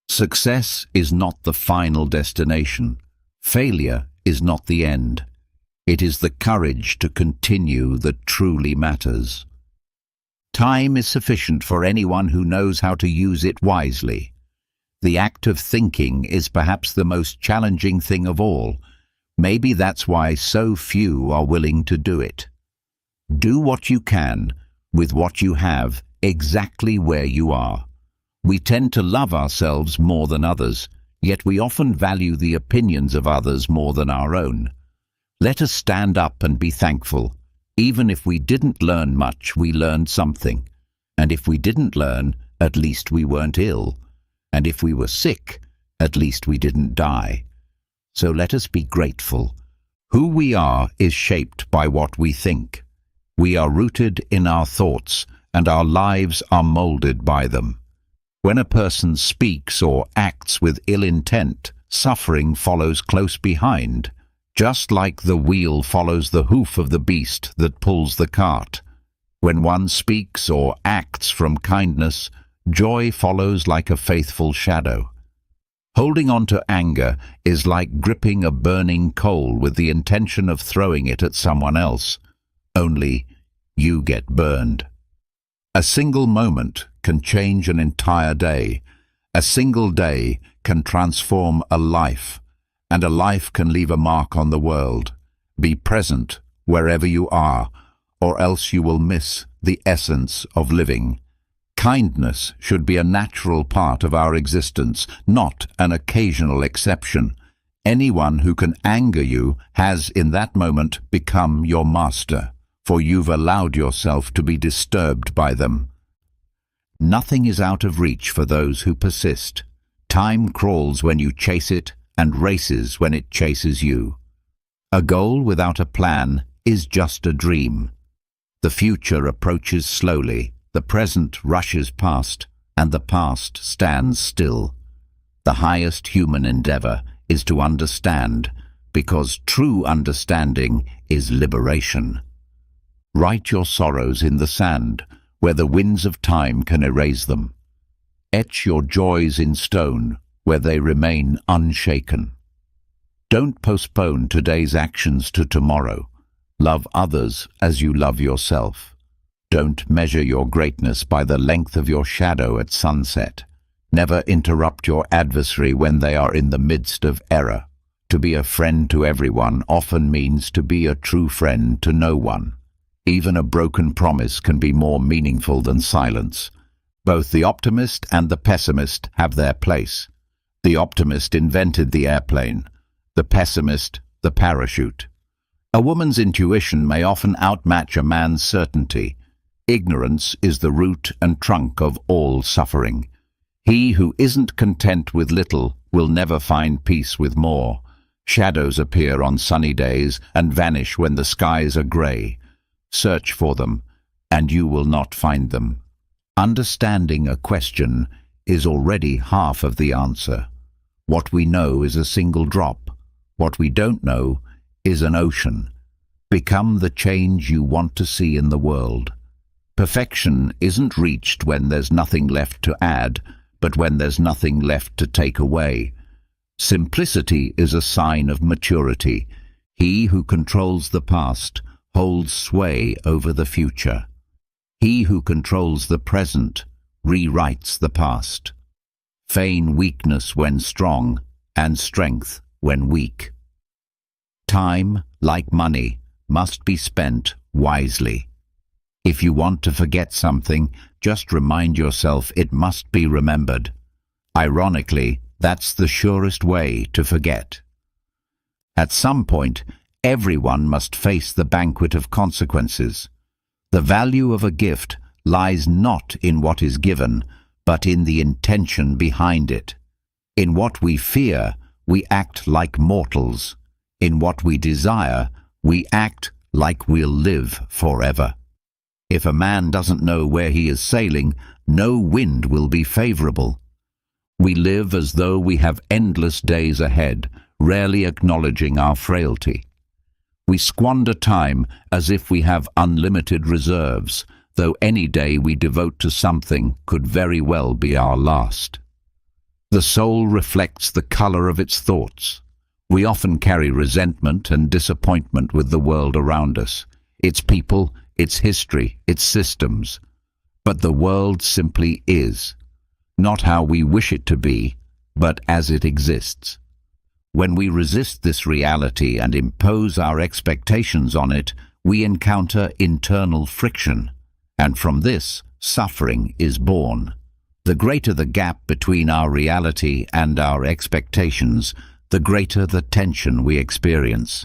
Success is not the final destination. Failure is not the end. It is the courage to continue that truly matters. Time is sufficient for anyone who knows how to use it wisely. The act of thinking is perhaps the most challenging thing of all. Maybe that's why so few are willing to do it. Do what you can, with what you have, exactly where you are. We tend to love ourselves more than others, yet we often value the opinions of others more than our own. Let us stand up and be thankful. Even if we didn't learn much, we learned something. And if we didn't learn, at least we weren't ill. And if we were sick, at least we didn't die. So let us be grateful. Who we are is shaped by what we think. We are rooted in our thoughts, and our lives are molded by them. When a person speaks or acts with ill intent, suffering follows close behind, just like the wheel follows the hoof of the beast that pulls the cart. When one speaks or acts from kindness, joy follows like a faithful shadow. Holding on to anger is like gripping a burning coal with the intention of throwing it at someone else. Only you get burned. A single moment can change an entire day. A single day can transform a life, and a life can leave a mark on the world. Be present wherever you are, or else you will miss the essence of living. Kindness should be a natural part of our existence, not an occasional exception. Anyone who can anger you has in that moment become your master, for you've allowed yourself to be disturbed by them. Nothing is out of reach for those who persist. Time crawls when you chase it and races when it chases you. A goal without a plan is just a dream. The future approaches slowly, the present rushes past, and the past stands still. The highest human endeavor is to understand, because true understanding is liberation. Write your sorrows in the sand, where the winds of time can erase them. Etch your joys in stone, where they remain unshaken. Don't postpone today's actions to tomorrow. Love others as you love yourself. Don't measure your greatness by the length of your shadow at sunset. Never interrupt your adversary when they are in the midst of error. To be a friend to everyone often means to be a true friend to no one. Even a broken promise can be more meaningful than silence. Both the optimist and the pessimist have their place. The optimist invented the airplane, the pessimist the parachute. A woman's intuition may often outmatch a man's certainty. Ignorance is the root and trunk of all suffering. He who isn't content with little will never find peace with more. Shadows appear on sunny days and vanish when the skies are grey. Search for them, and you will not find them. Understanding a question is already half of the answer. What we know is a single drop. What we don't know is an ocean. Become the change you want to see in the world. Perfection isn't reached when there's nothing left to add, but when there's nothing left to take away. Simplicity is a sign of maturity. He who controls the past holds sway over the future. He who controls the present rewrites the past. Feign weakness when strong, and strength when weak. Time, like money, must be spent wisely. If you want to forget something, just remind yourself it must be remembered. Ironically, that's the surest way to forget. At some point, everyone must face the banquet of consequences. The value of a gift lies not in what is given, but in the intention behind it. In what we fear, we act like mortals. In what we desire, we act like we'll live forever. If a man doesn't know where he is sailing, no wind will be favorable. We live as though we have endless days ahead, rarely acknowledging our frailty. We squander time as if we have unlimited reserves, though any day we devote to something could very well be our last. The soul reflects the color of its thoughts. We often carry resentment and disappointment with the world around us, its people, its history, its systems. But the world simply is, not how we wish it to be, but as it exists. When we resist this reality and impose our expectations on it, we encounter internal friction, and from this, suffering is born. The greater the gap between our reality and our expectations, the greater the tension we experience.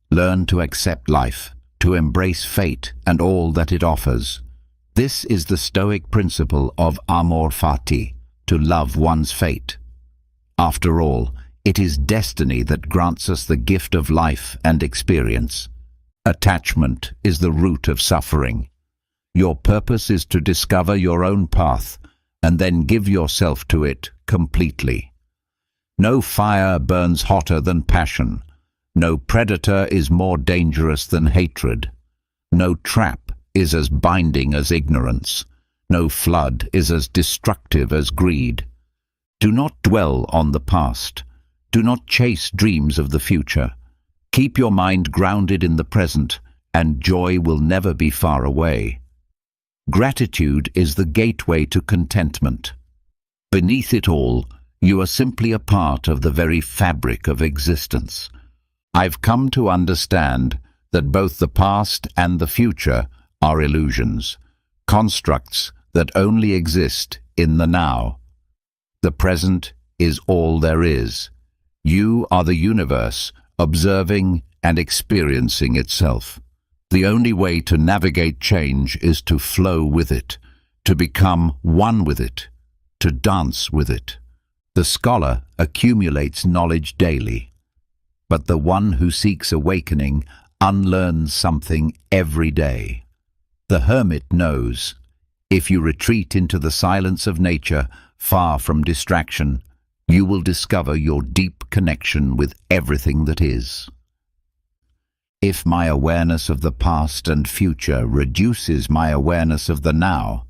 Learn to accept life, to embrace fate and all that it offers. This is the Stoic principle of amor fati, to love one's fate. After all, it is destiny that grants us the gift of life and experience. Attachment is the root of suffering. Your purpose is to discover your own path and then give yourself to it completely. No fire burns hotter than passion. No predator is more dangerous than hatred. No trap is as binding as ignorance. No flood is as destructive as greed. Do not dwell on the past. Do not chase dreams of the future. Keep your mind grounded in the present, and joy will never be far away. Gratitude is the gateway to contentment. Beneath it all, you are simply a part of the very fabric of existence. I've come to understand that both the past and the future are illusions, constructs that only exist in the now. The present is all there is. You are the universe, observing and experiencing itself. The only way to navigate change is to flow with it, to become one with it, to dance with it. The scholar accumulates knowledge daily, but the one who seeks awakening unlearns something every day. The hermit knows, if you retreat into the silence of nature, far from distraction, you will discover your deep connection with everything that is. If my awareness of the past and future reduces my awareness of the now,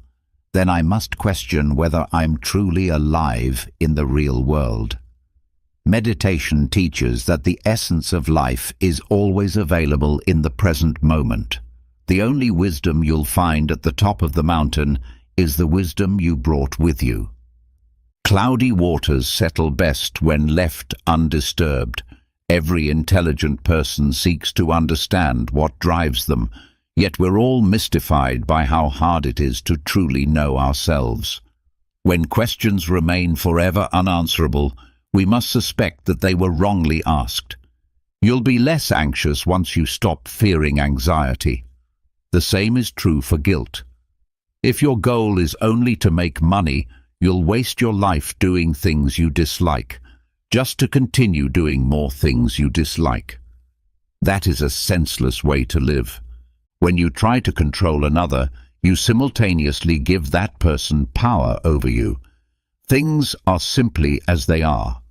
then I must question whether I'm truly alive in the real world. Meditation teaches that the essence of life is always available in the present moment. The only wisdom you'll find at the top of the mountain is the wisdom you brought with you. Cloudy waters settle best when left undisturbed. Every intelligent person seeks to understand what drives them, yet we're all mystified by how hard it is to truly know ourselves. When questions remain forever unanswerable, we must suspect that they were wrongly asked. You'll be less anxious once you stop fearing anxiety. The same is true for guilt. If your goal is only to make money, you'll waste your life doing things you dislike, just to continue doing more things you dislike. That is a senseless way to live. When you try to control another, you simultaneously give that person power over you. Things are simply as they are.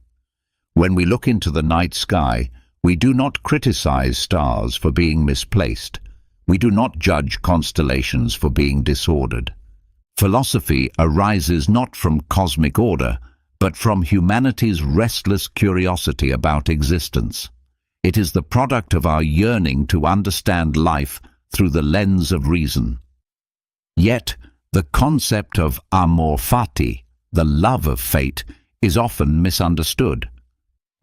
When we look into the night sky, we do not criticize stars for being misplaced. We do not judge constellations for being disordered. Philosophy arises not from cosmic order, but from humanity's restless curiosity about existence. It is the product of our yearning to understand life through the lens of reason. Yet, the concept of amor fati, the love of fate, is often misunderstood.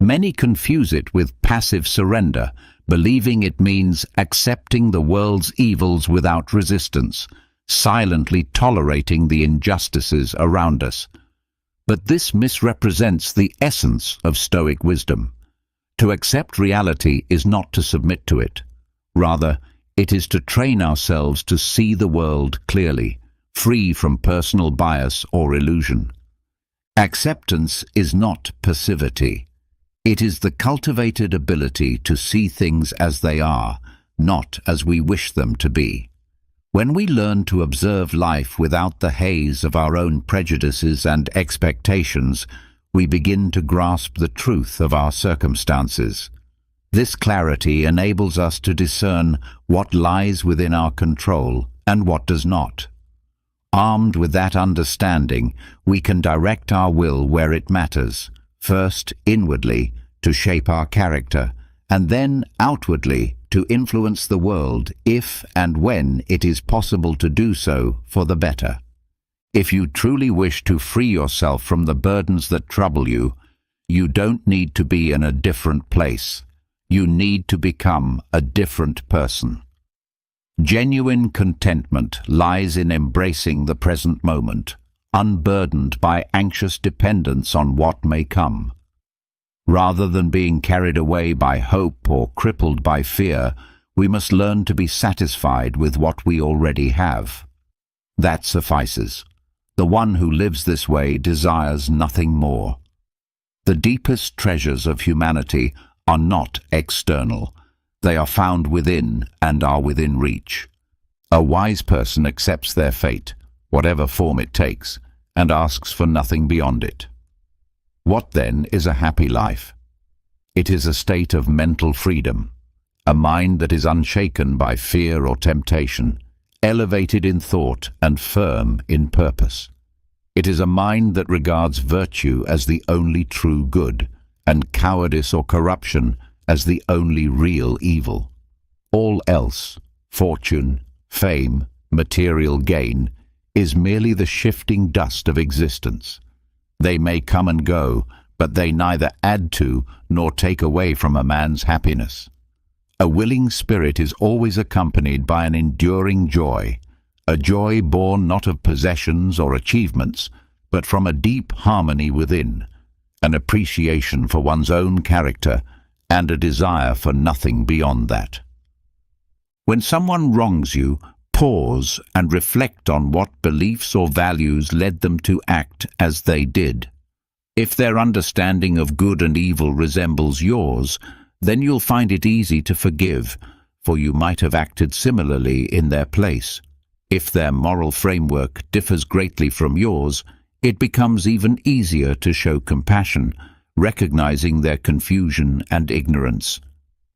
Many confuse it with passive surrender, believing it means accepting the world's evils without resistance, silently tolerating the injustices around us. But this misrepresents the essence of Stoic wisdom. To accept reality is not to submit to it. Rather, it is to train ourselves to see the world clearly, free from personal bias or illusion. Acceptance is not passivity. It is the cultivated ability to see things as they are, not as we wish them to be. When we learn to observe life without the haze of our own prejudices and expectations, we begin to grasp the truth of our circumstances. This clarity enables us to discern what lies within our control and what does not. Armed with that understanding, we can direct our will where it matters, first inwardly to shape our character, and then outwardly to influence the world if and when it is possible to do so for the better. If you truly wish to free yourself from the burdens that trouble you, you don't need to be in a different place. You need to become a different person. Genuine contentment lies in embracing the present moment, unburdened by anxious dependence on what may come. Rather than being carried away by hope or crippled by fear, we must learn to be satisfied with what we already have. That suffices. The one who lives this way desires nothing more. The deepest treasures of humanity are not external. They are found within and are within reach. A wise person accepts their fate, whatever form it takes, and asks for nothing beyond it. What then is a happy life? It is a state of mental freedom, a mind that is unshaken by fear or temptation, elevated in thought and firm in purpose. It is a mind that regards virtue as the only true good, and cowardice or corruption as the only real evil. All else, fortune, fame, material gain, is merely the shifting dust of existence. They may come and go, but they neither add to nor take away from a man's happiness. A willing spirit is always accompanied by an enduring joy, a joy born not of possessions or achievements, but from a deep harmony within, an appreciation for one's own character, and a desire for nothing beyond that. When someone wrongs you, pause and reflect on what beliefs or values led them to act as they did. If their understanding of good and evil resembles yours, then you'll find it easy to forgive, for you might have acted similarly in their place. If their moral framework differs greatly from yours, it becomes even easier to show compassion, recognizing their confusion and ignorance.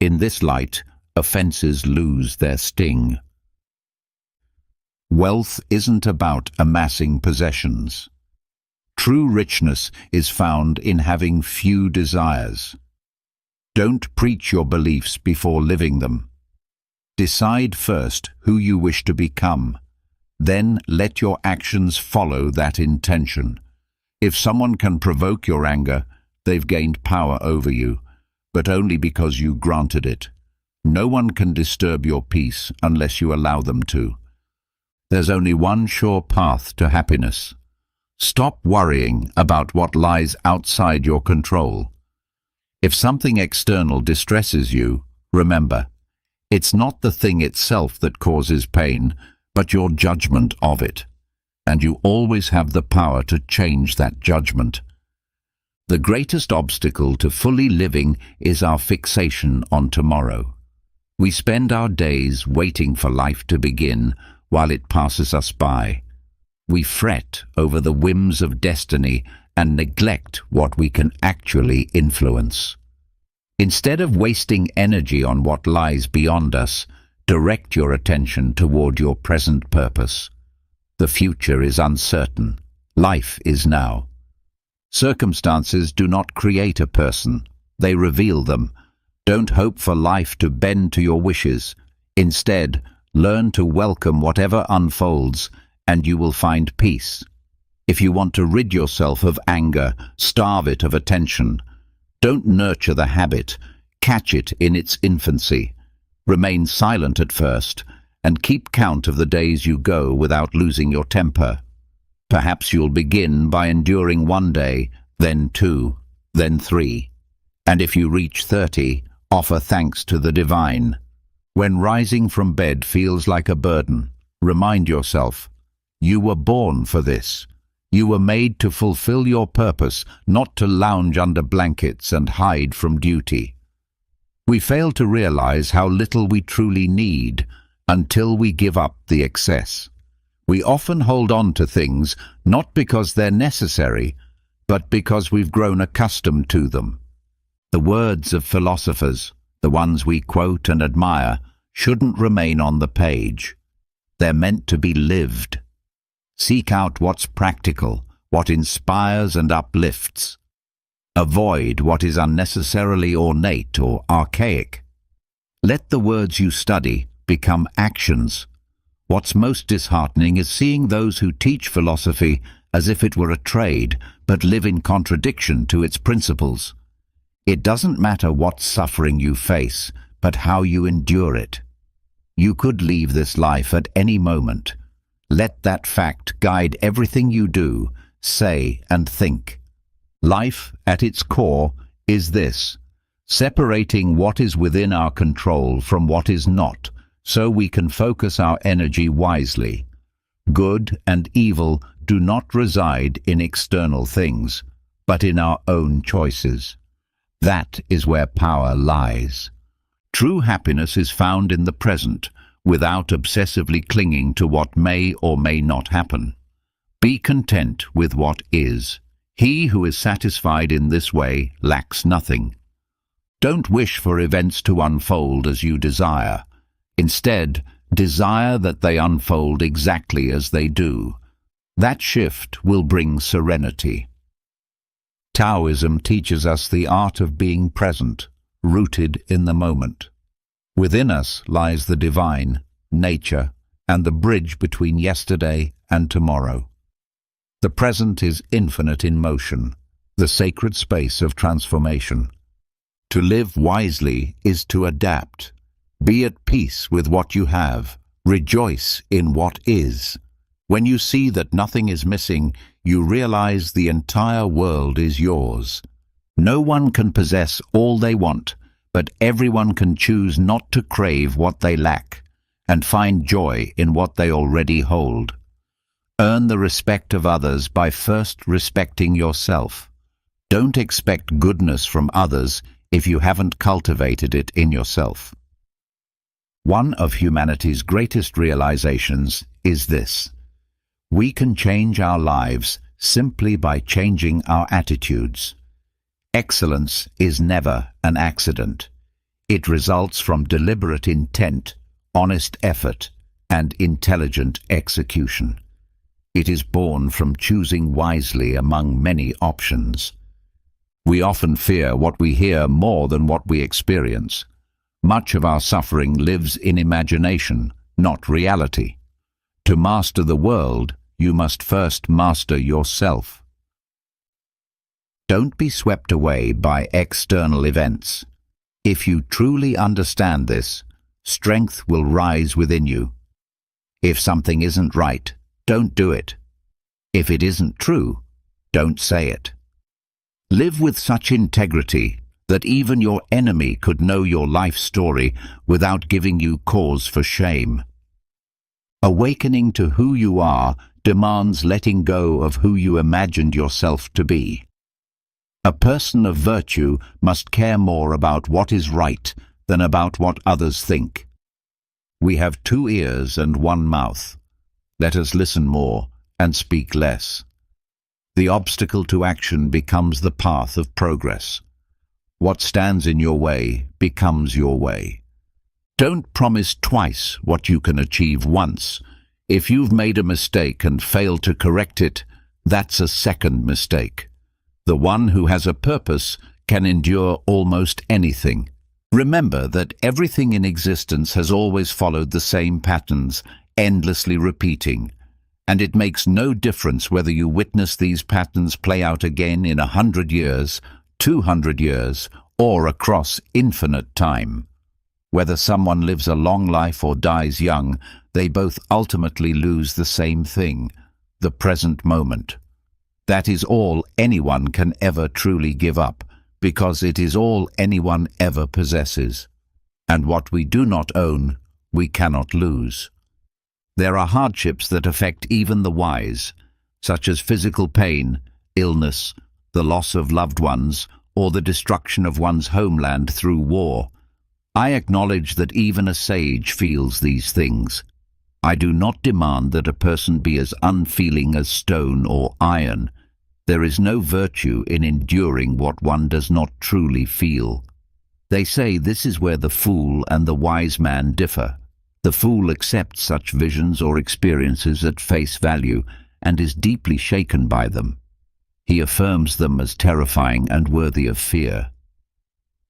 In this light, offenses lose their sting. Wealth isn't about amassing possessions. True richness is found in having few desires. Don't preach your beliefs before living them. Decide first who you wish to become. Then let your actions follow that intention. If someone can provoke your anger, they've gained power over you, but only because you granted it. No one can disturb your peace unless you allow them to. There's only one sure path to happiness. Stop worrying about what lies outside your control. If something external distresses you, remember, it's not the thing itself that causes pain, but your judgment of it, and you always have the power to change that judgment. The greatest obstacle to fully living is our fixation on tomorrow. We spend our days waiting for life to begin while it passes us by. We fret over the whims of destiny and neglect what we can actually influence. Instead of wasting energy on what lies beyond us, direct your attention toward your present purpose. The future is uncertain. Life is now. Circumstances do not create a person. They reveal them. Don't hope for life to bend to your wishes. Instead, learn to welcome whatever unfolds, and you will find peace. If you want to rid yourself of anger, starve it of attention. Don't nurture the habit. Catch it in its infancy. Remain silent at first, and keep count of the days you go without losing your temper. Perhaps you'll begin by enduring 1 day, then 2, then 3. And if you reach 30, offer thanks to the divine. When rising from bed feels like a burden, remind yourself, you were born for this. You were made to fulfill your purpose, not to lounge under blankets and hide from duty. We fail to realize how little we truly need until we give up the excess. We often hold on to things not because they're necessary, but because we've grown accustomed to them. The words of philosophers, the ones we quote and admire, shouldn't remain on the page. They're meant to be lived. Seek out what's practical, what inspires and uplifts. Avoid what is unnecessarily ornate or archaic. Let the words you study become actions. What's most disheartening is seeing those who teach philosophy as if it were a trade, but live in contradiction to its principles. It doesn't matter what suffering you face, but how you endure it. You could leave this life at any moment. Let that fact guide everything you do, say, and think. Life, at its core, is this: separating what is within our control from what is not, so we can focus our energy wisely. Good and evil do not reside in external things, but in our own choices. That is where power lies. True happiness is found in the present, without obsessively clinging to what may or may not happen. Be content with what is. He who is satisfied in this way lacks nothing. Don't wish for events to unfold as you desire. Instead, desire that they unfold exactly as they do. That shift will bring serenity. Taoism teaches us the art of being present, rooted in the moment. Within us lies the divine, nature, and the bridge between yesterday and tomorrow. The present is infinite in motion, the sacred space of transformation. To live wisely is to adapt. Be at peace with what you have. Rejoice in what is. When you see that nothing is missing, you realize the entire world is yours. No one can possess all they want, but everyone can choose not to crave what they lack and find joy in what they already hold. Earn the respect of others by first respecting yourself. Don't expect goodness from others if you haven't cultivated it in yourself. One of humanity's greatest realizations is this: we can change our lives simply by changing our attitudes. Excellence is never an accident. It results from deliberate intent, honest effort, and intelligent execution. It is born from choosing wisely among many options. We often fear what we hear more than what we experience. Much of our suffering lives in imagination, not reality. To master the world, you must first master yourself. Don't be swept away by external events. If you truly understand this, strength will rise within you. If something isn't right, don't do it. If it isn't true, don't say it. Live with such integrity that even your enemy could know your life story without giving you cause for shame. Awakening to who you are demands letting go of who you imagined yourself to be. A person of virtue must care more about what is right than about what others think. We have 2 ears and 1 mouth. Let us listen more and speak less. The obstacle to action becomes the path of progress. What stands in your way becomes your way. Don't promise twice what you can achieve once. If you've made a mistake and failed to correct it, that's a second mistake. The one who has a purpose can endure almost anything. Remember that everything in existence has always followed the same patterns, endlessly repeating. And it makes no difference whether you witness these patterns play out again in 100 years, 200 years, or across infinite time. Whether someone lives a long life or dies young, they both ultimately lose the same thing, the present moment. That is all anyone can ever truly give up, because it is all anyone ever possesses. And what we do not own, we cannot lose. There are hardships that affect even the wise, such as physical pain, illness, the loss of loved ones, or the destruction of one's homeland through war. I acknowledge that even a sage feels these things. I do not demand that a person be as unfeeling as stone or iron. There is no virtue in enduring what one does not truly feel. They say this is where the fool and the wise man differ. The fool accepts such visions or experiences at face value and is deeply shaken by them. He affirms them as terrifying and worthy of fear.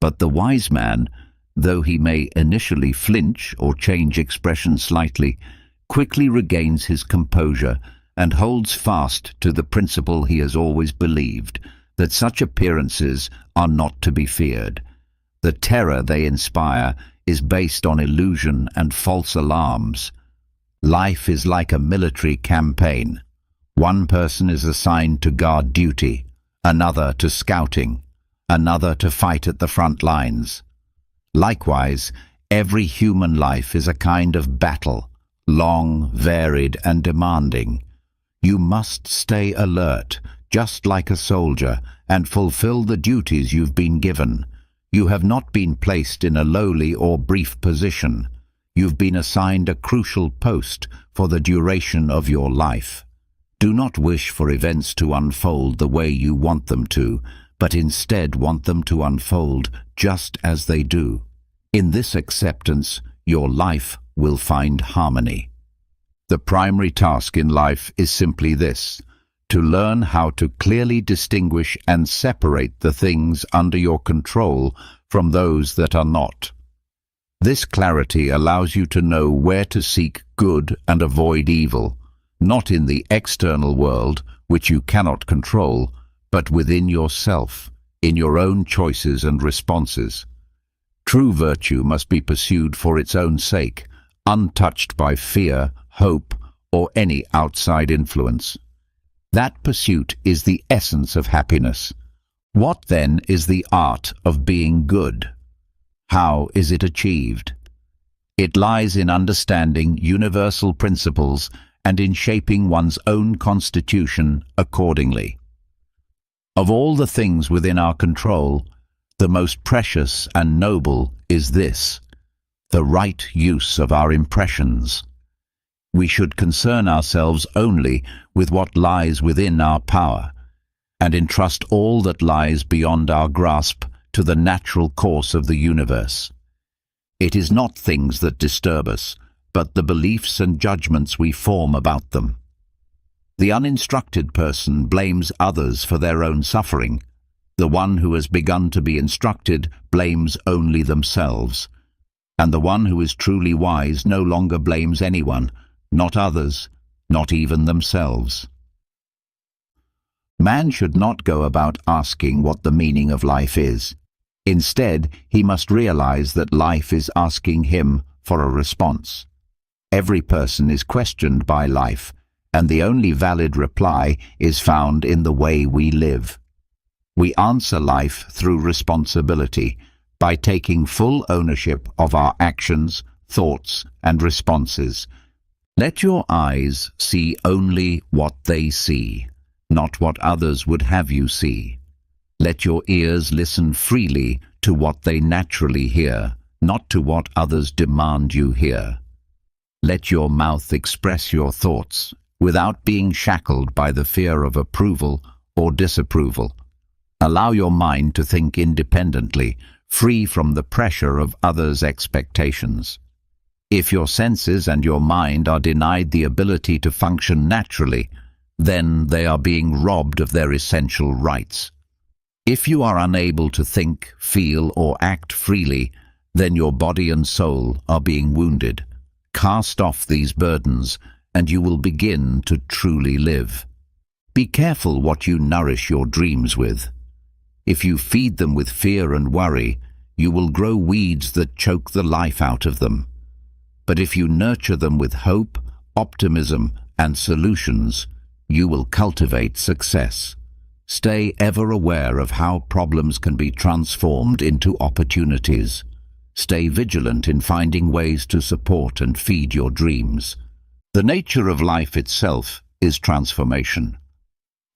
But the wise man, though he may initially flinch or change expression slightly, quickly regains his composure and holds fast to the principle he has always believed, that such appearances are not to be feared. The terror they inspire is based on illusion and false alarms. Life is like a military campaign. One person is assigned to guard duty, another to scouting, another to fight at the front lines. Likewise, every human life is a kind of battle, long, varied, and demanding. You must stay alert, just like a soldier, and fulfill the duties you've been given. You have not been placed in a lowly or brief position. You've been assigned a crucial post for the duration of your life. Do not wish for events to unfold the way you want them to, but instead want them to unfold just as they do. In this acceptance, your life will find harmony. The primary task in life is simply this: to learn how to clearly distinguish and separate the things under your control from those that are not. This clarity allows you to know where to seek good and avoid evil, not in the external world, which you cannot control, but within yourself, in your own choices and responses. True virtue must be pursued for its own sake, untouched by fear, hope, or any outside influence. That pursuit is the essence of happiness. What then is the art of being good? How is it achieved? It lies in understanding universal principles and in shaping one's own constitution accordingly. Of all the things within our control, the most precious and noble is this: the right use of our impressions. We should concern ourselves only with what lies within our power, and entrust all that lies beyond our grasp to the natural course of the universe. It is not things that disturb us, but the beliefs and judgments we form about them. The uninstructed person blames others for their own suffering. The one who has begun to be instructed blames only themselves. And the one who is truly wise no longer blames anyone, not others, not even themselves. Man should not go about asking what the meaning of life is. Instead, he must realize that life is asking him for a response. Every person is questioned by life, and the only valid reply is found in the way we live. We answer life through responsibility, by taking full ownership of our actions, thoughts, and responses. Let your eyes see only what they see, not what others would have you see. Let your ears listen freely to what they naturally hear, not to what others demand you hear. Let your mouth express your thoughts, without being shackled by the fear of approval or disapproval. Allow your mind to think independently, free from the pressure of others' expectations. If your senses and your mind are denied the ability to function naturally, then they are being robbed of their essential rights. If you are unable to think, feel, or act freely, then your body and soul are being wounded. Cast off these burdens, and you will begin to truly live. Be careful what you nourish your dreams with. If you feed them with fear and worry, you will grow weeds that choke the life out of them. But if you nurture them with hope, optimism, and solutions, you will cultivate success. Stay ever aware of how problems can be transformed into opportunities. Stay vigilant in finding ways to support and feed your dreams. The nature of life itself is transformation.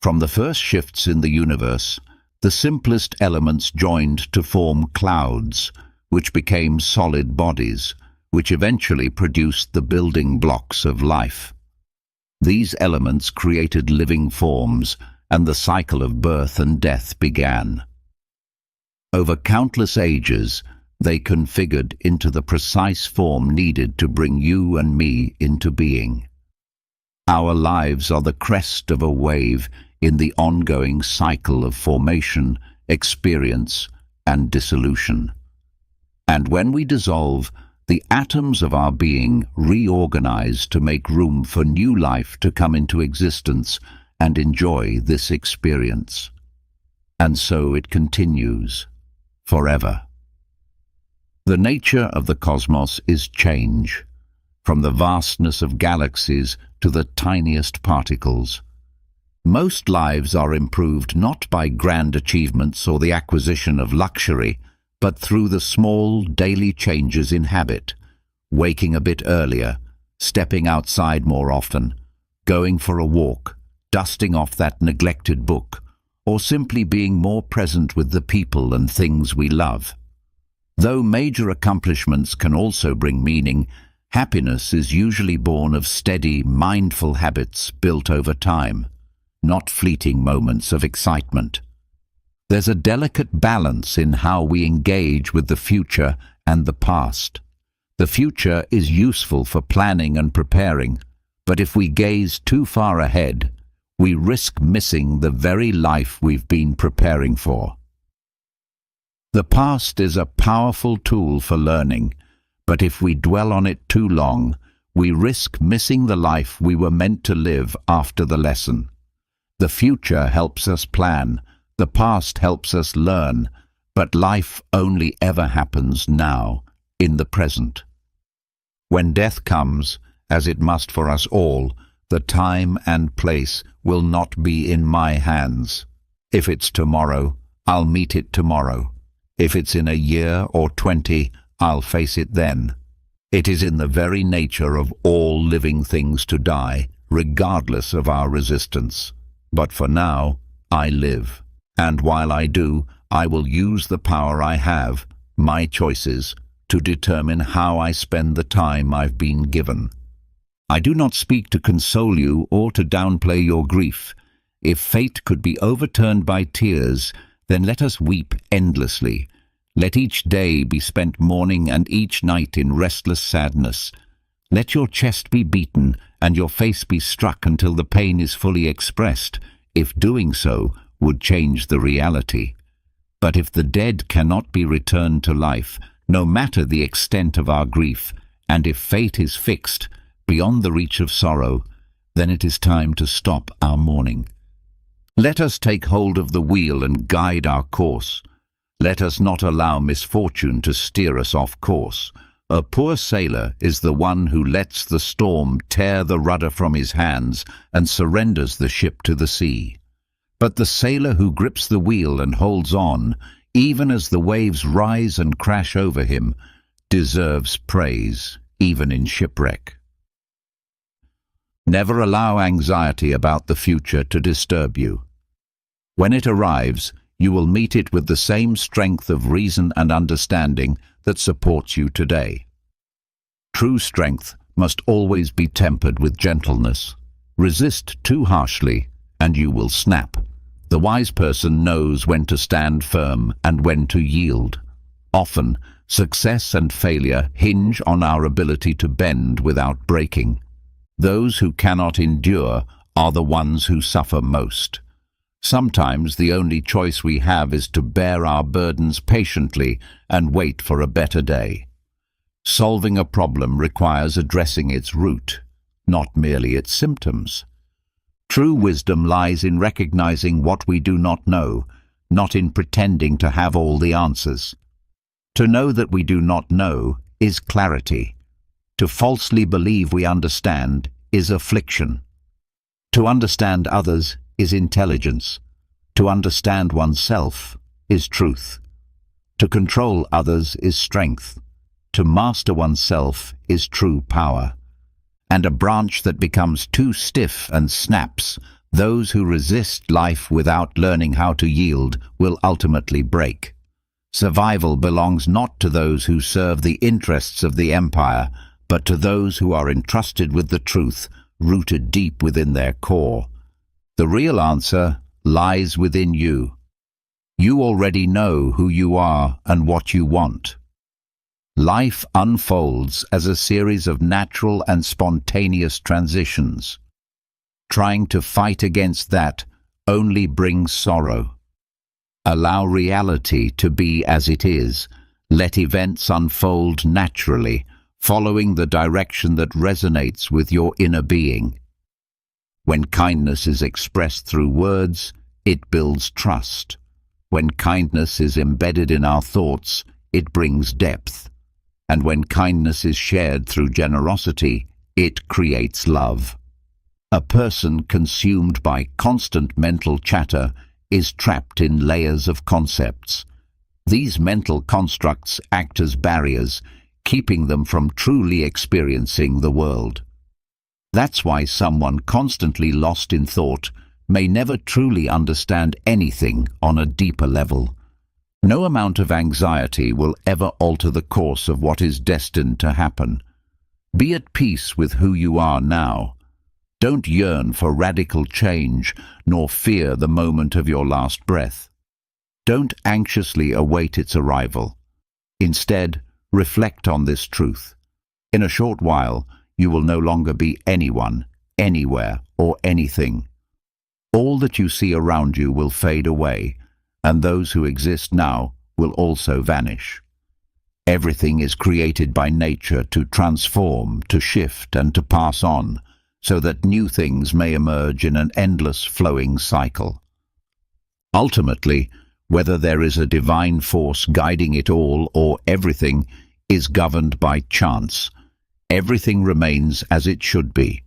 From the first shifts in the universe, the simplest elements joined to form clouds, which became solid bodies, which eventually produced the building blocks of life. These elements created living forms, and the cycle of birth and death began. Over countless ages, they configured into the precise form needed to bring you and me into being. Our lives are the crest of a wave in the ongoing cycle of formation, experience, and dissolution. And when we dissolve, the atoms of our being reorganize to make room for new life to come into existence and enjoy this experience. And so it continues, forever. The nature of the cosmos is change, from the vastness of galaxies to the tiniest particles. Most lives are improved not by grand achievements or the acquisition of luxury, but through the small daily changes in habit, waking a bit earlier, stepping outside more often, going for a walk, dusting off that neglected book, or simply being more present with the people and things we love. Though major accomplishments can also bring meaning, happiness is usually born of steady, mindful habits built over time, not fleeting moments of excitement. There's a delicate balance in how we engage with the future and the past. The future is useful for planning and preparing, but if we gaze too far ahead, we risk missing the very life we've been preparing for. The past is a powerful tool for learning, But if we dwell on it too long, we risk missing the life we were meant to live after the lesson. The future helps us plan, the past helps us learn, but life only ever happens now, in the present. When death comes, as it must for us all, the time and place will not be in my hands. If it's tomorrow, I'll meet it tomorrow. If it's in a year or 20, I'll face it then. It is in the very nature of all living things to die, regardless of our resistance. But for now, I live. And while I do, I will use the power I have, my choices, to determine how I spend the time I've been given. I do not speak to console you or to downplay your grief. If fate could be overturned by tears, then let us weep endlessly. Let each day be spent mourning and each night in restless sadness. Let your chest be beaten and your face be struck until the pain is fully expressed, if doing so would change the reality. But if the dead cannot be returned to life, no matter the extent of our grief, and if fate is fixed, beyond the reach of sorrow, then it is time to stop our mourning. Let us take hold of the wheel and guide our course. Let us not allow misfortune to steer us off course. A poor sailor is the one who lets the storm tear the rudder from his hands and surrenders the ship to the sea. But the sailor who grips the wheel and holds on, even as the waves rise and crash over him, deserves praise, even in shipwreck. Never allow anxiety about the future to disturb you. When it arrives, you will meet it with the same strength of reason and understanding that supports you today. True strength must always be tempered with gentleness. Resist too harshly, and you will snap. The wise person knows when to stand firm and when to yield. Often, success and failure hinge on our ability to bend without breaking. Those who cannot endure are the ones who suffer most. Sometimes the only choice we have is to bear our burdens patiently and wait for a better day. Solving a problem requires addressing its root, not merely its symptoms. True wisdom lies in recognizing what we do not know, not in pretending to have all the answers. To know that we do not know is clarity. To falsely believe we understand is affliction. To understand others is intelligence. To understand oneself is truth. To control others is strength. To master oneself is true power. And a branch that becomes too stiff and snaps, those who resist life without learning how to yield will ultimately break. Survival belongs not to those who serve the interests of the empire, but to those who are entrusted with the truth rooted deep within their core. The real answer lies within you. You already know who you are and what you want. Life unfolds as a series of natural and spontaneous transitions. Trying to fight against that only brings sorrow. Allow reality to be as it is. Let events unfold naturally, following the direction that resonates with your inner being. When kindness is expressed through words, it builds trust. When kindness is embedded in our thoughts, it brings depth. And when kindness is shared through generosity, it creates love. A person consumed by constant mental chatter is trapped in layers of concepts. These mental constructs act as barriers, keeping them from truly experiencing the world. That's why someone constantly lost in thought may never truly understand anything on a deeper level. No amount of anxiety will ever alter the course of what is destined to happen. Be at peace with who you are now. Don't yearn for radical change, nor fear the moment of your last breath. Don't anxiously await its arrival. Instead, reflect on this truth. In a short while, you will no longer be anyone, anywhere, or anything. All that you see around you will fade away, and those who exist now will also vanish. Everything is created by nature to transform, to shift, and to pass on, so that new things may emerge in an endless flowing cycle. Ultimately, whether there is a divine force guiding it all or everything is governed by chance, everything remains as it should be.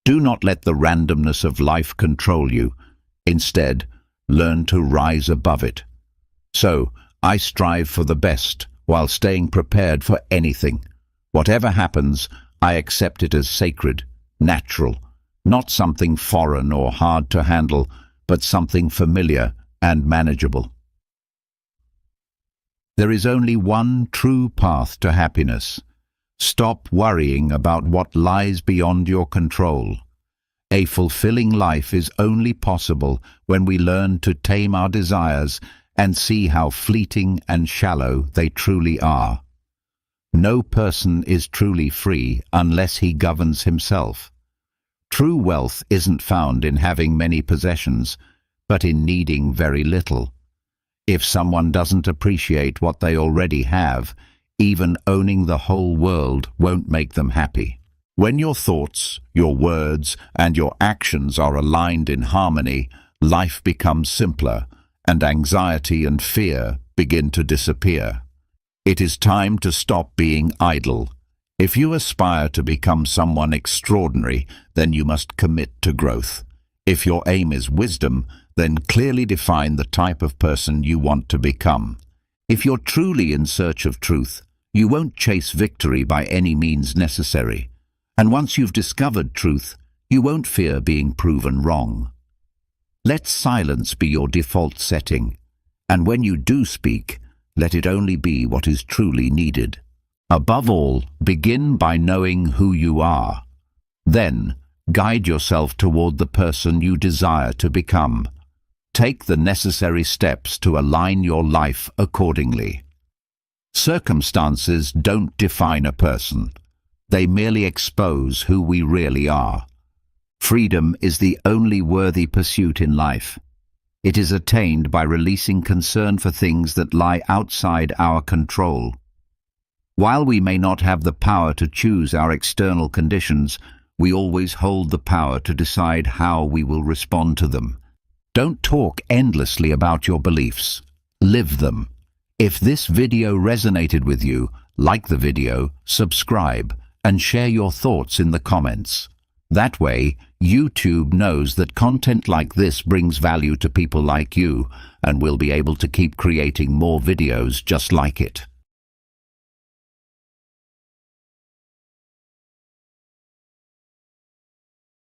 Do not let the randomness of life control you. Instead, learn to rise above it. So, I strive for the best while staying prepared for anything. Whatever happens, I accept it as sacred, natural, not something foreign or hard to handle, but something familiar and manageable. There is only one true path to happiness. Stop worrying about what lies beyond your control. A fulfilling life is only possible when we learn to tame our desires and see how fleeting and shallow they truly are. No person is truly free unless he governs himself. True wealth isn't found in having many possessions, but in needing very little. If someone doesn't appreciate what they already have, even owning the whole world won't make them happy. When your thoughts, your words, and your actions are aligned in harmony, life becomes simpler, and anxiety and fear begin to disappear. It is time to stop being idle. If you aspire to become someone extraordinary, then you must commit to growth. If your aim is wisdom, then clearly define the type of person you want to become. If you're truly in search of truth, you won't chase victory by any means necessary. And once you've discovered truth, you won't fear being proven wrong. Let silence be your default setting, and when you do speak, let it only be what is truly needed. Above all, begin by knowing who you are. Then, guide yourself toward the person you desire to become. Take the necessary steps to align your life accordingly. Circumstances don't define a person. They merely expose who we really are. Freedom is the only worthy pursuit in life. It is attained by releasing concern for things that lie outside our control. While we may not have the power to choose our external conditions, we always hold the power to decide how we will respond to them. Don't talk endlessly about your beliefs. Live them. If this video resonated with you, like the video, subscribe, and share your thoughts in the comments. That way, YouTube knows that content like this brings value to people like you, and we'll be able to keep creating more videos just like it.